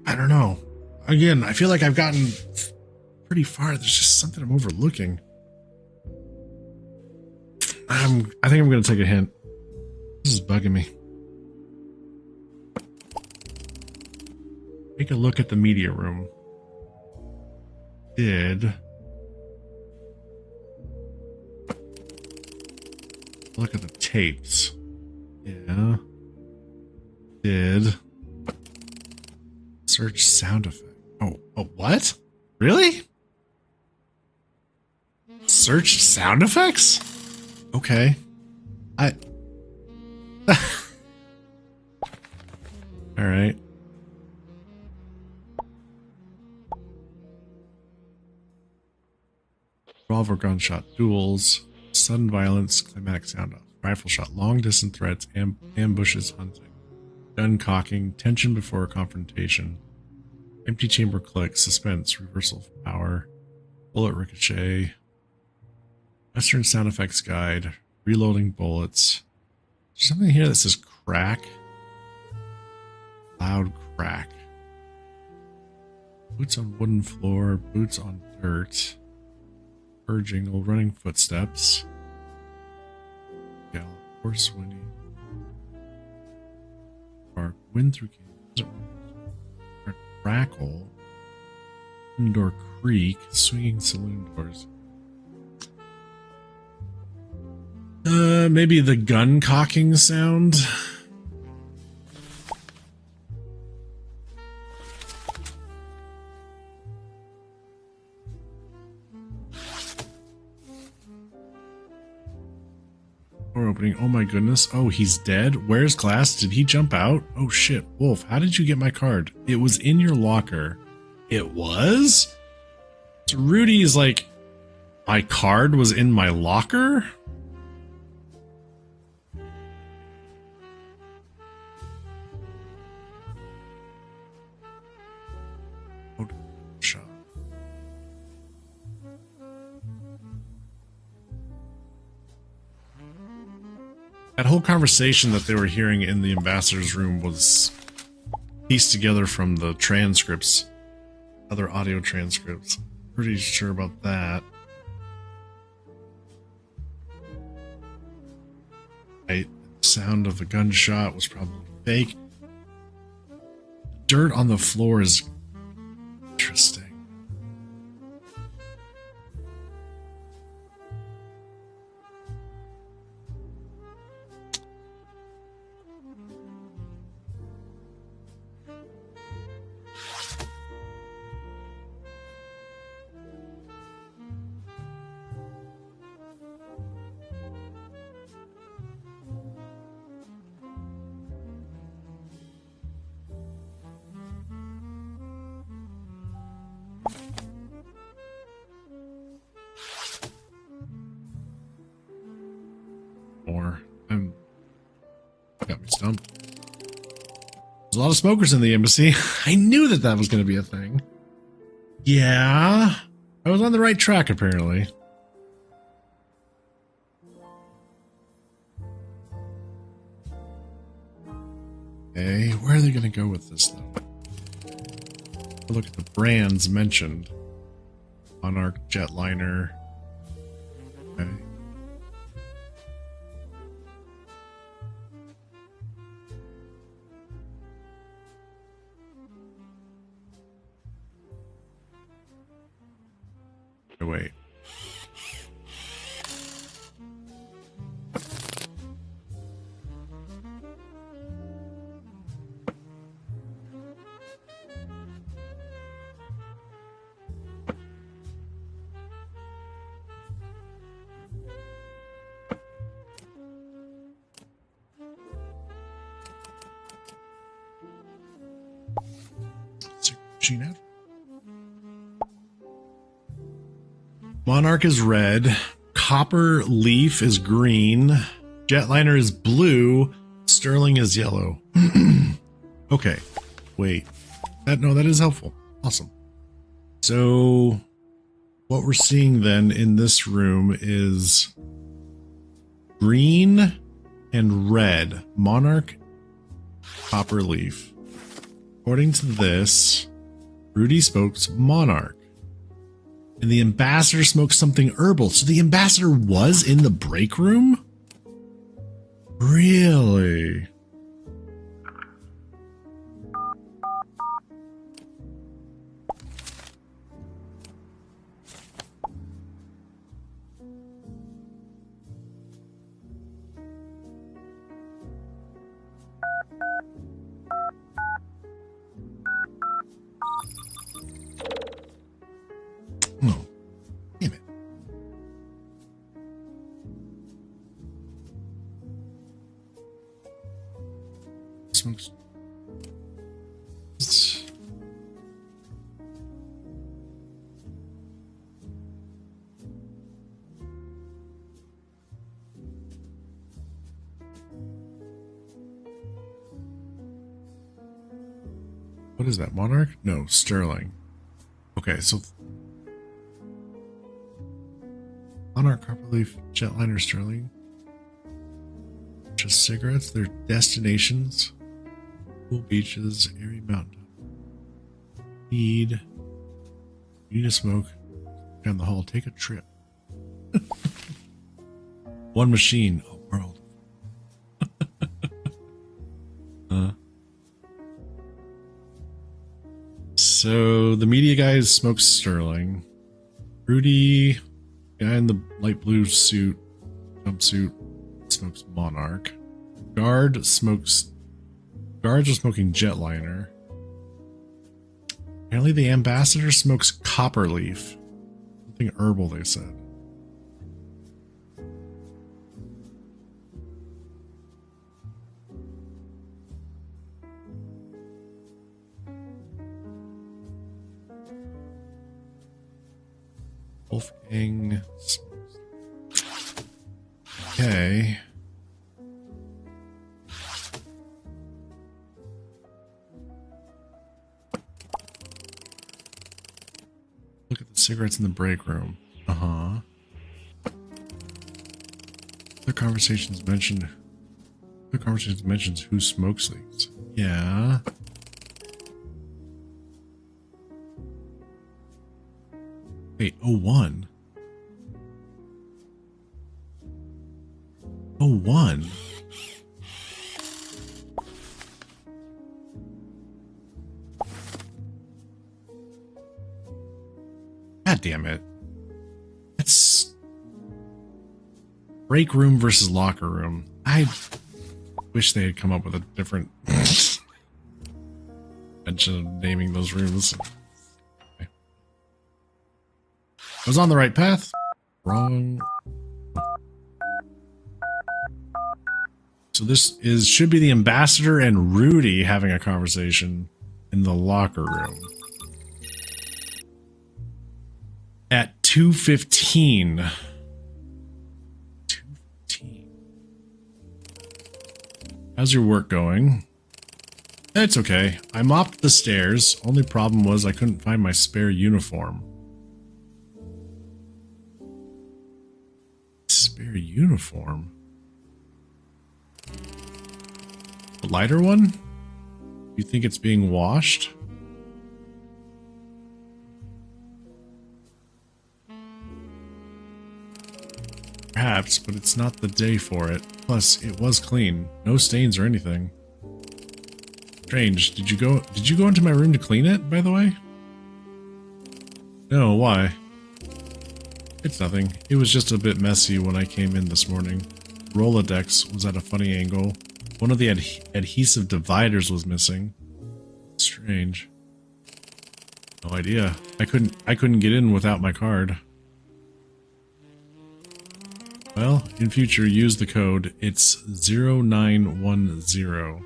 I don't know. Again, I feel like I've gotten pretty far. There's just something I'm overlooking. I think I'm going to take a hint. This is bugging me. Take a look at the media room. Look at the tapes. Yeah. Search sound effect. Oh, what? Really? Search sound effects? Okay. All right. Revolver gunshot, duels, sudden violence, climatic sound off, rifle shot, long distance threats, ambushes, hunting, gun cocking, tension before a confrontation, empty chamber click, suspense, reversal of power, bullet ricochet, Western sound effects guide, reloading bullets. There's something here that says crack. Loud crack. Boots on wooden floor, boots on dirt. Bird jingle, running footsteps. Gallop, horse whinny. Bark, wind through caves. Crackle. Indoor creak, swinging saloon doors. Maybe the gun cocking sound. Door opening. Oh my goodness. Oh, he's dead. Where's Glass? Did he jump out? Oh shit. Wolf, how did you get my card? It was in your locker. It was? So Rudy's like, my card was in my locker? Oh, shot. That whole conversation that they were hearing in the ambassador's room was pieced together from the transcripts, other audio transcripts. Pretty sure about that. Right. The sound of a gunshot was probably fake. Dirt on the floor is interesting. More. Got me stumped. There's a lot of smokers in the embassy. I knew that that was going to be a thing. Yeah. I was on the right track, apparently. Okay, where are they going to go with this, though? Look at the brands mentioned. Monarch, Jetliner. Okay. Wait. Machine out. Monarch is red. Copper Leaf is green. Jetliner is blue. Sterling is yellow. Okay. Wait. That is helpful. Awesome. So what we're seeing then in this room is green and red. Monarch, Copper Leaf. According to this, Rudy smokes Monarch. And the ambassador smoked something herbal. So the ambassador was in the break room? Really? Oh, damn it. Smokes. What is that? Monarch? No, Sterling. Okay, so Monarch, Copperleaf, Jetliner, Sterling. Just cigarettes, their destinations. Cool beaches, airy mountain. You need to smoke. Down the hall, take a trip. One machine, a world. So the media guy smokes Sterling. Rudy, guy in the light blue suit, jumpsuit, smokes Monarch. Guards are smoking Jetliner. Apparently the ambassador smokes Copperleaf. Something herbal, they said. Wolfgang. Okay. Look at the cigarettes in the break room. Uh-huh. Other conversations mentioned who smokes these. Yeah. Wait, 01. 01. God damn it. That's break room versus locker room. I wish they had come up with a different mention of naming those rooms. Okay. I was on the right path. Wrong. So this should be the ambassador and Rudy having a conversation in the locker room. At 2:15. 2:15. How's your work going? It's okay. I mopped the stairs. Only problem was I couldn't find my spare uniform. Spare uniform? The lighter one? You think it's being washed? Perhaps, but it's not the day for it. Plus, it was clean. No stains or anything. Strange. Did you go into my room to clean it, by the way? No, why? It's nothing. It was just a bit messy when I came in this morning. Rolodex was at a funny angle. One of the adhesive dividers was missing. Strange. No idea. I couldn't get in without my card. Well, in future, use the code. It's 0910.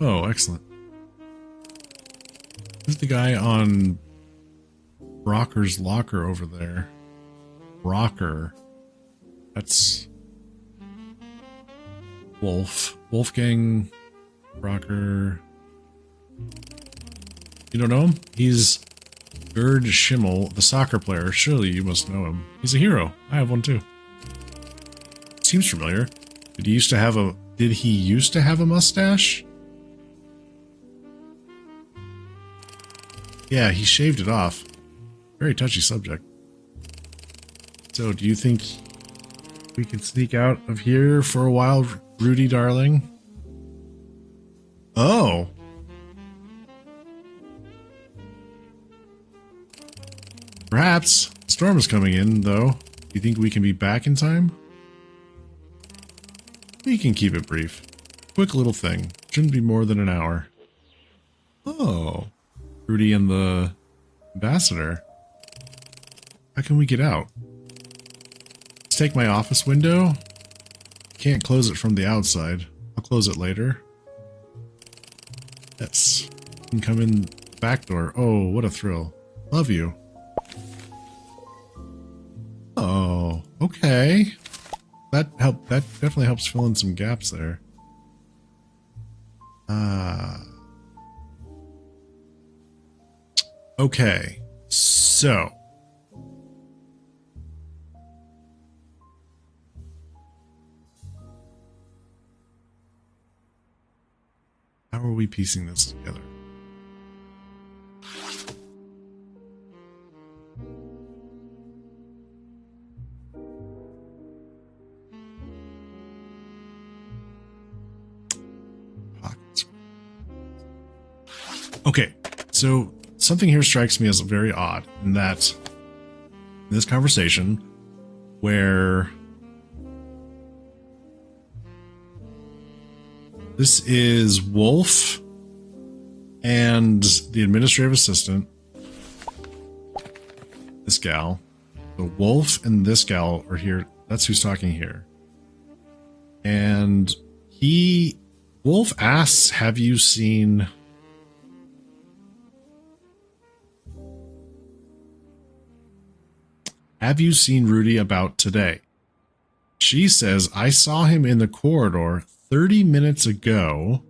Oh, excellent. Who's the guy on Rocker's locker over there? Rocker. That's Wolfgang Rocker. You don't know him? He's Gerd Schimmel, the soccer player. Surely you must know him. He's a hero. I have one too. Seems familiar. Did he used to have a mustache? Yeah, he shaved it off. Very touchy subject. So, do you think we can sneak out of here for a while, Rudy darling? Oh. Perhaps. The storm is coming in, though. Do you think we can be back in time? We can keep it brief. Quick little thing. Shouldn't be more than an hour. Oh. Rudy and the ambassador. How can we get out? Let's take my office window. Can't close it from the outside. I'll close it later. Yes. You can come in back door. Oh, what a thrill. Love you. Oh, okay. That definitely helps fill in some gaps there. Okay. So, how are we piecing this together? Pockets. Okay, so something here strikes me as very odd, in that in this conversation where this is Wolf and the administrative assistant, this gal. The Wolf and this gal are here. That's who's talking here. And Wolf asks, have you seen Have you seen Rudy about today? She says, I saw him in the corridor 30 minutes ago,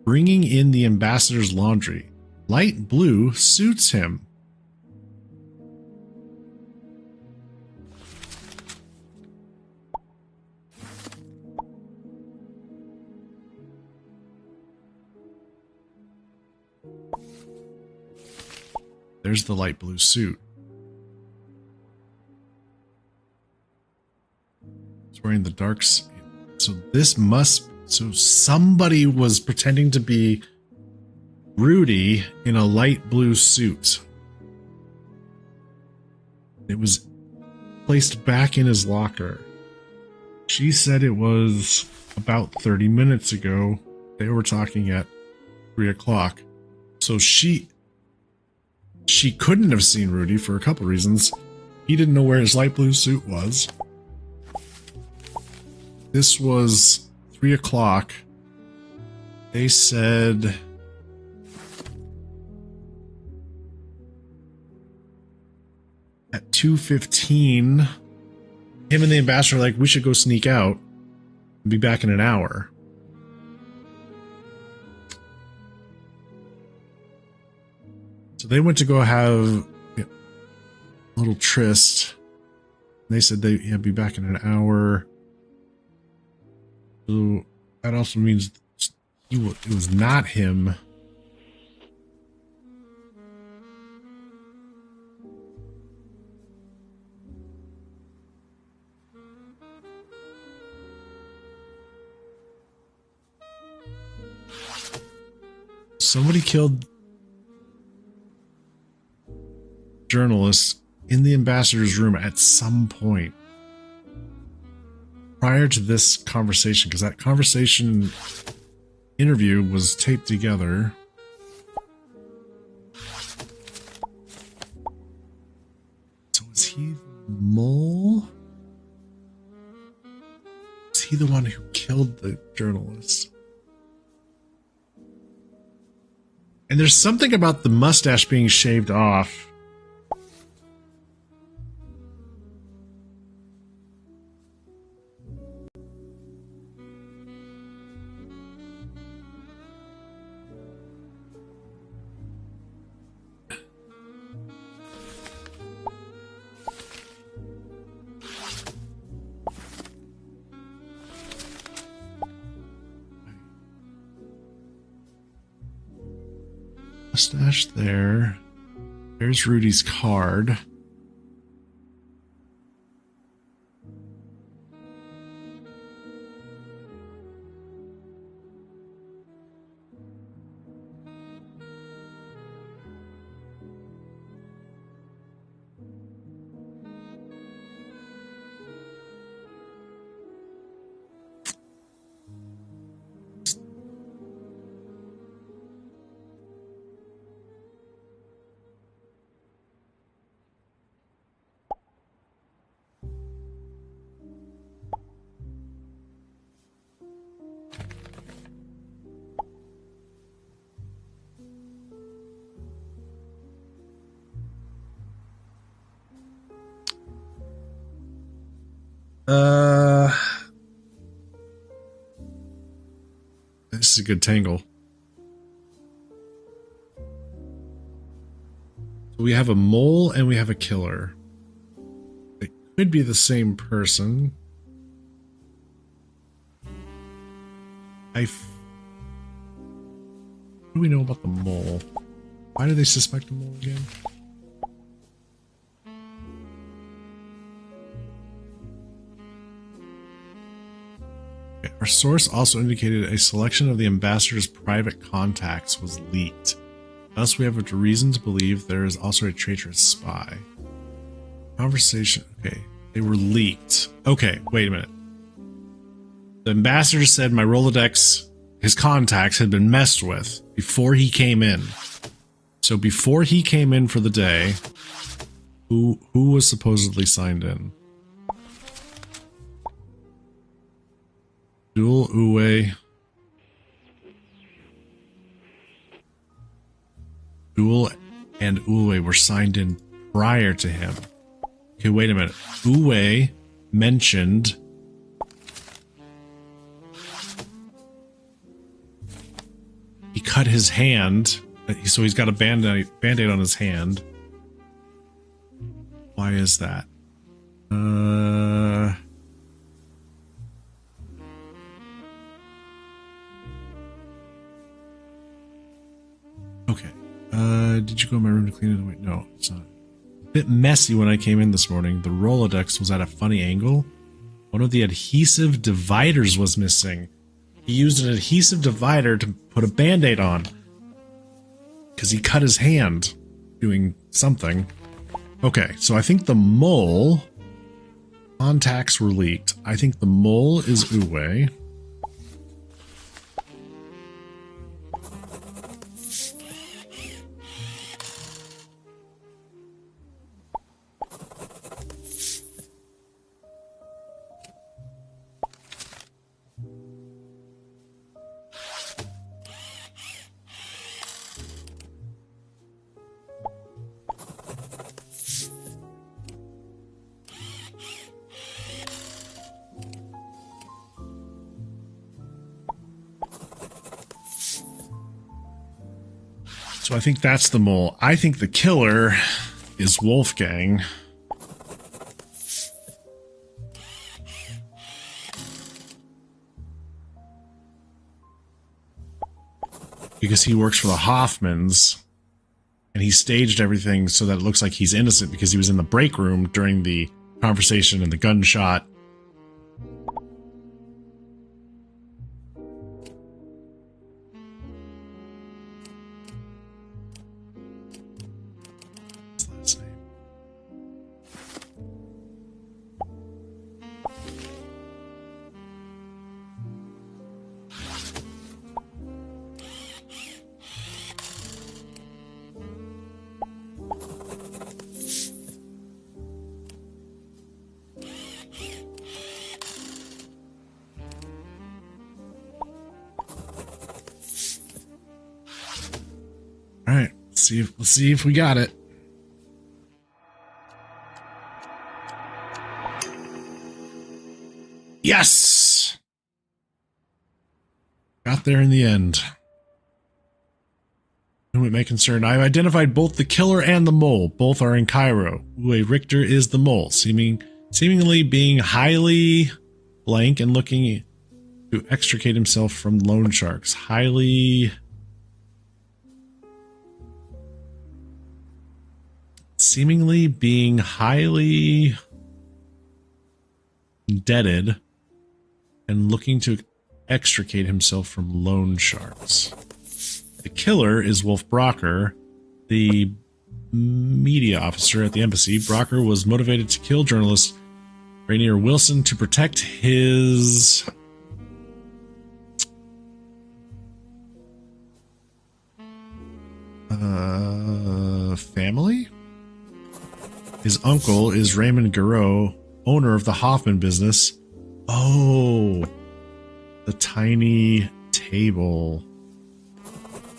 bringing in the ambassador's laundry. Light blue suits him. There's the light blue suit. It's wearing the darks. So so somebody was pretending to be Rudy in a light blue suit. It was placed back in his locker. She said it was about 30 minutes ago. They were talking at 3 o'clock. So she couldn't have seen Rudy for a couple reasons. He didn't know where his light blue suit was. This was 3 o'clock. They said at 2:15, him and the ambassador were like, we should go sneak out and be back in an hour. So they went to go have a little tryst. They said they'd be back in an hour. So that also means it was not him. Somebody killed journalists in the ambassador's room at some point prior to this conversation, because that conversation interview was taped together. So is he the mole? Is he the one who killed the journalist? And there's something about the mustache being shaved off. Mustache there. There's Rudy's card. This is a good tangle. So we have a mole and we have a killer. It could be the same person. What do we know about the mole? Why do they suspect the mole again? Our source also indicated a selection of the ambassador's private contacts was leaked. Thus, we have a reason to believe there is also a traitorous spy. Conversation. Okay, they were leaked. Okay, wait a minute. The ambassador said my Rolodex, his contacts had been messed with before he came in. So before he came in for the day, who was supposedly signed in? Dual Uwe. Dual and Uwe were signed in prior to him. Okay, wait a minute. Uwe mentioned he cut his hand, so he's got a band-aid on his hand. Why is that? Okay. Did you go in my room to clean it away? No, it's not. A bit messy when I came in this morning. The Rolodex was at a funny angle. One of the adhesive dividers was missing. He used an adhesive divider to put a band-aid on. Because he cut his hand doing something. Okay, so I think the mole contacts were leaked. I think the mole is Uwe. So I think that's the mole. I think the killer is Wolfgang. Because he works for the Hoffmans. And he staged everything so that it looks like he's innocent because he was in the break room during the conversation and the gunshot. All right, let's see if we got it. Yes! Got there in the end. Whom it may concern, I've identified both the killer and the mole. Both are in Cairo. Uwe Richter is the mole, seemingly being highly blank and looking to extricate himself from loan sharks. Seemingly being highly indebted and looking to extricate himself from loan sharks. The killer is Wolf Brocker, the media officer at the embassy. Brocker was motivated to kill journalist Rainier Wilson to protect his family? His uncle is Raymond Garreau, owner of the Hoffman business. Oh, the tiny table,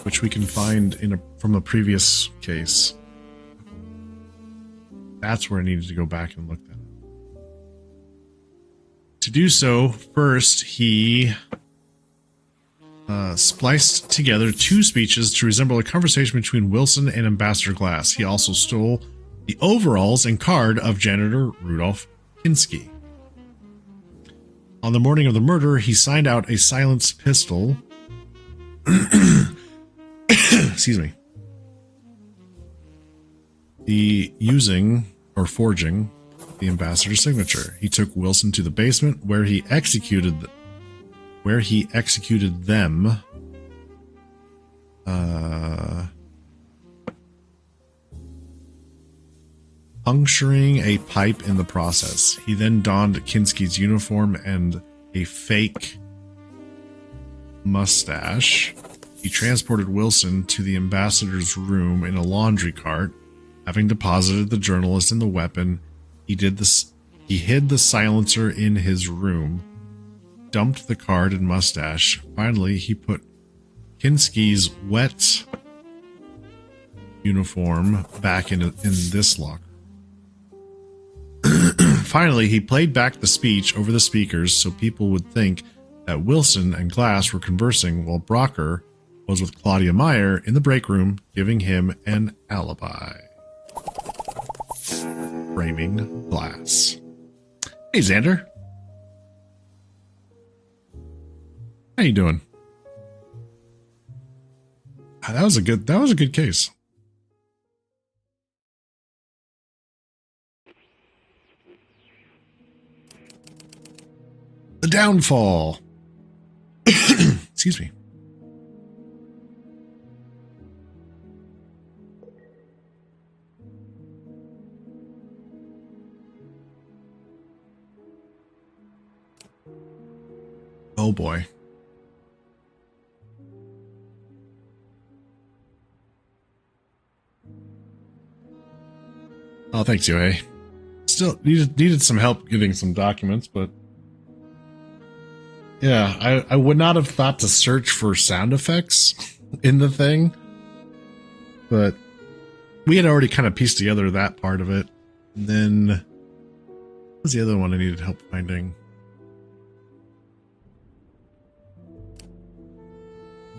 which we can find from a previous case. That's where I needed to go back and look at it. To do so, first he spliced together two speeches to resemble a conversation between Wilson and Ambassador Glass. He also stole the overalls and card of janitor Rudolph Kinski. On the morning of the murder, he signed out a silenced pistol. Excuse me. Forging the ambassador's signature. He took Wilson to the basement where he executed them. Puncturing a pipe in the process. He then donned Kinski's uniform and a fake mustache. He transported Wilson to the ambassador's room in a laundry cart. Having deposited the journalist and the weapon, he hid the silencer in his room, dumped the card and mustache. Finally, he put Kinski's wet uniform back in this locker. Finally, he played back the speech over the speakers so people would think that Wilson and Glass were conversing while Brocker was with Claudia Meyer in the break room, giving him an alibi. Framing Glass. Hey, Xander. How you doing? That was a good case. The downfall. Excuse me. Oh boy. Oh, thanks, Yohei. Still needed some help getting some documents, but yeah, I would not have thought to search for sound effects in the thing, but we had already kind of pieced together that part of it. And then what was the other one I needed help finding?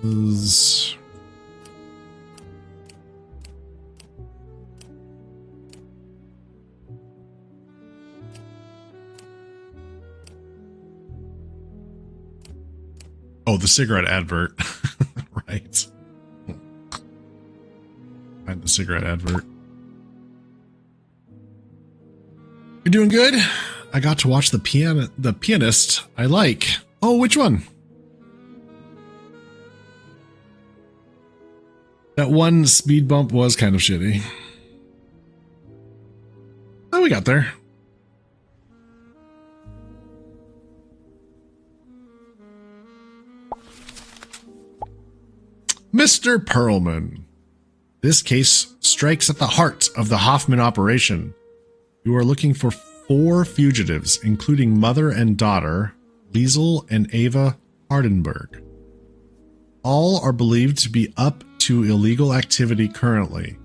Was oh, the cigarette advert. Right. Find the cigarette advert. You're doing good? I got to watch the pianist I like. Oh, which one? That one speed bump was kind of shitty. Oh, we got there. Mr. Perlman. This case strikes at the heart of the Hoffman operation. You are looking for 4 fugitives, including mother and daughter, Liesel and Ava Hardenberg. All are believed to be up to illegal activity currently.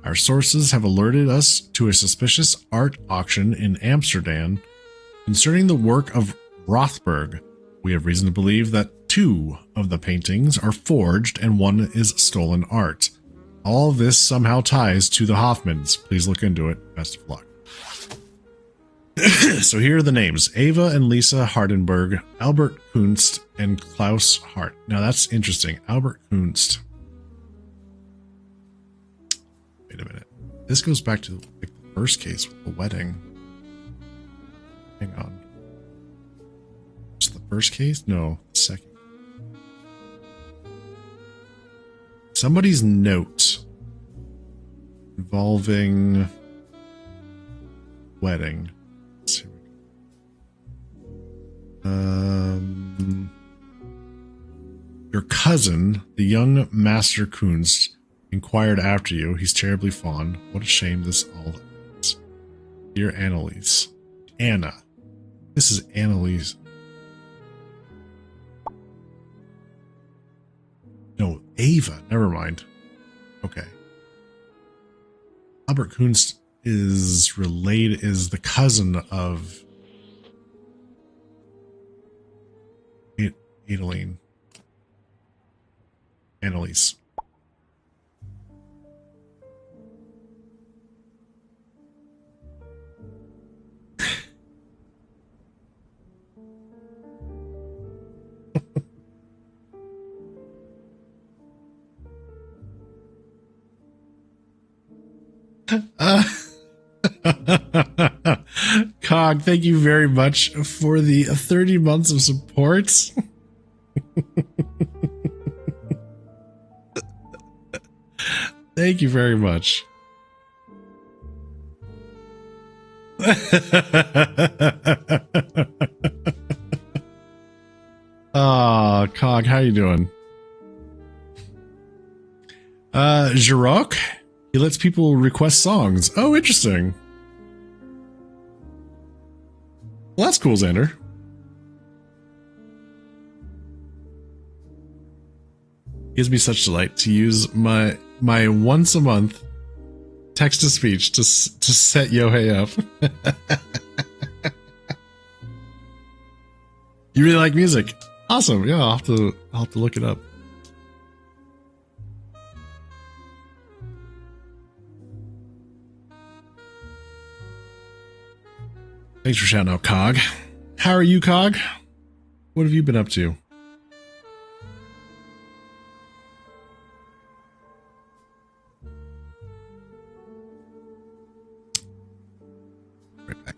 Our sources have alerted us to a suspicious art auction in Amsterdam concerning the work of Rothberg. We have reason to believe that 2 of the paintings are forged and 1 is stolen art. All of this somehow ties to the Hoffmans. Please look into it. Best of luck. So here are the names. Ava and Lisa Hardenberg, Albert Kunst, and Klaus Hart. Now that's interesting. Albert Kunst. Wait a minute. This goes back to like the first case with the wedding. Hang on. Was it the first case? No, the second. Somebody's note involving wedding. Let's see. Your cousin, the young Master Kunst, inquired after you. He's terribly fond. What a shame this all is. Dear Annalise. Anna. This is Annalise. No, Ava. Never mind. Okay. Albert Kunst is the cousin of Adeline. Annalise. Cog, thank you very much for the 30 months of support. Thank you very much. Ah, Cog, how you doing? Jirok? He lets people request songs. Oh, interesting. Well, that's cool, Xander. Gives me such delight to use my once a month text to speech to set Yohei up. You really like music? Awesome. Yeah, I'll have to look it up. Thanks for shouting out, Cog. How are you, Cog? What have you been up to? Right back.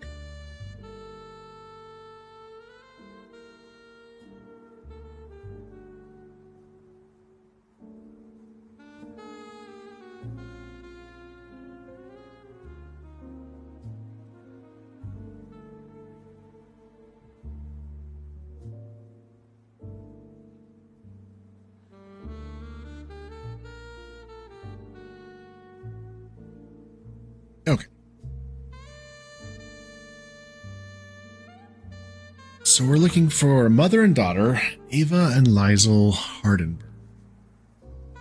Okay. So we're looking for mother and daughter, Ava and Liesel Hardenberg.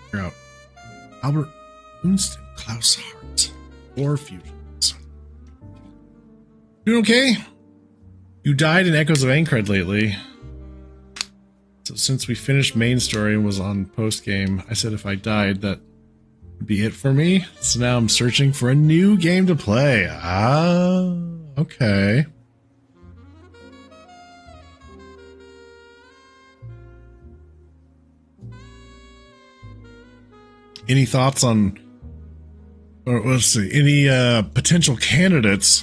Figure out Albert Unst and Klaus Hart. Or fusions. Doing okay? You died in Echoes of Ankred lately. So since we finished main story and was on post game, I said if I died, that would be it for me. So now I'm searching for a new game to play. Ah, okay. Any thoughts on, or let's see, any potential candidates?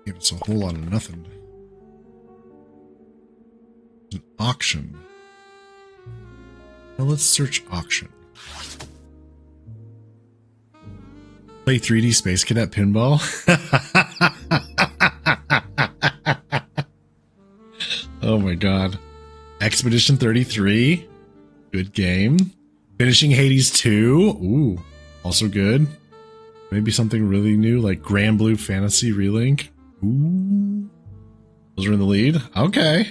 Give us a whole lot of nothing. An auction. Now let's search auction. Play 3D Space Cadet Pinball. Oh my god. Expedition 33. Good game. Finishing Hades 2. Ooh, also good. Maybe something really new like Grand Blue Fantasy Relink. Ooh. Those are in the lead. Okay.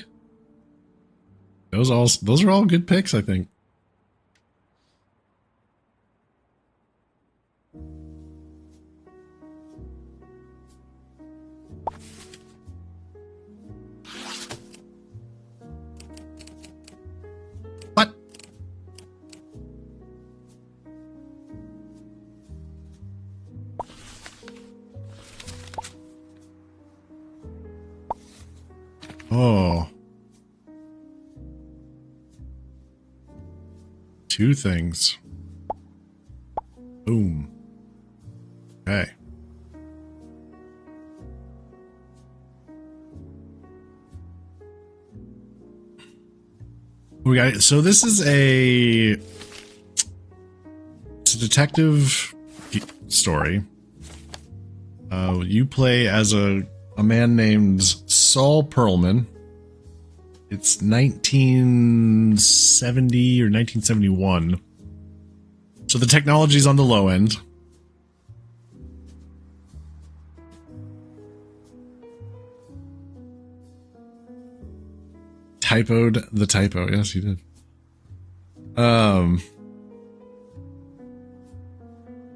Those are all good picks, I think. What? Oh. Two things. Boom. Okay. We got it. So this is it's a detective story. You play as a man named Saul Perlman. It's 1970 or 1971. So the technology's on the low end. Typoed the typo. Yes, you did.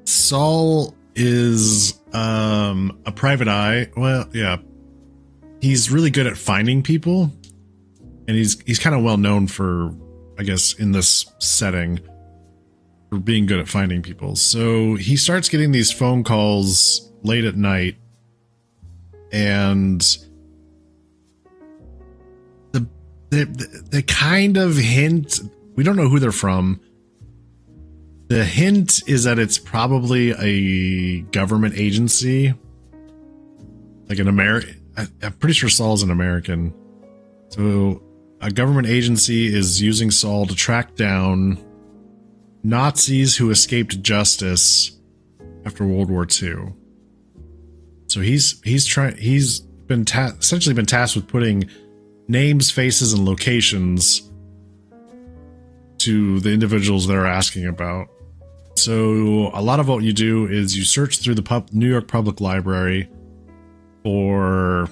Saul is a private eye. Well, yeah. He's really good at finding people. And he's kind of well known for, I guess, in this setting, for being good at finding people. So he starts getting these phone calls late at night, and the kind of hint, we don't know who they're from. The hint is that it's probably a government agency, like an American. I'm pretty sure Saul's an American. So a government agency is using Saul to track down Nazis who escaped justice after World War II. So he's been essentially been tasked with putting names, faces, and locations to the individuals they're asking about. So a lot of what you do is you search through the New York Public Library for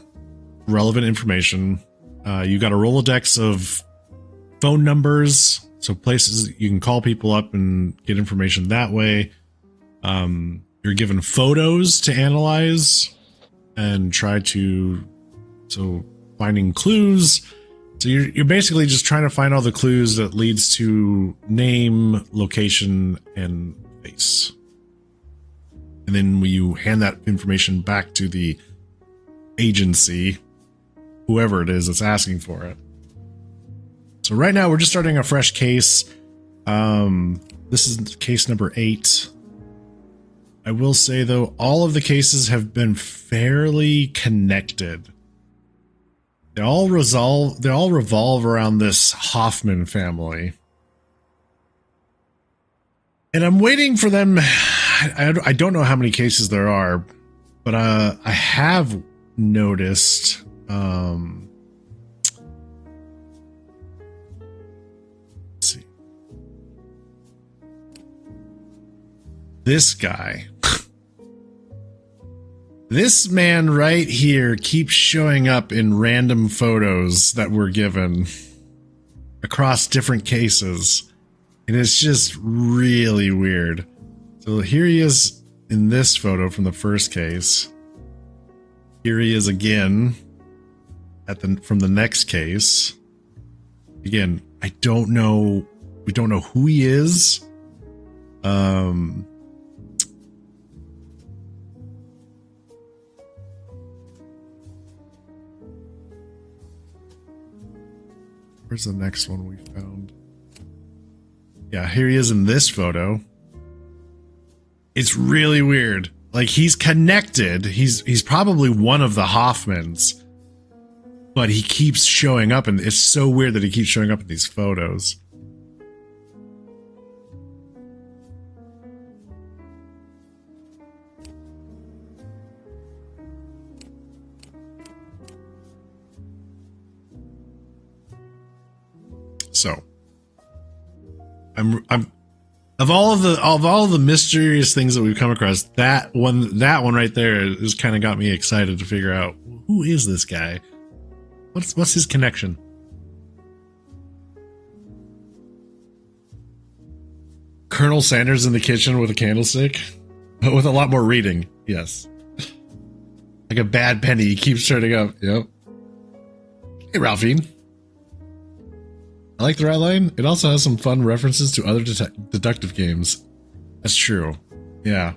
relevant information. You got a Rolodex of phone numbers, so places you can call people up and get information that way. You're given photos to analyze and try to finding clues. So you're basically just trying to find all the clues that leads to name, location, and face. And then you hand that information back to the agency, whoever it is that's asking for it. So right now we're just starting a fresh case. This is case number 8. I will say though, all of the cases have been fairly connected. They all revolve around this Hoffman family. And I'm waiting for them. I don't know how many cases there are, but I have noticed let's see. This guy. This man right here keeps showing up in random photos that we're given across different cases. And it's just really weird. So here he is in this photo from the first case. Here he is again from the next case. Again, I don't know. We don't know who he is. Where's the next one we found? Yeah, here he is in this photo. It's really weird. Like, he's connected. He's probably one of the Hoffmans. But he keeps showing up, and it's so weird that he keeps showing up in these photos. So, I'm of all of the mysterious things that we've come across, that one right there has kind of got me excited to figure out who is this guy. What's his connection? Colonel Sanders in the kitchen with a candlestick, but with a lot more reading. Yes, like a bad penny. He keeps turning up. Yep. Hey, Ralphine. I like the Ratline. It also has some fun references to other deductive games. That's true. Yeah.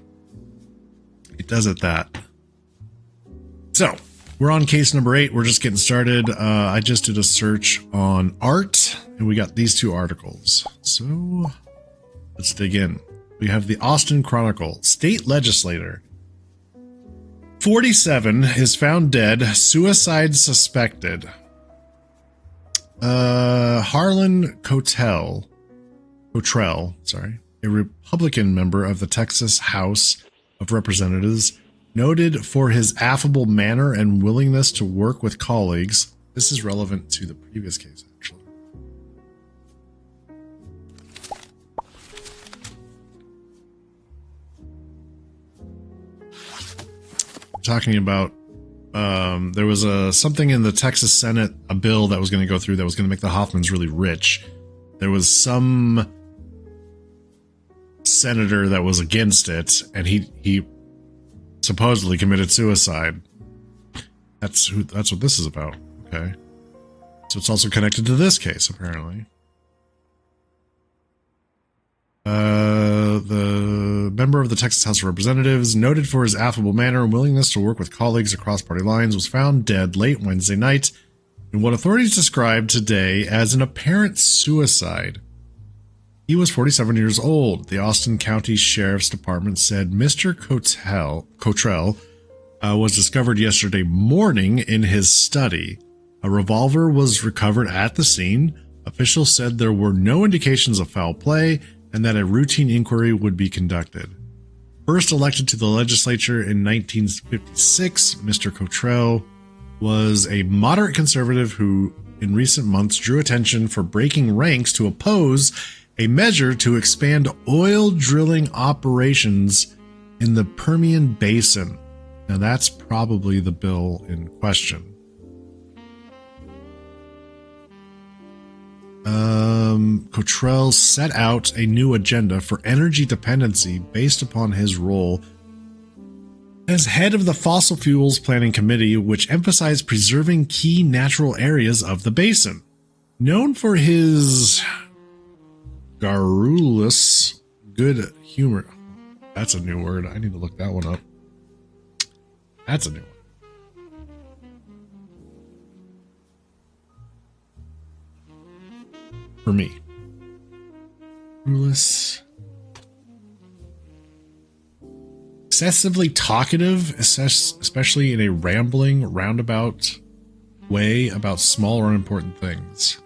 It does at that. So, we're on case number 8. We're just getting started. I just did a search on art, and we got these 2 articles. So, let's dig in. We have the Austin Chronicle. State legislator. 47 is found dead. Suicide suspected. Harlan Cottrell, a Republican member of the Texas House of Representatives, noted for his affable manner and willingness to work with colleagues. This is relevant to the previous case, actually. We're talking about there was something in the Texas Senate, a bill that was going to go through that was going to make the Hoffmans really rich. There was some senator that was against it, and he supposedly committed suicide. That's what this is about. Okay, so it's also connected to this case, apparently. The member of the Texas House of Representatives, noted for his affable manner and willingness to work with colleagues across party lines, was found dead late Wednesday night in what authorities described today as an apparent suicide. He was 47 years old. The Austin County Sheriff's Department said Mr. Cottrell was discovered yesterday morning in his study. A revolver was recovered at the scene. Officials said there were no indications of foul play and that a routine inquiry would be conducted. First elected to the legislature in 1956, Mr. Cottrell was a moderate conservative who, in recent months, drew attention for breaking ranks to oppose a measure to expand oil drilling operations in the Permian Basin. Now, that's probably the bill in question. Cottrell set out a new agenda for energy dependency based upon his role as head of the Fossil Fuels Planning Committee, which emphasized preserving key natural areas of the basin. Known for his garrulous good humor. That's a new word. I need to look that one up. That's a new one. For me. Garrulous. Excessively talkative, especially in a rambling, roundabout way about small or unimportant things.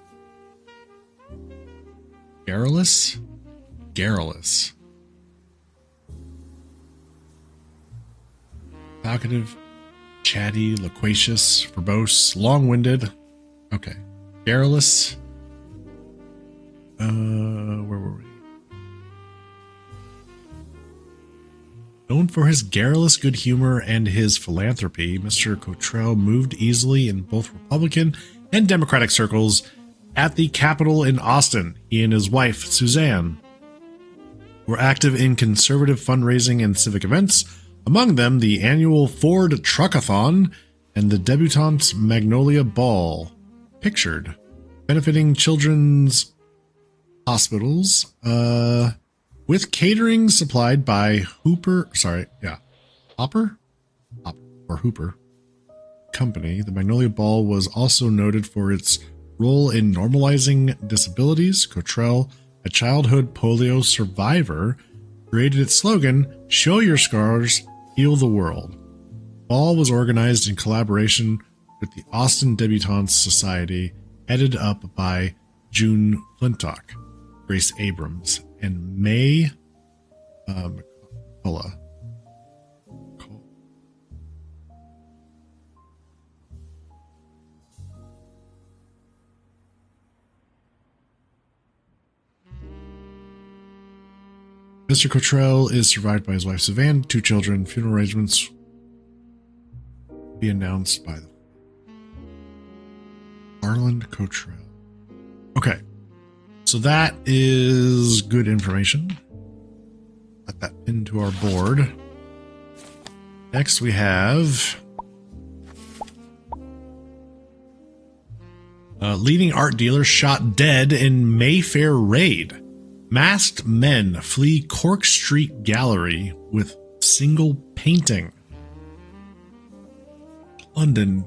Garrulous? Garrulous. Talkative, chatty, loquacious, verbose, long-winded. Okay. Garrulous. Where were we? Known for his garrulous good humor and his philanthropy, Mr. Cottrell moved easily in both Republican and Democratic circles at the Capitol in Austin. He and his wife, Suzanne, were active in conservative fundraising and civic events, among them the annual Ford Truckathon and the Debutante Magnolia Ball, pictured, benefiting children's hospitals, with catering supplied by Hooper Company. The Magnolia Ball was also noted for its role in normalizing disabilities. Cottrell, a childhood polio survivor, created its slogan, "Show your scars, heal the world." The ball was organized in collaboration with the Austin Debutantes Society, headed up by June Flintock, Grace Abrams, and May McCullough. Mr. Cottrell is survived by his wife Suzanne, 2 children. Funeral arrangements will be announced by the Harland Cottrell. Okay. So that is good information. Let that pin to our board. Next we have leading art dealer shot dead in Mayfair raid. Masked men flee Cork Street Gallery with single painting. London,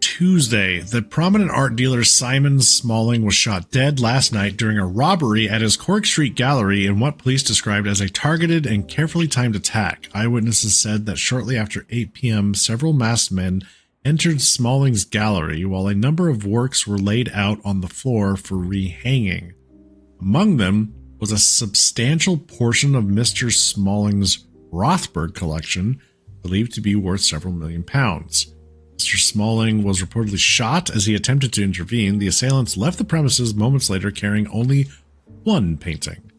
Tuesday, the prominent art dealer Simon Smalling was shot dead last night during a robbery at his Cork Street gallery in what police described as a targeted and carefully timed attack. Eyewitnesses said that shortly after 8 p.m., several masked men entered Smalling's gallery while a number of works were laid out on the floor for rehanging. Among them was a substantial portion of Mr. Smalling's Rothberg collection, believed to be worth several £1 million. Mr. Smalling was reportedly shot as he attempted to intervene. The assailants left the premises moments later carrying only one painting.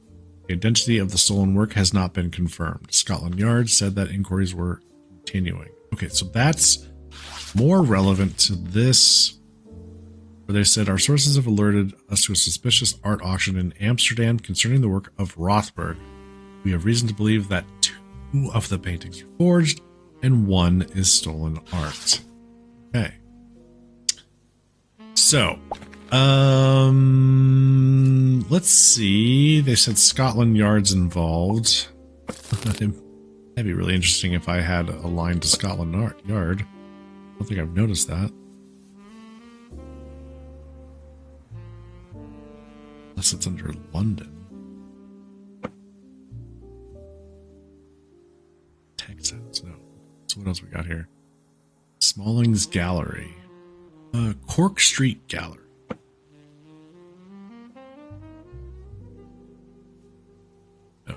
The identity of the stolen work has not been confirmed. Scotland Yard said that inquiries were continuing. Okay, so that's more relevant to this, where they said, our sources have alerted us to a suspicious art auction in Amsterdam concerning the work of Rothberg. We have reason to believe that 2 of the paintings are forged and 1 is stolen art. Okay. So, let's see. They said Scotland Yard's involved. That'd be really interesting if I had a line to Scotland Yard. I don't think I've noticed that. Unless it's under London. Texas, no. So what else we got here? Smalling's Gallery. Cork Street Gallery. No.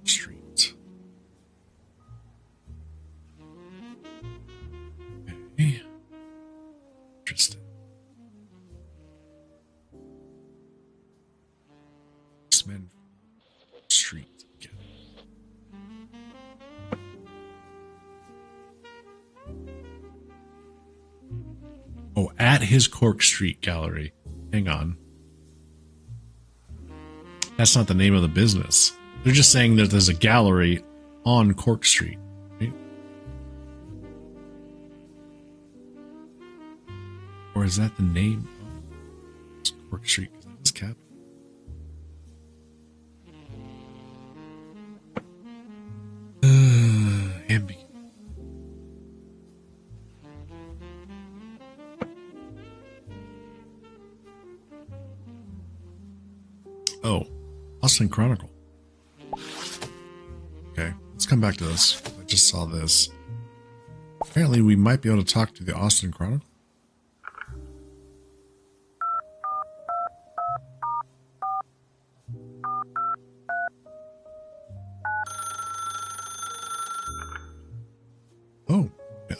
Street. Okay. Interesting. X-Men Street. Oh, at his Cork Street gallery. Hang on. That's not the name of the business. They're just saying that there's a gallery on Cork Street. Right? Or is that the name of Cork Street? Is that his cap? Ambiguous. Oh, Austin Chronicle. Okay, let's come back to this. I just saw this. Apparently, we might be able to talk to the Austin Chronicle. Oh, yeah.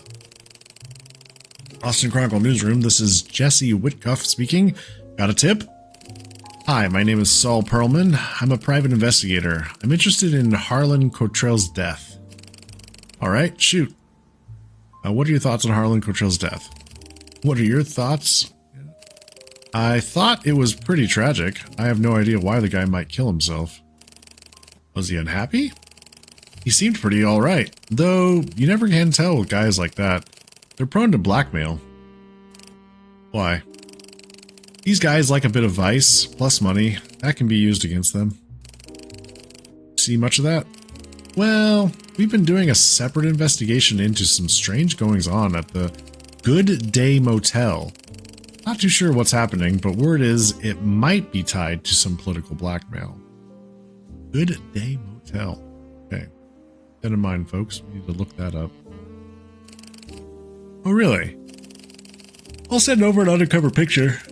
Austin Chronicle Newsroom. This is Jesse Whitcuff speaking. Got a tip? Hi, my name is Saul Perlman. I'm a private investigator. I'm interested in Harlan Cottrell's death. Alright, shoot. What are your thoughts on Harlan Cottrell's death? What are your thoughts? I thought it was pretty tragic. I have no idea why the guy might kill himself. Was he unhappy? He seemed pretty alright, though you never can tell with guys like that. They're prone to blackmail. Why? These guys like a bit of vice, plus money. That can be used against them. See much of that? Well, we've been doing a separate investigation into some strange goings-on at the Good Day Motel. Not too sure what's happening, but word is it might be tied to some political blackmail. Good Day Motel. Okay. That in mind, folks. We need to look that up. Oh, really? I'll send over an undercover picture.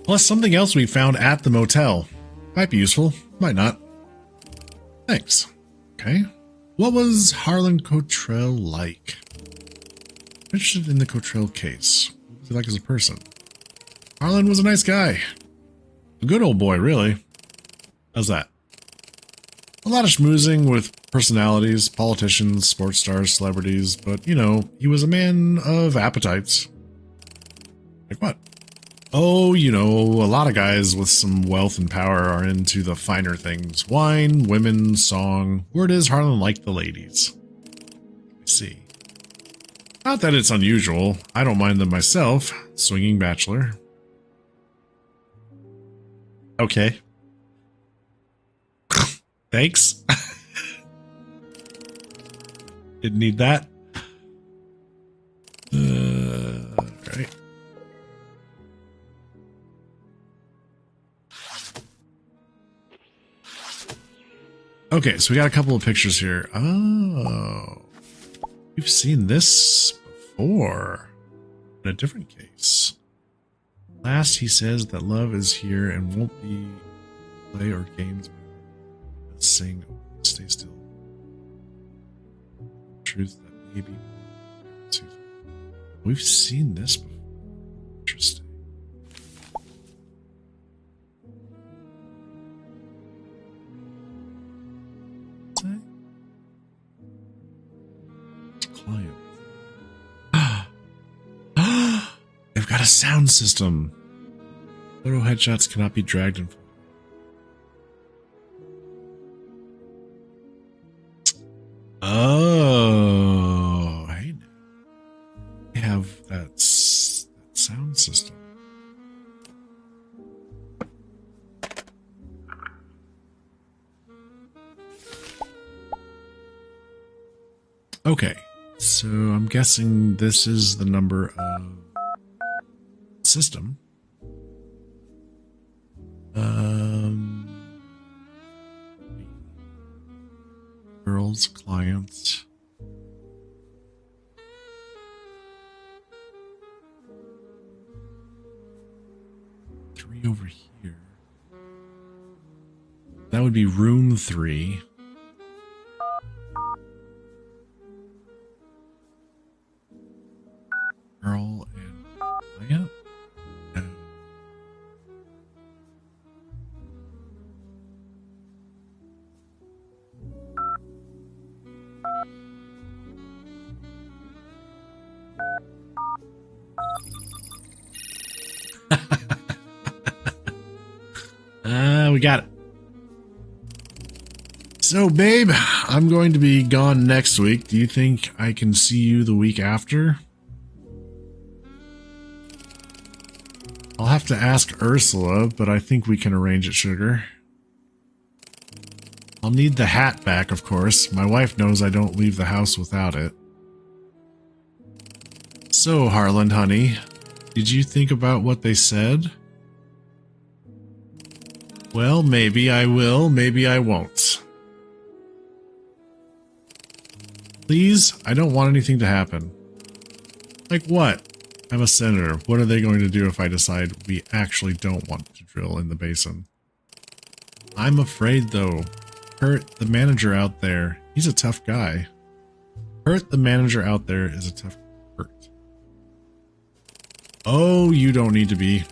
Plus something else we found at the motel. Might be useful, might not. Thanks. Okay. What was Harlan Cottrell like? I'm interested in the Cottrell case. What was he like as a person? Harlan was a nice guy. A good old boy, really. How's that? A lot of schmoozing with personalities, politicians, sports stars, celebrities, but, you know, he was a man of appetites. Like what? Oh, you know, a lot of guys with some wealth and power are into the finer things. Wine, women, song. Word is Harlan liked the ladies. I see. Not that it's unusual. I don't mind them myself. Swinging bachelor. Okay. Thanks. Didn't need that. Right. Okay, so we got a couple of pictures here. Oh. We've seen this before. In a different case. Last, he says that love is here and won't be play or games. Sing, stay still. Truth that maybe. We've seen this before. Interesting. Client. They've got a sound system. Photo headshots cannot be dragged in. Oh, hey, they have that sound system. Okay, so I'm guessing this is the number of system. Girls, clients. Three over here. That would be room 3. Girl and client. No. we got it. So, babe, I'm going to be gone next week. Do you think I can see you the week after? I'll have to ask Ursula, but I think we can arrange it, sugar. I'll need the hat back, of course. My wife knows I don't leave the house without it. So, Harlan, honey, did you think about what they said? Well, maybe I will, maybe I won't. Please, I don't want anything to happen. Like what? I'm a senator. What are they going to do if I decide we actually don't want to drill in the basin? I'm afraid, though. Kurt, the manager out there, he's a tough guy. Kurt, the manager out there, is a tough Kurt. Oh, you don't need to be.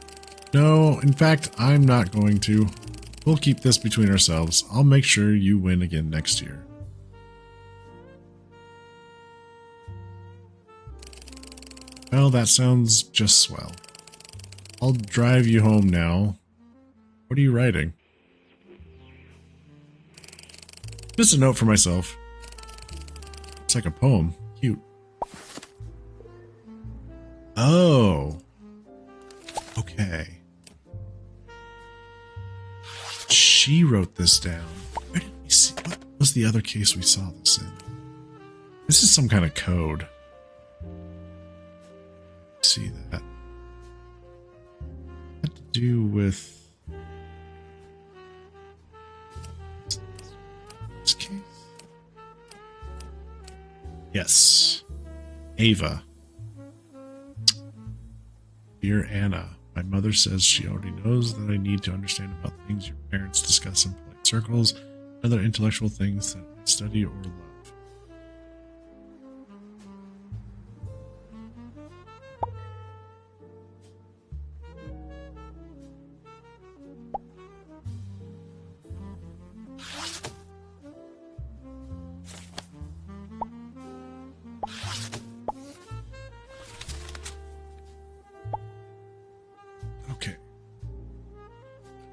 No, in fact, I'm not going to. We'll keep this between ourselves. I'll make sure you win again next year. Well, that sounds just swell. I'll drive you home now. What are you writing? Just a note for myself. It's like a poem. Cute. Oh. Okay. She wrote this down. Where did we see? What was the other case we saw this in? This is some kind of code. See that. Had to do with this case. Yes. Ava. Dear Anna, my mother says she already knows that I need to understand about things your parents discuss in polite circles, other intellectual things that I study or love.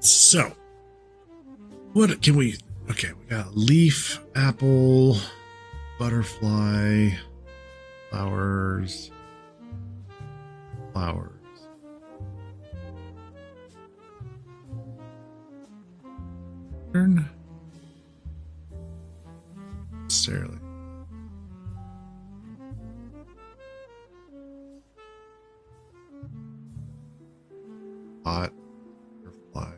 So, what can we... Okay, we got leaf, apple, butterfly, flowers, flowers. Turn. Necessarily. Hot. Butterfly.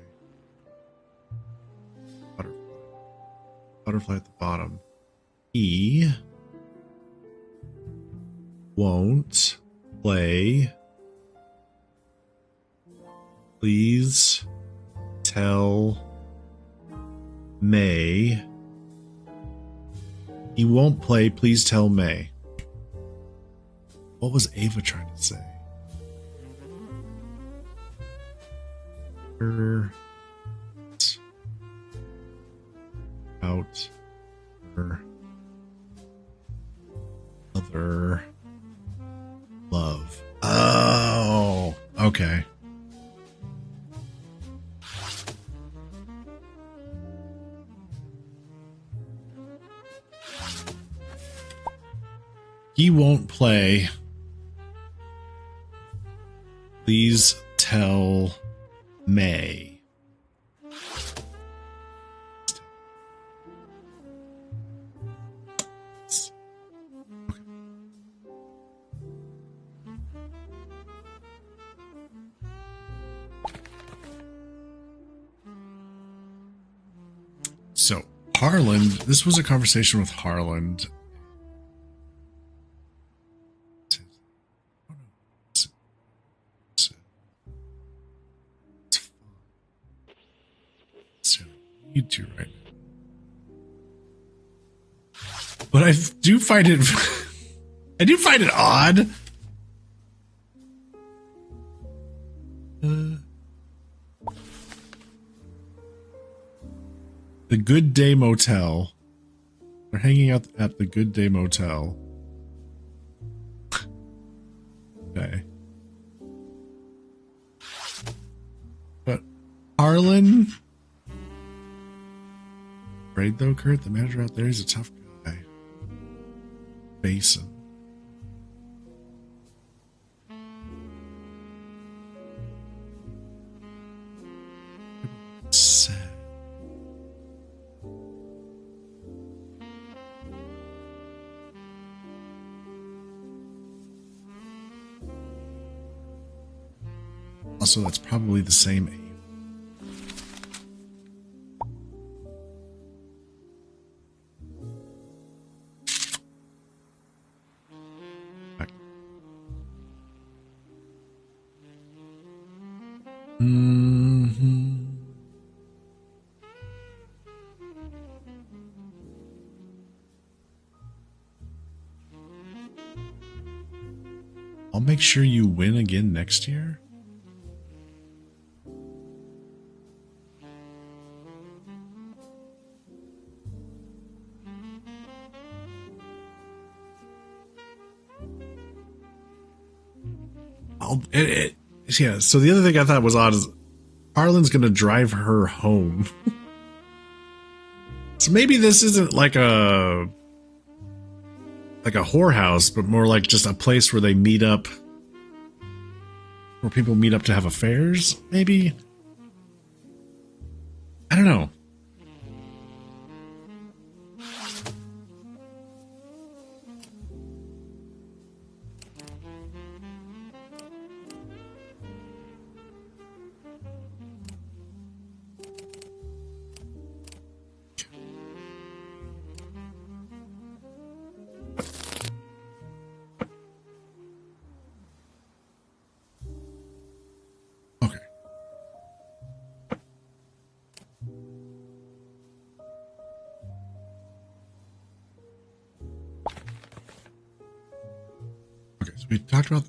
Butterfly at the bottom. He won't play. Please tell May. He won't play. Please tell May. What was Ava trying to say? Out her other love. Oh, okay. He won't play. Please tell May. So, Harlan, this was a conversation with Harlan. Need to right now. But I do find it I do find it odd. The Good Day Motel. They're hanging out at the Good Day Motel. Okay. But Harlan afraid though, Kurt. The manager out there is a tough guy. Basin. Sad. Also, that's probably the same aim. I'll make sure you win again next year. Yeah, so the other thing I thought was odd is Harlan's going to drive her home. So maybe this isn't like a whorehouse, but more like just a place where they meet up, where people meet up to have affairs, maybe? I don't know. We talked about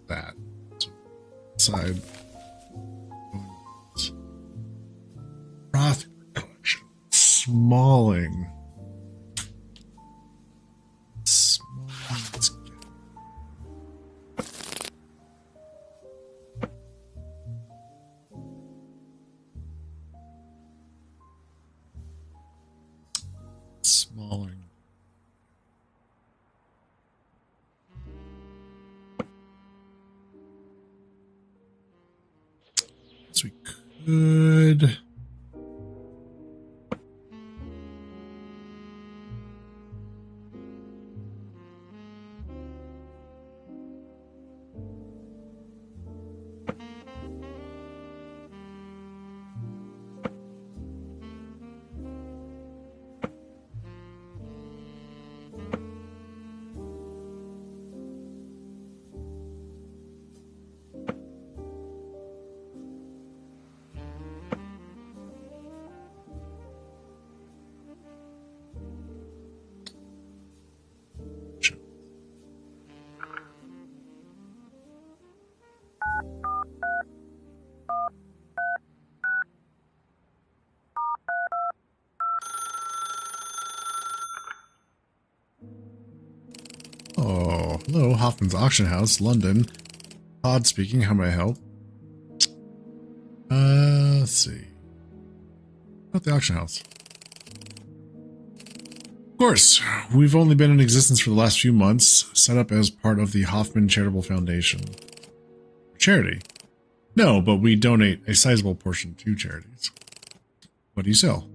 that side. Roth collection. Smalling. Smalling. We could. Oh, hello, Hoffman's Auction House, London. Todd speaking, how may I help? Let's see. About the auction house. Of course, we've only been in existence for the last few months, set up as part of the Hoffman Charitable Foundation. Charity? No, but we donate a sizable portion to charities. What do you sell?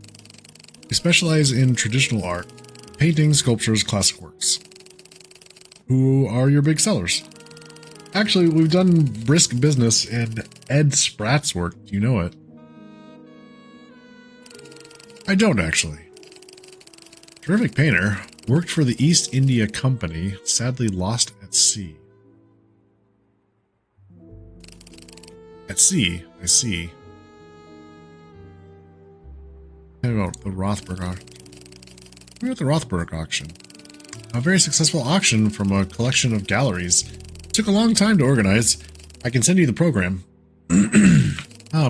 We specialize in traditional art, paintings, sculptures, classic works. Who are your big sellers? Actually, we've done brisk business in Ed Spratt's work. Do you know it? I don't, actually. Terrific painter. Worked for the East India Company. Sadly lost at sea. At sea? I see. Tell me about the Rothberg auction. We're at the Rothberg auction. A very successful auction from a collection of galleries. Took a long time to organize. I can send you the program.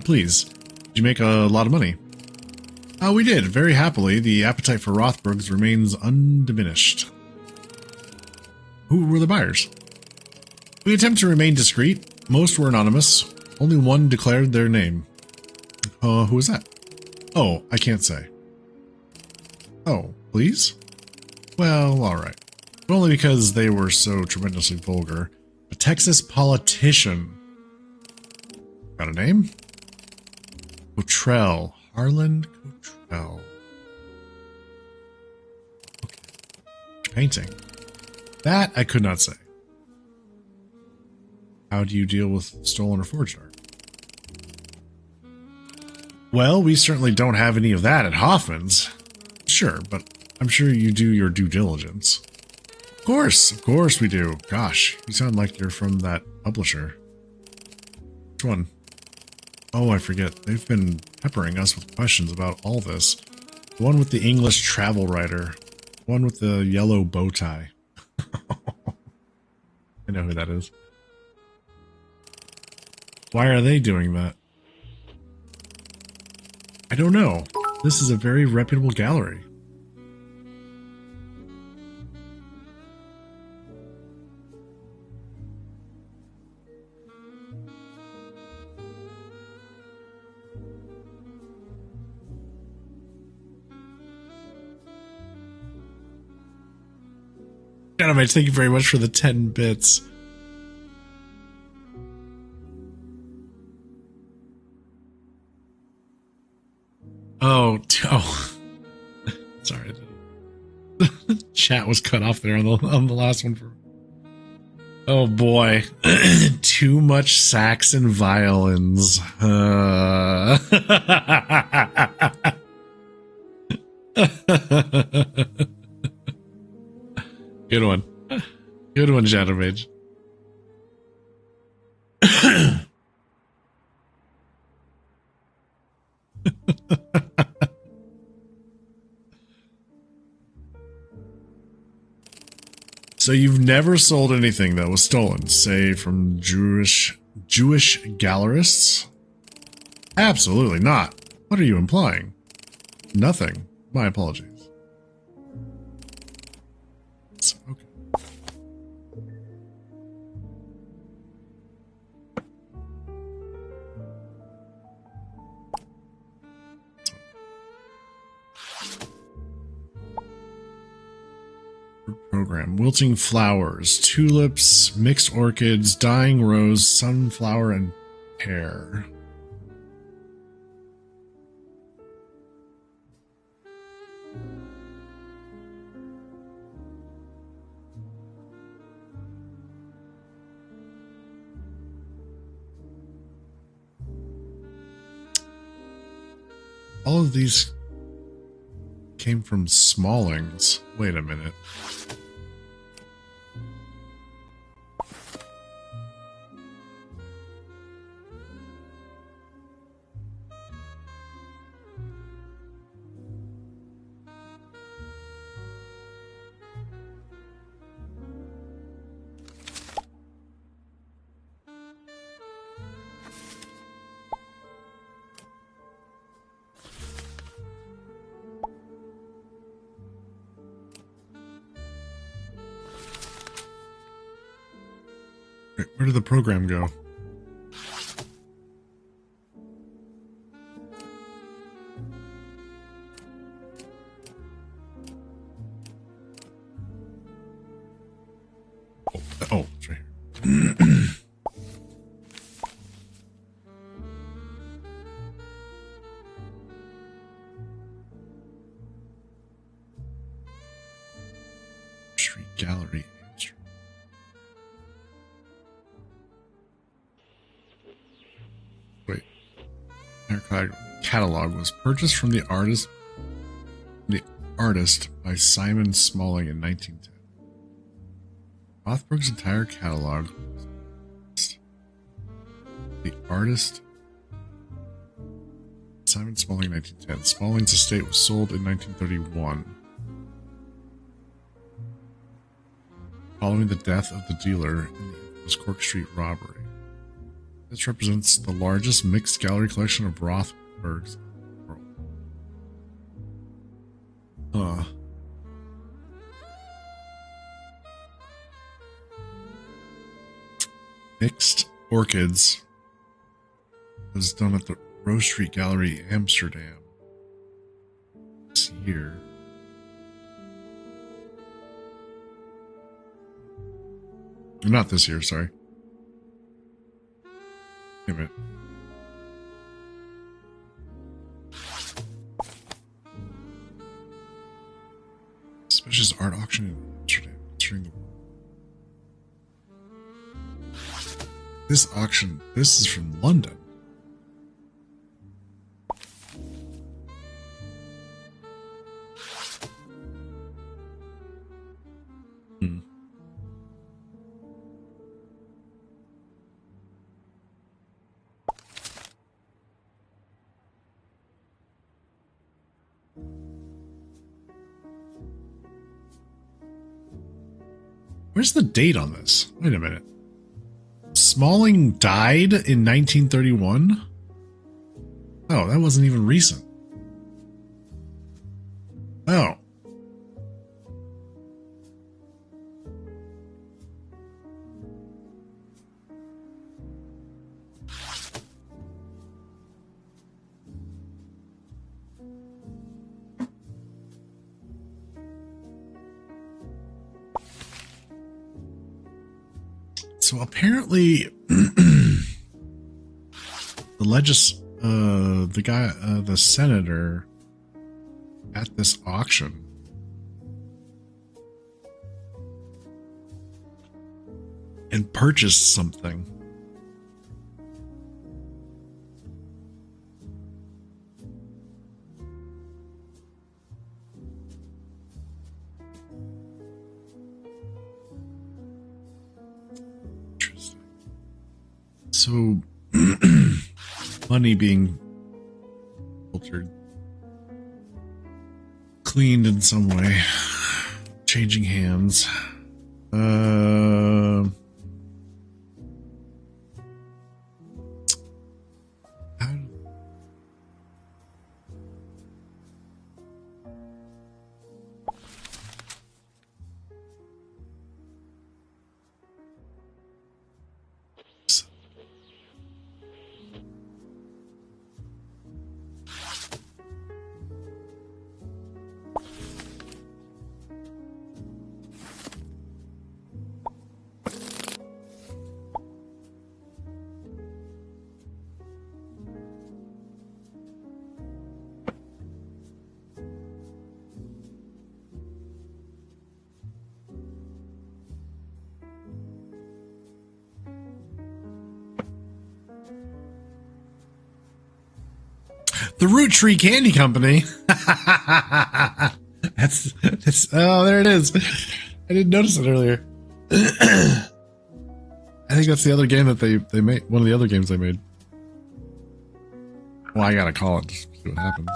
Please. Did you make a lot of money? We did, very happily. The appetite for Rothbergs remains undiminished. Who were the buyers? We attempt to remain discreet. Most were anonymous. Only one declared their name. Who was that? Oh, I can't say. Oh, please? Well, alright. Only because they were so tremendously vulgar. A Texas politician. Got a name? Cottrell. Harlan Cottrell. Okay. Painting. That I could not say. How do you deal with stolen or forged art? Well, we certainly don't have any of that at Hoffman's. Sure, but I'm sure you do your due diligence. Of course we do. Gosh, you sound like you're from that publisher. Which one? Oh, I forget. They've been peppering us with questions about all this. The one with the English travel writer. The one with the yellow bow tie. I know who that is. Why are they doing that? I don't know. This is a very reputable gallery. Gentlemen, thank you very much for the 10 bits. Oh, sorry. Chat was cut off there on the last one. Oh boy, too much sax and violins. Good one. Good one, Shadow Mage. So you've never sold anything that was stolen, say from Jewish gallerists? Absolutely not. What are you implying? Nothing. My apologies. Okay. Program. Wilting flowers, tulips, mixed orchids, dying rose, sunflower, and pear. All of these came from Smalling's. Wait a minute. Where did the program go? Oh, it's right here. Street Gallery. Wait. Their catalog was purchased from the artist by Simon Smalling in 1910. Rothberg's entire catalog. The artist Simon Smalling, 1910. Smalling's estate was sold in 1931. Following the death of the dealer in the infamous Cork Street robbery. This represents the largest mixed gallery collection of Rothberg's in the world. Mixed Orchids was done at the Rose Street Gallery, Amsterdam. here. Not this year, sorry. Wait a minute. Suspicious art auction in Amsterdam during the war. This auction, this is from London. Where's the date on this? Wait a minute. Smalling died in 1931? Oh, that wasn't even recent. Oh. So apparently, the senator at this auction and purchased something. So, money being filtered, cleaned in some way, changing hands. The Root Tree Candy Company. that's oh, there it is. I didn't notice it earlier. I think that's the other game that they made. One of the other games they made. Well, I gotta call it to see what happens.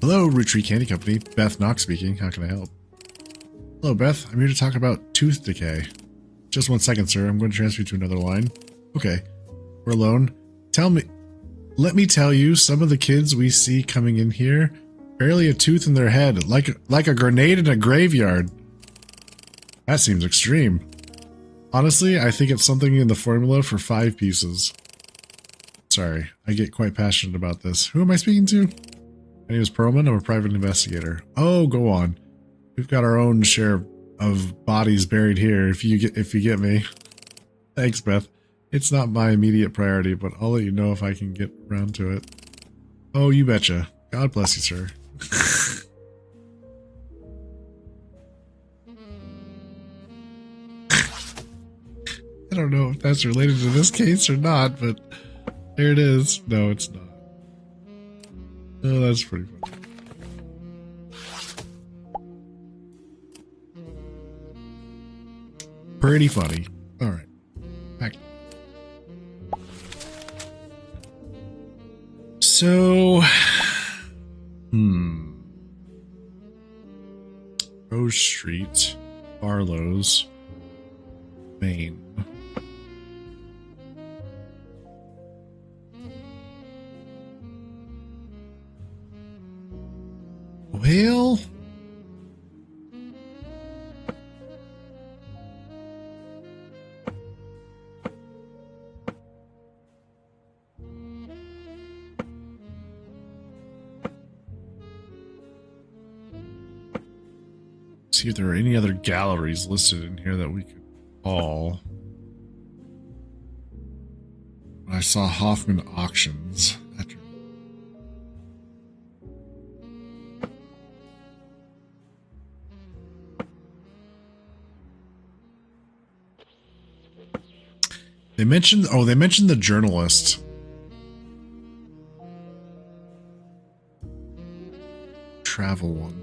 Hello, Root Tree Candy Company. Beth Knox speaking. How can I help? Hello, Beth. I'm here to talk about tooth decay. Just 1 second, sir. I'm going to transfer you to another line. Okay. We're alone. Let me tell you, some of the kids we see coming in here, barely a tooth in their head, like a grenade in a graveyard. That seems extreme. Honestly, I think it's something in the formula for 5 pieces. Sorry, I get quite passionate about this. Who am I speaking to? My name is Perlman. I'm a private investigator. Oh, go on. We've got our own share of bodies buried here, if you get me. Thanks, Beth. It's not my immediate priority, but I'll let you know if I can get around to it. Oh, you betcha. God bless you, sir. I don't know if that's related to this case or not, but there it is. No, it's not. Oh, that's pretty funny. Pretty funny. All right. Back. So, Rose Street, Barlow's, Maine. see if there are any other galleries listed in here that we could call. I saw Hoffman Auctions. They mentioned the journalist. Travel one.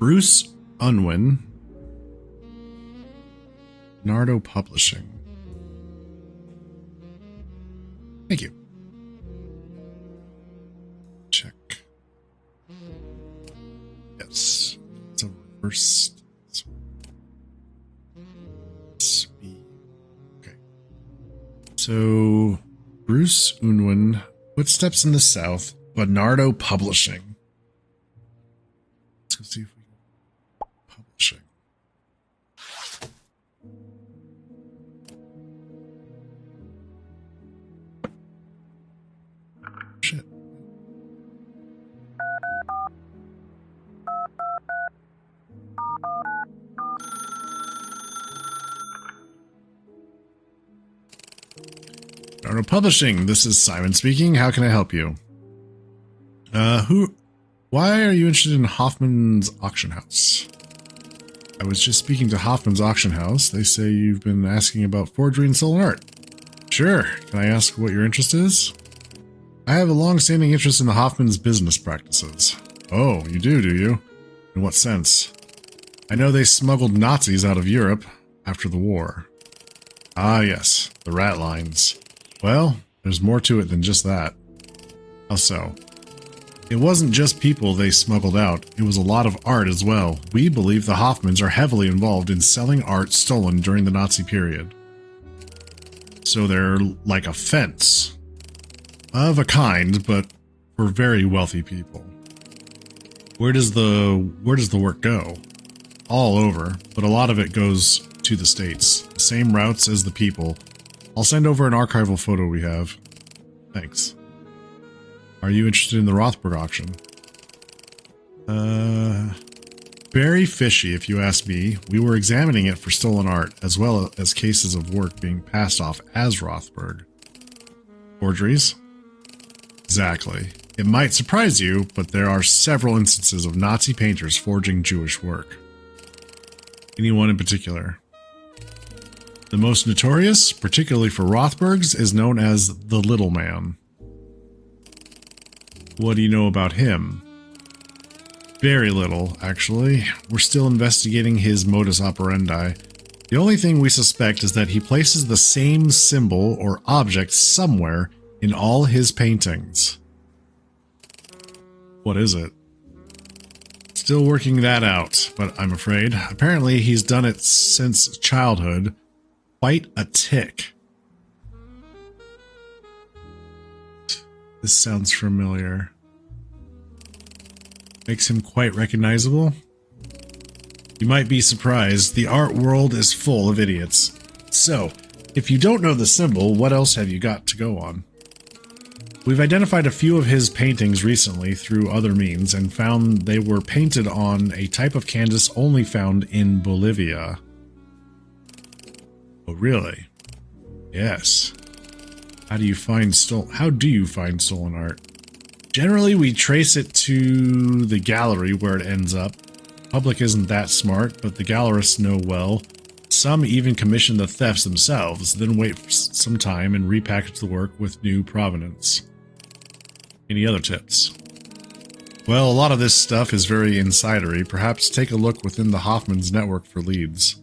Bruce Unwin, Nardo Publishing. Thank you. Check. Yes. It's a reverse. Speed. Okay. So, Bruce Unwin, Footsteps in the South, Bernardo Publishing. Let's go see if we can publishing. Shit. Bernardo Publishing, this is Simon speaking. How can I help you? Why are you interested in Hoffman's Auction House? I was just speaking to Hoffman's Auction House. They say you've been asking about forgery and stolen art. Sure. Can I ask what your interest is? I have a long-standing interest in the Hoffman's business practices. Oh, you do you? In what sense? I know they smuggled Nazis out of Europe after the war. Ah, yes. The Ratlines. Well, there's more to it than just that. How so? It wasn't just people they smuggled out, it was a lot of art as well. We believe the Hoffmans are heavily involved in selling art stolen during the Nazi period. So they're like a fence. Of a kind, but for very wealthy people. Where does the work go? All over, but a lot of it goes to the States. The same routes as the people. I'll send over an archival photo we have. Thanks. Are you interested in the Rothberg auction? Very fishy, if you ask me. We were examining it for stolen art, as well as cases of work being passed off as Rothberg. Forgeries? Exactly. It might surprise you, but there are several instances of Nazi painters forging Jewish work. Anyone in particular? The most notorious, particularly for Rothberg's, is known as the Little Man. What do you know about him? Very little, actually. We're still investigating his modus operandi. The only thing we suspect is that he places the same symbol or object somewhere in all his paintings. What is it? Let's Still working that out, but I'm afraid. Apparently, he's done it since childhood. Quite a tick. This sounds familiar. Makes him quite recognizable. You might be surprised, the art world is full of idiots. So, if you don't know the symbol, what else have you got to go on? We've identified a few of his paintings recently through other means and found they were painted on a type of canvas only found in Bolivia. Oh, really? Yes. How do you find stolen art? Generally, we trace it to the gallery where it ends up. Public isn't that smart, but the gallerists know well. Some even commission the thefts themselves, then wait for some time and repackage the work with new provenance. Any other tips? Well, a lot of this stuff is very insidery. Perhaps take a look within the Hoffman's network for leads.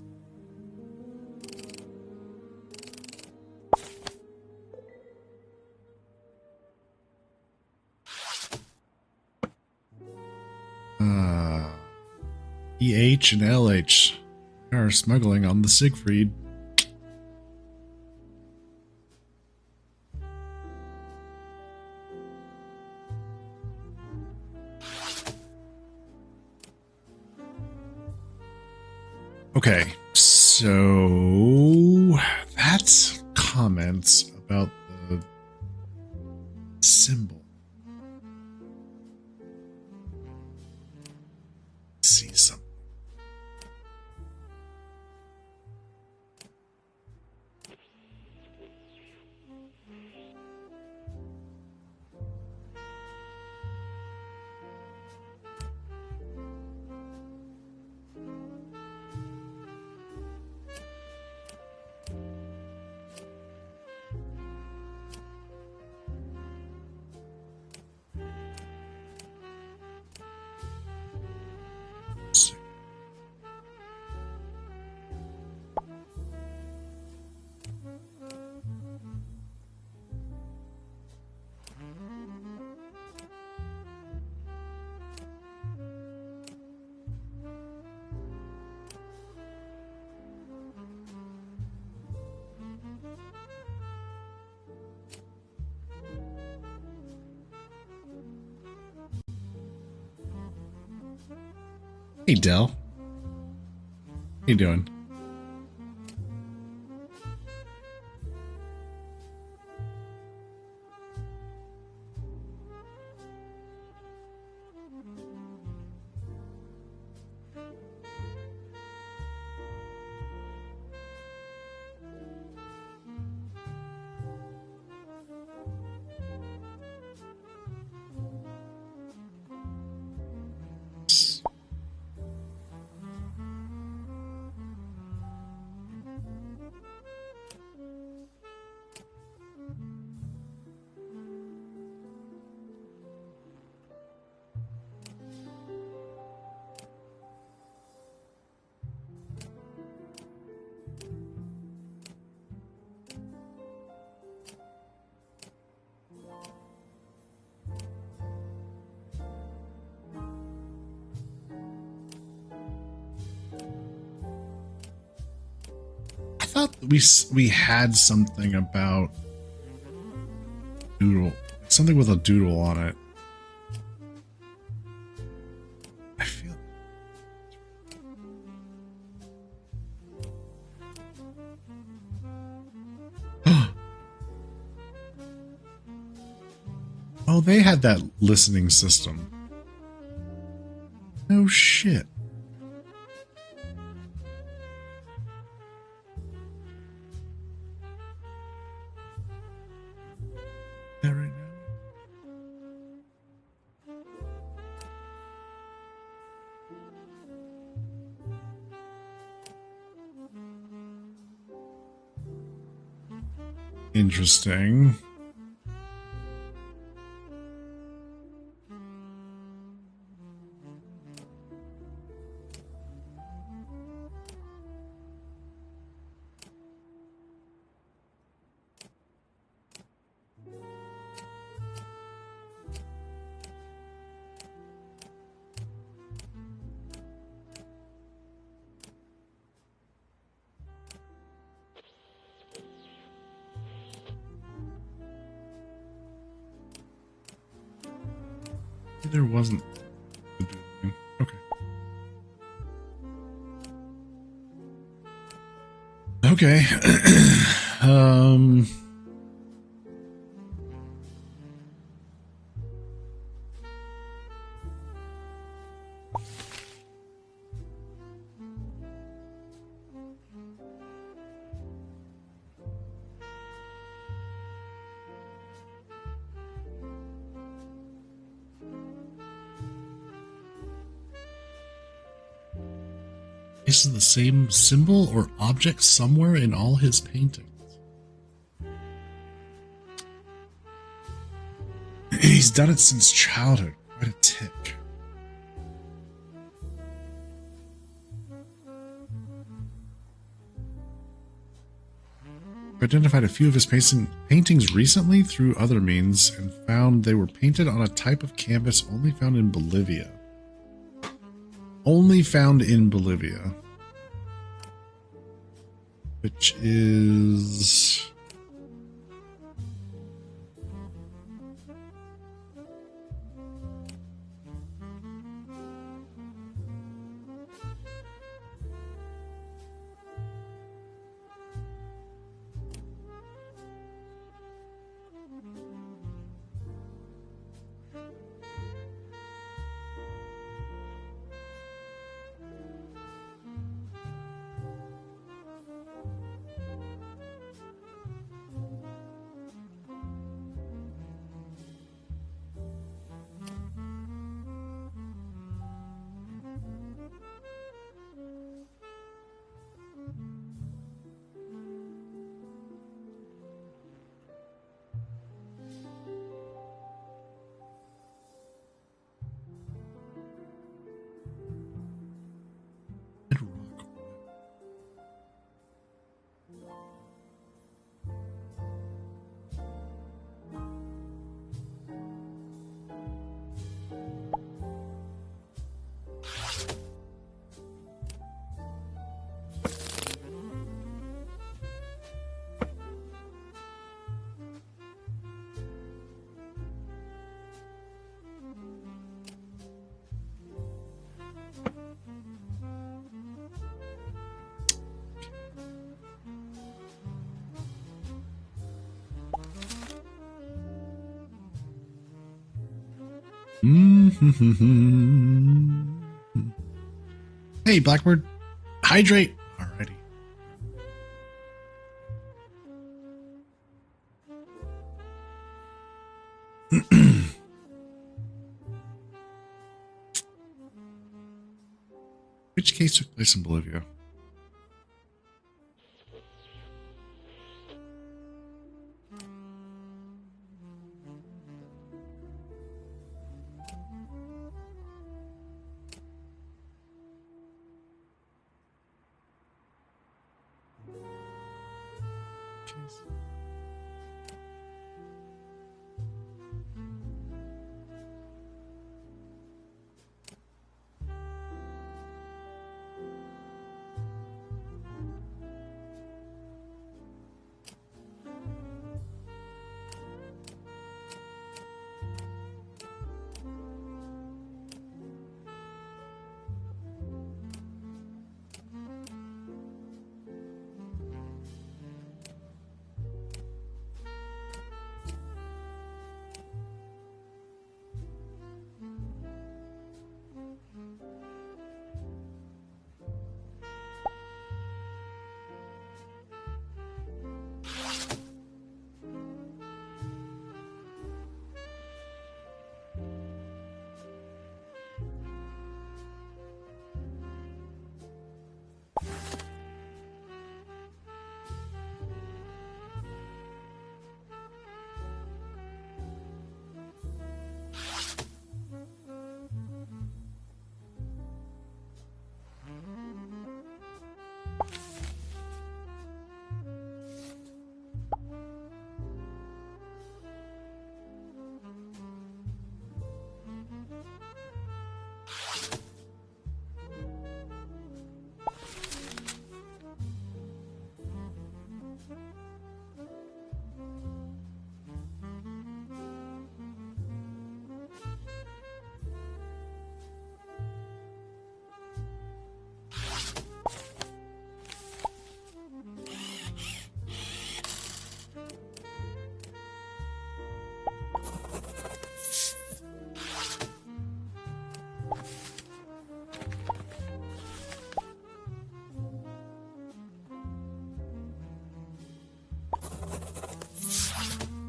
EH and LH are smuggling on the Siegfried. Okay, so that's comments about the symbol. Let's see something. Hey, Del. How you doing? I thought we had something about doodle, something with a doodle on it. I feel. Oh, they had that listening system. No shit. That right now? Interesting. There wasn't. Okay. Okay. Is the same symbol or object somewhere in all his paintings? He's done it since childhood. Quite a tick. Identified a few of his paintings recently through other means and found they were painted on a type of canvas only found in Bolivia. Only found in Bolivia. Which is... Hey, Blackbird. Hydrate. Alrighty. Which case took place in Bolivia?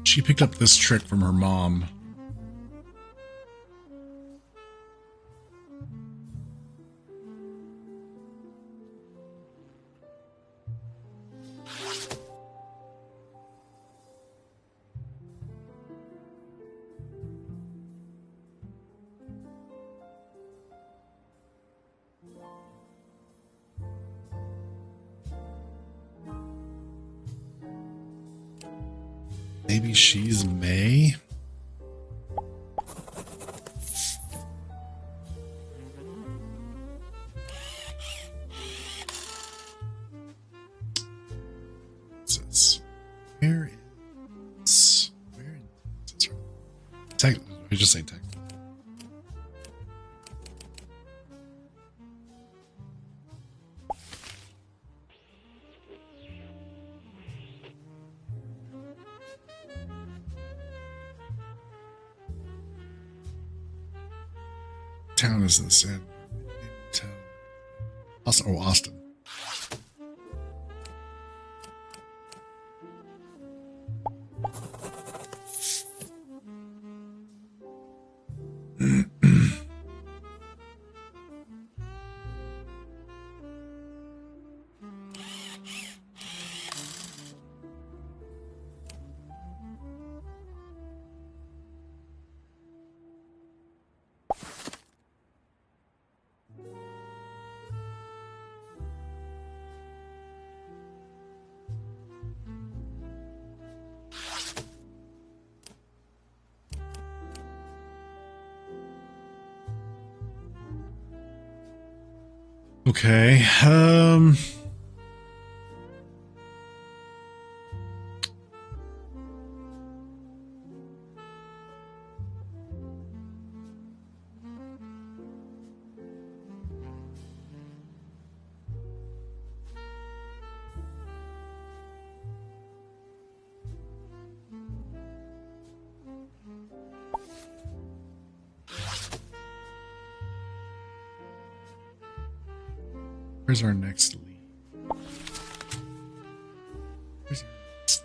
She picked up this trick from her mom. Maybe she's May? What's this? Where is... Where is this? Let me just say tech. Town is this in? Town. Austin. Oh, Austin. Okay. Where's our next lead? Where's our next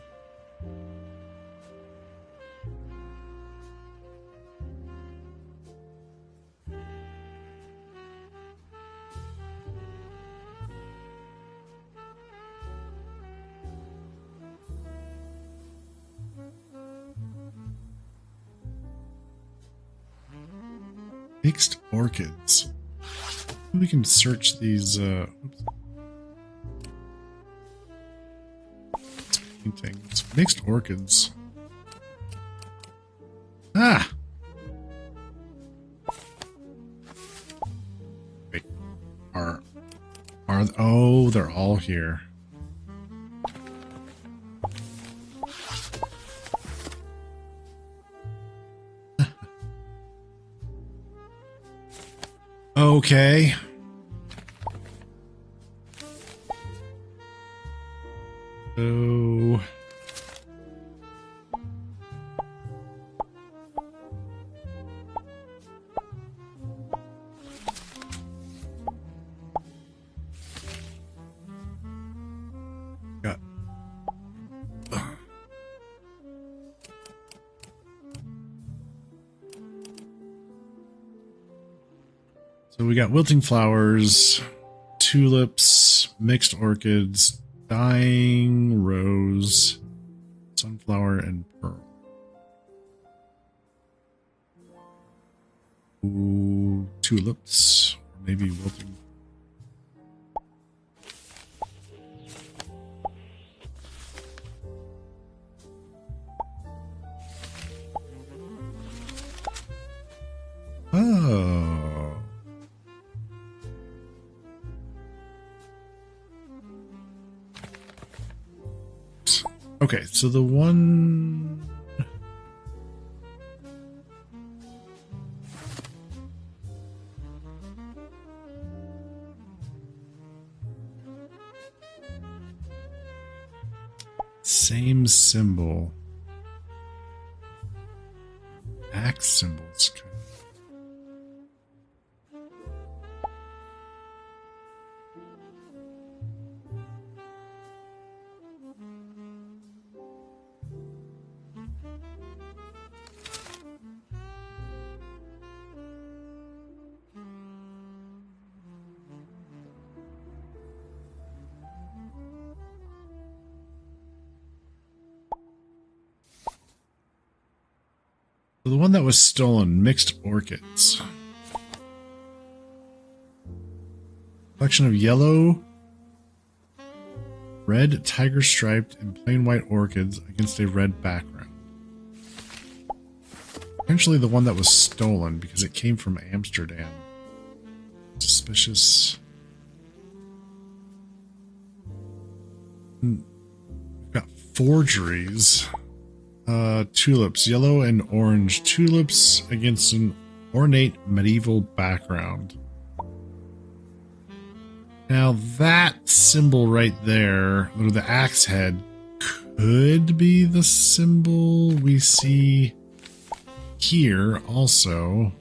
Mixed orchids. We can search these paintings. Mixed orchids. Ah! Wait. Oh, they're all here. Okay. So... Got... So we got wilting flowers, tulips, mixed orchids, dying rose, sunflower, and pearl. Ooh, tulips, maybe wilting. Oh. Okay, so the one... Same symbol. Axe symbols. Kind of. The one that was stolen, mixed orchids. Collection of yellow, red, tiger striped, and plain white orchids against a red background. Potentially the one that was stolen because it came from Amsterdam. Suspicious. We've got forgeries. Tulips, yellow and orange tulips against an ornate medieval background. Now that symbol right there, or the axe head, could be the symbol we see here also.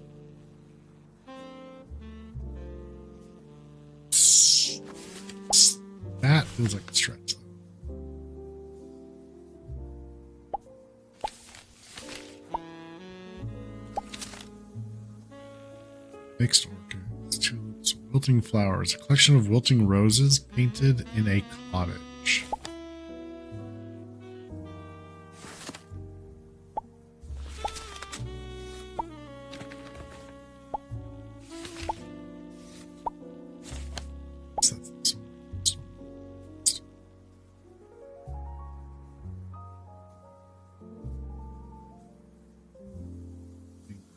That feels like a stretch. Mixed orchids, tulips, wilting flowers, a collection of wilting roses painted in a cottage.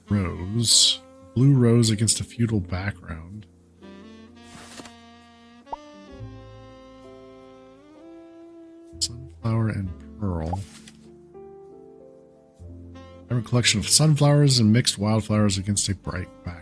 Rose. Blue rose against a feudal background. Sunflower and pearl. A collection of sunflowers and mixed wildflowers against a bright background.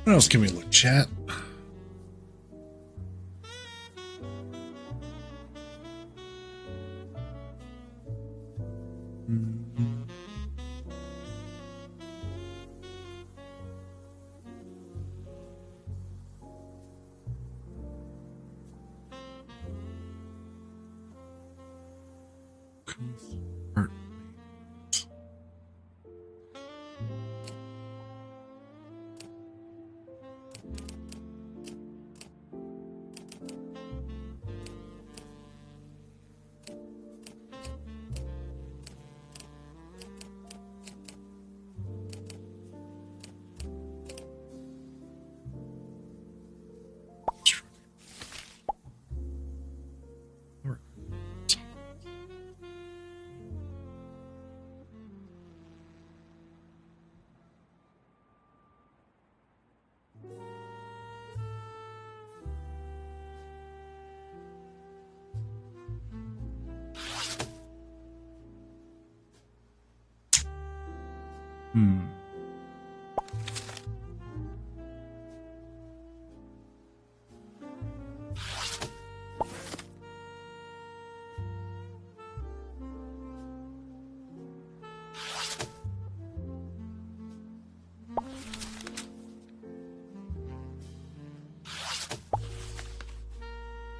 What else can we look, chat?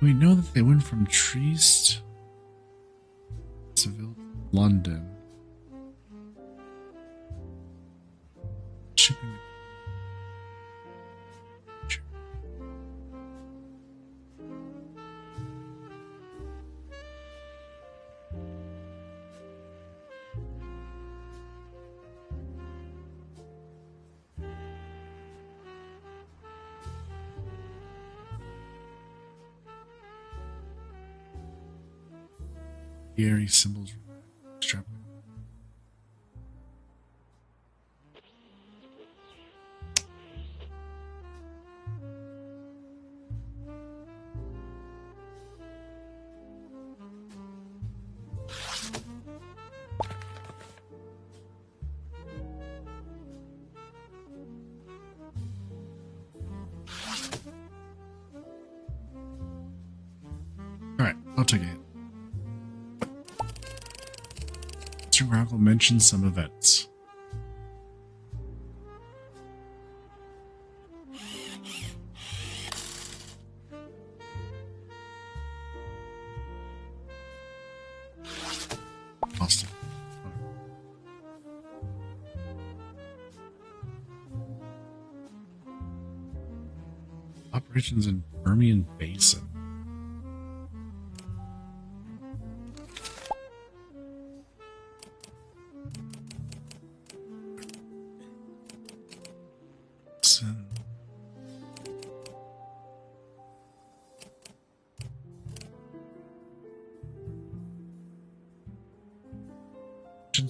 We know that they went from Trieste, Seville, London. Shipping. Gary symbols. Strap. All right, I'll take it. Mr. Chronicle mentioned some events. Austin. Operations in Permian Basin.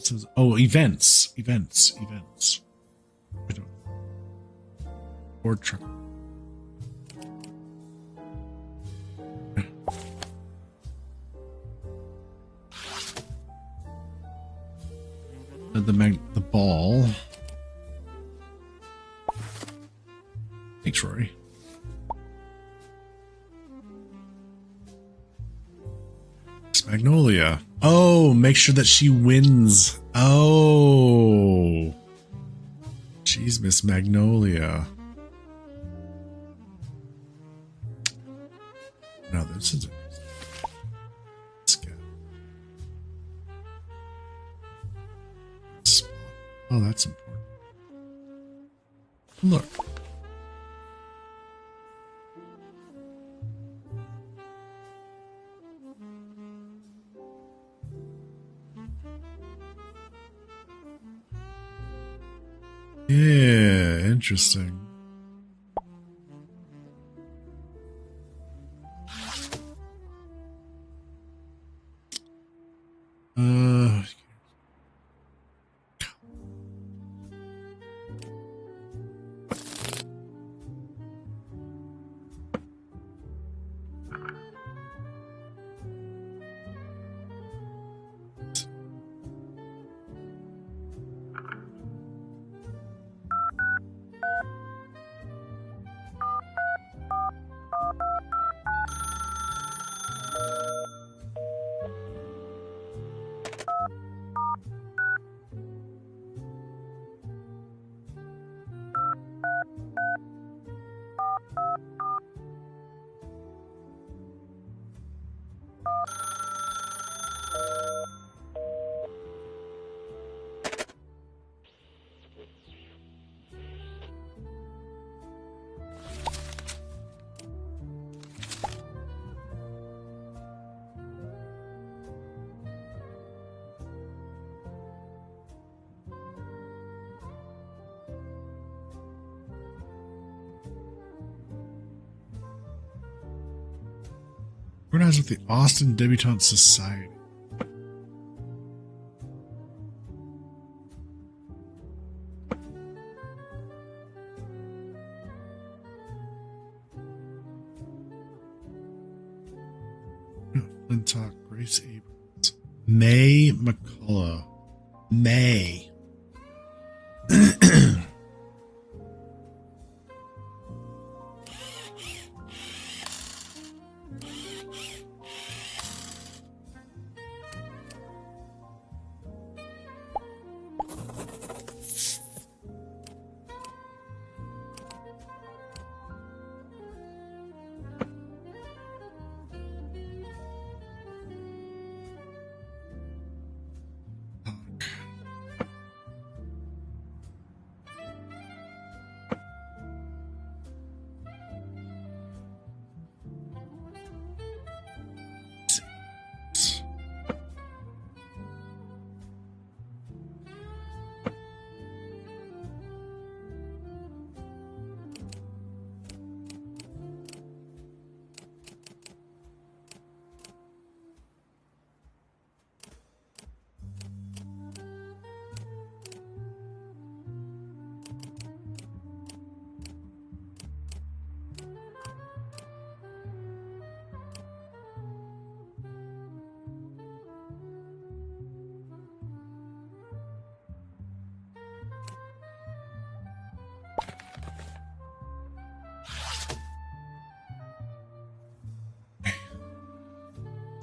Says, oh, events. Or truck. The ball. Thanks, Rory. It's Magnolia. Oh, make sure that she wins. Oh. Jeez, Miss Magnolia. No, this is let's go. Oh, that's important. Look. Yeah, interesting. Organized with the Austin Debutante Society. Flintock, Grace Abrams, May McCullough, May.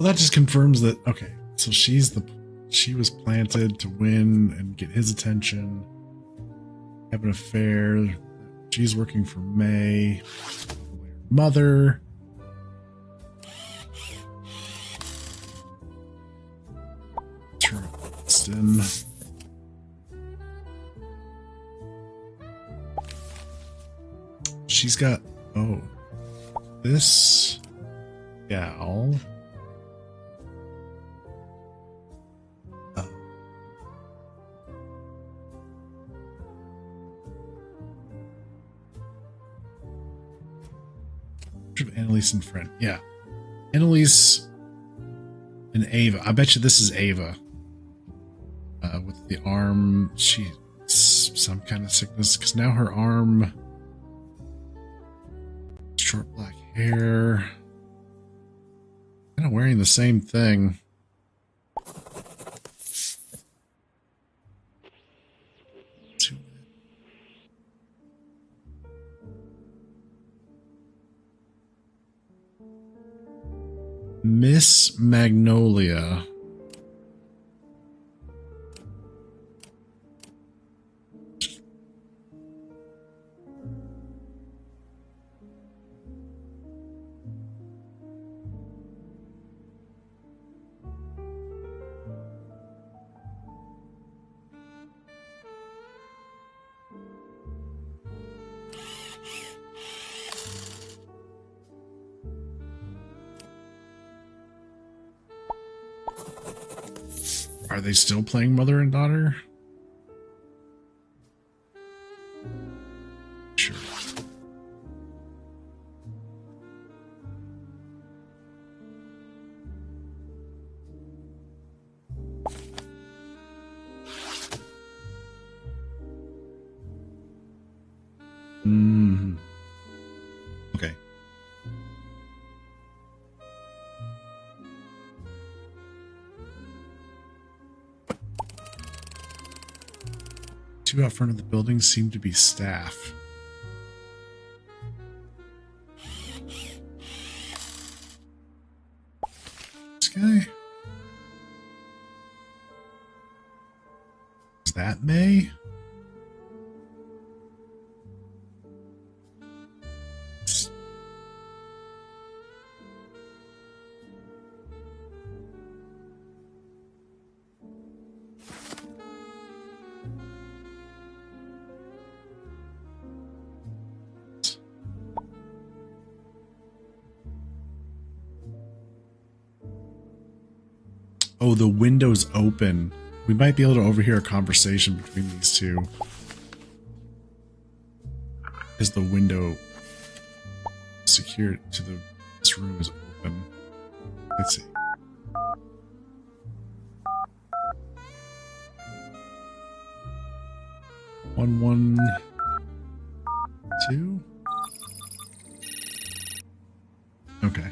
Well, that just confirms that, okay, so she was planted to win and get his attention, have an affair. She's working for May, mother. Charleston. She's got, oh, this gal. Annalise and friend. Yeah. Annalise and Ava. I bet you this is Ava. With the arm. She some kind of sickness. Because now her arm. Short black hair. Kind of wearing the same thing. Miss Magnolia. Are they still playing mother and daughter? Sure. Okay. Two out front of the building seem to be staff. This guy? Is that May? Oh, the window's open. We might be able to overhear a conversation between these two. Is the window secured to this room is open? Let's see. One, two. Okay.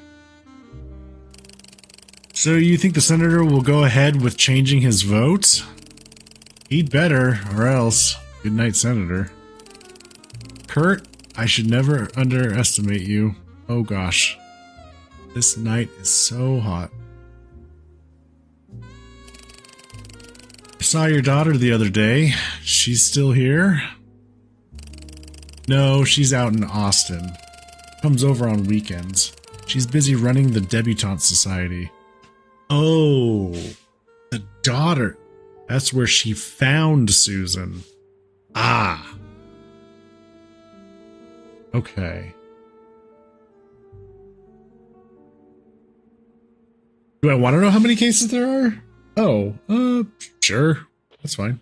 So you think the senator will go ahead with changing his vote? He'd better, or else. Good night, Senator. Kurt, I should never underestimate you. Oh gosh. This night is so hot. I saw your daughter the other day. She's still here? No, she's out in Austin. Comes over on weekends. She's busy running the Debutante Society. Oh, the daughter. That's where she found Susan. Ah. Okay. Do I want to know how many cases there are? Oh, sure. That's fine.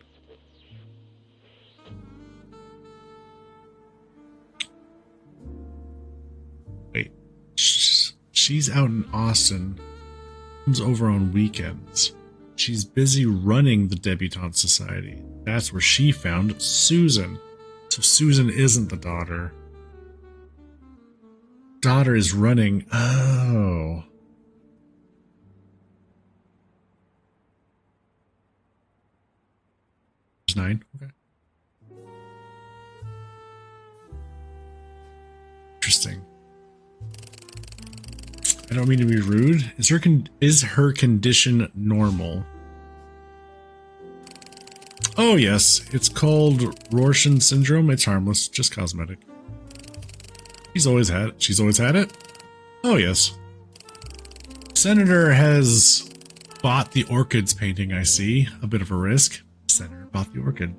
Wait. She's out in Austin. Comes over on weekends. She's busy running the Debutante Society. That's where she found Susan. So Susan isn't the daughter. Daughter is running. Oh. There's 9. Okay. Interesting. I don't mean to be rude. Is her condition normal? Oh yes, it's called Rorschach syndrome. It's harmless, just cosmetic. She's always had it. Oh yes. Senator has bought the orchids painting, I see. A bit of a risk. Senator bought the orchid.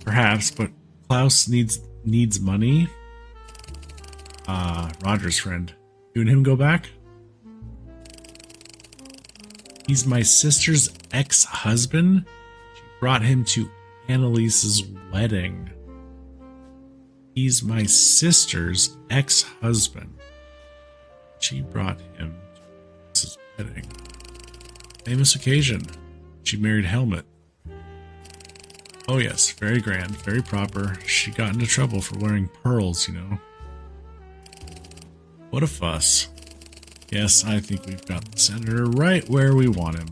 Perhaps, but Klaus needs money. Roger's friend. You and him go back? He's my sister's ex-husband. She brought him to Annalise's wedding. He's my sister's ex-husband. She brought him to his wedding. Famous occasion. She married Helmut. Oh yes, very grand, very proper. She got into trouble for wearing pearls, you know. What a fuss. Yes, I think we've got the senator right where we want him.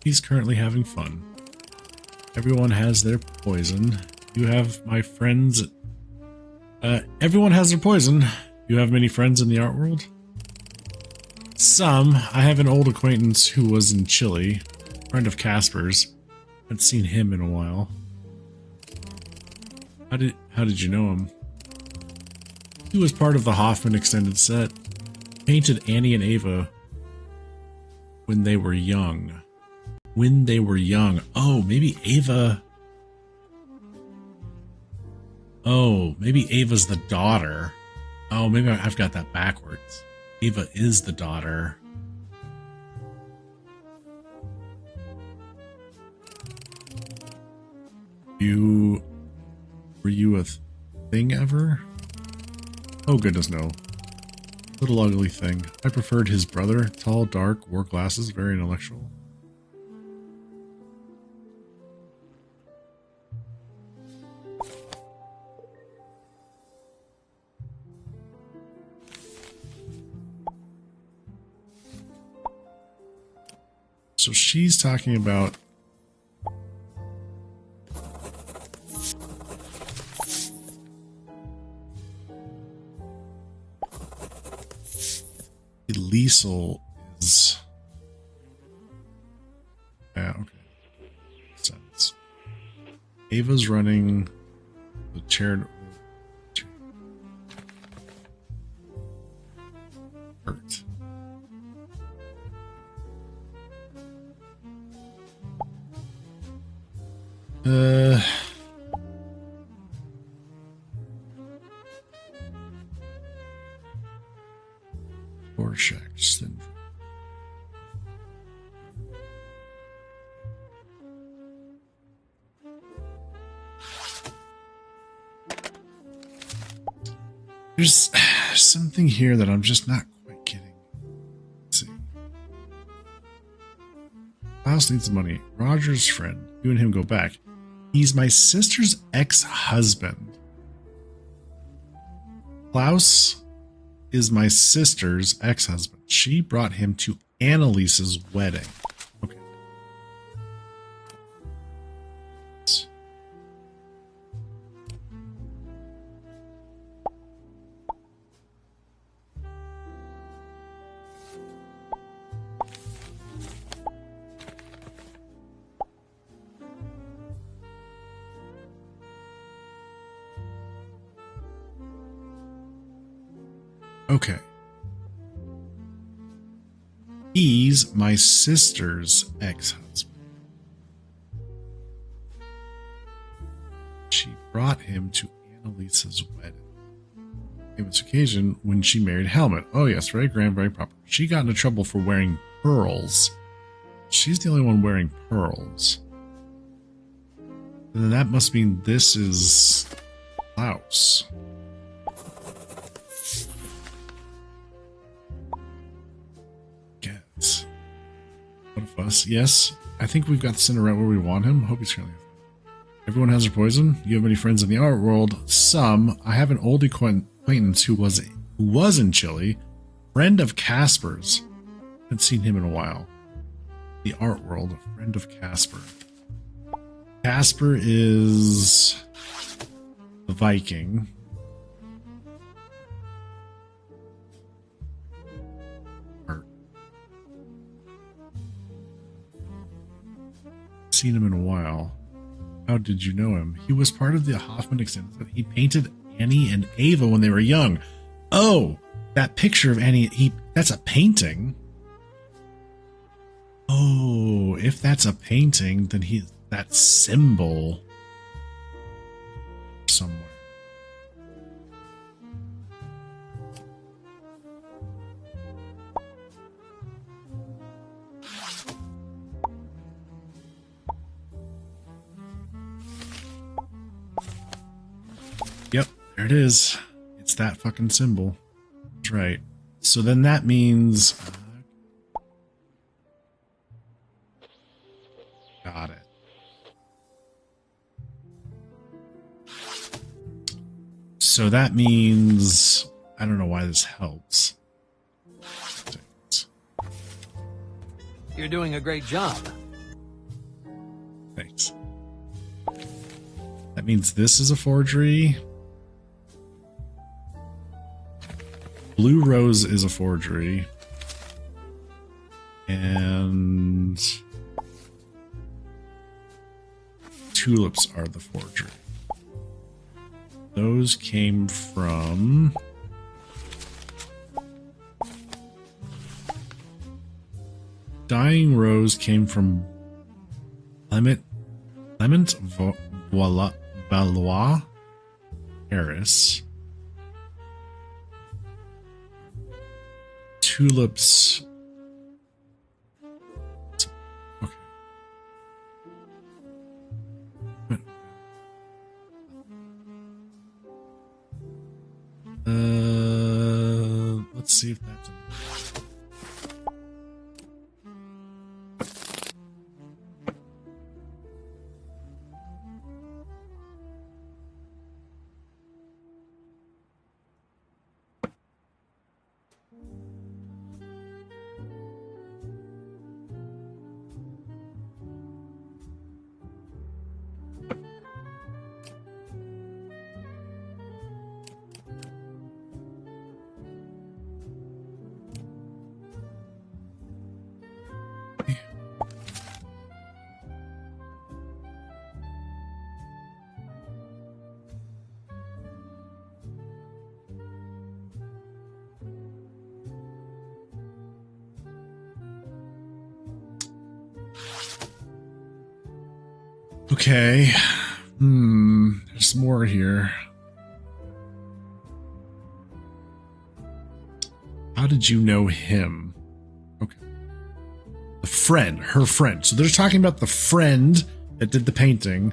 He's currently having fun. Everyone has their poison. You have my friends. Everyone has their poison. You have many friends in the art world? Some. I have an old acquaintance who was in Chile. Friend of Casper's. Haven't seen him in a while. How did you know him? He was part of the Hoffman extended set. Painted Annie and Ava when they were young. When they were young. Oh, maybe Ava. Oh, maybe Ava's the daughter. Oh, maybe I've got that backwards. Ava is the daughter. Were you a thing ever? Oh goodness, no. Little ugly thing. I preferred his brother. Tall, dark, wore glasses, very intellectual. So she's talking about Liesel is okay. Sense. Ava's running the chair. Hurt. Rorschach syndrome. There's something here that I'm just not quite getting. Let's see. Klaus needs money. Roger's friend. You and him go back. He's my sister's ex-husband. Klaus is my sister's ex-husband. She brought him to Annalise's wedding. Okay. Okay. He's my sister's ex-husband. She brought him to Annalise's wedding. Famous occasion when she married Helmut. Oh yes, very grand, very proper. She got into trouble for wearing pearls. She's the only one wearing pearls. And then that must mean this is Klaus. What a fuss. Yes, I think we've got the center right where we want him. Hope he's currently. Everyone has their poison. You have many friends in the art world. Some. I have an old acquaintance who was in Chile. Friend of Casper's. Haven't seen him in a while. The art world. A friend of Casper. Casper is the Viking. seen him in a while. How did you know him? He was part of the Hoffman extended. He painted Annie and Ava when they were young. Oh, that picture of Annie, that's a painting. Oh, if that's a painting, then that symbol somewhere. Yep, there it is. It's that fucking symbol. That's right. So then that means... got it. So that means... I don't know why this helps. You're doing a great job. Thanks. That means this is a forgery. Blue Rose is a forgery. And tulips are the forgery. Those came from... Dying Rose came from Clement Valois Harris. Tulips. Okay. Let's see if that's enough. Okay. There's more here. How did you know him? Okay. The friend, her friend. So they're talking about the friend that did the painting.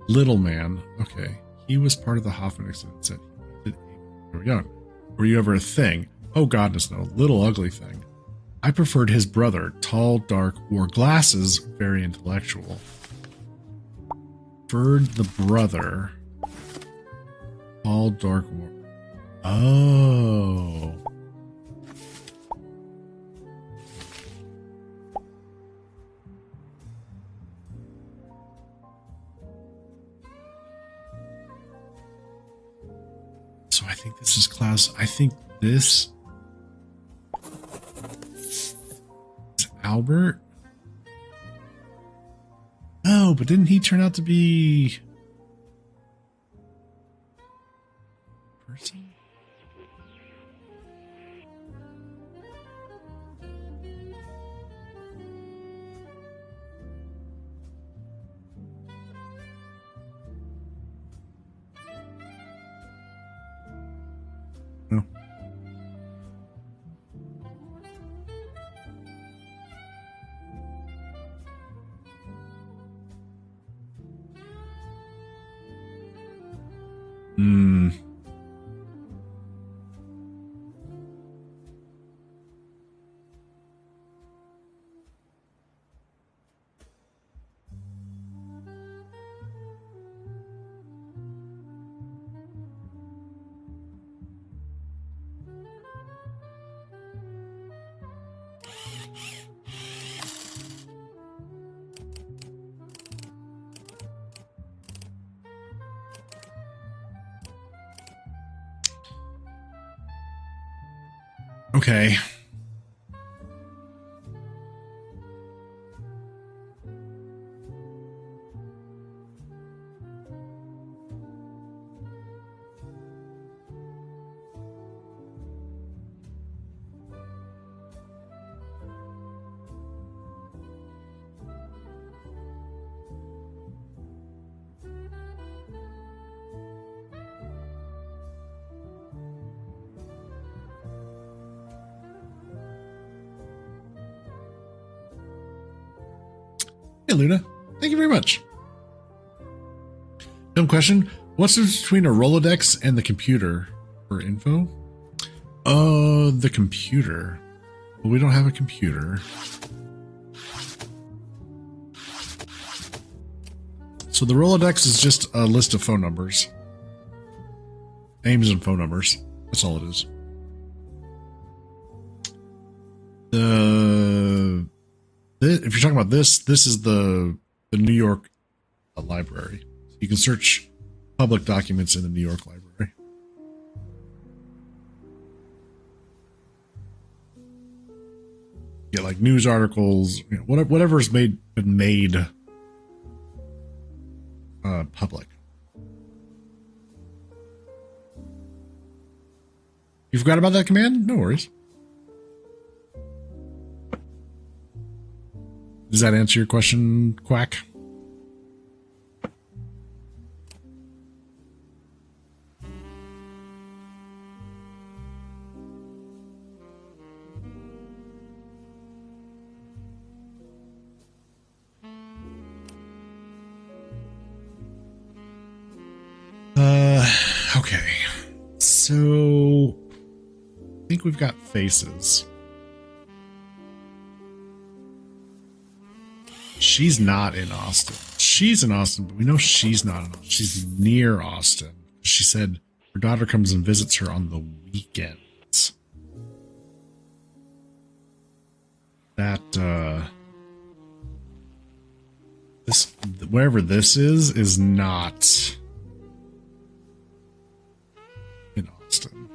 Little man. Okay. He was part of the Hoffman extended set. He were young. Were you ever a thing? Oh, goodness, no. Little ugly thing. I preferred his brother. Tall, dark, wore glasses, very intellectual. Preferred the brother. Tall, dark, wore... Oh. So I think this is Klaus. I think this... Albert? Oh, but didn't he turn out to be... person? No. Okay. Hey, Luna. Thank you very much. Dumb question. What's the difference between a Rolodex and the computer for info? The computer. Well, we don't have a computer. So the Rolodex is just a list of phone numbers. Names and phone numbers. That's all it is. If you're talking about this is the New York library. You can search public documents in the New York library. Yeah, like news articles, you know, whatever's been made public. You forgot about that command? No worries. Does that answer your question, Quack? Okay. So I think we've got faces. She's not in Austin. She's in Austin, but we know she's not in Austin. She's near Austin. She said her daughter comes and visits her on the weekends. That, this, wherever this is not in Austin.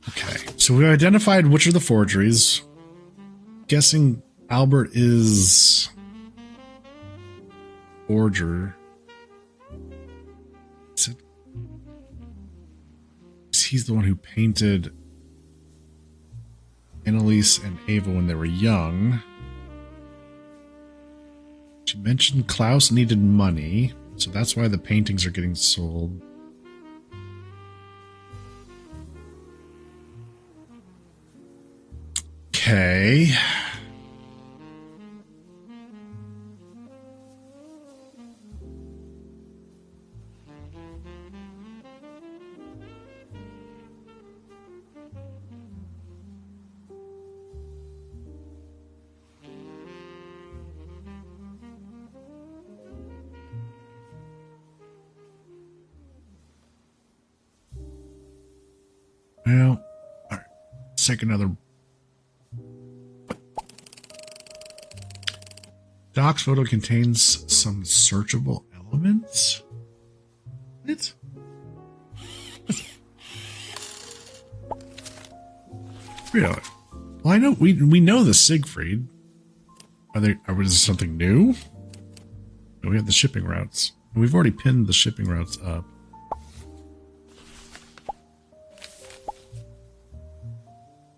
Okay, so we identified which are the forgeries. Guessing Albert is forger. He's the one who painted Annalise and Ava when they were young. She mentioned Klaus needed money, so that's why the paintings are getting sold. Okay. Well, all right. Let's take another. Doc's photo contains some searchable elements. What? Really? Well, I know we know the Siegfried. Is there something new? We have the shipping routes. We've already pinned the shipping routes up.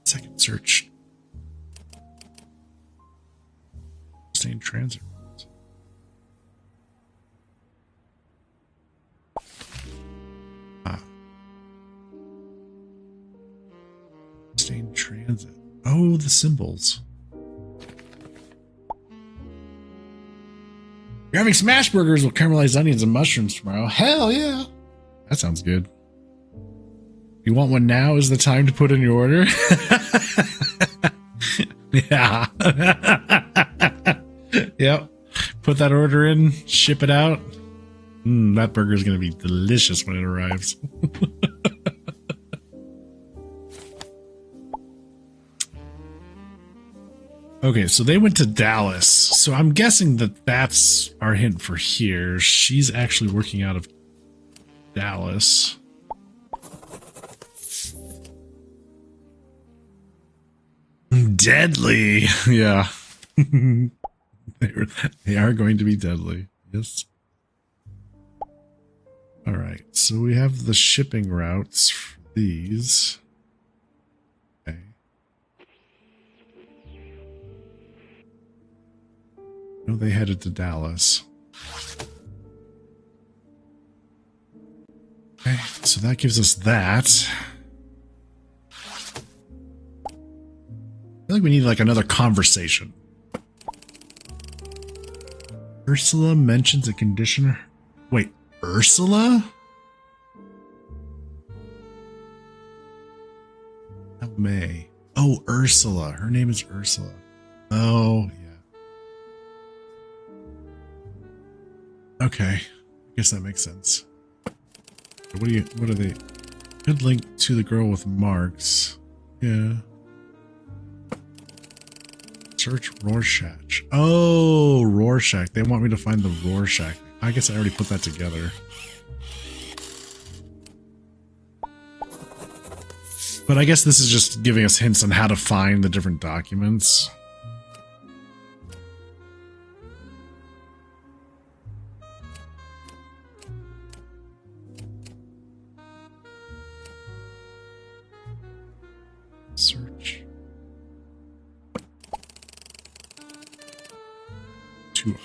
Second search. Sustained transit routes. Sustained transit. Oh, the symbols. You're having smash burgers with caramelized onions and mushrooms tomorrow. Hell yeah. That sounds good. You want one now? Is the time to put in your order? Yeah. Yep. Put that order in, ship it out. That burger is going to be delicious when it arrives. Okay, so they went to Dallas. So I'm guessing that that's our hint for here. She's actually working out of Dallas. Deadly. Yeah. They are going to be deadly. Yes. All right. So we have the shipping routes for these. Okay. No, they headed to Dallas. Okay. So that gives us that. I feel like we need like another conversation. Ursula mentions a conditioner. Wait, Ursula? Oh, May. Oh, Ursula. Her name is Ursula. Oh, yeah. Okay. I guess that makes sense. What are they? Good link to the girl with marks. Yeah. Search Rorschach. Oh, Rorschach. They want me to find the Rorschach. I guess I already put that together. But I guess this is just giving us hints on how to find the different documents. Search. 2.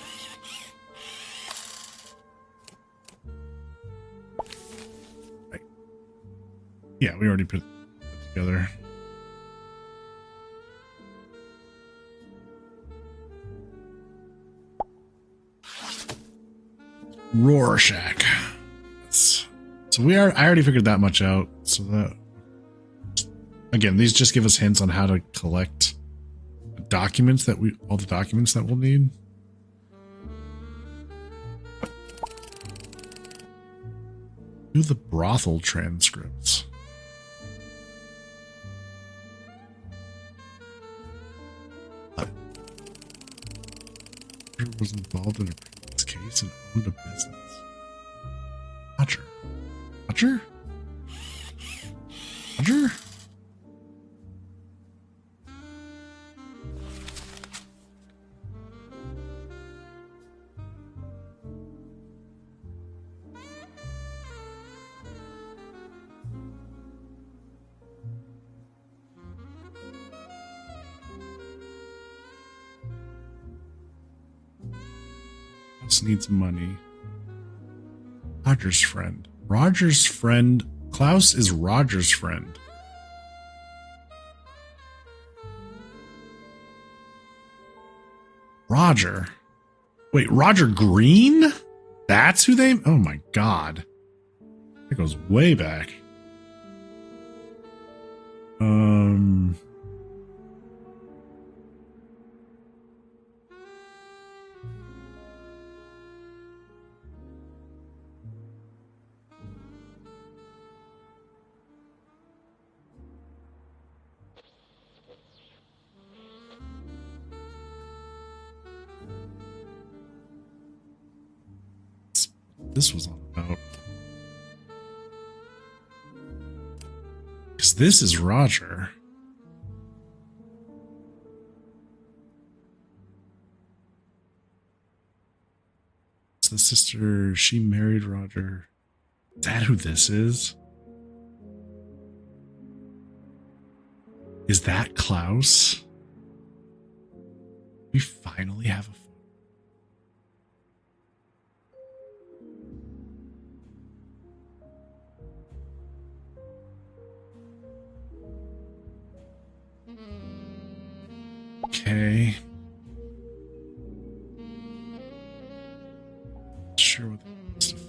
Right. Yeah, we already put it together. Rorschach. So I already figured that much out. So that, again, these just give us hints on how to collect documents all the documents that we'll need. Do the brothel transcripts. Was involved in a previous case and owned a business. Roger. Roger? Roger? Needs money. Roger's friend. Roger's friend. Klaus is Roger's friend. Roger. Wait, Roger Green? That's who they... Oh my god. That goes way back. This was all about. Because this is Roger. It's the sister, she married Roger. Is that who this is? Is that Klaus? We finally have a okay. Sure what the stuff.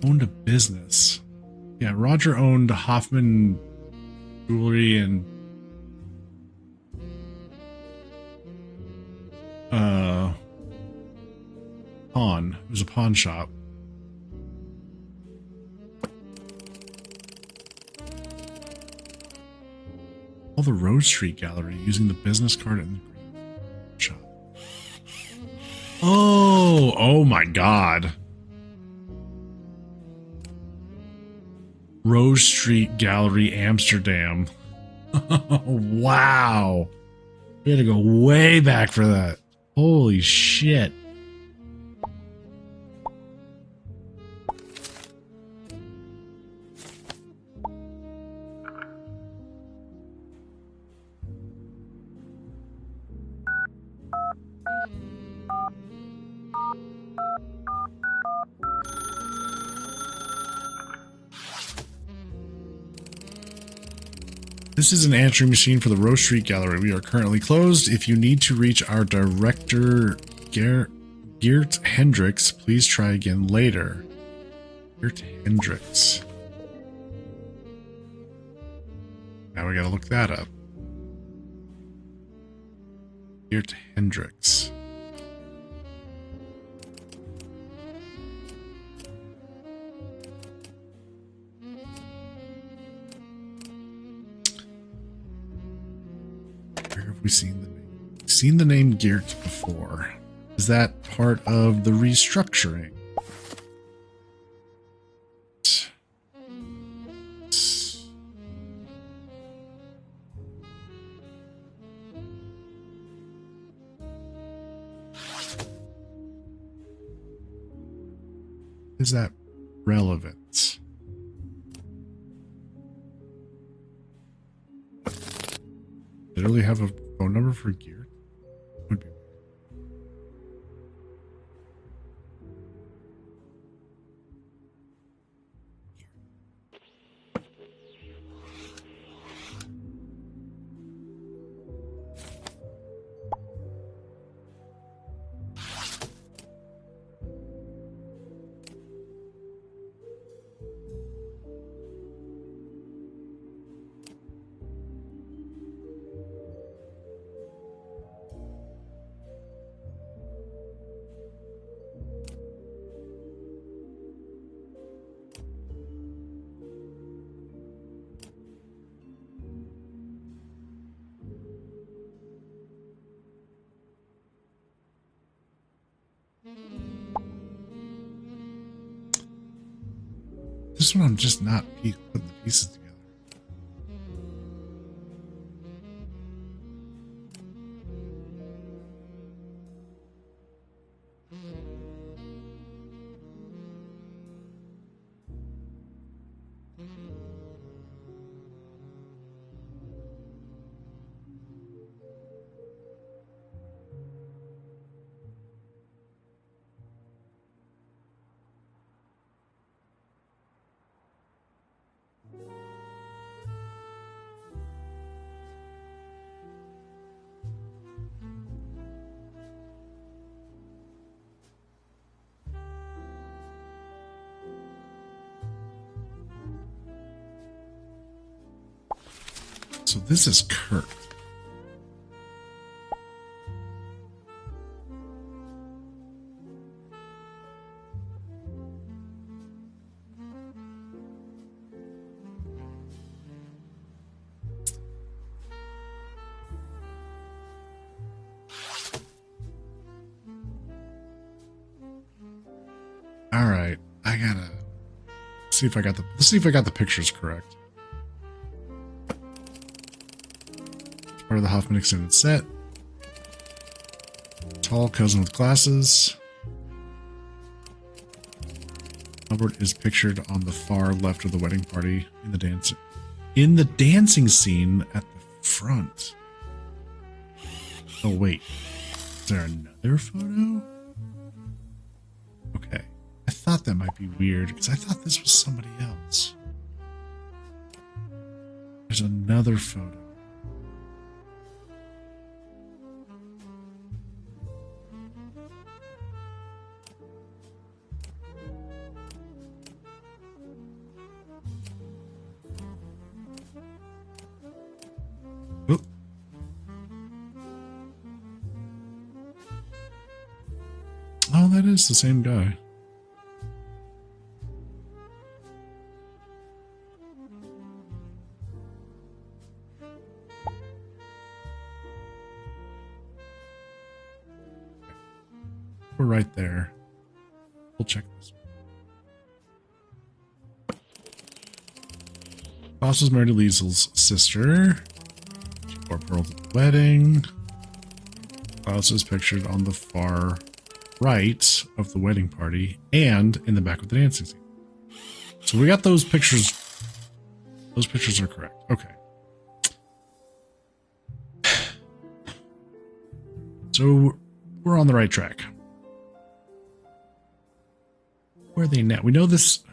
Owned a business. Yeah, Roger owned Hoffman Jewelry and pawn. It was a pawn shop. All the Rose Street Gallery using the business card in the green shop. Oh my God. Rose Street Gallery, Amsterdam. Wow. We had to go way back for that. Holy shit. This is an answering machine for the Rose Street Gallery. We are currently closed. If you need to reach our director, Geert Hendricks, please try again later. Geert Hendricks. Now we gotta look that up. Geert Hendricks. Where have we seen the name? We've seen the name Geert before. Is that part of the restructuring? Is that relevant? Literally have a phone number for Gear? Would be. This one I'm just not putting the pieces together. So this is Kurt. All right, I gotta see if I got let's see if I got the pictures correct. Part of the Hoffman extended set. Tall cousin with glasses. Albert is pictured on the far left of the wedding party in the dancing scene at the front. Oh wait, is there another photo? Okay, I thought that might be weird because I thought this was somebody else. There's another photo. Oh, that is the same guy. We're right there. We'll check this. Boss was married to Liesel's sister. She wore pearls at the wedding. Klaus is pictured on the far right of the wedding party and in the back of the dancing scene. So we got those pictures. Those pictures are correct. Okay. So we're on the right track. Where are they now? We know this.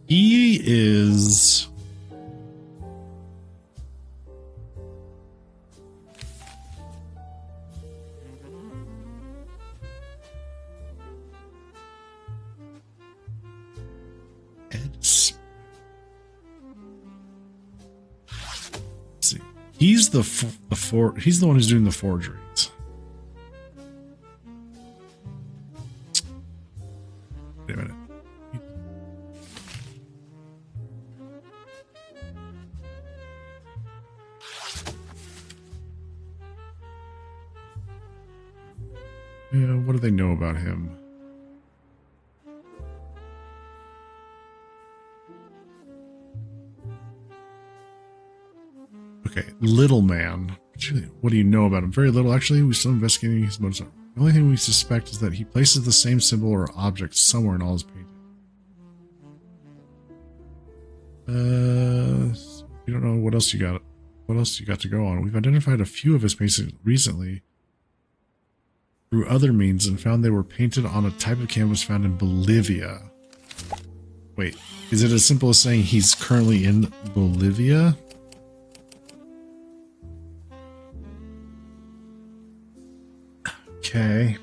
He is. See, he's the he's the one who's doing the forgeries. Wait a minute. Yeah, what do they know about him? Okay, little man. What do you know about him? Very little. Actually, we're still investigating his motives. The only thing we suspect is that he places the same symbol or object somewhere in all his paintings. We don't know what else you got. What else you got to go on? We've identified a few of his paintings recently through other means and found they were painted on a type of canvas found in Bolivia. Wait, is it as simple as saying he's currently in Bolivia? Okay.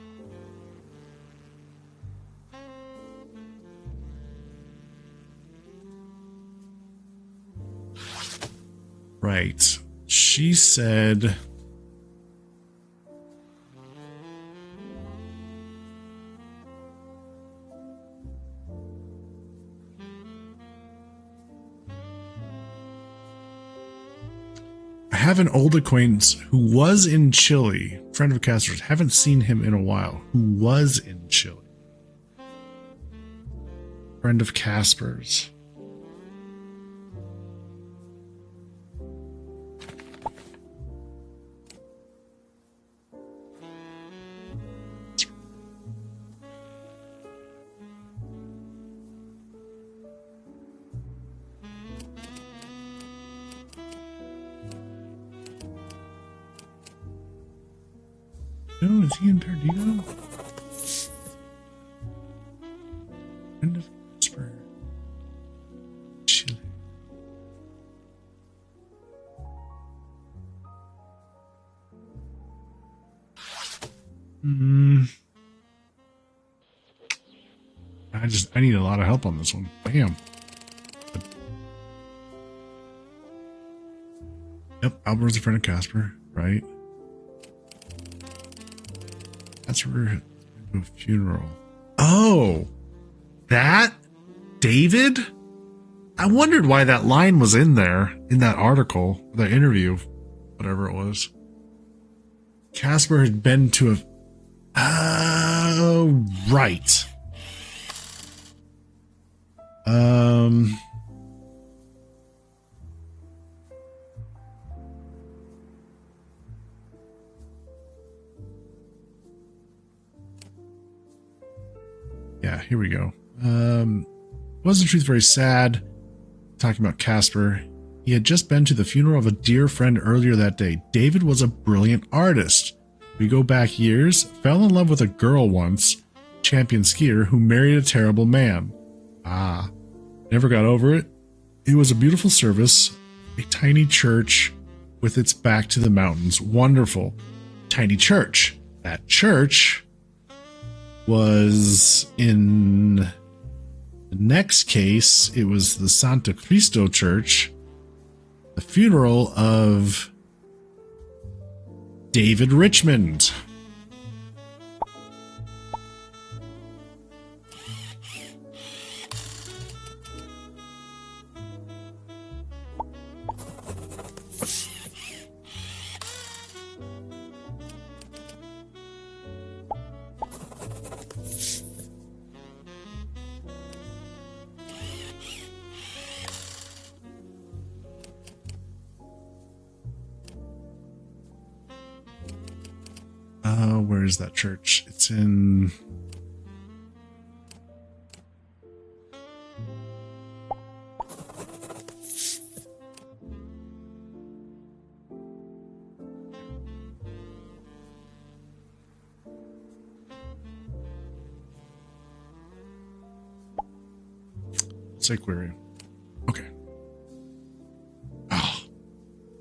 Right. She said... I have an old acquaintance who was in Chile, friend of Casper's. Haven't seen him in a while. Who was in Chile? Friend of Casper's. No, is he in Perdido? Friend of Casper. Chile. I need a lot of help on this one. Bam. Yep, Albert's a friend of Casper, right? That's where a funeral. Oh, that David? I wondered why that line was in there in that article, the interview, whatever it was. Casper had been to a. Oh, right. Yeah, here we go. Was in truth very sad. Talking about Casper. He had just been to the funeral of a dear friend earlier that day. David was a brilliant artist. We go back years, fell in love with a girl once, champion skier, who married a terrible man. Ah, never got over it. It was a beautiful service, a tiny church with its back to the mountains. Wonderful. Tiny church. That church was in the next case, it was the Santa Cristo Church, the funeral of David Richmond. Where is that church? It's in... Aquarium. Okay. Oh,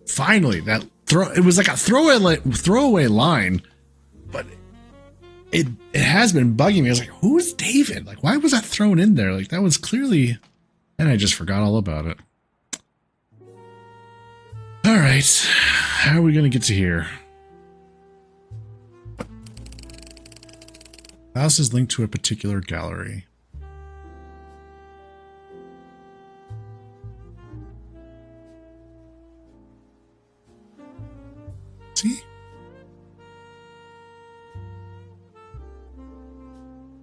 finally, it was like a throwaway line, but it has been bugging me. I was like, who's David? Like, why was that thrown in there? Like, that was clearly, and I just forgot all about it. All right, how are we gonna get to here? The house is linked to a particular gallery. See? Is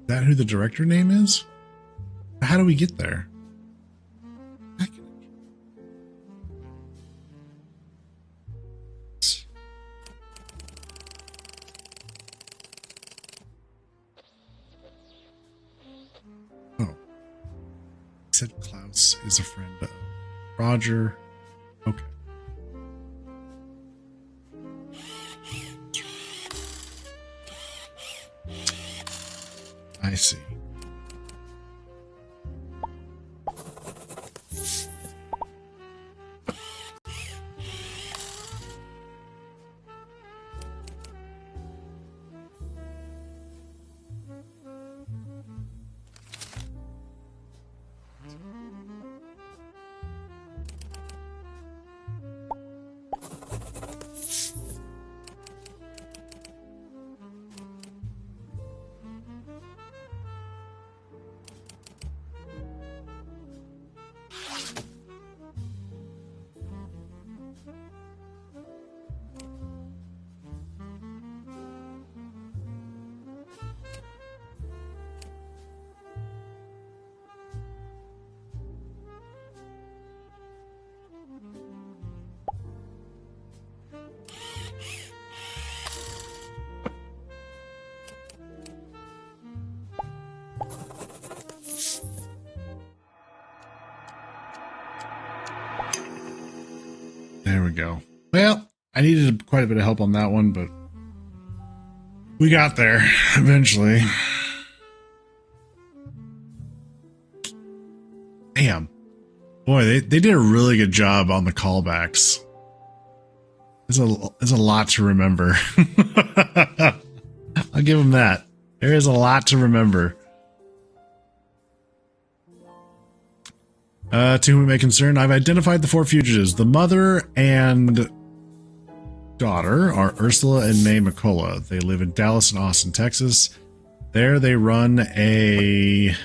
that who the director name is? How do we get there? Oh. He said Klaus is a friend of Roger. Okay. I see. There we go. Well, I needed quite a bit of help on that one, but we got there eventually. Damn. Boy, they did a really good job on the callbacks. There's a lot to remember. I'll give them that. There is a lot to remember. To whom it may concern, I've identified the 4 fugitives. The mother and daughter are Ursula and May McCullough. They live in Dallas and Austin, Texas. There they run a...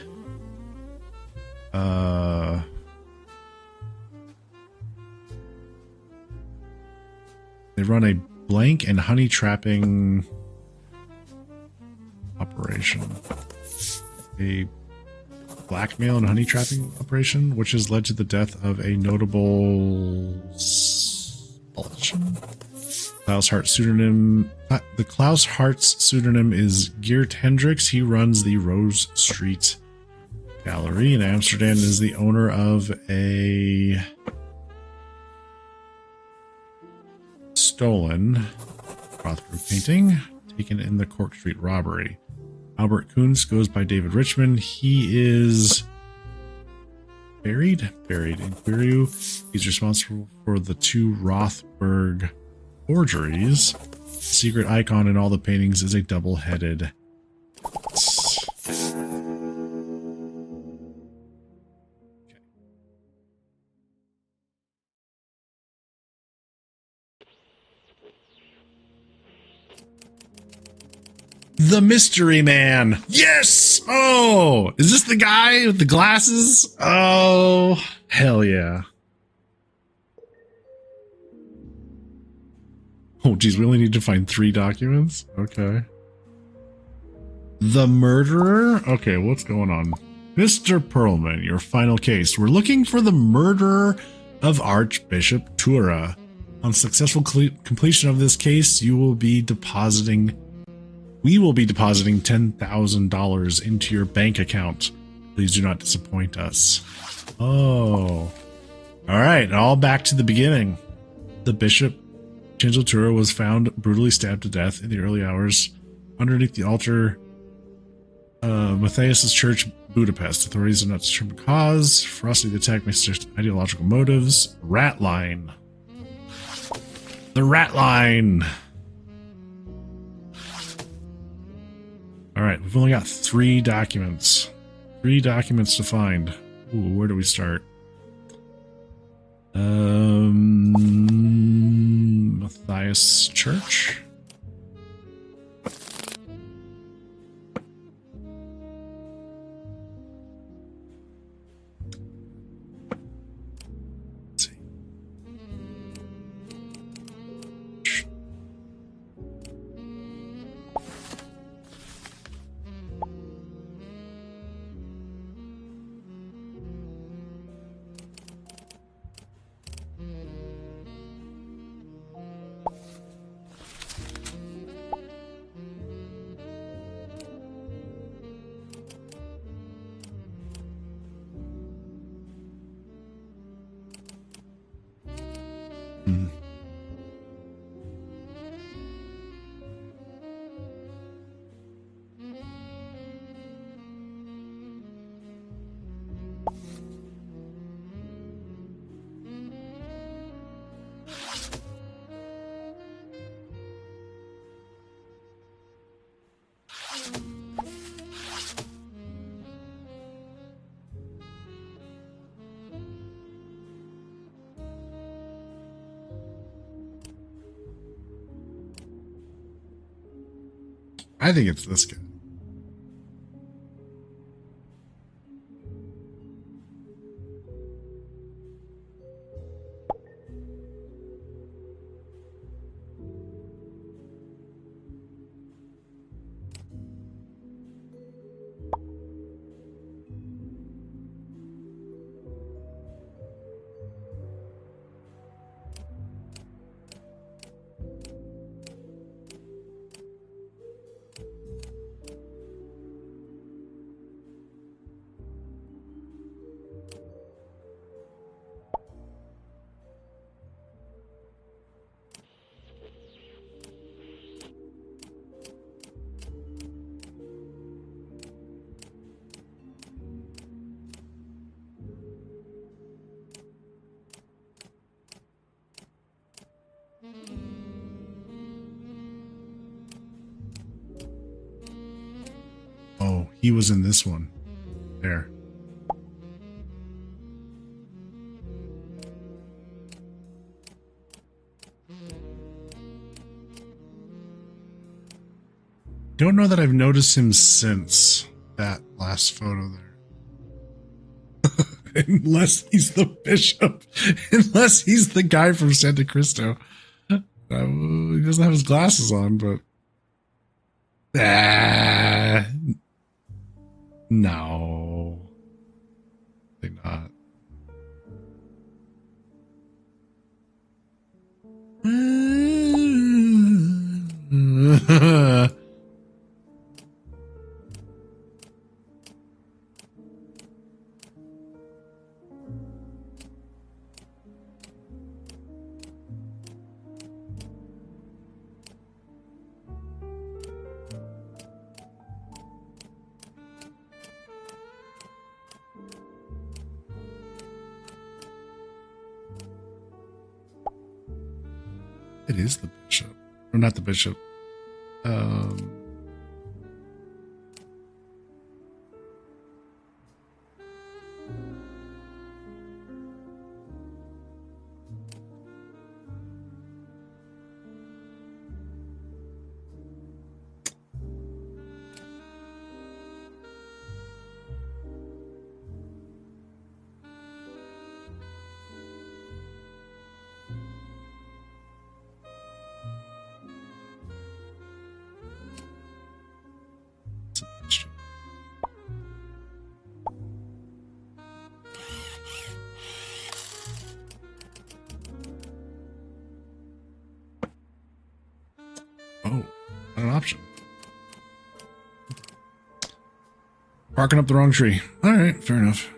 They run a blank and honey trapping operation. A blackmail and honey trapping operation, which has led to the death of a notable Baltian. Klaus Hart's pseudonym. The Klaus Hart's pseudonym is Geert Hendricks. He runs the Rose Street Gallery in Amsterdam. Is the owner of a stolen Rothberg painting taken in the Cork Street robbery. Albert Kuntz goes by David Richmond. He is buried in Quiru. He's responsible for the 2 Rothberg forgeries. The secret icon in all the paintings is a double-headed. The Mystery Man. Yes! Oh, is this the guy with the glasses? Oh, hell yeah. Oh, geez, we only need to find 3 documents? Okay. The murderer? Okay, what's going on? Mr. Perlman, your final case. We're looking for the murderer of Archbishop Tura. On successful completion of this case, you will be depositing We will be depositing $10,000 into your bank account. Please do not disappoint us. Oh. All right, all back to the beginning. The Bishop Chinzaltura was found brutally stabbed to death in the early hours underneath the altar Matthias's Church, Budapest. Authorities have not determined cause. Ferocity of the attack may suggest ideological motives. Ratline. The Ratline. All right, we've only got 3 documents. 3 documents to find. Ooh, where do we start? Matthias Church. Let's see. I think it's this guy. Oh, he was in this one. There. Don't know that I've noticed him since that last photo there. Unless he's the bishop. Unless he's the guy from Santa Cristo. He doesn't have his glasses on, but... no. I think not. It is the bishop. Or not the bishop. Barking up the wrong tree. All right, fair enough.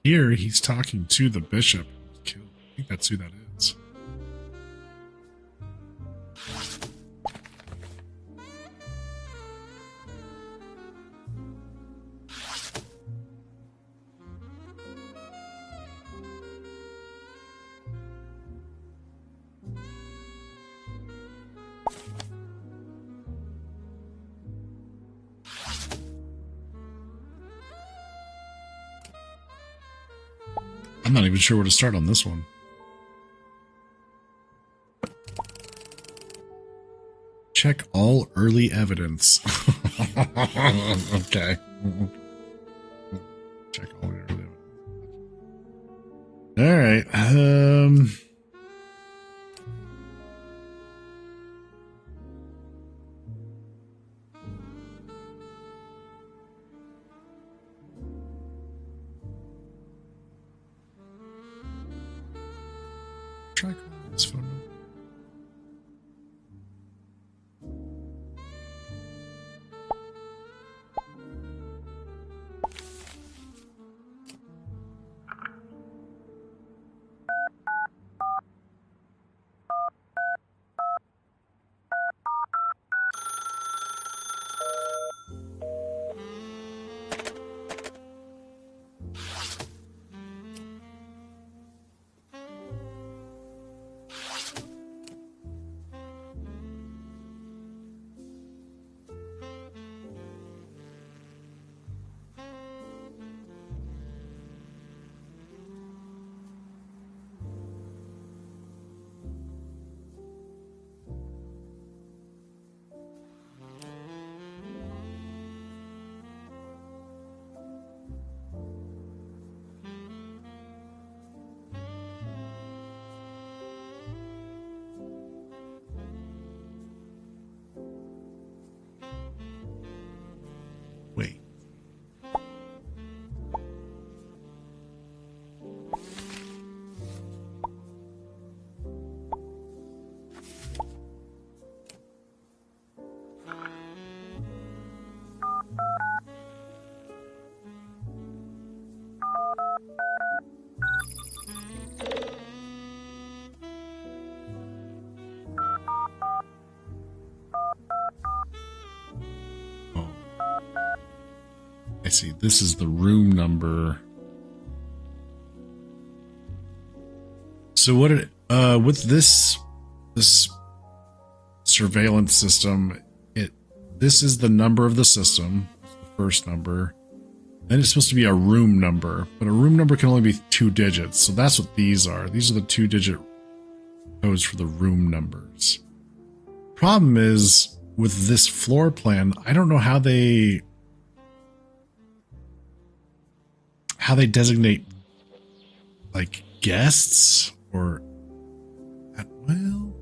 Here, he's talking to the bishop. I think that's who that is. I'm not even sure where to start on this one. Check all early evidence. Okay. Check all the early evidence. All right. Try calling this phone number. Wait. Oh. I see. This is the room number. So what it with this surveillance system, this is the number of the system, the first number. Then it's supposed to be a room number, but a room number can only be 2 digits. So that's what these are. These are the 2-digit codes for the room numbers. Problem is with this floor plan, I don't know how they designate like guests or at will.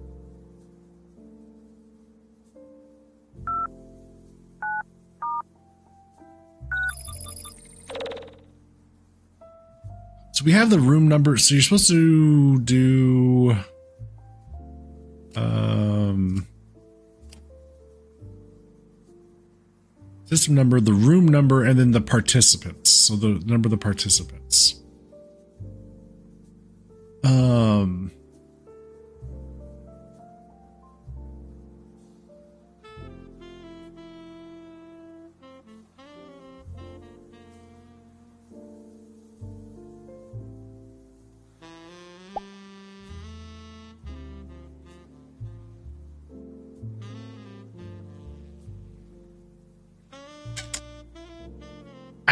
So we have the room number. So you're supposed to do system number, the room number, and then the participants. So the number of the participants.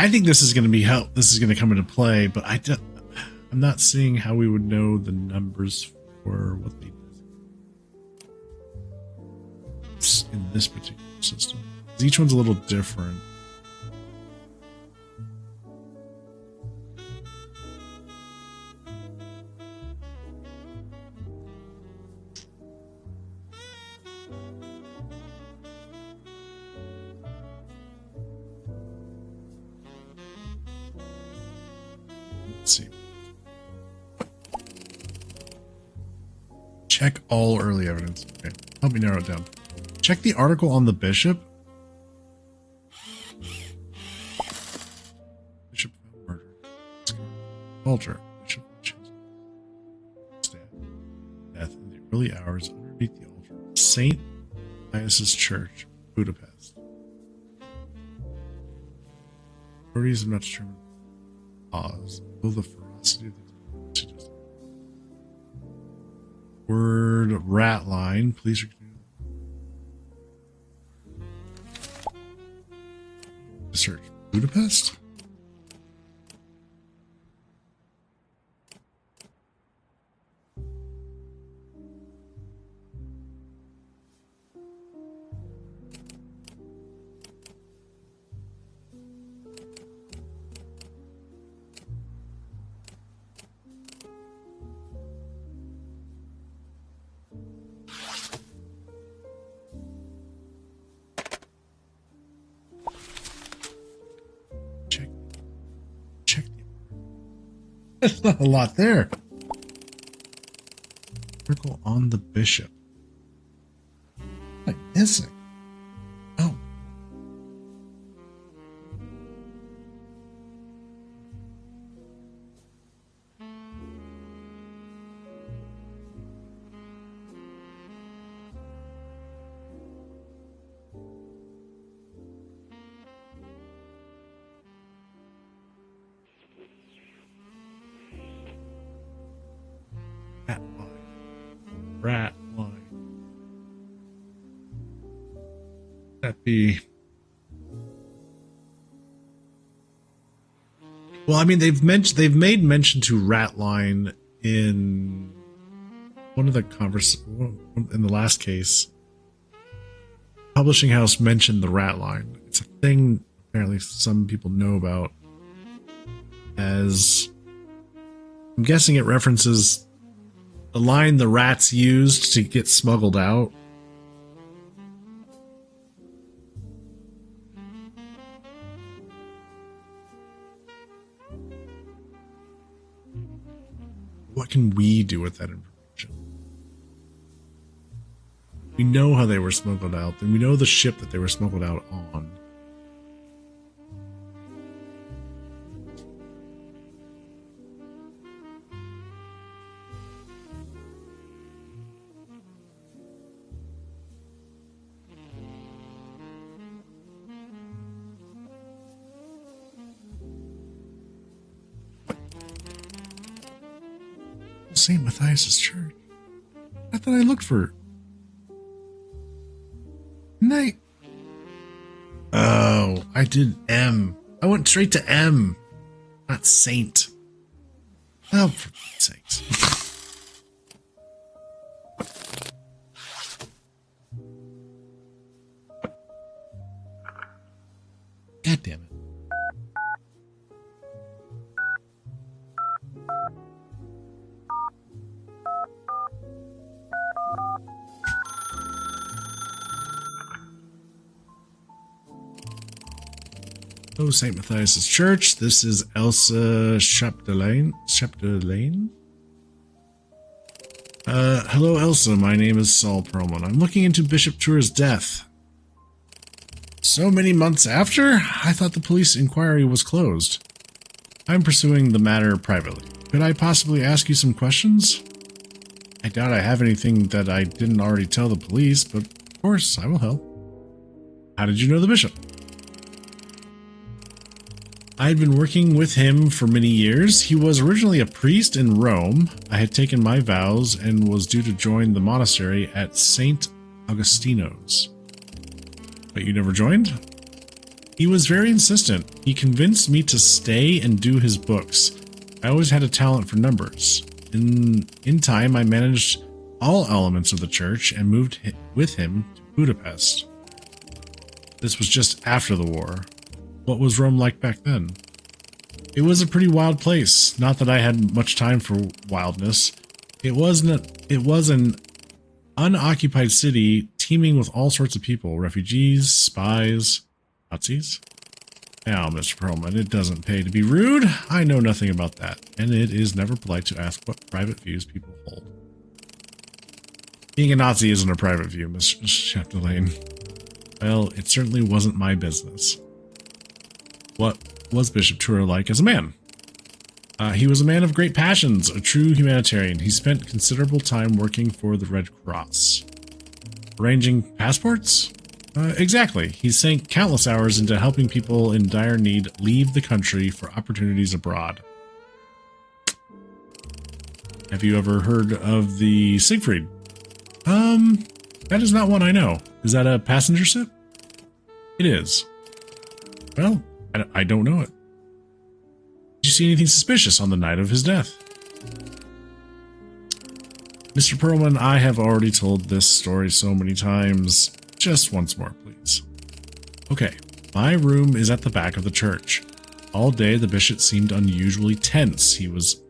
I think this is going to be help. This is going to come into play, but I'm not seeing how we would know the numbers for what they do in this particular system. Each one's a little different. Let's see. Check all early evidence. Okay, help me narrow it down. Check the article on the bishop. Bishop found murder. Altar. Bishop death in the early hours underneath the altar of St. Matthias's Church, Budapest. Authorities have not determined the cause. Will the ferocity of the word Ratline, please. Search Budapest. There's not a lot there. Circle on the bishop. What am I missing? Oh. Ratline. That be? Well, I mean, they've made mention to Ratline in one of the in the last case. Publishing house mentioned the Ratline. It's a thing apparently some people know about. As I'm guessing, it references the line the rats used to get smuggled out. What can we do with that information? We know how they were smuggled out, and we know the ship that they were smuggled out on. St. Matthias's Church. I thought I looked for. Night. Oh, I did M. I went straight to M, not Saint. Oh, for sakes. God damn it. Oh, St. Matthias's Church. This is Elsa Chapdelaine. Hello, Elsa. My name is Saul Perlman. I'm looking into Bishop Tour's death. So many months after? I thought the police inquiry was closed. I'm pursuing the matter privately. Could I possibly ask you some questions? I doubt I have anything that I didn't already tell the police, but of course, I will help. How did you know the bishop? I had been working with him for many years. He was originally a priest in Rome. I had taken my vows and was due to join the monastery at St. Augustino's. But you never joined? He was very insistent. He convinced me to stay and do his books. I always had a talent for numbers. In time, I managed all elements of the church and moved with him to Budapest. This was just after the war. What was Rome like back then? It was a pretty wild place. Not that I had much time for wildness. It was an unoccupied city teeming with all sorts of people. Refugees, spies, Nazis. Now, Mr. Perlman, it doesn't pay to be rude. I know nothing about that, and it is never polite to ask what private views people hold. Being a Nazi isn't a private view, Miss Chapdelaine. Well, it certainly wasn't my business. What was Bishop Tura like as a man? He was a man of great passions, a true humanitarian. He spent considerable time working for the Red Cross. Arranging passports? Exactly. He sank countless hours into helping people in dire need leave the country for opportunities abroad. Have you ever heard of the Siegfried? That is not one I know. Is that a passenger ship? It is. Well, I don't know it. Did you see anything suspicious on the night of his death? Mr. Perlman, I have already told this story so many times. Just once more, please. Okay, my room is at the back of the church. All day, the bishop seemed unusually tense. He was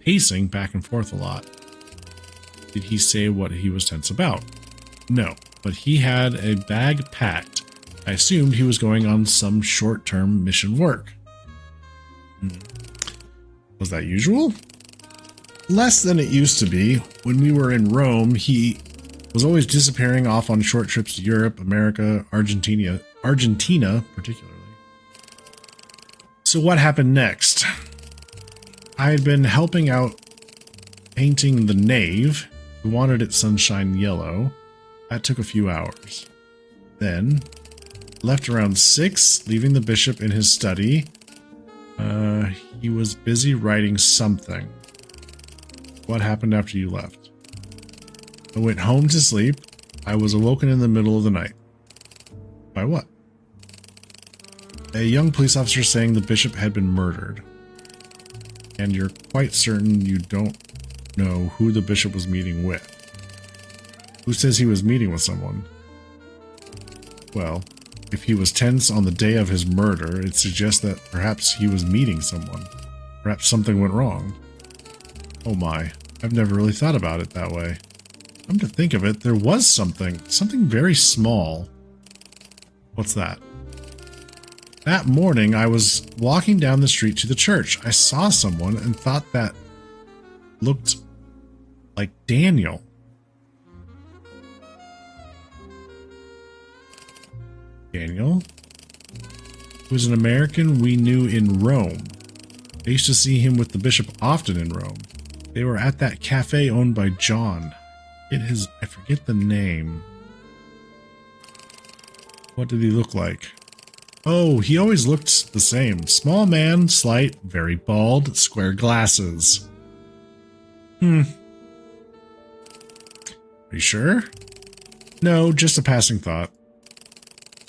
pacing back and forth a lot. Did he say what he was tense about? No, but he had a bag packed. I assumed he was going on some short-term mission work. Was that usual? Less than it used to be. When we were in Rome, he was always disappearing off on short trips to Europe, America, Argentina particularly. So what happened next? I had been helping out painting the nave. He wanted it sunshine yellow. That took a few hours. Then, left around 6, leaving the bishop in his study. He was busy writing something. What happened after you left? I went home to sleep. I was awoken in the middle of the night. By what? A young police officer saying the bishop had been murdered. And you're quite certain you don't know who the bishop was meeting with. Who says he was meeting with someone? Well, if he was tense on the day of his murder, it suggests that perhaps he was meeting someone. Perhaps something went wrong. Oh my, I've never really thought about it that way. Come to think of it, there was something very small. What's that? That morning, I was walking down the street to the church. I saw someone and thought that looked like Daniel. Daniel? He was an American we knew in Rome. I used to see him with the bishop often in Rome. They were at that cafe owned by John. I forget the name. What did he look like? Oh, he always looked the same. Small man, slight, very bald, square glasses. Are you sure? No, just a passing thought.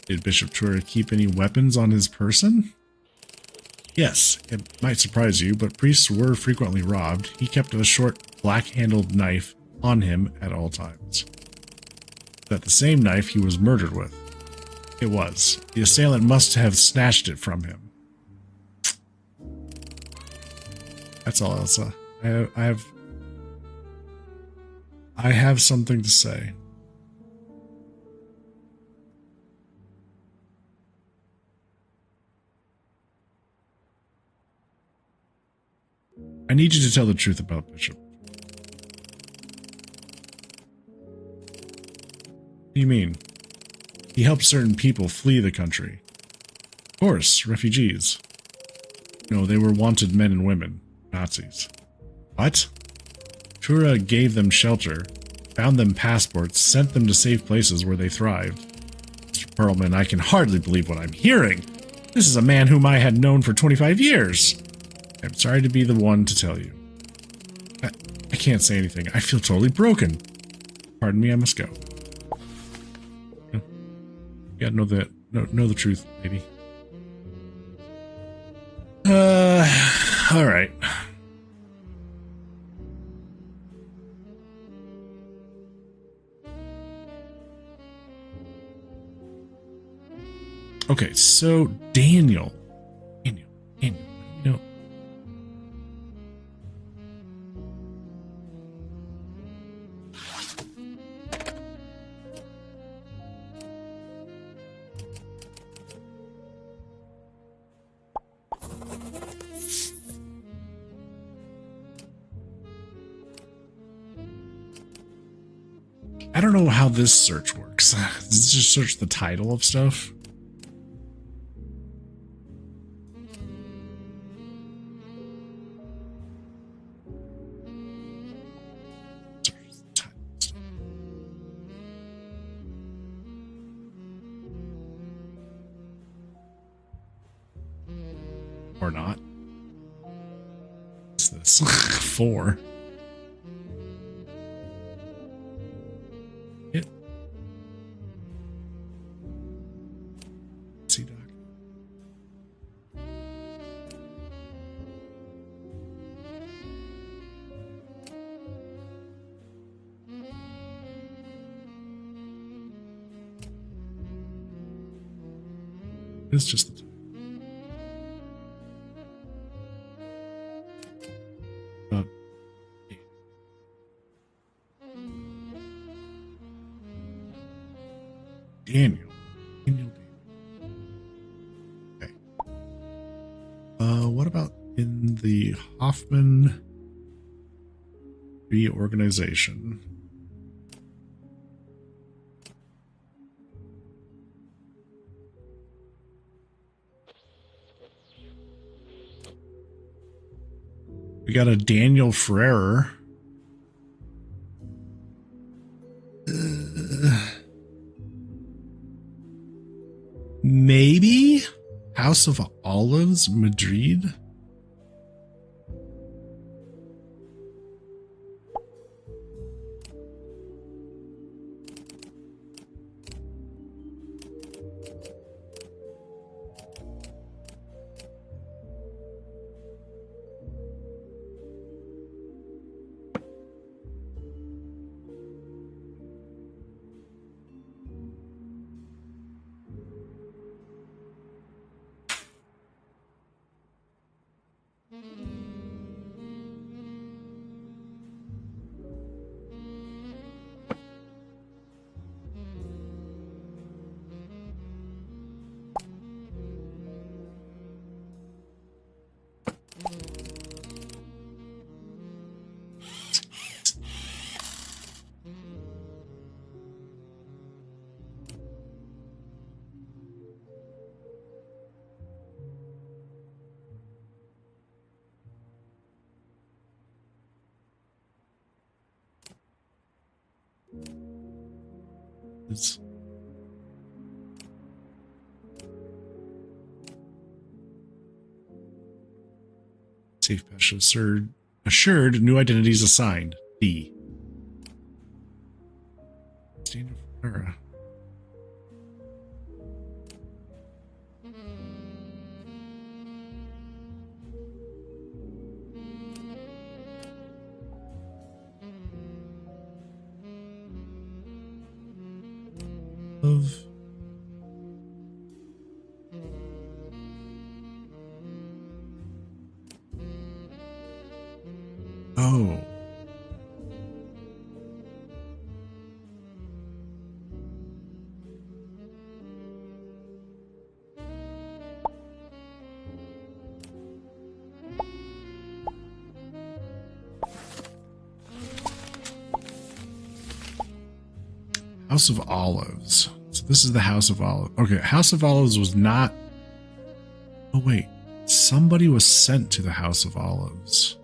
Did Bishop Tura keep any weapons on his person? Yes, it might surprise you, but priests were frequently robbed. He kept a short, black-handled knife on him at all times. That the same knife he was murdered with. It was. The assailant must have snatched it from him. That's all, Elsa. I have something to say. I need you to tell the truth about Bishop. What do you mean? He helped certain people flee the country. Of course, refugees. No, they were wanted men and women. Nazis. What? Tura gave them shelter, found them passports, sent them to safe places where they thrived. Mr. Perlman, I can hardly believe what I'm hearing. This is a man whom I had known for 25 years. I'm sorry to be the one to tell you. I can't say anything. I feel totally broken. Pardon me, I must go. You gotta know the truth, lady. All right. Okay, so Daniel. Daniel. What do you know? I don't know how this search works. Does it just search the title of stuff? Search the title of stuff. Or not. What's this? 4. Hit. See doc. It's just the uh, Daniel. Okay. What about in the Hoffman reorganization? We got a Daniel Ferrer. Maybe House of Olives, Madrid. It's safe patch assured new identities assigned. D. Daniel Ferreira. Of oh. House of Olives. So this is the House of Olives. Okay, House of Olives was not. Oh wait, somebody was sent to the House of Olives.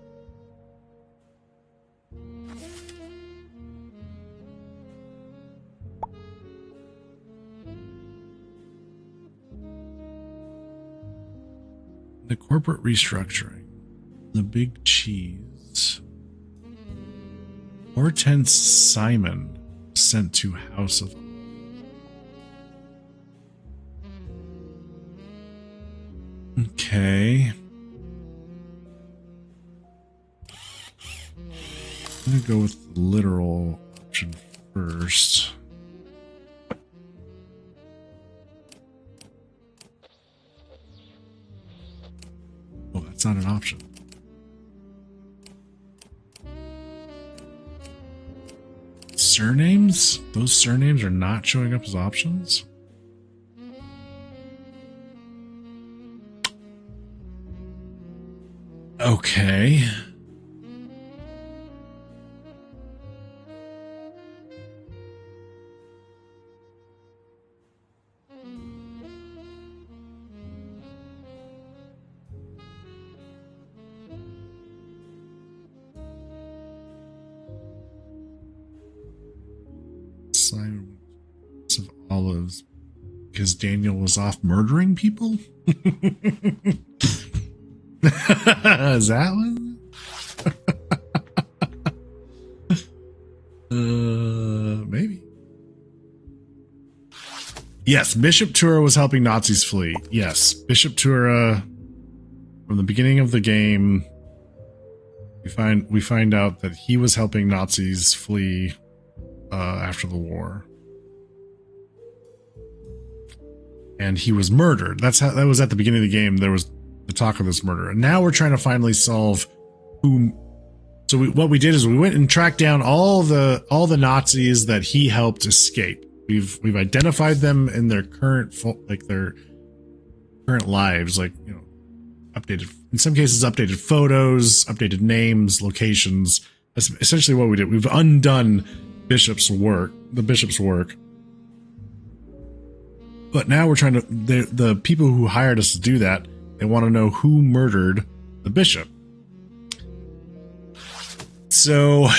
The corporate restructuring. The big cheese. Hortense Simon sent to House of. Okay. I'm gonna go with the literal option first. Oh, that's not an option. Surnames? Those surnames are not showing up as options? Okay. Simon of Olives, because Daniel was off murdering people? Is that one? Maybe. Yes, Bishop Tura was helping Nazis flee. Yes, Bishop Tura, from the beginning of the game, we find out that he was helping Nazis flee after the war, and he was murdered. That was at the beginning of the game. There was the talk of this murder, and now we're trying to finally solve who. So what we did is we went and tracked down all the Nazis that he helped escape. We've identified them in their current lives, like, you know, updated, in some cases updated photos, updated names, locations. That's essentially what we did. We've undone the bishop's work. But now we're trying to, the people who hired us to do that, they want to know who murdered the bishop. So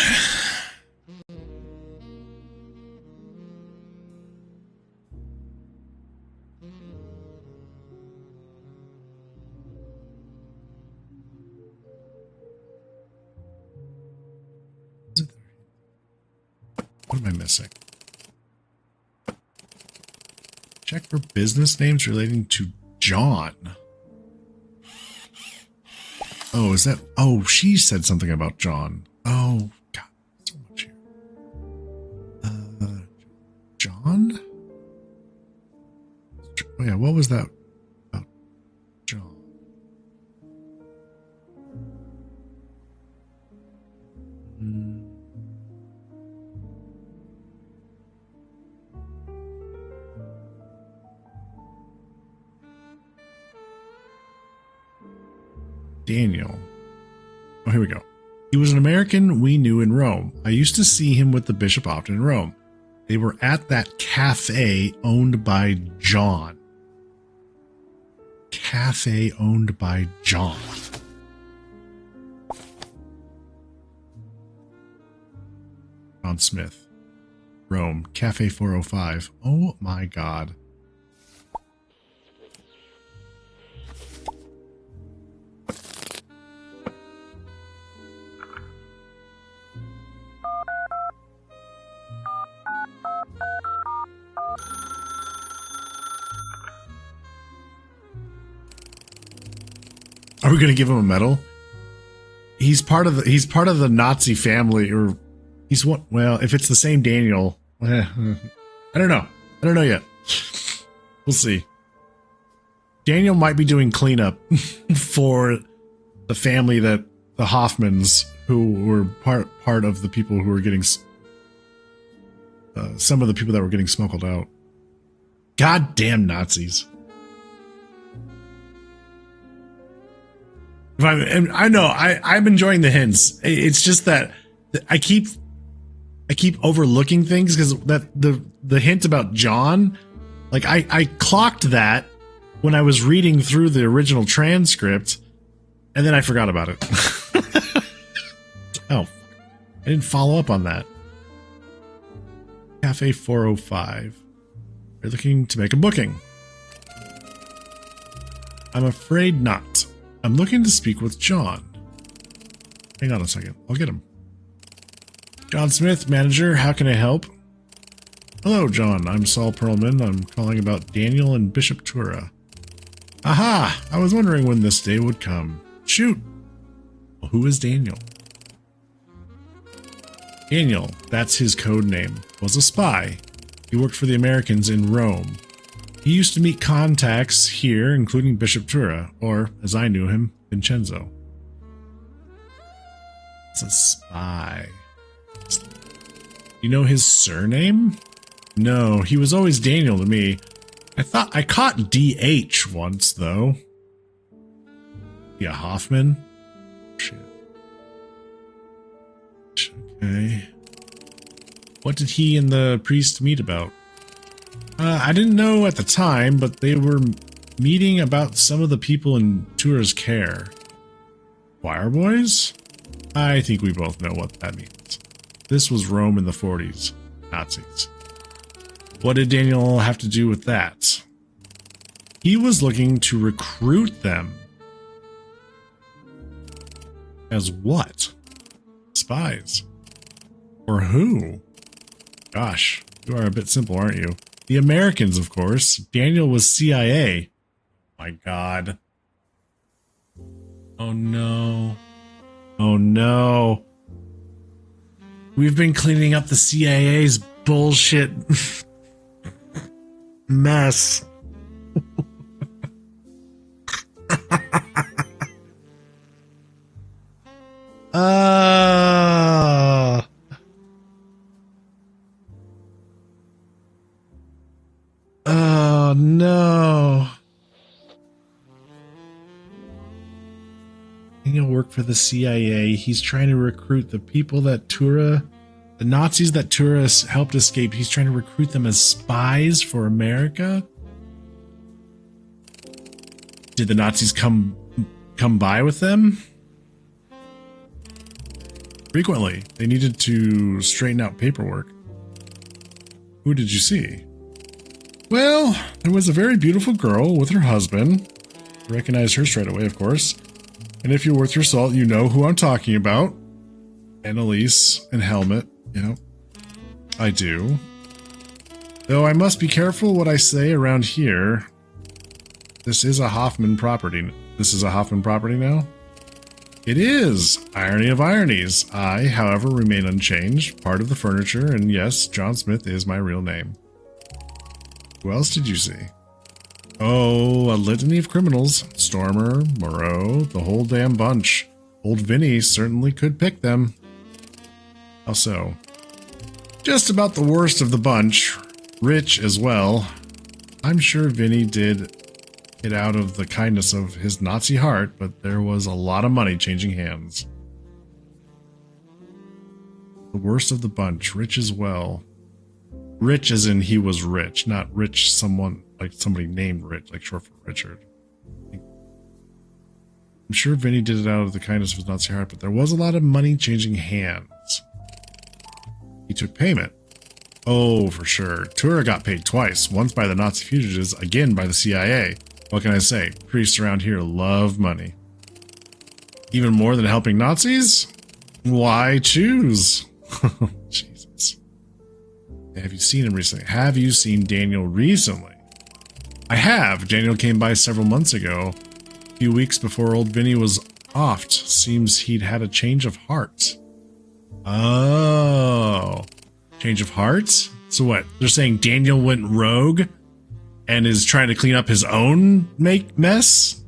what am I missing? Check for business names relating to John. Oh, is that? Oh, she said something about John. Oh, God, so much here. John? Oh, yeah, what was that about John? Daniel. Oh, here we go. He was an American we knew in Rome. I used to see him with the bishop often in Rome. They were at that cafe owned by John. Cafe owned by John. John Smith. Rome. Cafe 405. Oh my God. Are we going to give him a medal? He's part of the Nazi family, or he's what? Well, if it's the same Daniel, I don't know. I don't know yet. We'll see. Daniel might be doing cleanup for the family that the Hoffmans, who were part of the people who were getting some of the people that were getting smuggled out. Goddamn Nazis. I know I'm enjoying the hints. It's just that I keep overlooking things because that the hint about John, like I clocked that when I was reading through the original transcript, and then I forgot about it. Oh, I didn't follow up on that. Cafe 405. You're looking to make a booking. I'm afraid not. I'm looking to speak with John. Hang on a second. I'll get him. John Smith, manager. How can I help? Hello, John. I'm Saul Perlman. I'm calling about Daniel and Bishop Tura. Aha! I was wondering when this day would come. Shoot! Well, who is Daniel? Daniel, that's his code name, was a spy. He worked for the Americans in Rome. He used to meet contacts here, including Bishop Tura, or, as I knew him, Vincenzo. It's a spy. You know his surname? No, he was always Daniel to me. I thought I caught DH once, though. Yeah, Hoffman? Shit. Okay. What did he and the priest meet about? I didn't know at the time, but they were meeting about some of the people in Tura's care. Choir boys? I think we both know what that means. This was Rome in the 40s. Nazis. What did Daniel have to do with that? He was looking to recruit them. As what? Spies. Or who? Gosh, you are a bit simple, aren't you? The Americans, of course. Daniel was CIA. My God. Oh no. Oh no. We've been cleaning up the CIA's bullshit mess. Oh no. He'll work for the CIA. He's trying to recruit the people that Tura, the Nazis that Tura helped escape. He's trying to recruit them as spies for America. Did the Nazis come by with them? Frequently. They needed to straighten out paperwork. Who did you see? Well, there was a very beautiful girl with her husband. I recognized her straight away, of course. And if you're worth your salt, you know who I'm talking about. Annalise and Helmet. Yeah, I do. Though I must be careful what I say around here. This is a Hoffman property. This is a Hoffman property now? It is! Irony of ironies. I, however, remain unchanged, part of the furniture, and yes, John Smith is my real name. Who else did you see? Oh, a litany of criminals. Stormer, Moreau, the whole damn bunch. Old Vinny certainly could pick them. How so? Just about the worst of the bunch. Rich as well. I'm sure Vinny did it out of the kindness of his Nazi heart, but there was a lot of money changing hands. The worst of the bunch. Rich as well. Rich as in he was rich, not rich someone like somebody named Rich, like short for Richard. I'm sure Vinny did it out of the kindness of his Nazi heart, but there was a lot of money changing hands. He took payment. Oh, for sure. Tura got paid twice, once by the Nazi fugitives, again by the CIA. What can I say? Priests around here love money. Even more than helping Nazis? Why choose? Jesus. Have you seen him recently? Have you seen Daniel recently? I have. Daniel came by several months ago. A few weeks before old Vinny was offed. Seems he'd had a change of heart. Oh. Change of heart? So what? They're saying Daniel went rogue and is trying to clean up his own mess?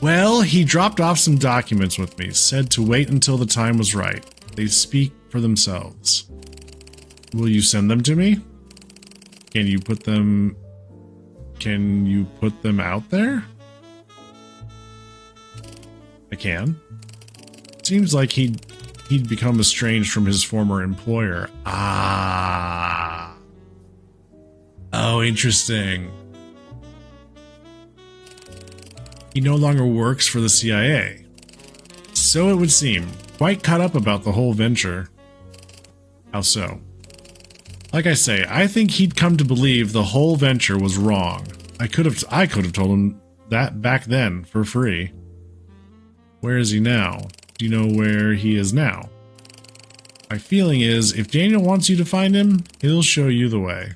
Well, he dropped off some documents with me. Said to wait until the time was right. They speak for themselves. Will you send them to me? Can you put them out there? I can. Seems like he'd become estranged from his former employer. Ah. Oh, interesting. He no longer works for the CIA. So it would seem. Quite caught up about the whole venture. How so? Like I say, I think he'd come to believe the whole venture was wrong. I could have told him that back then for free. Where is he now? Do you know where he is now? My feeling is, if Daniel wants you to find him, he'll show you the way.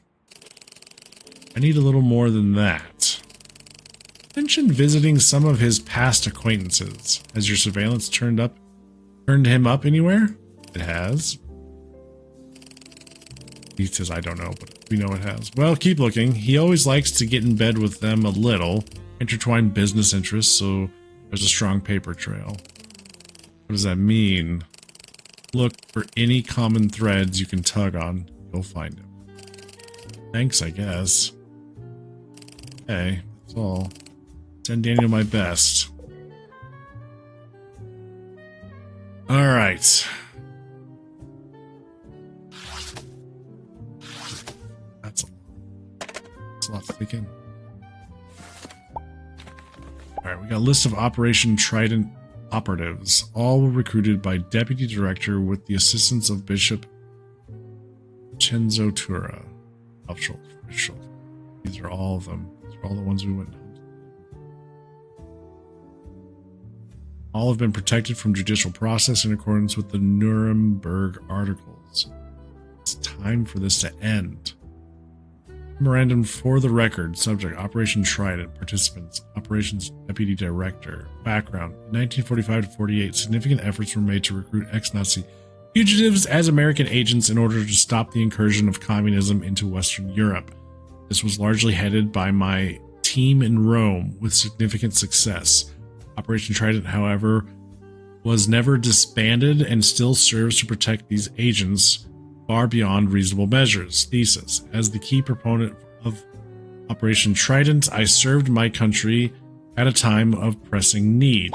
I need a little more than that. Mention visiting some of his past acquaintances. Has your surveillance turned him up anywhere? It has. He says, I don't know, but we know it has. Well, keep looking. He always likes to get in bed with them a little, intertwine business interests, so there's a strong paper trail. What does that mean? Look for any common threads you can tug on. You'll find him. Thanks, I guess. Okay, that's all. Send Daniel my best. Alright. That's a lot to take in. Alright, we got a list of Operation Trident operatives. All were recruited by Deputy Director with the assistance of Bishop Chenzo Tura. These are all of them. These are all the ones we went on. All have been protected from judicial process in accordance with the Nuremberg Articles. It's time for this to end. Memorandum for the record. Subject: Operation Trident. Participants: Operations Deputy Director. Background: in 1945 to 48, significant efforts were made to recruit ex-Nazi fugitives as American agents in order to stop the incursion of communism into Western Europe. This was largely headed by my team in Rome with significant success. Operation Trident, however, was never disbanded and still serves to protect these agents far beyond reasonable measures. Thesis: as the key proponent of Operation Trident, I served my country at a time of pressing need.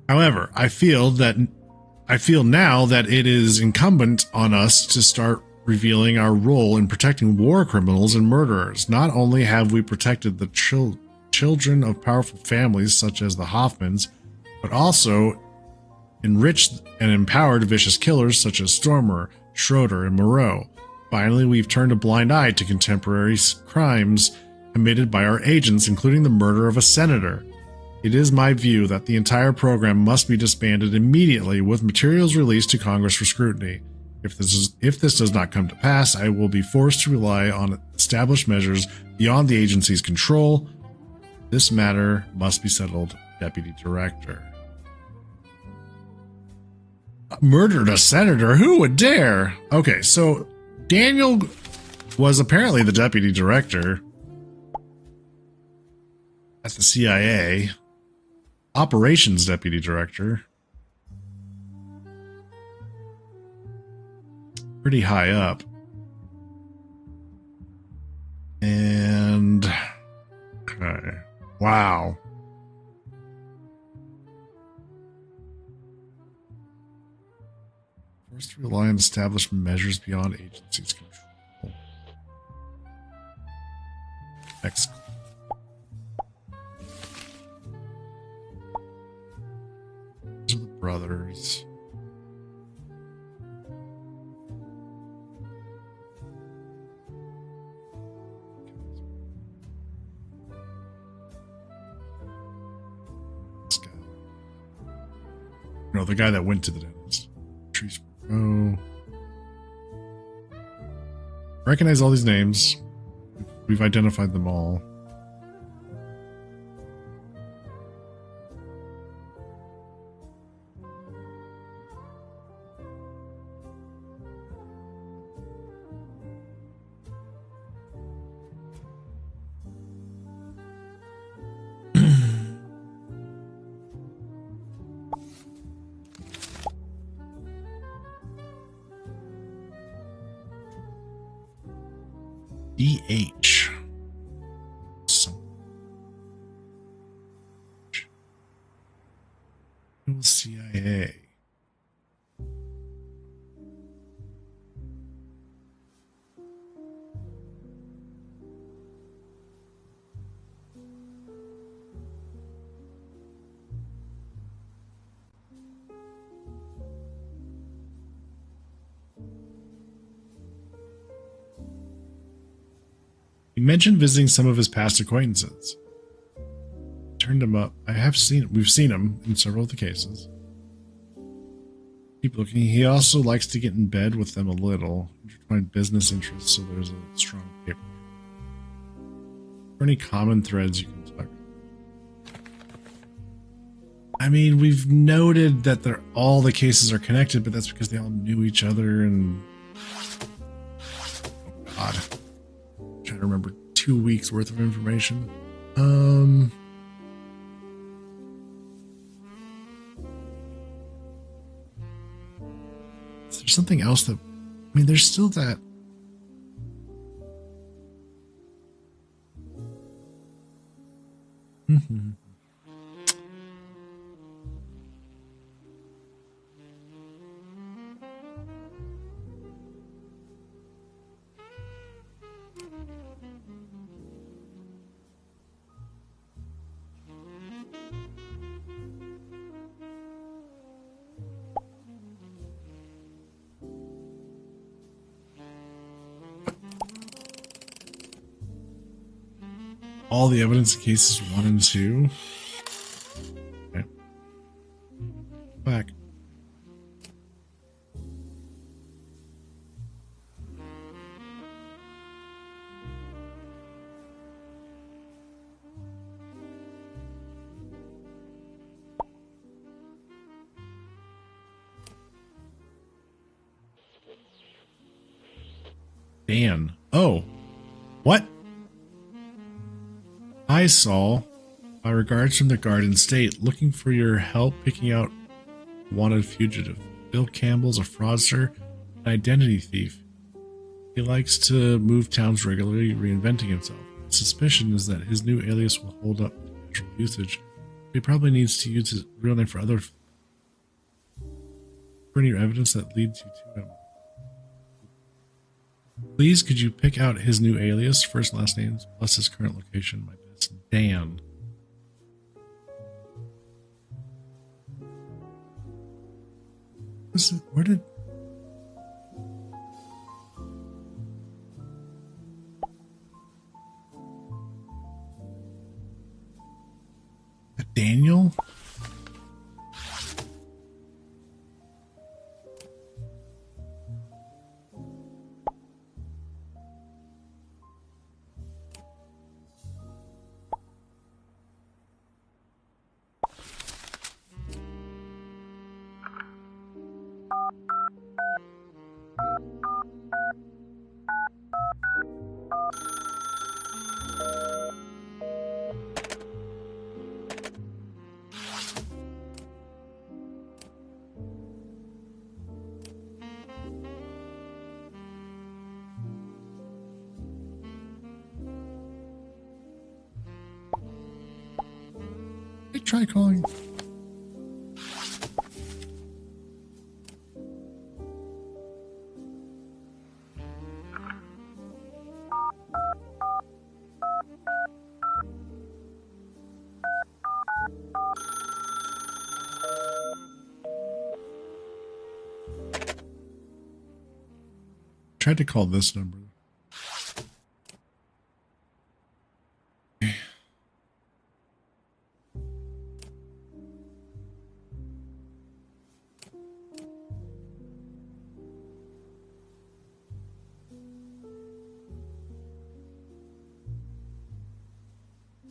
However, I feel now that it is incumbent on us to start revealing our role in protecting war criminals and murderers. Not only have we protected the children of powerful families such as the Hoffmans, but also enriched and empowered vicious killers such as Stormer, Schroeder, and Moreau. Finally, we've turned a blind eye to contemporary crimes committed by our agents, including the murder of a senator. It is my view that the entire program must be disbanded immediately, with materials released to Congress for scrutiny. If this does not come to pass, I will be forced to rely on established measures beyond the agency's control. This matter must be settled, Deputy Director. Murdered a senator? Who would dare? Okay, so Daniel was apparently the Deputy Director at the CIA. Operations Deputy Director. Pretty high up. And... okay. Wow. Forced to rely on established measures beyond agency's control. Next. These are the brothers. This guy. No, the guy that went to the dentist. Trees. Oh. Recognize all these names. We've identified them all. DH. CIA. He mentioned visiting some of his past acquaintances. Turned him up. We've seen him in several of the cases. Keep looking. He also likes to get in bed with them a little. Intertwine business interests, so there's a strong paper. For any common threads you can talk. I mean, we've noted that all the cases are connected, but that's because they all knew each other and... Oh, God. I'm trying to remember 2 weeks worth of information. Is there something else that... I mean, there's still that... Mm-hmm. All the evidence in cases 1 and 2. Okay. Back. Dan. Oh. What? Hi, Saul. My regards from the Garden State. Looking for your help picking out wanted fugitive. Bill Campbell's a fraudster, an identity thief. He likes to move towns regularly, reinventing himself. His suspicion is that his new alias will hold up to actual usage. He probably needs to use his real name for other... For any evidence that leads you to him. Please, could you pick out his new alias, first and last names, plus his current location? My best, Dan. Where did... Daniel? Try calling. Tried to call this number.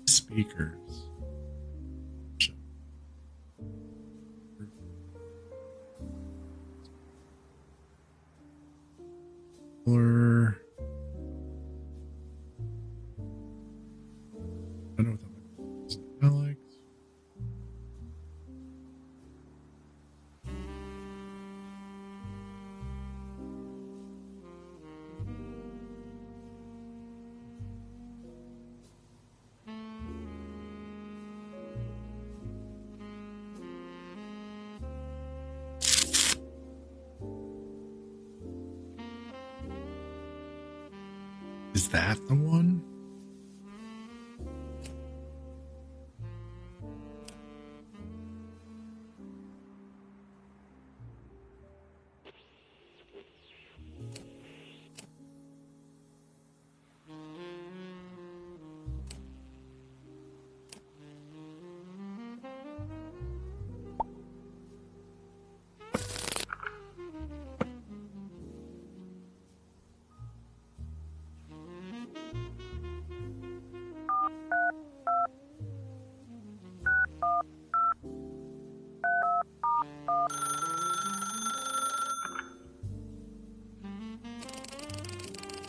Speakers. Or I don't know what that is. Alex. Is that the one?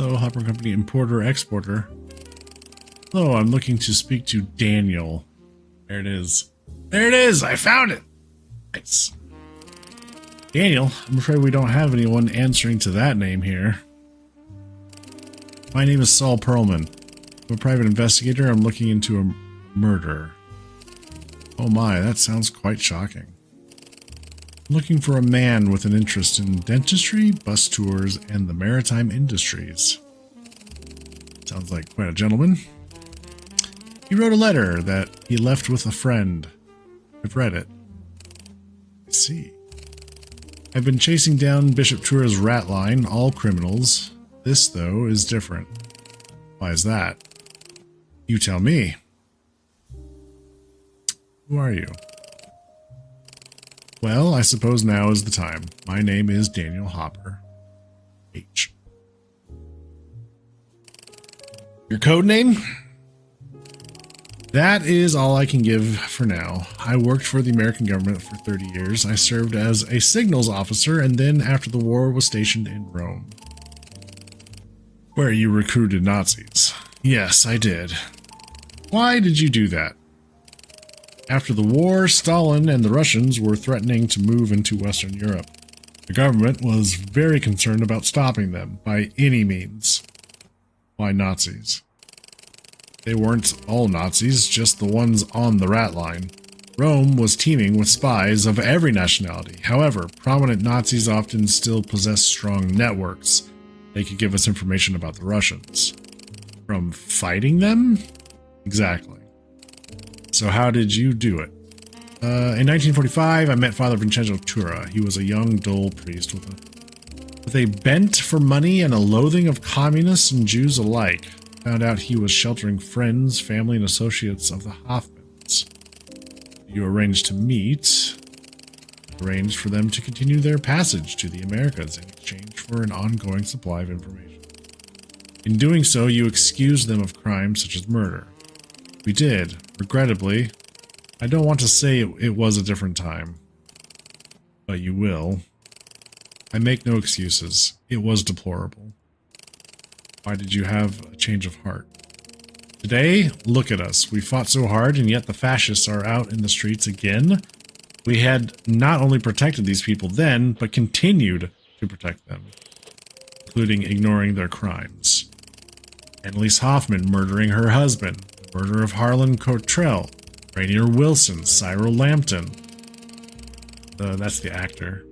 Hello, Hopper Company importer, exporter. Hello, I'm looking to speak to Daniel. There it is. There it is! I found it! Nice. Daniel, I'm afraid we don't have anyone answering to that name here. My name is Saul Perlman. I'm a private investigator. I'm looking into a murder. Oh my, that sounds quite shocking. I'm looking for a man with an interest in dentistry, bus tours, and the maritime industries. Sounds like quite a gentleman. He wrote a letter that he left with a friend. I've read it. I see. I've been chasing down Bishop Tura's Ratline, all criminals. This, though, is different. Why is that? You tell me. Who are you? Well, I suppose now is the time. My name is Daniel Hopper. H. Your code name? That is all I can give for now. I worked for the American government for 30 years. I served as a signals officer and then after the war was stationed in Rome. Where you recruited Nazis. Yes, I did. Why did you do that? After the war, Stalin and the Russians were threatening to move into Western Europe. The government was very concerned about stopping them by any means. Why Nazis? They weren't all Nazis, just the ones on the Ratline. Rome was teeming with spies of every nationality. However, prominent Nazis often still possessed strong networks. They could give us information about the Russians. From fighting them? Exactly. So how did you do it? In 1945, I met Father Vincenzo Tura. He was a young, dull priest with a bent for money and a loathing of communists and Jews alike. Found out he was sheltering friends, family, and associates of the Hoffmans. You arranged to meet, arranged for them to continue their passage to the Americas in exchange for an ongoing supply of information. In doing so, you excused them of crimes such as murder. We did. Regrettably, I don't want to say it was a different time, but you will. I make no excuses. It was deplorable. Why did you have a change of heart? Today, look at us. We fought so hard, and yet the fascists are out in the streets again. We had not only protected these people then, but continued to protect them, including ignoring their crimes. Annalise Hoffman murdering her husband, the murder of Harlan Cottrell, Rainier Wilson, Cyril Lampton. That's the actor.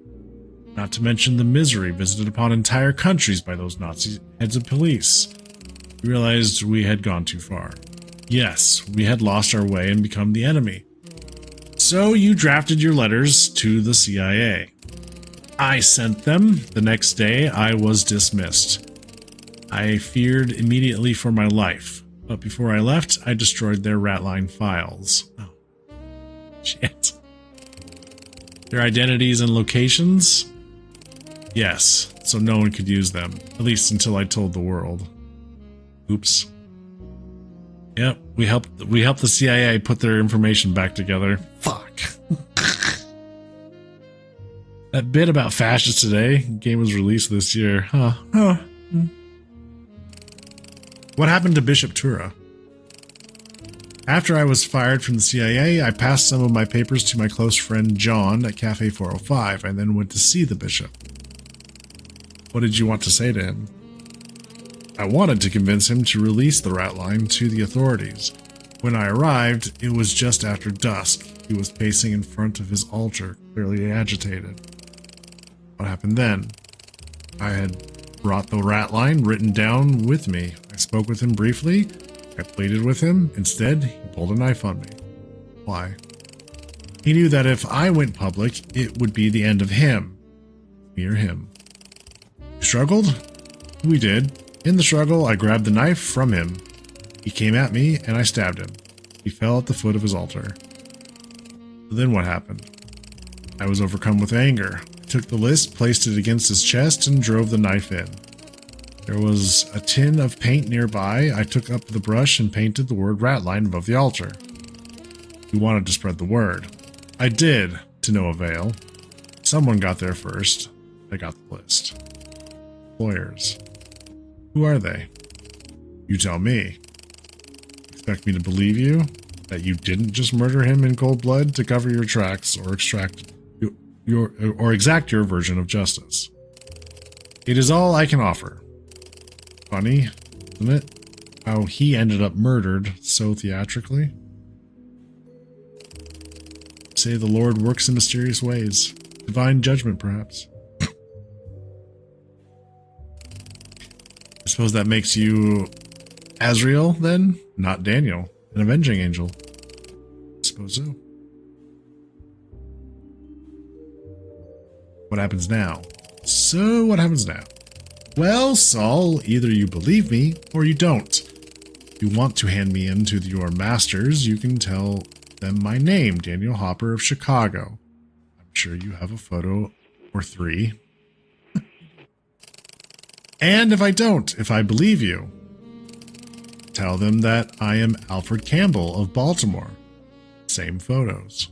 Not to mention the misery visited upon entire countries by those Nazi heads of police. We realized we had gone too far. Yes, we had lost our way and become the enemy. So you drafted your letters to the CIA. I sent them. The next day, I was dismissed. I feared immediately for my life, but before I left, I destroyed their Ratline files. Oh, shit. Their identities and locations? Yes, so no one could use them, at least until I told the world. Oops. Yep, we helped the CIA put their information back together. Fuck. That bit about fascists today, game was released this year. Huh. What happened to Bishop Tura? After I was fired from the CIA, I passed some of my papers to my close friend John at Cafe 405 and then went to see the bishop. What did you want to say to him? I wanted to convince him to release the Ratline to the authorities. When I arrived, it was just after dusk. He was pacing in front of his altar, clearly agitated. What happened then? I had brought the Ratline written down with me. I spoke with him briefly. I pleaded with him. Instead, he pulled a knife on me. Why? He knew that if I went public, it would be the end of him. Me or him. We struggled? We did. In the struggle, I grabbed the knife from him. He came at me, and I stabbed him. He fell at the foot of his altar. Then what happened? I was overcome with anger. I took the list, placed it against his chest, and drove the knife in. There was a tin of paint nearby. I took up the brush and painted the word Ratline above the altar. He wanted to spread the word. I did, to no avail. Someone got there first. I got the list. Lawyers. Who are they? You tell me. Expect me to believe you? That you didn't just murder him in cold blood to cover your tracks or exact your version of justice. It is all I can offer. Funny, isn't it? How he ended up murdered so theatrically. Say the Lord works in mysterious ways. Divine judgment, perhaps. I suppose that makes you Azrael, then? Not Daniel, an avenging angel. I suppose so. What happens now? So, what happens now? Well, Saul, either you believe me, or you don't. If you want to hand me in to your masters, you can tell them my name, Daniel Hopper of Chicago. I'm sure you have a photo or three. And if I don't, if I believe you, tell them that I am Alfred Campbell of Baltimore. Same photos.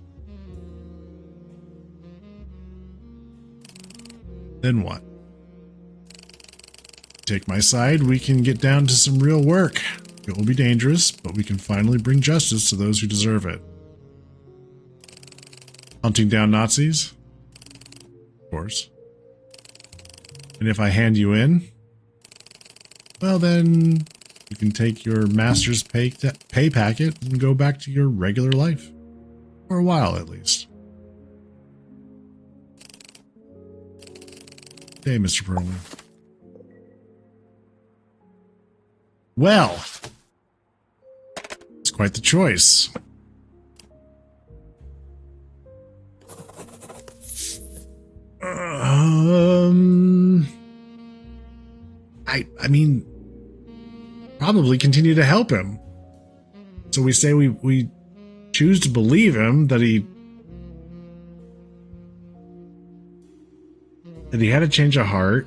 Then what? Take my side, we can get down to some real work. It will be dangerous, but we can finally bring justice to those who deserve it. Hunting down Nazis? Of course. And if I hand you in, well then, you can take your master's pay packet and go back to your regular life. For a while, at least. Hey, Mr. Perlman. Well, it's quite the choice. I mean, probably continue to help him. So we say we choose to believe him that he had a change of heart.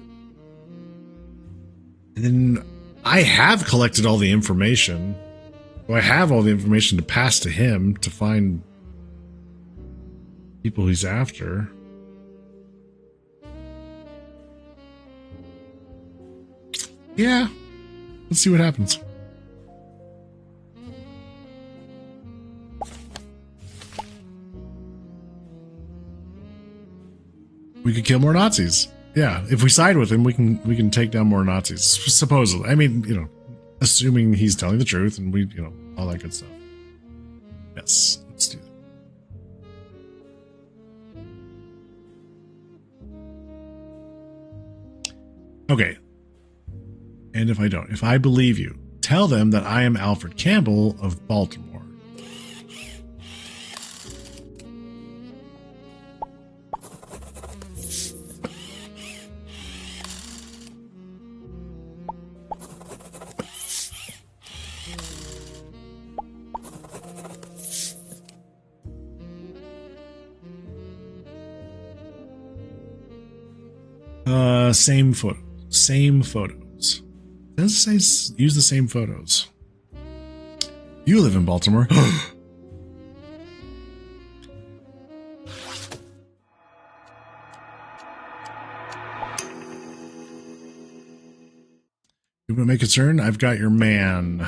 And then I have collected all the information. So I have all the information to pass to him to find people he's after. Yeah. Let's see what happens. We could kill more Nazis. Yeah, if we side with him, we can take down more Nazis. Supposedly. I mean, you know, assuming he's telling the truth and we, you know, all that good stuff. Yes, let's do that. Okay. And if I don't, if I believe you, tell them that I am Alfred Campbell of Baltimore. Same photo. Same photos. It does say use the same photos. You live in Baltimore. You want to make a turn? I've got your man.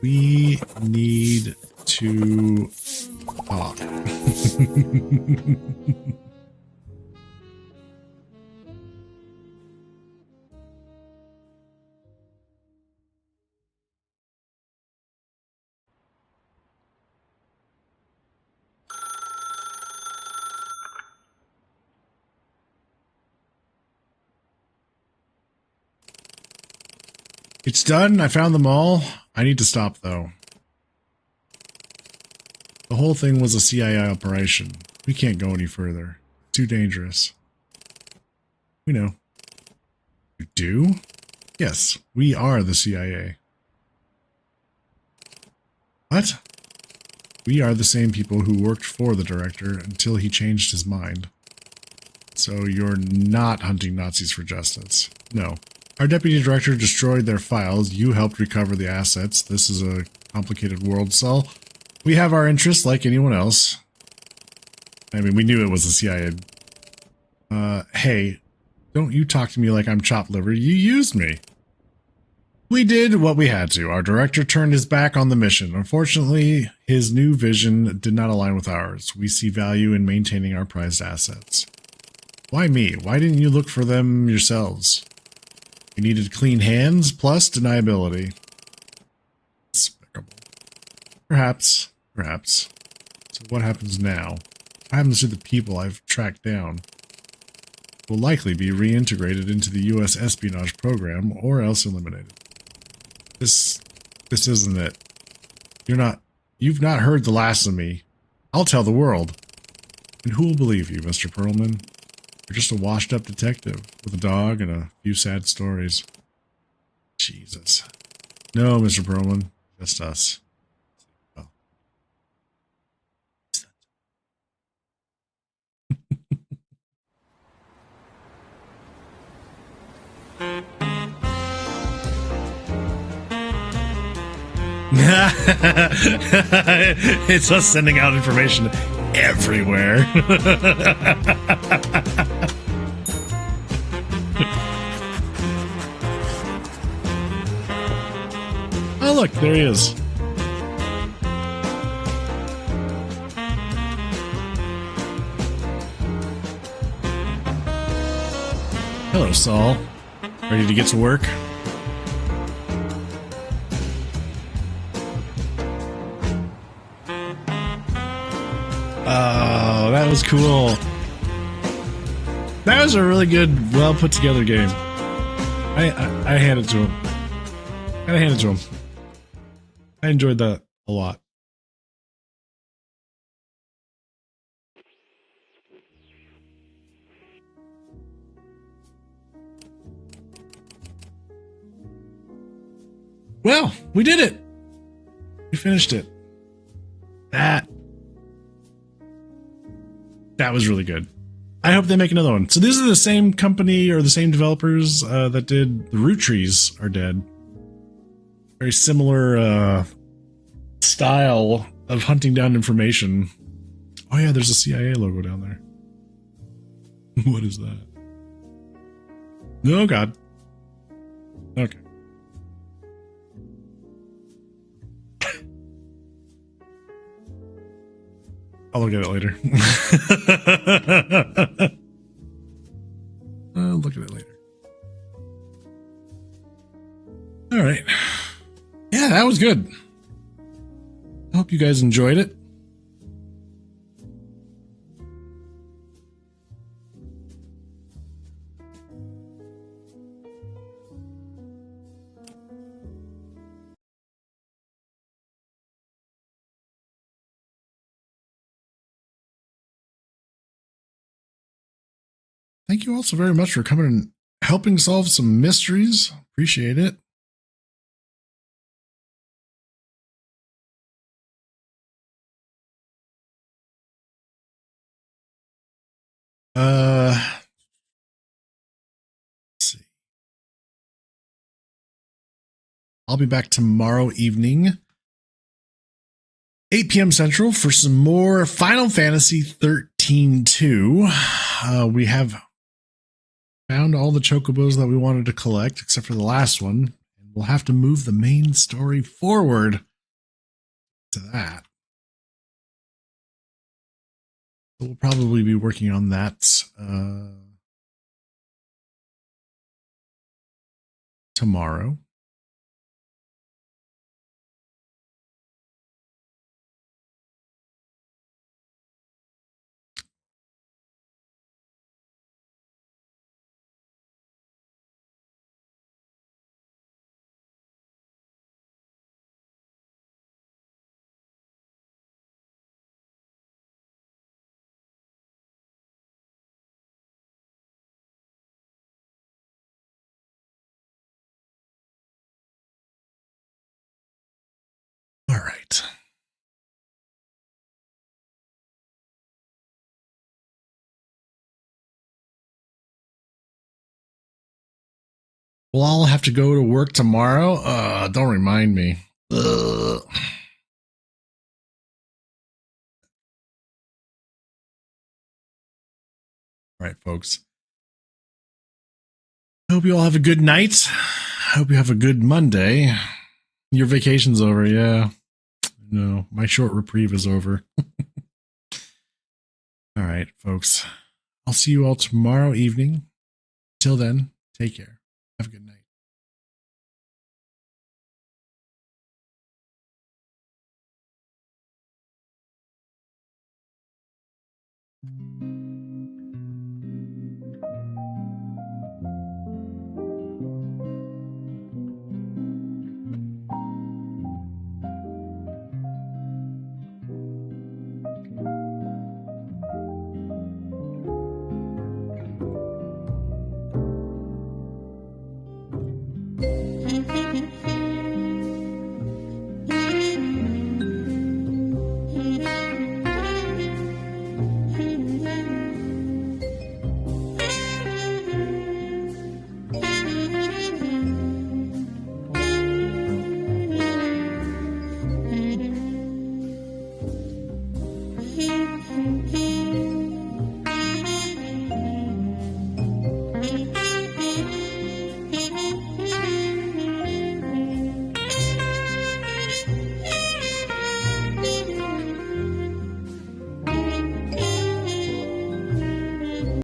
We need to talk. It's done. I found them all. I need to stop, though. The whole thing was a CIA operation. We can't go any further. Too dangerous. We know. You do? Yes, we are the CIA. What? We are the same people who worked for the director until he changed his mind. So you're not hunting Nazis for justice. No. Our deputy director destroyed their files. You helped recover the assets. This is a complicated world, Saul. We have our interests like anyone else. I mean, we knew it was the CIA. Hey, Don't you talk to me like I'm chopped liver. You used me. We did what we had to. Our director turned his back on the mission. Unfortunately, his new vision did not align with ours. We see value in maintaining our prized assets. Why me? Why didn't you look for them yourselves? You needed clean hands plus deniability. Despicable. Perhaps. So what happens now? What happens to the people I've tracked down? Will likely be reintegrated into the U.S. espionage program or else eliminated. This isn't it. You've not heard the last of me. I'll tell the world. And who will believe you, Mr. Perlman? You're just a washed-up detective with a dog and a few sad stories. Jesus. No, Mr. Perlman. Just us. Oh. It's us sending out information everywhere. Oh, look, there he is. Hello, Saul. Ready to get to work? Oh, that was cool. That was a really good, well put together game. I hand it to him. I hand it to him. I enjoyed that a lot. Well, we did it. We finished it. That was really good. I hope they make another one. So this is the same company or the same developers that did The Root Trees Are Dead. Very similar style of hunting down information. Oh yeah, there's a CIA logo down there. What is that? Oh god. Okay. I'll look at it later. I'll look at it later. All right. Yeah, that was good. I hope you guys enjoyed it. Thank you all so very much for coming and helping solve some mysteries. Appreciate it. Let's see. I'll be back tomorrow evening, 8 p.m. Central, for some more Final Fantasy 13-2. We have found all the chocobos that we wanted to collect, except for the last one. And we'll have to move the main story forward to that. So we'll probably be working on that tomorrow. All right. We'll all have to go to work tomorrow. Don't remind me. Ugh. All right, folks. I hope you all have a good night. I hope you have a good Monday. Your vacation's over, yeah. No, my short reprieve is over. All right, folks. I'll see you all tomorrow evening. Till then, take care. Have a good night.